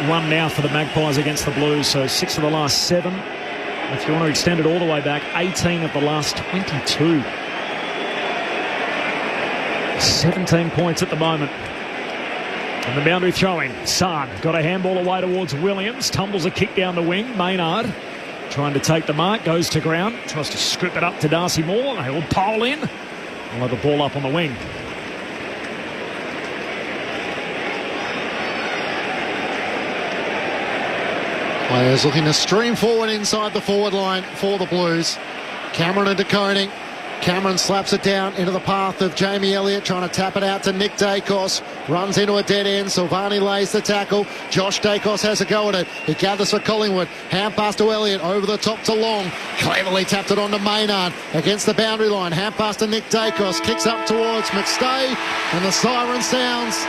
Speaker 4: run now for the Magpies against the Blues. So 6 of the last 7. If you want to extend it all the way back, 18 of the last 22. 17 points at the moment. And the boundary throwing. Sard got a handball away towards Williams. Tumbles a kick down the wing. Maynard trying to take the mark. Goes to ground. Tries to strip it up to Darcy Moore. They all pole in. We'll have a ball up on the wing.
Speaker 5: Players looking to stream forward inside the forward line for the Blues. Cameron into Koning. Cameron slaps it down into the path of Jamie Elliott, trying to tap it out to Nick Dacos. Runs into a dead end. Silvani lays the tackle. Josh Dacos has a go at it. He gathers for Collingwood. Hand pass to Elliott. Over the top to Long. Cleverly tapped it on to Maynard. Against the boundary line. Hand pass to Nick Dacos. Kicks up towards McStay. And the siren sounds.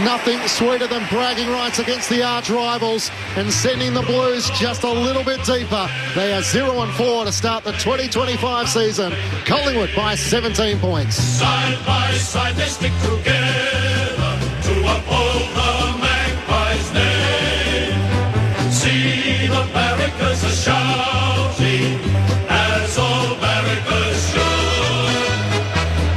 Speaker 5: Nothing sweeter than bragging rights against the arch rivals and sending the Blues just a little bit deeper. They are 0-4 to start the 2025 season. Collingwood by 17 points.
Speaker 14: Side by side they stick together to uphold the Magpies' name. See the barricades are shouting as all barricades should.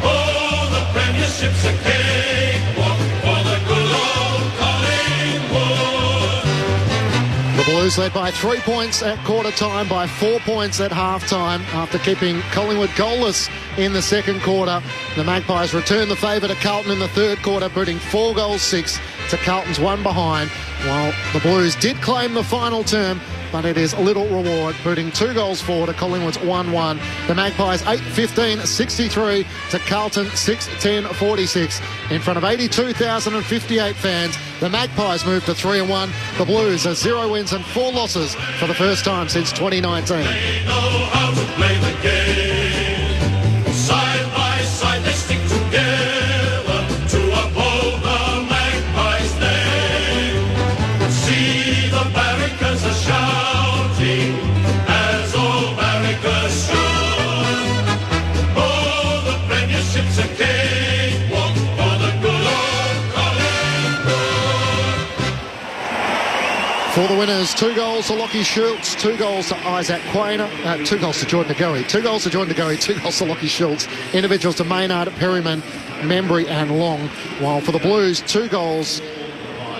Speaker 14: Oh, the premiership's a cakewalk for the good old Collingwood.
Speaker 5: The Blues led by 3 points at quarter time, by 4 points at half time after keeping Collingwood goalless in the second quarter. The Magpies returned the favour to Carlton in the third quarter, beating 4-6 to Carlton's 1 behind, while the Blues did claim the final term, but it is little reward, putting 2-4 to Collingwood's 1-1. The Magpies 8-15-63 to Carlton 6-10-46 in front of 82,058 fans. The Magpies moved to 3-1. The Blues are 0 wins and 4 losses for the first time since 2019.
Speaker 14: They know how to play the game. Side by side they stick together to uphold the Magpies' name. See the barricades are shouting as all barricades should. Oh, the premiership's a cakewalk for the good old Collingwood.
Speaker 5: For the winners, 2 goals to Lachie Schultz, 2 goals to Isaac Quainer, 2 goals to Jordan Ngoe, 2 goals to Jordan Ngoe, 2 goals to Lachie Schultz, individuals to Maynard, Perryman, Membry and Long, while for the Blues, 2 goals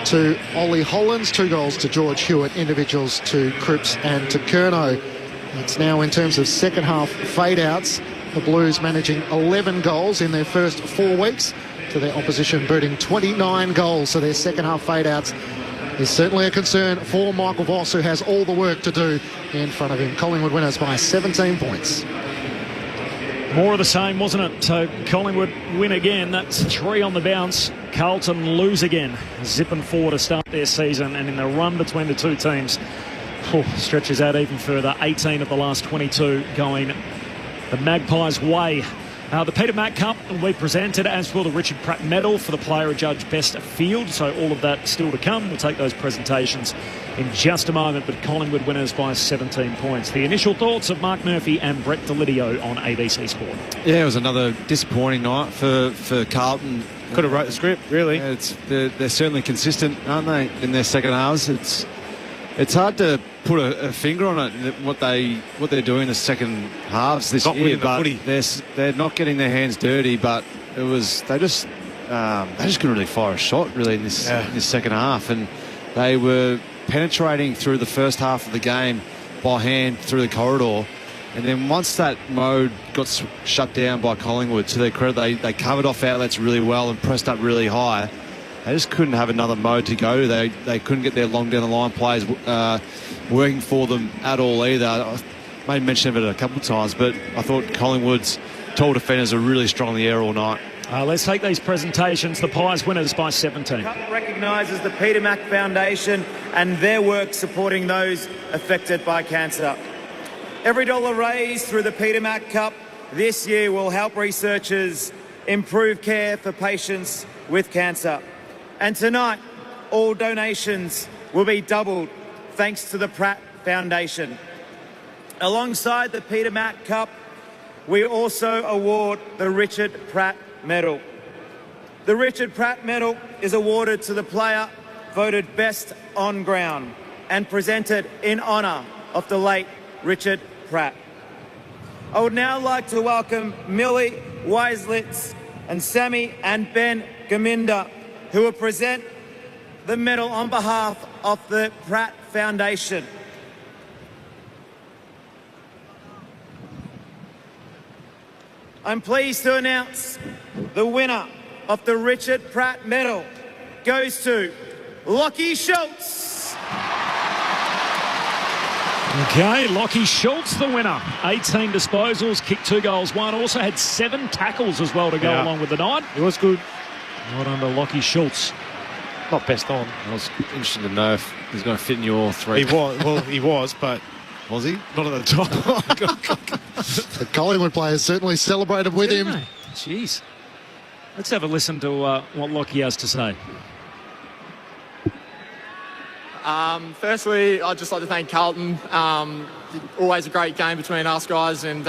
Speaker 5: to Ollie Hollands, 2 goals to George Hewitt, individuals to Cripps and to Curnow. It's now in terms of second half fade-outs, the Blues managing 11 goals in their first 4 weeks to their opposition booting 29 goals, so their second half fade-outs is certainly a concern for Michael Voss, who has all the work to do in front of him. Collingwood winners by 17 points.
Speaker 4: More of the same, wasn't it? So Collingwood win again. That's 3 on the bounce. Carlton lose again, zipping forward to start their season, and in the run between the two teams, stretches out even further. 18 of the last 22 going the Magpies' way. The Peter Mack Cup will be presented, as will the Richard Pratt Medal for the player adjudged best field. So all of that still to come. We'll take those presentations in just a moment, but Collingwood winners by 17 points. The initial thoughts of Mark Murphy and Brett Delidio on ABC Sport.
Speaker 7: Yeah, it was another disappointing night for Carlton.
Speaker 2: Could have wrote the script, really.
Speaker 7: Yeah, they're certainly consistent, aren't they, in their second halves? It's hard to put a finger on it, what they're doing in the second halves this year, but they're not getting their hands dirty. But it was they just couldn't really fire a shot really in this second half, and they were penetrating through the first half of the game by hand through the corridor, and then once that mode got shut down by Collingwood, to their credit, they covered off outlets really well and pressed up really high. They just couldn't have another mode to go to. They couldn't get their long down the line players working for them at all either. I made mention of it a couple of times, but I thought Collingwood's tall defenders are really strong in the air all night.
Speaker 4: Let's take these presentations. The Pies winners by 17.
Speaker 12: Cup recognises the Peter Mac Foundation and their work supporting those affected by cancer. Every dollar raised through the Peter Mac Cup this year will help researchers improve care for patients with cancer. And tonight, all donations will be doubled thanks to the Pratt Foundation. Alongside the Peter Mac Cup, we also award the Richard Pratt Medal. The Richard Pratt Medal is awarded to the player voted best on ground and presented in honour of the late Richard Pratt. I would now like to welcome Millie Weislitz and Sammy and Ben Gaminda, who will present the medal on behalf of the Pratt Foundation. I'm pleased to announce the winner of the Richard Pratt Medal goes to Lockie Schultz.
Speaker 4: Okay, Lockie Schultz, the winner. 18 disposals, kicked 2 goals, 1. Also had 7 tackles as well to go along with the night.
Speaker 6: It was good.
Speaker 4: Right under Lockie Schultz.
Speaker 6: Not best on.
Speaker 7: I was interested to know if he's going to fit in your 3.
Speaker 6: He was, well, he was, but...
Speaker 7: Was he?
Speaker 6: Not at the top.
Speaker 5: The Collingwood players certainly celebrated with him.
Speaker 4: Jeez. Let's have a listen to what Lockie has to say.
Speaker 13: Firstly, I'd just like to thank Carlton. Always a great game between us guys, and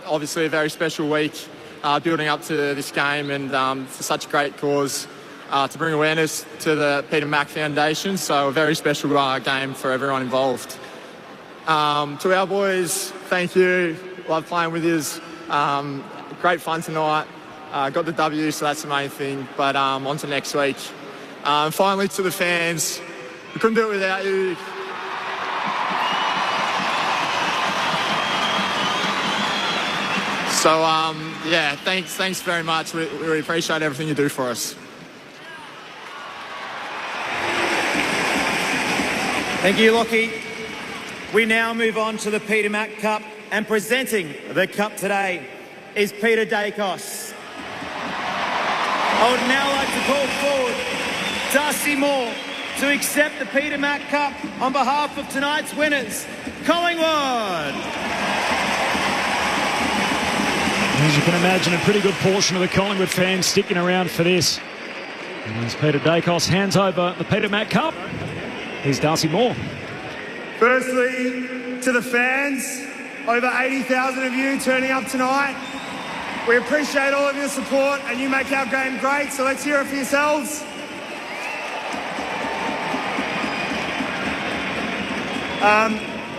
Speaker 13: obviously a very special week building up to this game, and for such a great cause to bring awareness to the Peter Mac Foundation. So a very special game for everyone involved. To our boys, thank you. Love playing with you. Great fun tonight. Got the W, so that's the main thing. But on to next week. Finally, to the fans, we couldn't do it without you. So, yeah, thanks very much. We really appreciate everything you do for us.
Speaker 12: Thank you, Lockie. We now move on to the Peter Mac Cup, and presenting the cup today is Peter Dacos. I would now like to call forward Darcy Moore to accept the Peter Mac Cup on behalf of tonight's winners, Collingwood.
Speaker 4: As you can imagine, a pretty good portion of the Collingwood fans sticking around for this. And as Peter Dacos hands over the Peter Mac Cup, here's Darcy Moore.
Speaker 15: Firstly, to the fans, over 80,000 of you turning up tonight. We appreciate all of your support, and you make our game great, so let's hear it for yourselves.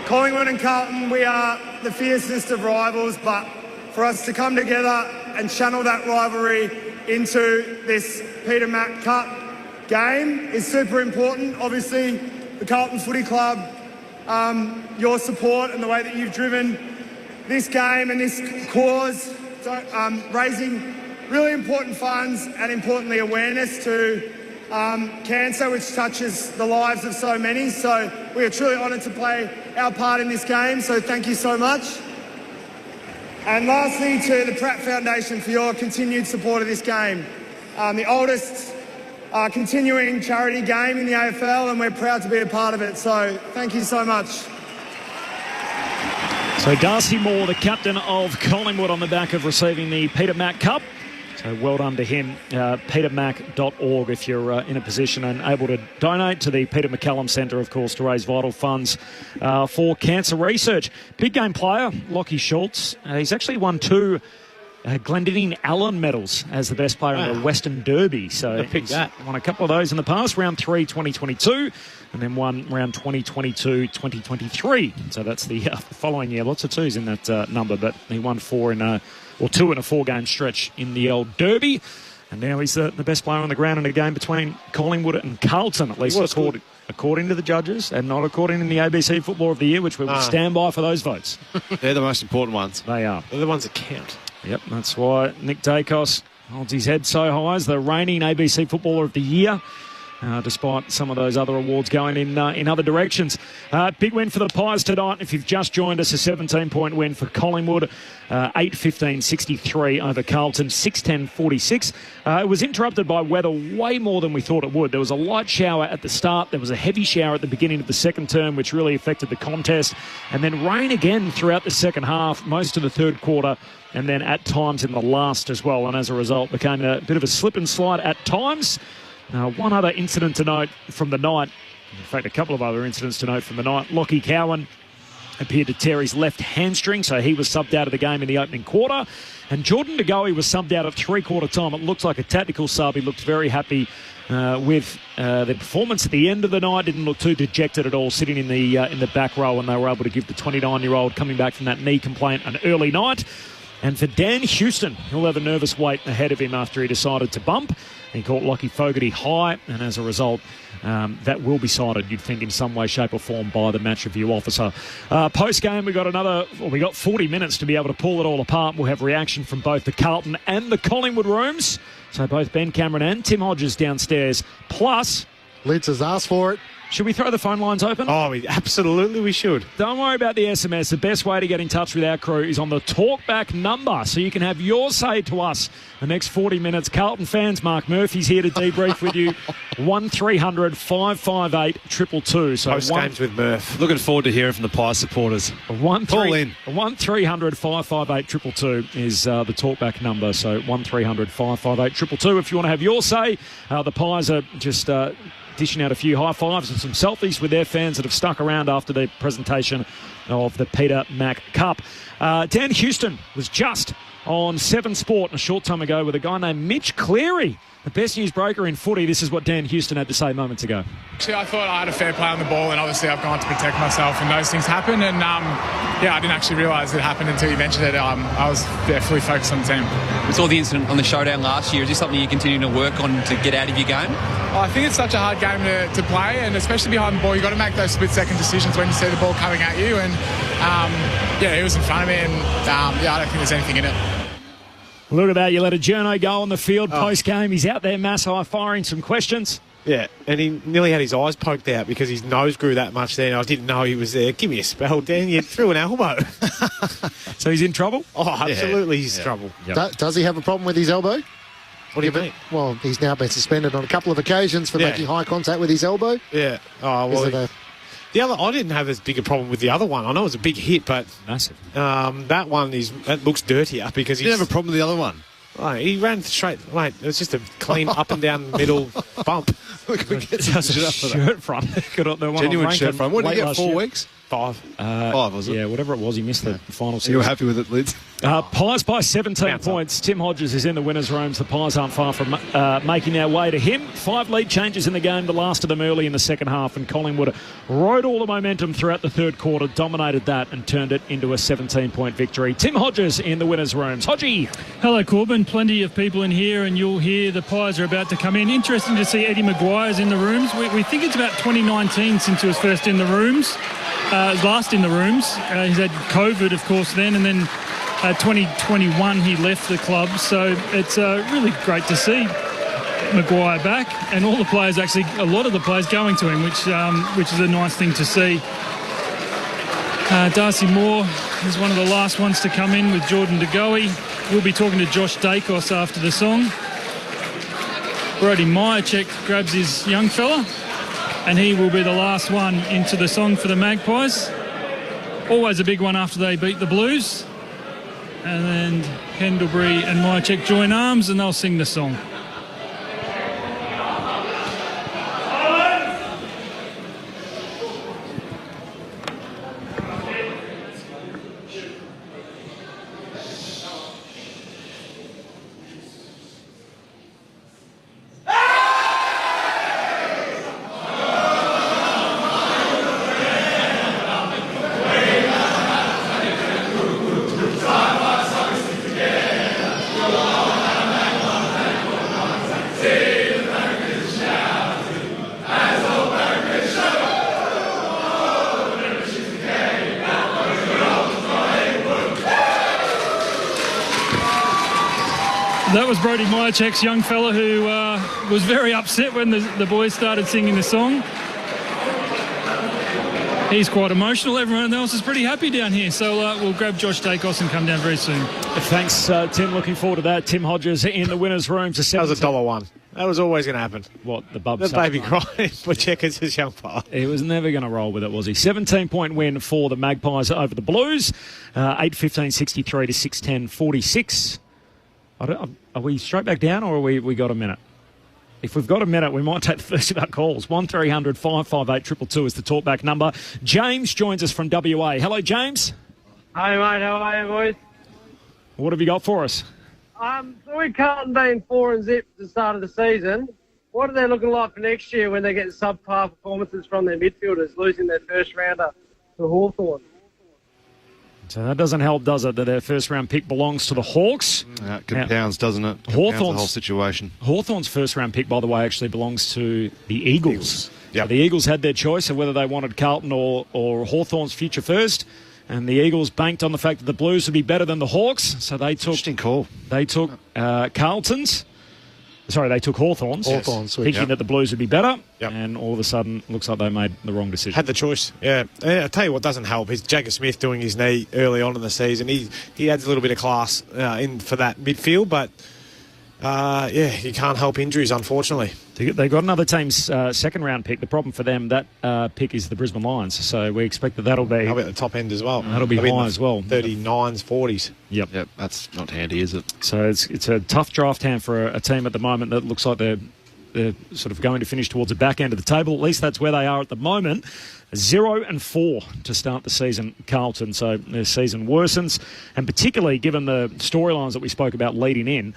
Speaker 15: Collingwood and Carlton, we are the fiercest of rivals, but for us to come together and channel that rivalry into this Peter Mac Cup game is super important. Obviously, the Carlton Footy Club, your support and the way that you've driven this game and this cause, raising really important funds and importantly awareness to cancer, which touches the lives of so many. So we are truly honoured to play our part in this game, so thank you so much. And lastly, to the Pratt Foundation for your continued support of this game. The oldest continuing charity game in the AFL, and we're proud to be a part of it. So thank you so much.
Speaker 4: So Darcy Moore, the captain of Collingwood, on the back of receiving the Peter Mac Cup. So well done to him. petermac.org if you're in a position and able to donate to the Peter McCallum Centre, of course, to raise vital funds for cancer research. Big game player, Lockie Schultz. He's actually won 2 Glendinning Allen medals as the best player in the Western Derby. So he's won a couple of those in the past, round 3 2022, and then one round 2022-2023. So that's the following year. Lots of 2s in that number, but he won 2 in a 4-game stretch in the old Derby. And now he's the best player on the ground in a game between Collingwood and Carlton, at least according to the judges, and not according to the ABC Footballer of the Year, which we will stand by for those votes.
Speaker 7: They're the most important ones.
Speaker 4: They are.
Speaker 6: They're the ones that count.
Speaker 4: Yep, that's why Nick Dacos holds his head so high as the reigning ABC Footballer of the Year, despite some of those other awards going in other directions. Big win for the Pies tonight. If you've just joined us, a 17-point win for Collingwood, 8-15-63 over Carlton, 6-10-46. It was interrupted by weather way more than we thought it would. There was a light shower at the start. There was a heavy shower at the beginning of the second term, which really affected the contest. And then rain again throughout the second half, most of the third quarter, and then at times in the last as well. And as a result, became a bit of a slip and slide at times. One other incident to note from the night, In fact, a couple of other incidents to note from the night. Lockie Cowan appeared to tear his left hamstring, so he was subbed out of the game in the opening quarter. And Jordan De Goey was subbed out at three-quarter time. It looks like a tactical sub. He looked very happy with the performance at the end of the night. Didn't look too dejected at all, sitting in the back row, and they were able to give the 29-year-old coming back from that knee complaint an early night. And for Dan Houston, he'll have a nervous wait ahead of him after he decided to bump. He caught Lockie Fogarty high, and as a result, that will be cited, you'd think, in some way, shape or form by the match review officer. Post-game, we got 40 minutes to be able to pull it all apart. We'll have reaction from both the Carlton and the Collingwood rooms. So both Ben Cameron and Tim Hodges downstairs. Plus,
Speaker 5: Lids has asked for it.
Speaker 4: Should we throw the phone lines open?
Speaker 6: Oh, absolutely we should.
Speaker 4: Don't worry about the SMS. The best way to get in touch with our crew is on the talkback number, so you can have your say to us the next 40 minutes. Carlton fans, Mark Murphy's here to debrief with you. 1300 558 222. So
Speaker 6: Post games with Murph.
Speaker 7: Looking forward to hearing from the Pies supporters.
Speaker 4: Call in. 1300 558 222 is the talkback number. So 1300 558 222 if you want to have your say. The Pies are just dishing out a few high fives and some selfies with their fans that have stuck around after the presentation of the Peter Mac Cup. Dan Houston was just on 7 Sport a short time ago with a guy named Mitch Cleary, the best news broker in footy. This is what Dan Houston had to say moments ago.
Speaker 16: Actually, I thought I had a fair play on the ball, and obviously I've gone to protect myself, and those things happen. And I didn't actually realise it happened until you mentioned it. I was fully focused on the team.
Speaker 19: We saw the incident on the showdown last year. Is this something you continue to work on to get out of your game?
Speaker 16: I think it's such a hard game to play, and especially behind the ball, you've got to make those split-second decisions when you see the ball coming at you. And he was in front of me, and I don't think there's anything in it.
Speaker 4: Look at that. You let a journo go on the field post-game. He's out there mass high firing some questions.
Speaker 6: Yeah, and he nearly had his eyes poked out because his nose grew that much there, and I didn't know he was there. Give me a spell, Dan. You threw an elbow.
Speaker 4: So he's in trouble?
Speaker 6: Oh, absolutely he's in trouble.
Speaker 5: Yep. Does he have a problem with his elbow?
Speaker 6: What do you mean?
Speaker 5: Well, he's now been suspended on a couple of occasions for making high contact with his elbow.
Speaker 6: Yeah. Oh, well, I didn't have as big a problem with the other one. I know it was a big hit, but
Speaker 4: massive.
Speaker 6: That one that looks dirtier because
Speaker 7: he didn't have a problem with the other one.
Speaker 6: He ran straight. Mate, it was just a clean up and down the middle bump.
Speaker 4: Just a shirt front.
Speaker 7: Genuine shirt front. What did he get? 4 weeks?
Speaker 6: 5.
Speaker 7: 5, was it?
Speaker 4: Yeah, whatever it was, he missed the final series.
Speaker 7: You were happy with it, Lids?
Speaker 4: Pies by 17 points. Tim Hodges is in the winners' rooms. The Pies aren't far from making their way to him. 5 lead changes in the game, the last of them early in the second half, and Collingwood rode all the momentum throughout the third quarter, dominated that and turned it into a 17-point victory. Tim Hodges in the winners' rooms. Hodgie.
Speaker 17: Hello, Corbin. Plenty of people in here, and you'll hear the Pies are about to come in. Interesting to see Eddie Maguire's in the rooms. We think it's about 2019 since he was first in the rooms. Last in the rooms. He's had COVID, of course, then, and then 2021 he left the club. So it's really great to see Maguire back, and all the players, actually, a lot of the players going to him, which is a nice thing to see. Darcy Moore is one of the last ones to come in with Jordan De Goey. We'll be talking to Josh Dacos after the song. Brody Myercheck grabs his young fella, and he will be the last one into the song for the Magpies. Always a big one after they beat the Blues. And then Pendlebury and Myercheck join arms, and they'll sing the song. That was Brody Myercheck's young fella who was very upset when the boys started singing the song. He's quite emotional. Everyone else is pretty happy down here. So we'll grab Josh Dacos and come down very soon.
Speaker 4: Thanks, Tim. Looking forward to that. Tim Hodges in the winners' rooms.
Speaker 6: That was $1. That was always going to happen.
Speaker 4: What, the bub?
Speaker 6: The baby crying for Checkers' his young fella.
Speaker 4: He was never going to roll with it, was he? 17-point win for the Magpies over the Blues. 8-15-63 to 6-10-46. Are we straight back down, or we got a minute? If we've got a minute, we might take the first of our calls. 1300 558 222 is the talkback number. James joins us from WA. Hello, James.
Speaker 20: Hey, mate. How are you, boys?
Speaker 4: What have you got for us?
Speaker 20: So with Carlton being 4-0 at the start of the season, what are they looking like for next year when they get subpar performances from their midfielders, losing their first rounder to Hawthorn?
Speaker 4: So that doesn't help, does it, that their first-round pick belongs to the Hawks?
Speaker 7: It compounds, doesn't it?
Speaker 4: Hawthorn's
Speaker 7: the whole situation.
Speaker 4: Hawthorn's first-round pick, by the way, actually belongs to the Eagles. Yep. So the Eagles had their choice of whether they wanted Carlton or Hawthorn's future first, and the Eagles banked on the fact that the Blues would be better than the Hawks, so they took...
Speaker 7: Interesting call.
Speaker 4: They took Carlton's. Sorry, they took Hawthorn's, thinking that the Blues would be better, and all of a sudden, looks like they made the wrong decision.
Speaker 6: Had the choice, yeah. I'll tell you what doesn't help is Jagger Smith doing his knee early on in the season. He adds a little bit of class in for that midfield, but, you can't help injuries, unfortunately.
Speaker 4: They got another team's second-round pick. The problem for them, that pick is the Brisbane Lions, so we expect that'll be
Speaker 6: at the top end as well.
Speaker 4: That'll be high as well.
Speaker 6: 39s, 40s.
Speaker 4: Yep,
Speaker 7: that's not handy, is it?
Speaker 4: So it's a tough draft hand for a team at the moment that looks like they're sort of going to finish towards the back end of the table. At least that's where they are at the moment. 0-4 to start the season, Carlton. So their season worsens, and particularly given the storylines that we spoke about leading in.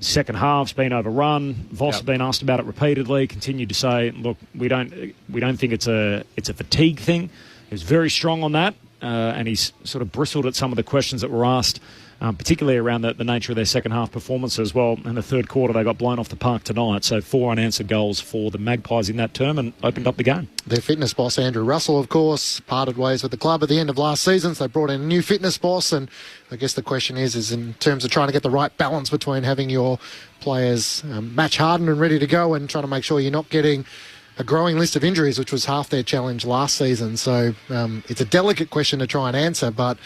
Speaker 4: Second half's been overrun. Voss has been asked about it repeatedly. Continued to say, "Look, we don't think it's a fatigue thing." He was very strong on that, and he's sort of bristled at some of the questions that were asked, particularly around the nature of their second half performance as well. In the third quarter, they got blown off the park tonight. So 4 unanswered goals for the Magpies in that term, and opened up the game.
Speaker 5: Their fitness boss, Andrew Russell, of course, parted ways with the club at the end of last season. So they brought in a new fitness boss, and I guess the question is in terms of trying to get the right balance between having your players match hardened and ready to go, and trying to make sure you're not getting a growing list of injuries, which was half their challenge last season. So it's a delicate question to try and answer, but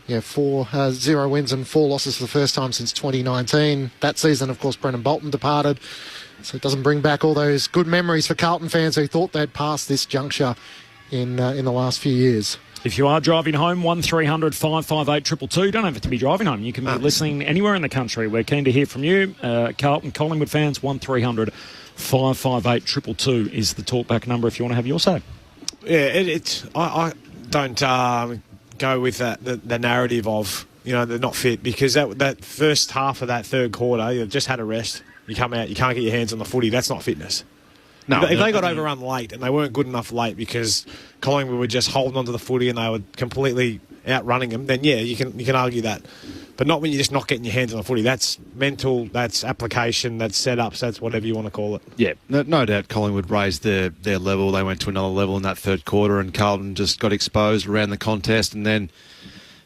Speaker 5: 0 wins and 4 losses for the first time since 2019. That season, of course, Brendan Bolton departed. So it doesn't bring back all those good memories for Carlton fans who thought they'd passed this juncture in the last few years.
Speaker 4: If you are driving home, 1300 558 222. You don't have to be driving home. You can be listening anywhere in the country. We're keen to hear from you. Carlton, Collingwood fans, 1300 558 222 is the talkback number if you want to have your say.
Speaker 6: Yeah, I don't go with the narrative of, they're not fit, because that first half of that third quarter, you've just had a rest. You come out, you can't get your hands on the footy. That's not fitness. No, if they got overrun late and they weren't good enough late because Collingwood were just holding onto the footy and they were completely outrunning them, then you can argue that. But not when you're just not getting your hands on the footy. That's mental, that's application, that's setups, that's whatever you want to call it.
Speaker 7: Yeah, no doubt Collingwood raised their level. They went to another level in that third quarter, and Carlton just got exposed around the contest, and then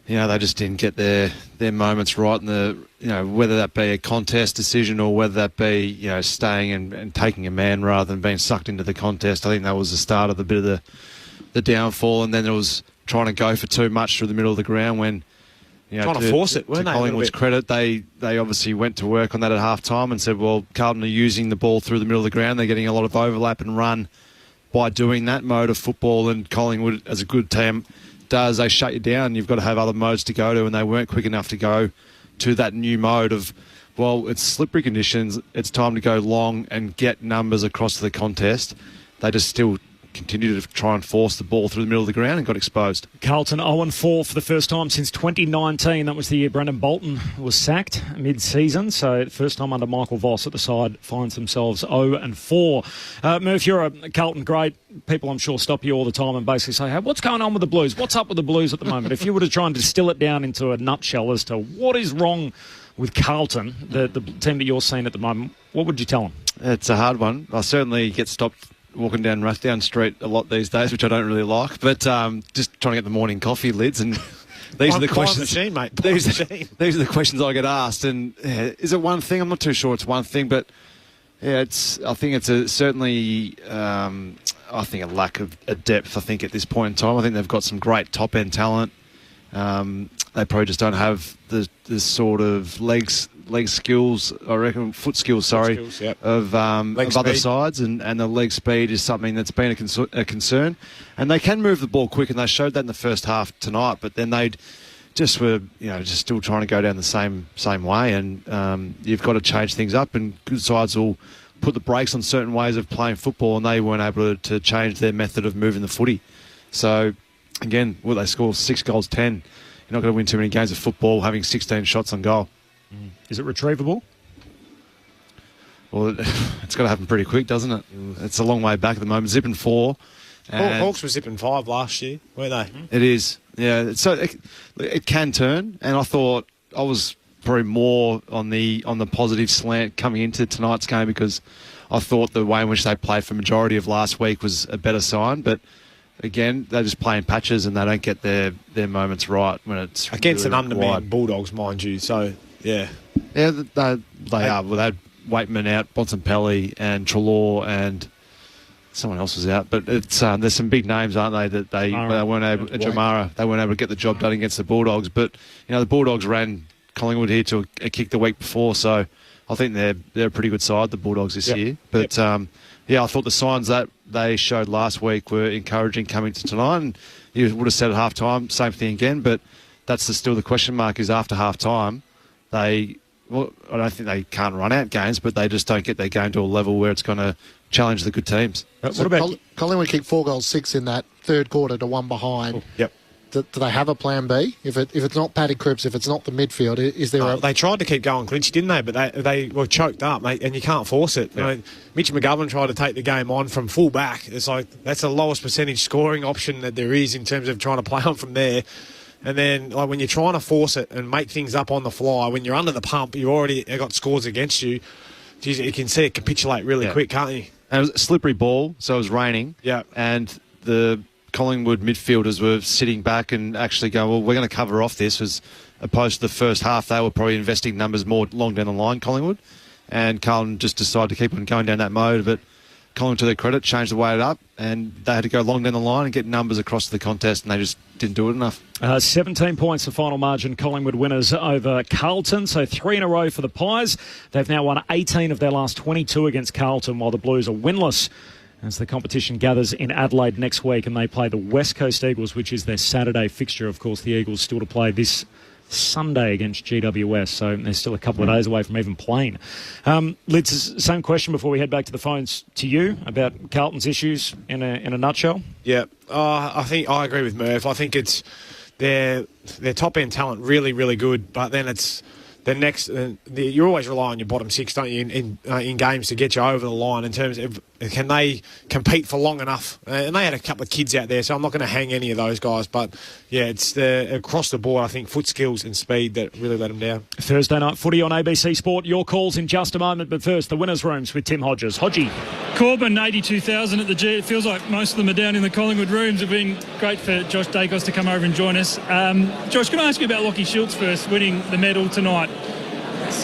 Speaker 7: they just didn't get their moments right in whether that be a contest decision or whether that be staying and taking a man rather than being sucked into the contest. I think that was the start of the downfall, and then it was trying to go for too much through the middle of the ground when
Speaker 6: trying to force it, weren't they?
Speaker 7: To Collingwood's credit, they obviously went to work on that at half time and said, well, Carlton are using the ball through the middle of the ground. They're getting a lot of overlap and run by doing that mode of football, and Collingwood, as a good team, they shut you down. You've got to have other modes to go to, and they weren't quick enough to go to that new mode of, well, it's slippery conditions, it's time to go long and get numbers across the contest. They just still continued to try and force the ball through the middle of the ground and got exposed.
Speaker 4: Carlton 0-4 for the first time since 2019. That was the year Brendan Bolton was sacked mid-season. So first time under Michael Voss at the side, finds themselves 0-4. Murph, you're a Carlton great. People, I'm sure, stop you all the time and basically say, hey, what's going on with the Blues? What's up with the Blues at the moment? If you were to try and distill it down into a nutshell as to what is wrong with Carlton, the team that you're seeing at the moment, what would you tell them?
Speaker 7: It's a hard one. I certainly get stopped walking down Rushdown Street a lot these days, which I don't really like, but just trying to get the morning coffee lids, and these are the questions.
Speaker 6: Machine, mate.
Speaker 7: These are the questions I get asked. And is it one thing? I'm not too sure it's one thing, but I think it's certainly I think a lack of depth. I think at this point in time, I think they've got some great top end talent. They probably just don't have the sort of leg skills, I reckon, foot skills,
Speaker 6: yep.
Speaker 7: of other sides, and the leg speed is something that's been a concern. And they can move the ball quick, and they showed that in the first half tonight, but then they just were, just still trying to go down the same way, and you've got to change things up, and good sides will put the brakes on certain ways of playing football, and they weren't able to change their method of moving the footy. So, again, they score 6 goals, 10. You're not going to win too many games of football having 16 shots on goal.
Speaker 4: Is it retrievable?
Speaker 7: Well, it's got to happen pretty quick, doesn't it? It's a long way back at the moment. Zipping 4.
Speaker 6: Hawks were zipping 5 last year, weren't they?
Speaker 7: It is, yeah. So it can turn, and I thought I was probably more on the positive slant coming into tonight's game, because I thought the way in which they played for majority of last week was a better sign. But again, they just play in patches, and they don't get their moments right when it's
Speaker 6: against
Speaker 7: really
Speaker 6: an undermanned Bulldogs, mind you. So yeah,
Speaker 7: they are. Well, they had Waitman out, Bontempelli and Treloar, and someone else was out. But it's there's some big names, aren't they, that they weren't able. Jamara, they weren't able to get the job done against the Bulldogs. But the Bulldogs ran Collingwood here to a kick the week before, so I think they're a pretty good side, the Bulldogs, this year. But I thought the signs that they showed last week were encouraging coming to tonight. And you would have said at half time, same thing again. But that's still the question mark, is after half time, I don't think they can't run out games, but they just don't get their game to a level where it's going to challenge the good teams.
Speaker 5: So what about Collingwood kicked 4 goals 6 in that third quarter to 1 behind.
Speaker 6: Yep.
Speaker 5: Do they have a plan B? If it's not Paddy Cripps, if it's not the midfield, is there
Speaker 6: They tried to keep going clinchy, didn't they? But they were choked up, mate, and you can't force it.
Speaker 7: Yeah.
Speaker 6: Mitch McGovern tried to take the game on from full back. It's like that's the lowest percentage scoring option that there is in terms of trying to play on from there. And then, when you're trying to force it and make things up on the fly, when you're under the pump, you already got scores against you. Geez, you can see it capitulate really quick, can't you?
Speaker 7: And it was a slippery ball, so it was raining.
Speaker 6: Yeah.
Speaker 7: And the Collingwood midfielders were sitting back and actually going, well, we're going to cover off this, as opposed to the first half. They were probably investing numbers more long down the line, Collingwood. And Carlton just decided to keep on going down that mode. But Collingwood, to their credit, changed the way it up, and they had to go long down the line and get numbers across the contest, and they just didn't do it enough.
Speaker 4: 17 points the final margin. Collingwood winners over Carlton, so 3 in a row for the Pies. They've now won 18 of their last 22 against Carlton, while the Blues are winless as the competition gathers in Adelaide next week, and they play the West Coast Eagles, which is their Saturday fixture. Of course, the Eagles still to play this Sunday against GWS, so they're still a couple of days away from even playing. Liz, same question before we head back to the phones to you about Carlton's issues in a nutshell.
Speaker 6: Yeah, I think I agree with Murph. I think it's their top end talent really, really good, but then it's the next. You always rely on your bottom 6, don't you, in games to get you over the line in terms of can they compete for long enough? And they had a couple of kids out there, so I'm not going to hang any of those guys. But yeah, it's across the board, I think, foot skills and speed that really let them down.
Speaker 4: Thursday night footy on ABC Sport. Your calls in just a moment, but first the winners' rooms with Tim Hodges. Hodgie.
Speaker 17: Corbin, 82,000 at the G. It feels like most of them are down in the Collingwood rooms. It's been great for Josh Dacos to come over and join us. Josh, can I ask you about Lachie Schultz first, winning the medal tonight?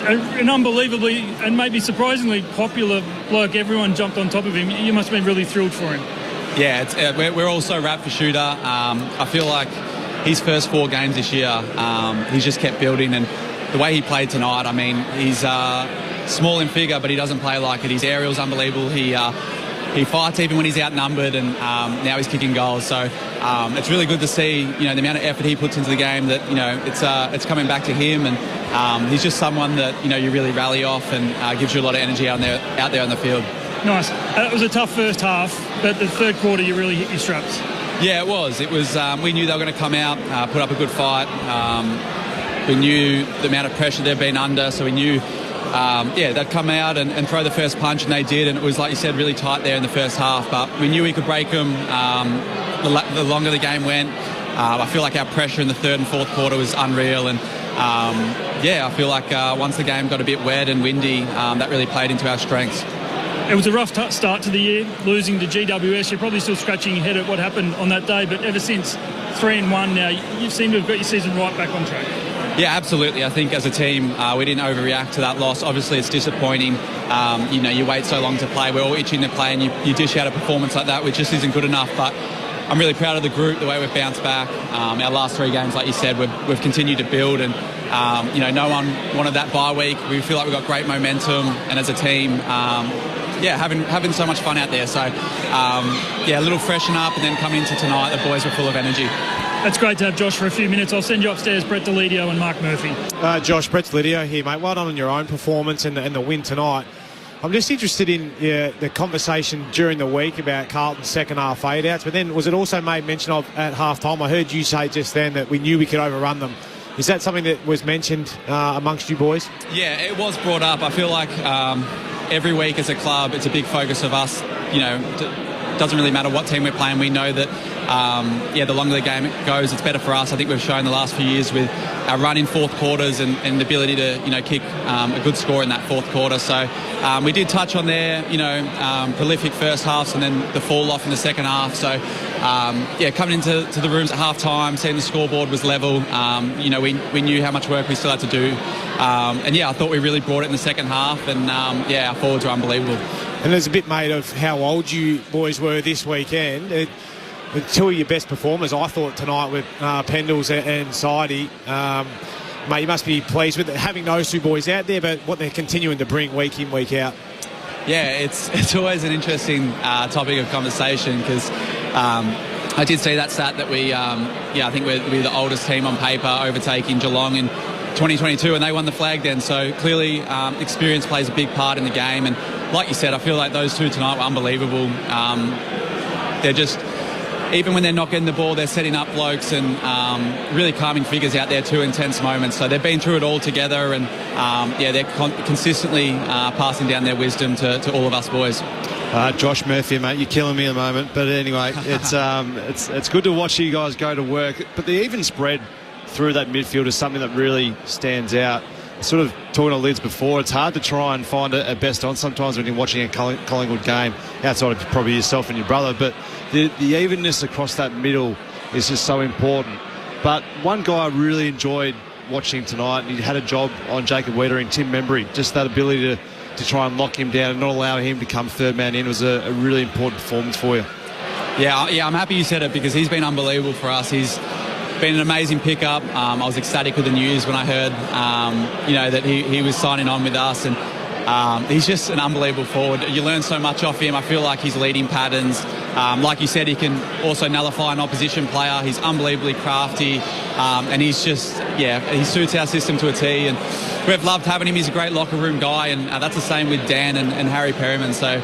Speaker 17: An unbelievably and maybe surprisingly popular bloke. Everyone jumped on top of him. You must have been really thrilled for him.
Speaker 19: Yeah, we're all so wrapped for Shooter. I feel like his first 4 games this year, he's just kept building, and the way he played tonight, I mean, he's small in figure, but he doesn't play like it. His aerial's unbelievable. He fights even when he's outnumbered, and now he's kicking goals. So it's really good to see, the amount of effort he puts into the game. That it's coming back to him, and he's just someone that you really rally off and gives you a lot of energy out there on the field.
Speaker 17: Nice. It was a tough first half, but the third quarter you really hit your straps.
Speaker 19: Yeah, it was. It was. We knew they were going to come out, put up a good fight. We knew the amount of pressure they've been under, so we knew. They'd come out and throw the first punch, and they did, and it was, like you said, really tight there in the first half, but we knew we could break them the longer the game went. I feel like our pressure in the third and fourth quarter was unreal, and I feel like once the game got a bit wet and windy, that really played into our strengths.
Speaker 17: It was a rough start to the year, losing to GWS. You're probably still scratching your head at what happened on that day, but ever since 3-1 now, you seem to have got your season right back on track.
Speaker 19: Yeah, absolutely. I think as a team, we didn't overreact to that loss. Obviously, it's disappointing. You wait so long to play. We're all itching to play, and you dish out a performance like that, which just isn't good enough. But I'm really proud of the group, the way we've bounced back. Our last 3 games, like you said, we've continued to build, and no one wanted that bye week. We feel like we've got great momentum, and as a team, having so much fun out there. So, a little freshen up, and then come into tonight, the boys were full of energy.
Speaker 17: That's great to have Josh for a few minutes. I'll send you upstairs, Brett Delidio and Mark Murphy.
Speaker 6: Josh, Brett Delidio here, mate. Well done on your own performance and the win tonight. I'm just interested in the conversation during the week about Carlton's second half fade-outs, but then was it also made mention of at half-time? I heard you say just then that we knew we could overrun them. Is that something that was mentioned amongst you boys?
Speaker 19: Yeah, it was brought up. I feel like every week as a club, it's a big focus of us. Doesn't really matter what team we're playing. We know that, the longer the game goes, it's better for us. I think we've shown the last few years with our run in fourth quarters and the ability to, kick a good score in that fourth quarter. So we did touch on there, prolific first halves and then the fall off in the second half. So, coming into the rooms at half time, seeing the scoreboard was level, we knew how much work we still had to do. I thought we really brought it in the second half and, our forwards were unbelievable.
Speaker 6: And there's a bit made of how old you boys were this weekend. Two of your best performers, I thought, tonight with Pendles and Sidey. Mate, you must be pleased with having those two boys out there, but what they're continuing to bring week in, week out.
Speaker 19: Yeah, it's always an interesting topic of conversation because I did see that stat that we, I think we're the oldest team on paper, overtaking Geelong in 2022, and they won the flag then. So clearly experience plays a big part in the game, and like you said, I feel like those two tonight were unbelievable. They're just, even when they're not getting the ball, they're setting up blokes and really calming figures out there too, intense moments. So they've been through it all together, and they're consistently passing down their wisdom to all of us boys.
Speaker 7: Josh Murphy, mate, you're killing me at the moment. But anyway, it's good to watch you guys go to work. But the even spread through that midfield is something that really stands out. Sort of talking to Lids before, it's hard to try and find a best on sometimes when you're watching a Collingwood game, outside of probably yourself and your brother, but the evenness across that middle is just so important. But one guy I really enjoyed watching tonight, and he had a job on Jacob Wiedering, Tim Membry, just that ability to try and lock him down and not allow him to come third man in was a really important performance for you.
Speaker 19: Yeah, I'm happy you said it because he's been unbelievable for us. He's been an amazing pickup. I was ecstatic with the news when I heard, that he was signing on with us, and he's just an unbelievable forward. You learn so much off him. I feel like he's leading patterns. Like you said, he can also nullify an opposition player. He's unbelievably crafty, and he's just, he suits our system to a T. And we've loved having him. He's a great locker room guy, and that's the same with Dan and Harry Perryman. So,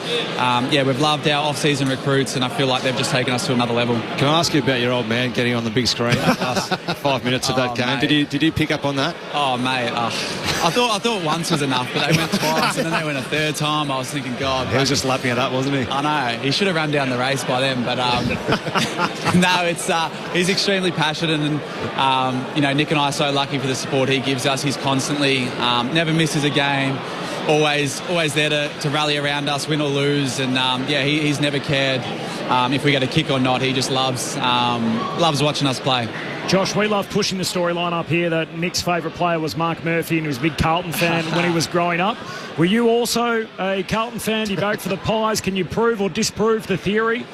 Speaker 19: we've loved our off-season recruits, and I feel like they've just taken us to another level.
Speaker 7: Can I ask you about your old man getting on the big screen last 5 minutes of that game? Did you pick up on that?
Speaker 19: Oh, mate. I thought once was enough, but they went twice, and then they went a third time. I was thinking, God.
Speaker 7: He was just lapping it up, wasn't he?
Speaker 19: I know. He should have run down the race by then, but no, he's extremely passionate, and Nick and I are so lucky for the support he gives us. He's constantly never misses a game, always there to rally around us, win or lose, and he's never cared if we get a kick or not. He just loves watching us play.
Speaker 4: Josh, we love pushing the storyline up here that Nick's favourite player was Mark Murphy and he was a big Carlton fan when he was growing up. Were you also a Carlton fan? You vote for the Pies. Can you prove or disprove the theory?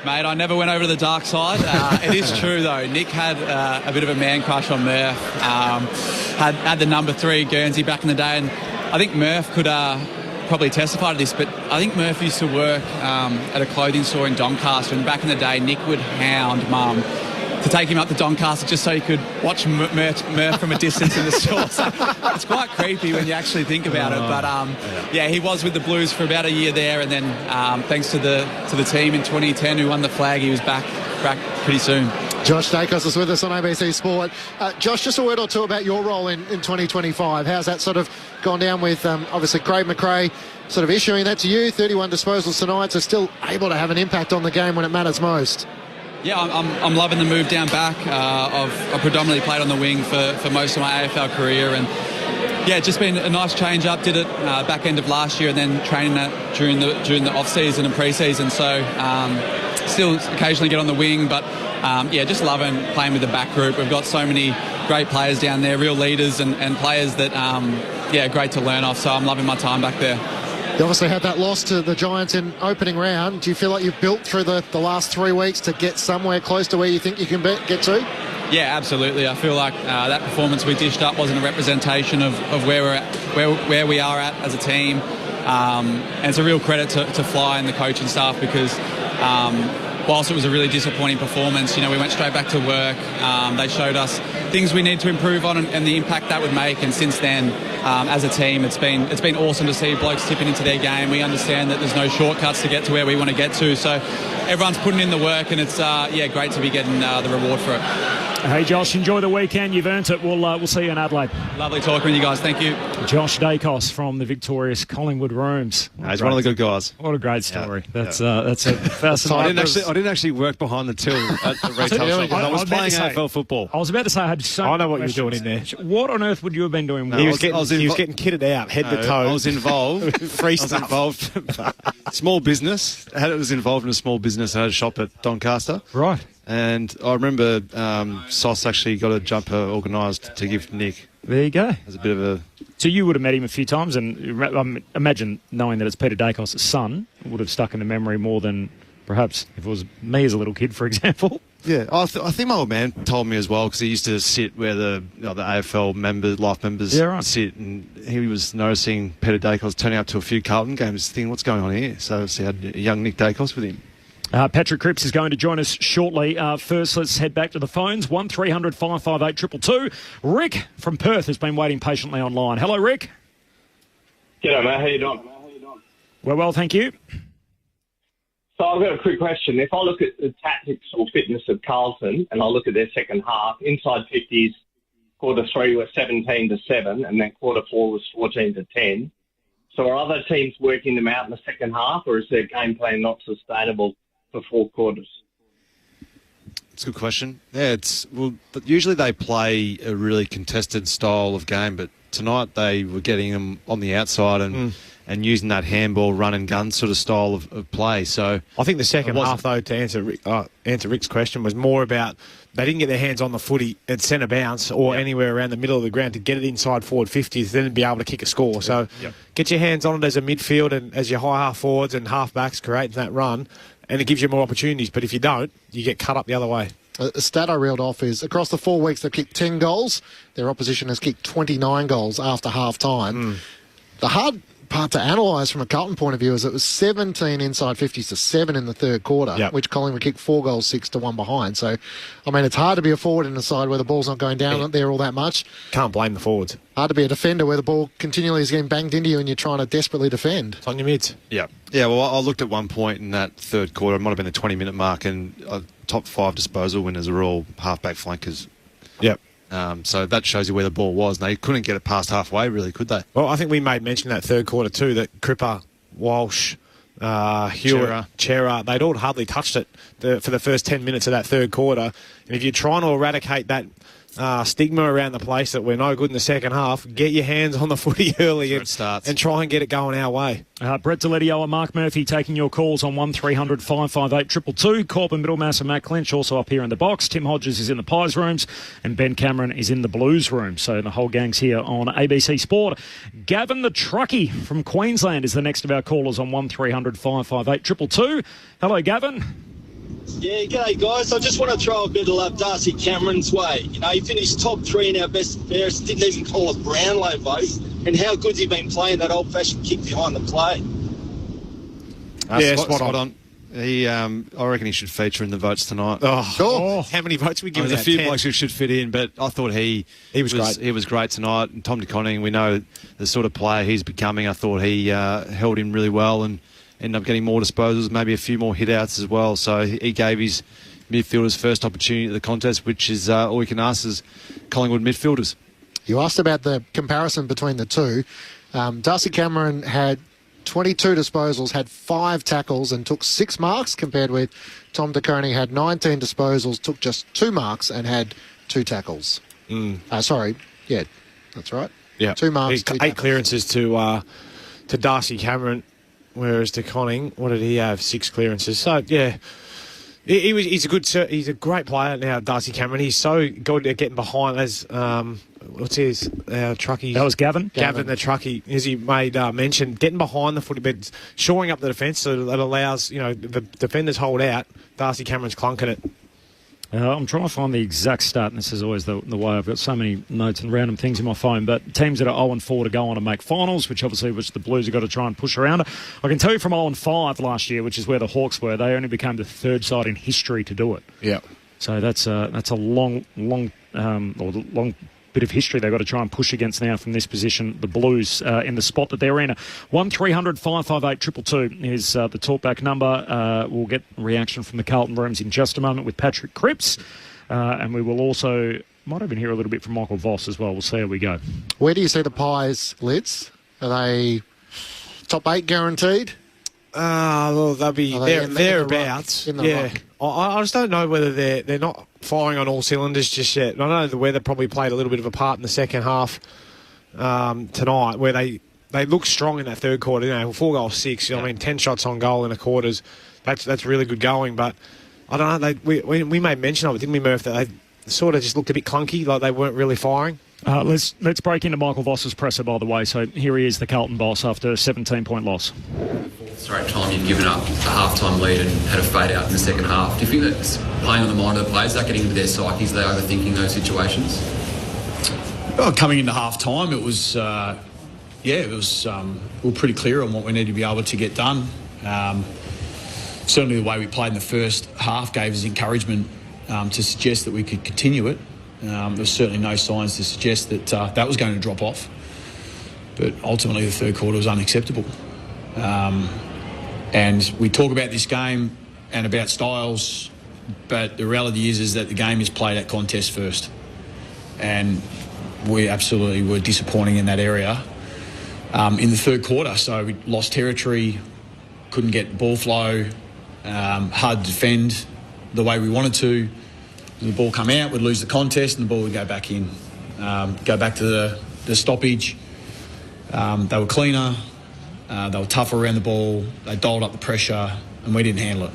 Speaker 19: Mate, I never went over to the dark side. It is true, though. Nick had a bit of a man crush on Murph. Had the number 3 Guernsey back in the day. And I think Murph could probably testify to this, but I think Murph used to work at a clothing store in Doncaster. And back in the day, Nick would hound Mum to take him up to Doncaster just so he could watch Murph from a distance in the store. So it's quite creepy when you actually think about it. But he was with the Blues for about a year there, and then thanks to the team in 2010 who won the flag, he was back pretty soon.
Speaker 5: Josh Dacos is with us on ABC Sport. Josh, just a word or two about your role in 2025. How's that sort of gone down with, obviously, Craig McRae sort of issuing that to you? 31 disposals tonight, so still able to have an impact on the game when it matters most.
Speaker 19: Yeah, I'm loving the move down back. I've predominantly played on the wing for most of my AFL career, and it's just been a nice change up. Did it back end of last year, and then training that during the off season and pre-season. So still occasionally get on the wing, but just loving playing with the back group. We've got so many great players down there, real leaders and players that great to learn off. So I'm loving my time back there.
Speaker 5: You obviously had that loss to the Giants in opening round. Do you feel like you've built through the last 3 weeks to get somewhere close to where you think you can get to?
Speaker 19: Yeah, absolutely. I feel like that performance we dished up wasn't a representation of where we're at, where we are at as a team. And it's a real credit to Fly and the coaching staff because whilst it was a really disappointing performance, we went straight back to work. They showed us things we need to improve on and the impact that would make. And since then, as a team, it's been awesome to see blokes tipping into their game. We understand that there's no shortcuts to get to where we want to get to, so everyone's putting in the work, and it's great to be getting the reward for it.
Speaker 4: Hey, Josh, enjoy the weekend. You've earned it. We'll see you in Adelaide.
Speaker 19: Lovely talking with you guys. Thank you.
Speaker 4: Josh Dacos from the victorious Collingwood Rooms.
Speaker 7: He's one of the good guys.
Speaker 4: What a great story. That's a fascinating.
Speaker 7: I didn't actually work behind the till at the retail shop. I was playing AFL football.
Speaker 4: I was about to say I had so
Speaker 6: I know what you were doing in there.
Speaker 4: What on earth would you have been doing?
Speaker 6: He was getting kitted out, head to toe.
Speaker 7: I was involved.
Speaker 6: Free stuff.
Speaker 7: Involved. Small business. I was involved in a small business. I had a shop at Doncaster.
Speaker 4: Right.
Speaker 7: And I remember Sauce actually got a jumper organised to give to Nick.
Speaker 4: There you go.
Speaker 7: As a bit of a...
Speaker 4: So you would have met him a few times, and imagine knowing that it's Peter Dacos' son would have stuck in the memory more than perhaps if it was me as a little kid, for example.
Speaker 7: Yeah, I think my old man told me as well, because he used to sit where the AFL life members sit, and he was noticing Peter Dacos turning up to a few Carlton games, thinking, what's going on here? So he had a young Nick Dacos with him.
Speaker 4: Patrick Cripps is going to join us shortly. First, let's head back to the phones. 1300 558 222. Rick from Perth has been waiting patiently online. Hello, Rick.
Speaker 21: G'day, mate. How you doing?
Speaker 4: Well, thank you.
Speaker 21: So I've got a quick question. If I look at the tactics or fitness of Carlton and I look at their second half, inside 50s, quarter 3 was 17-7, and then quarter 4 was 14-10. So are other teams working them out in the second half, or is their game plan not sustainable for 4 quarters?
Speaker 7: It's a good question. Yeah, usually they play a really contested style of game, but tonight they were getting them on the outside and using that handball run and gun sort of style of play. So
Speaker 6: I think the second half, though, to answer Rick's question, was more about they didn't get their hands on the footy at centre bounce or anywhere around the middle of the ground to get it inside forward 50s, then be able to kick a score. So get your hands on it as a midfield and as your high half forwards and half backs creating that run, and it gives you more opportunities. But if you don't, you get cut up the other way.
Speaker 5: A stat I reeled off is across the 4 weeks they've kicked 10 goals. Their opposition has kicked 29 goals after half-time. The hard part to analyse from a Carlton point of view is it was 17 inside 50s to 7 in the third quarter, which Collingwood kicked 4 goals, 6 to 1 behind. So, I mean, it's hard to be a forward in a side where the ball's not going down there all that much.
Speaker 6: Can't blame the forwards.
Speaker 5: Hard to be a defender where the ball continually is getting banged into you and you're trying to desperately defend.
Speaker 6: It's on your mids.
Speaker 7: Yeah, well, I looked at one point in that third quarter, it might have been the 20-minute mark, and top 5 disposal winners are all half-back flankers.
Speaker 6: Yep.
Speaker 7: So that shows you where the ball was. And they couldn't get it past halfway, really, could they?
Speaker 6: Well, I think we made mention that third quarter too, that Cripper, Walsh, Hewitt, Chera, they'd all hardly touched it for the first 10 minutes of that third quarter. And if you're trying to eradicate that stigma around the place that we're no good in the second half, get your hands on the footy early and try and get it going our way.
Speaker 4: Brett Deletio and Mark Murphy taking your calls on 1300 558 222. Corbin Middlemass and Matt Clinch also up here in the box. Tim Hodges is in the Pies rooms and Ben Cameron is in the Blues room. So the whole gang's here on ABC Sport. Gavin the Truckie from Queensland is the next of our callers on 1300 558 222. Hello, Gavin.
Speaker 22: Yeah, g'day guys. I just want to throw a bit of love Darcy Cameron's way. You know, he finished top 3 in our best and fairest, didn't even call a Brownlow vote. And how good's he been playing that old-fashioned kick behind the play?
Speaker 7: Spot on. I reckon he should feature in the votes tonight.
Speaker 6: How many votes we give?
Speaker 7: There's a few blokes who should fit in, but I thought he was great. He was great tonight. And Tom DeConning, we know the sort of player he's becoming. I thought he held him really well and ended up getting more disposals, maybe a few more hit-outs as well. So he gave his midfielders first opportunity at the contest, which is all we can ask as Collingwood midfielders.
Speaker 5: You asked about the comparison between the two. Darcy Cameron had 22 disposals, had 5 tackles and took 6 marks, compared with Tom DeConey had 19 disposals, took just 2 marks and had 2 tackles. That's right.
Speaker 6: Yeah,
Speaker 5: 2 marks,
Speaker 6: 8 clearances to Darcy Cameron. Whereas DeConning, what did he have? 6 clearances. So yeah, he's a great player now, Darcy Cameron. He's so good at getting behind. As what's his truckie?
Speaker 4: That was Gavin.
Speaker 6: Gavin the truckie, as he made mention, getting behind the footy, but shoring up the defence so that allows the defenders hold out. Darcy Cameron's clunking it.
Speaker 4: I'm trying to find the exact stat, and this is always the way. I've got so many notes and random things in my phone, but teams that are 0-4 to go on and make finals, which the Blues have got to try and push around. I can tell you from 0-5 last year, which is where the Hawks were, they only became the 3rd side in history to do it.
Speaker 6: Yeah.
Speaker 4: So that's a long bit of history they've got to try and push against now from this position, the Blues, in the spot that they're in. 1300 558 222 is the talkback number. We'll get reaction from the Carlton rooms in just a moment with Patrick Cripps, and we will also might even hear a little bit from Michael Voss as well. We'll see how we go.
Speaker 5: Where do you see the Pies, Lids? Are they top 8 guaranteed?
Speaker 6: Well, they'll be thereabouts. Yeah, I just don't know whether they're not firing on all cylinders just yet. I know the weather probably played a little bit of a part in the second half tonight, where they look strong in that third quarter. 4 goals, 6. I mean, 10 shots on goal in a quarters. That's really good going. But I don't know. We made mention of it, didn't we, Murph? That they sort of just looked a bit clunky, like they weren't really firing.
Speaker 4: Let's break into Michael Voss's presser, by the way. So here he is, the Carlton boss, after a 17-point loss.
Speaker 8: Straight time you've given up a half-time lead and had a fade out in the second half. Do you think that's playing on the mind of the players? Is that getting into their psyches? Are they overthinking those situations?
Speaker 9: Well, coming into half-time, it was, we were pretty clear on what we needed to be able to get done. Certainly the way we played in the first half gave us encouragement to suggest that we could continue it. There was certainly no signs to suggest that that was going to drop off. But ultimately the third quarter was unacceptable. And we talk about this game and about styles, but the reality is that the game is played at contest first. And we absolutely were disappointing in that area in the third quarter. So we lost territory, couldn't get ball flow, hard to defend the way we wanted to. The ball come out, we'd lose the contest, and the ball would go back in. Go back to the stoppage. They were cleaner, they were tougher around the ball, they dialed up the pressure, and we didn't handle it.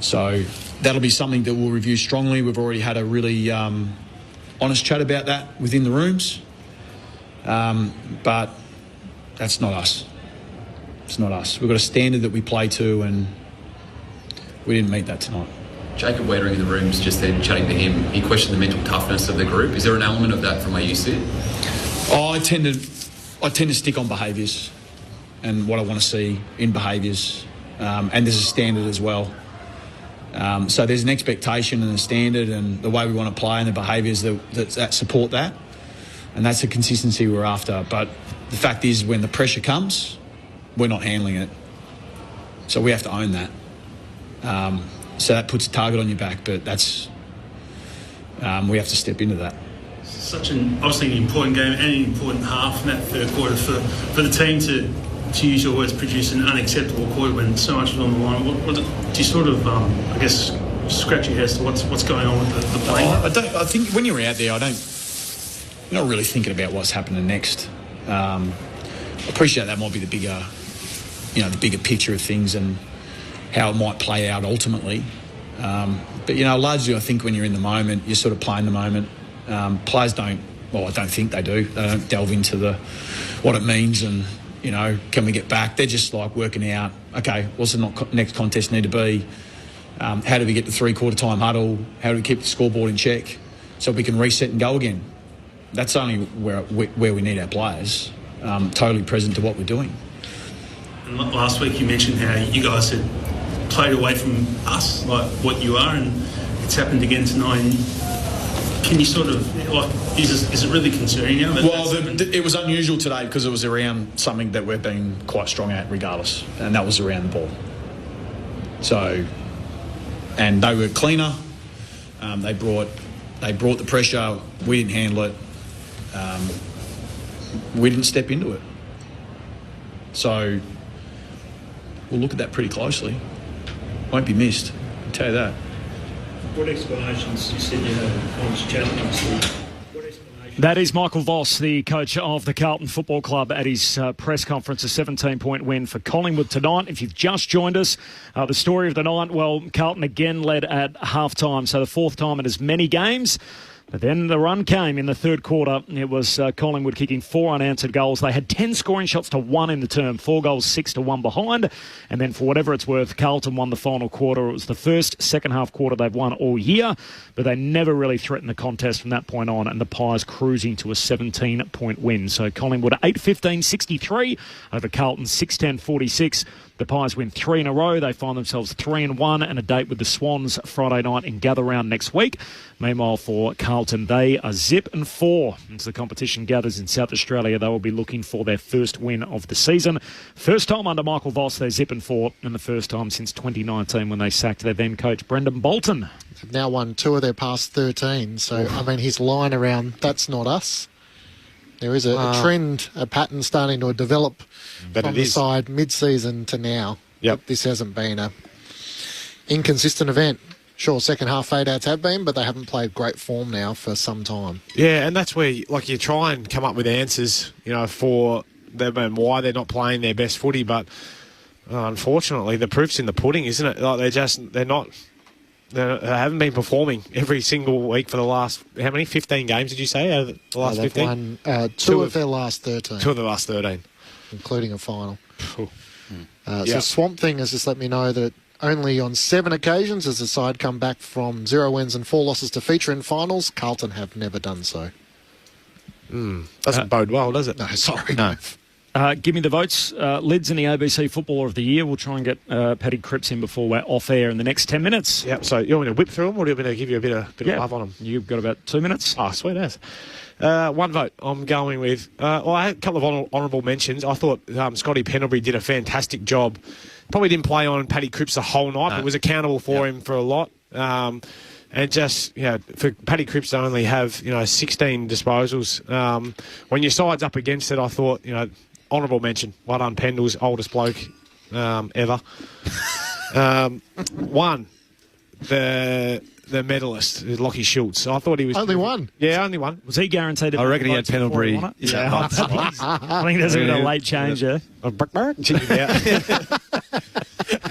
Speaker 9: So that'll be something that we'll review strongly. We've already had a really honest chat about that within the rooms. But that's not us. It's not us. We've got a standard that we play to, and we didn't meet that tonight.
Speaker 8: Jacob Wiedering in the rooms just then chatting to him, he questioned the mental toughness of the group. Is there an element of that from where you sit?
Speaker 9: I tend to stick on behaviours and what I want to see in behaviours, and there's a standard as well. So there's an expectation and a standard and the way we want to play and the behaviours that support that, and that's the consistency we're after. But the fact is, when the pressure comes, we're not handling it. So we have to own that. So that puts a target on your back, but that's we have to step into that.
Speaker 23: Such obviously an important game and an important half in that third quarter for the team to use your words, produce an unacceptable quarter when so much was on the line. What do you sort of, I guess, scratch your head as to what's going on with the play?
Speaker 9: I think when you're out there, you're not really thinking about what's happening next. I appreciate that might be the bigger picture of things and how it might play out ultimately. But, largely I think when you're in the moment, you're sort of playing the moment. Players don't, I don't think they do. They don't delve into what it means and, can we get back? They're just like working out, okay, what's the next contest need to be? How do we get to three-quarter time huddle? How do we keep the scoreboard in check so we can reset and go again? That's only where we need our players totally present to what we're doing.
Speaker 23: And last week you mentioned how you guys had played away from us, like what you are, and it's happened again tonight. Can you sort of, is it really concerning you?
Speaker 9: It was unusual today because it was around something that we've been quite strong at regardless, and that was around the ball. So, and they were cleaner. They brought the pressure. We didn't handle it. We didn't step into it. So we'll look at that pretty closely. Won't be missed, I'll tell you that.
Speaker 23: What explanations you said you had honest challenges?
Speaker 4: That is Michael Voss, the coach of the Carlton Football Club, at his press conference. A 17-point win for Collingwood tonight. If you've just joined us, the story of the night, Carlton again led at half-time, so the fourth time in as many games. But then the run came in the third quarter. It was Collingwood kicking 4 unanswered goals. They had 10 scoring shots to 1 in the term, 4 goals, 6 to 1 behind. And then for whatever it's worth, Carlton won the final quarter. It was the first second-half quarter they've won all year, but they never really threatened the contest from that point on, and the Pies cruising to a 17-point win. So Collingwood 8-15-63 over Carlton 6-10-46. The Pies win 3 in a row. They find themselves 3-1 and a date with the Swans Friday night in Gather Round next week. Meanwhile, for Carlton, Carlton. They are 0-4 as the competition gathers in South Australia. They will be looking for their first win of the season. First time under Michael Voss, they're 0-4, and the first time since 2019 when they sacked their then coach Brendan Bolton.
Speaker 5: They've now won 2 of their past 13, so, I mean, his line around, that's not us. There is a trend, a pattern starting to develop from the side mid-season to now.
Speaker 2: Yep.
Speaker 5: This hasn't been a inconsistent event. Sure, second half fade-outs have been, but they haven't played great form now for some time.
Speaker 2: Yeah, and that's where you try and come up with answers, for them and why they're not playing their best footy. But unfortunately, the proof's in the pudding, isn't it? Like they haven't been performing every single week for the last, how many? 15 games, did you say, out of the last 15?
Speaker 5: Won 2 of their last 13.
Speaker 2: 2 of the last 13.
Speaker 5: Including a final. So Swamp Thing has just let me know that only on 7 occasions has the side come back from 0 wins and 4 losses to feature in finals. Carlton have never done so.
Speaker 2: Doesn't bode well, does it?
Speaker 5: No, sorry.
Speaker 2: No.
Speaker 4: Give me the votes. Lids in the ABC Footballer of the Year. We'll try and get Paddy Cripps in before we're off air in the next 10 minutes.
Speaker 2: Yep. So you want me to whip through them, or do you want me to give you a bit of love on them?
Speaker 4: You've got about 2 minutes.
Speaker 2: Oh, sweet as. 1 vote I'm going with. I had a couple of honourable mentions. I thought Scotty Pendlebury did a fantastic job. Probably didn't play on Paddy Cripps the whole night, but was accountable for him for a lot. And just, for Paddy Cripps to only have, 16 disposals. When your side's up against it, I thought, honourable mention. Well done, Pendles, oldest bloke ever. 1, the medalist, Lockie Schultz. I thought he was...
Speaker 5: Only one?
Speaker 2: Yeah, only one.
Speaker 4: Was he guaranteed?
Speaker 7: I reckon he had Pendlebury.
Speaker 4: Yeah. I think there's been a late changer.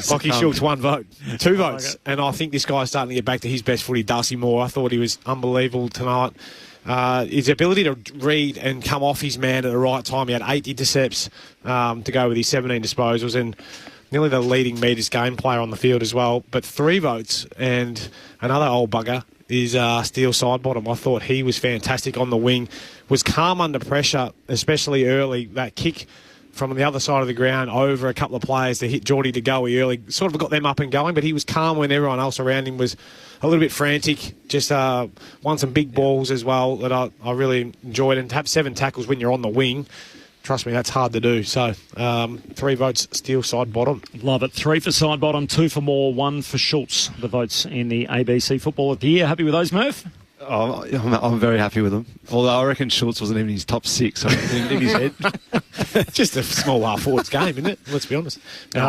Speaker 2: Lockie Schultz, 1 vote. 2 votes. And I think this guy's starting to get back to his best footy, Darcy Moore. I thought he was unbelievable tonight. His ability to read and come off his man at the right time. He had 8 intercepts to go with his 17 disposals and nearly the leading meters game player on the field as well. But 3 votes, and another old bugger is Steele Sidebottom. I thought he was fantastic on the wing, was calm under pressure, especially early. That kick from the other side of the ground over a couple of players to hit Geordie DeGoey early sort of got them up and going, but he was calm when everyone else around him was a little bit frantic. Just won some big balls as well that I really enjoyed. And to have 7 tackles when you're on the wing, trust me, that's hard to do. So 3 votes, Steele Sidebottom.
Speaker 4: Love it. 3 for Sidebottom, 2 for Moore, 1 for Schultz. The votes in the ABC Football of the Year. Happy with those, Murph?
Speaker 7: Oh, I'm very happy with him. Although I reckon Schultz wasn't even in his top 6 in his head.
Speaker 2: Just a small half-forwards game, isn't it? Let's be honest.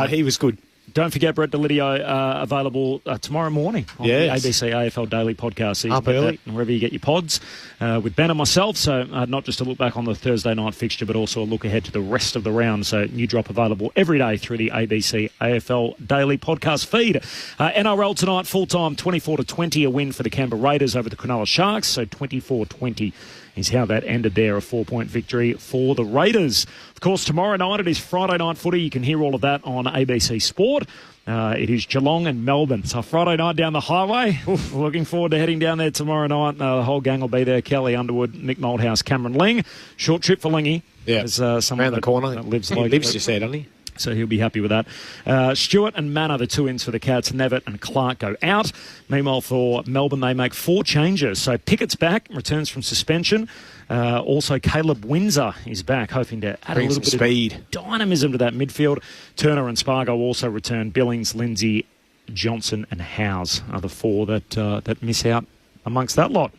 Speaker 2: He was good.
Speaker 4: Don't forget Brett Delidio available tomorrow morning on the ABC AFL Daily Podcast. So you can get that wherever you get your pods with Ben and myself. So not just a look back on the Thursday night fixture, but also a look ahead to the rest of the round. So new drop available every day through the ABC AFL Daily Podcast feed. NRL tonight, full-time, 24-20, a win for the Canberra Raiders over the Cronulla Sharks. So 24-20 is how that ended there, a 4-point victory for the Raiders. Of course, tomorrow night it is Friday night footy. You can hear all of that on ABC Sport. It is Geelong and Melbourne. So Friday night down the highway. Looking forward to heading down there tomorrow night. The whole gang will be there. Kelly Underwood, Nick Moldhouse, Cameron Ling. Short trip for Lingy.
Speaker 2: Yeah,
Speaker 4: around
Speaker 2: the corner.
Speaker 4: Lives
Speaker 2: he lives just there, doesn't he?
Speaker 4: So he'll be happy with that. Stewart and Manor, the 2 ins for the Cats. Nevitt and Clark go out. Meanwhile, for Melbourne, they make 4 changes. So Pickett's back, returns from suspension. Also, Caleb Windsor is back, hoping to add a little bit of dynamism to that midfield. Turner and Spargo also return. Billings, Lindsay, Johnson and Howes are the 4 that miss out amongst that lot.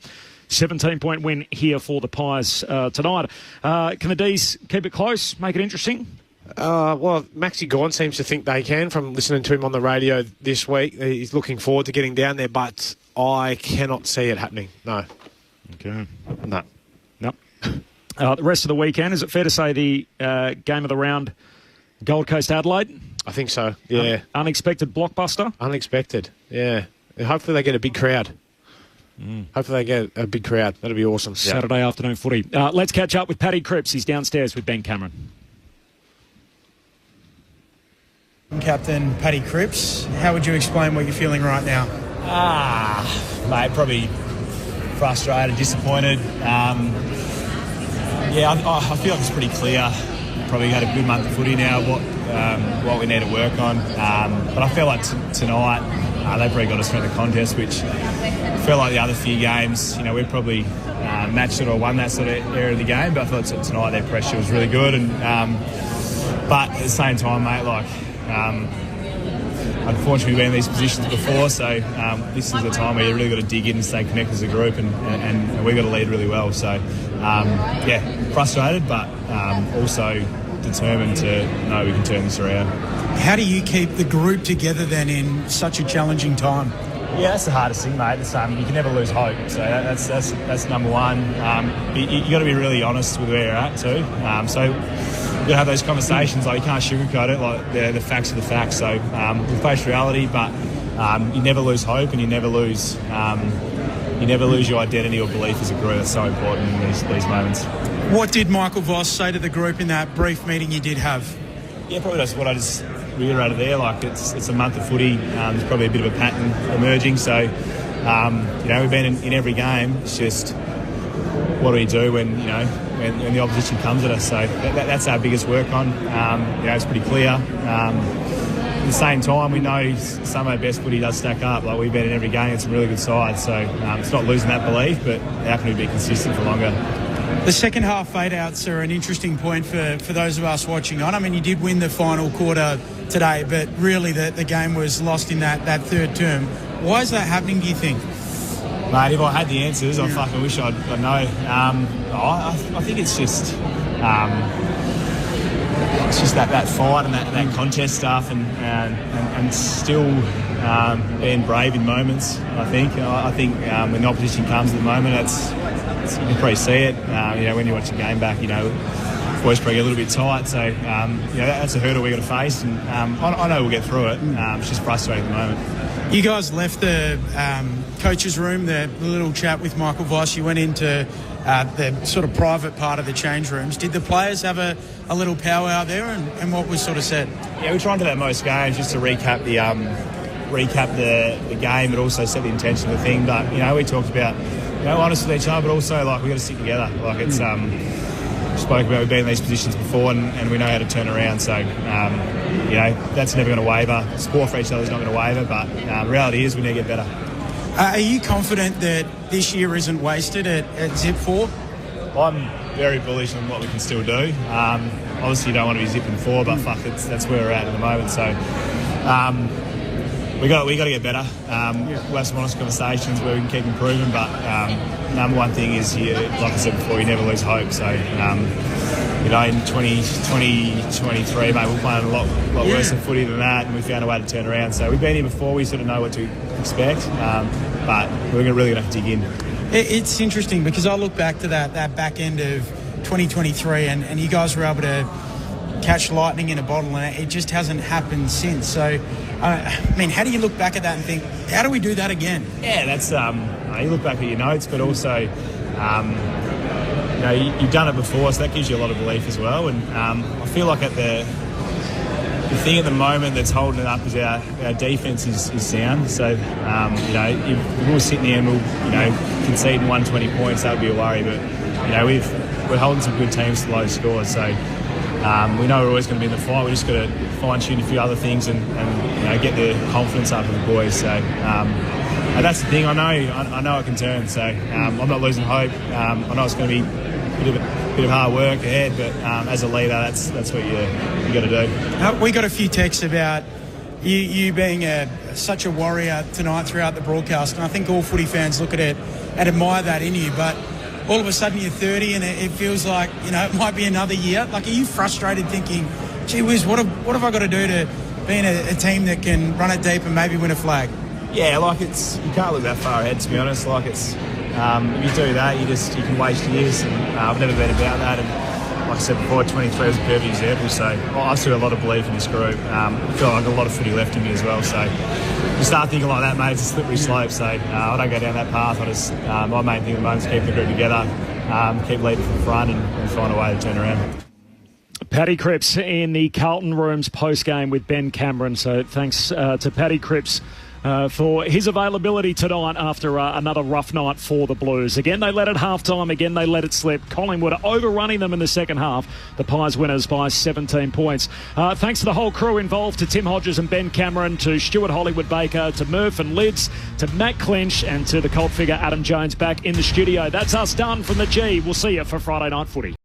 Speaker 4: 17-point win here for the Pies tonight. Can the D's keep it close, make it interesting?
Speaker 2: Well, Maxi Gawn seems to think they can from listening to him on the radio this week. He's looking forward to getting down there, but I cannot see it happening. No.
Speaker 4: Okay. No. The rest of the weekend, is it fair to say the game of the round, Gold Coast Adelaide?
Speaker 2: I think so, yeah.
Speaker 4: Unexpected blockbuster?
Speaker 2: Unexpected, yeah. Hopefully they get a big crowd. Hopefully they get a big crowd. That'll be awesome.
Speaker 4: Saturday afternoon footy. Let's catch up with Paddy Cripps. He's downstairs with Ben Cameron.
Speaker 10: Captain Paddy Cripps, how would you explain what you're feeling right now?
Speaker 11: Mate, probably frustrated, disappointed. I feel like it's pretty clear. Probably had a good month of footy now, what we need to work on. But I feel like tonight, they probably got us through the contest, which felt like the other few games, we probably matched it or won that sort of area of the game, but I thought tonight their pressure was really good. And but at the same time, mate, unfortunately we've been in these positions before, so this is the time where you really got to dig in and stay connected as a group, and we've got to lead really well. So frustrated, but also determined to know we can turn this around.
Speaker 10: How do you keep the group together then in such a challenging time?
Speaker 11: Yeah, that's the hardest thing, mate. You can never lose hope. So that's number one. You got to be really honest with where you're at too. So you got to have those conversations. Like, you can't sugarcoat it. Like, the facts are the facts. So we face reality, but you never lose hope, and you never lose your identity or belief as a group. That's so important in these moments.
Speaker 10: What did Michael Voss say to the group in that brief meeting you did have?
Speaker 11: Yeah, probably that's what I just reiterated there. Like, it's a month of footy. There's probably a bit of a pattern emerging. So, we've been in every game. It's just, what do we do when the opposition comes at us? So that's our biggest work on. It's pretty clear. At the same time, we know some of our best footy does stack up. Like, we've been in every game. It's a really good side. So it's not losing that belief, but how can we be consistent for longer?
Speaker 10: The second half fade-outs are an interesting point for those of us watching on. I mean, you did win the final quarter today, but really the game was lost in that third term. Why is that happening, do you think?
Speaker 11: Mate, if I had the answers, I fucking wish I'd know. I think it's just that fight and that contest stuff, and still being brave in moments. I think when the opposition comes at the moment, you can probably see it. When you watch the game back, voice probably a little bit tight. So that's a hurdle we're going to face, and I know we'll get through it. It's just frustrating at the moment.
Speaker 10: You guys left the coach's room, the little chat with Michael Voss. You went into the sort of private part of the change rooms. Did the players have a little powwow there, and what was sort of said? Yeah, we try and do that most games, just to recap the game, but also set the intention of the thing. But we talked about honest with each other, but also we got to stick together. Like, it's spoke about, we've been in these positions before, and we know how to turn around. So that's never going to waver. Support for each other is not going to waver, but reality is we need to get better. Are you confident that this year isn't wasted at Zip 4?
Speaker 11: I'm very bullish on what we can still do. Obviously, you don't want to be zipping 4, but that's where we're at the moment. So we got to get better. We'll have some honest conversations where we can keep improving. But number one thing is, like I said before, you never lose hope. So in 2023, mate, we're playing a lot worse than footy than that, and we found a way to turn around. So we've been here before. We sort of know what to expect, but we're really going to have to dig in.
Speaker 10: It's interesting because I look back to that back end of 2023, and you guys were able to catch lightning in a bottle, and it just hasn't happened since. So, how do you look back at that and think, how do we do that again?
Speaker 11: Yeah, that's you look back at your notes, but also you've done it before, so that gives you a lot of belief as well. And I feel like at the thing at the moment that's holding it up is our defence is sound. So if we're sitting there and we'll concede 120 points, that would be a worry. But we're holding some good teams to low scores, so we know we're always going to be in the fight. We just got to fine tune a few other things and get the confidence up of the boys. So and that's the thing. I know I can turn. So I'm not losing hope. I know it's going to be a bit of hard work ahead, but as a leader, that's what you got to do.
Speaker 10: We got a few texts about you being such a warrior tonight throughout the broadcast, and I think all footy fans look at it and admire that in you. But all of a sudden you're 30 and it feels like it might be another year. Like, are you frustrated thinking, gee whiz, what have I got to do to be in a team that can run it deep and maybe win a flag?
Speaker 11: Yeah, you can't look that far ahead, to be honest. Like, it's if you do that, you can waste years, and I've never been about that. And like I said before, 23 was a perfect example. So I still have a lot of belief in this group. I feel like I've got a lot of footy left in me as well. So you start thinking like that, mate, it's a slippery slope. So I don't go down that path. I just my main thing at the moment is keep the group together, keep leading from the front, and find a way to turn around.
Speaker 4: Paddy Cripps in the Carlton Rooms post-game with Ben Cameron. So thanks to Paddy Cripps for his availability tonight after another rough night for the Blues. Again, they led at half-time. Again, they let it slip. Collingwood overrunning them in the second half. The Pies winners by 17 points. Thanks to the whole crew involved, to Tim Hodges and Ben Cameron, to Stuart Hollywood-Baker, to Murph and Lids, to Matt Clinch, and to the cult figure Adam Jones back in the studio. That's us done from the G. We'll see you for Friday Night Footy.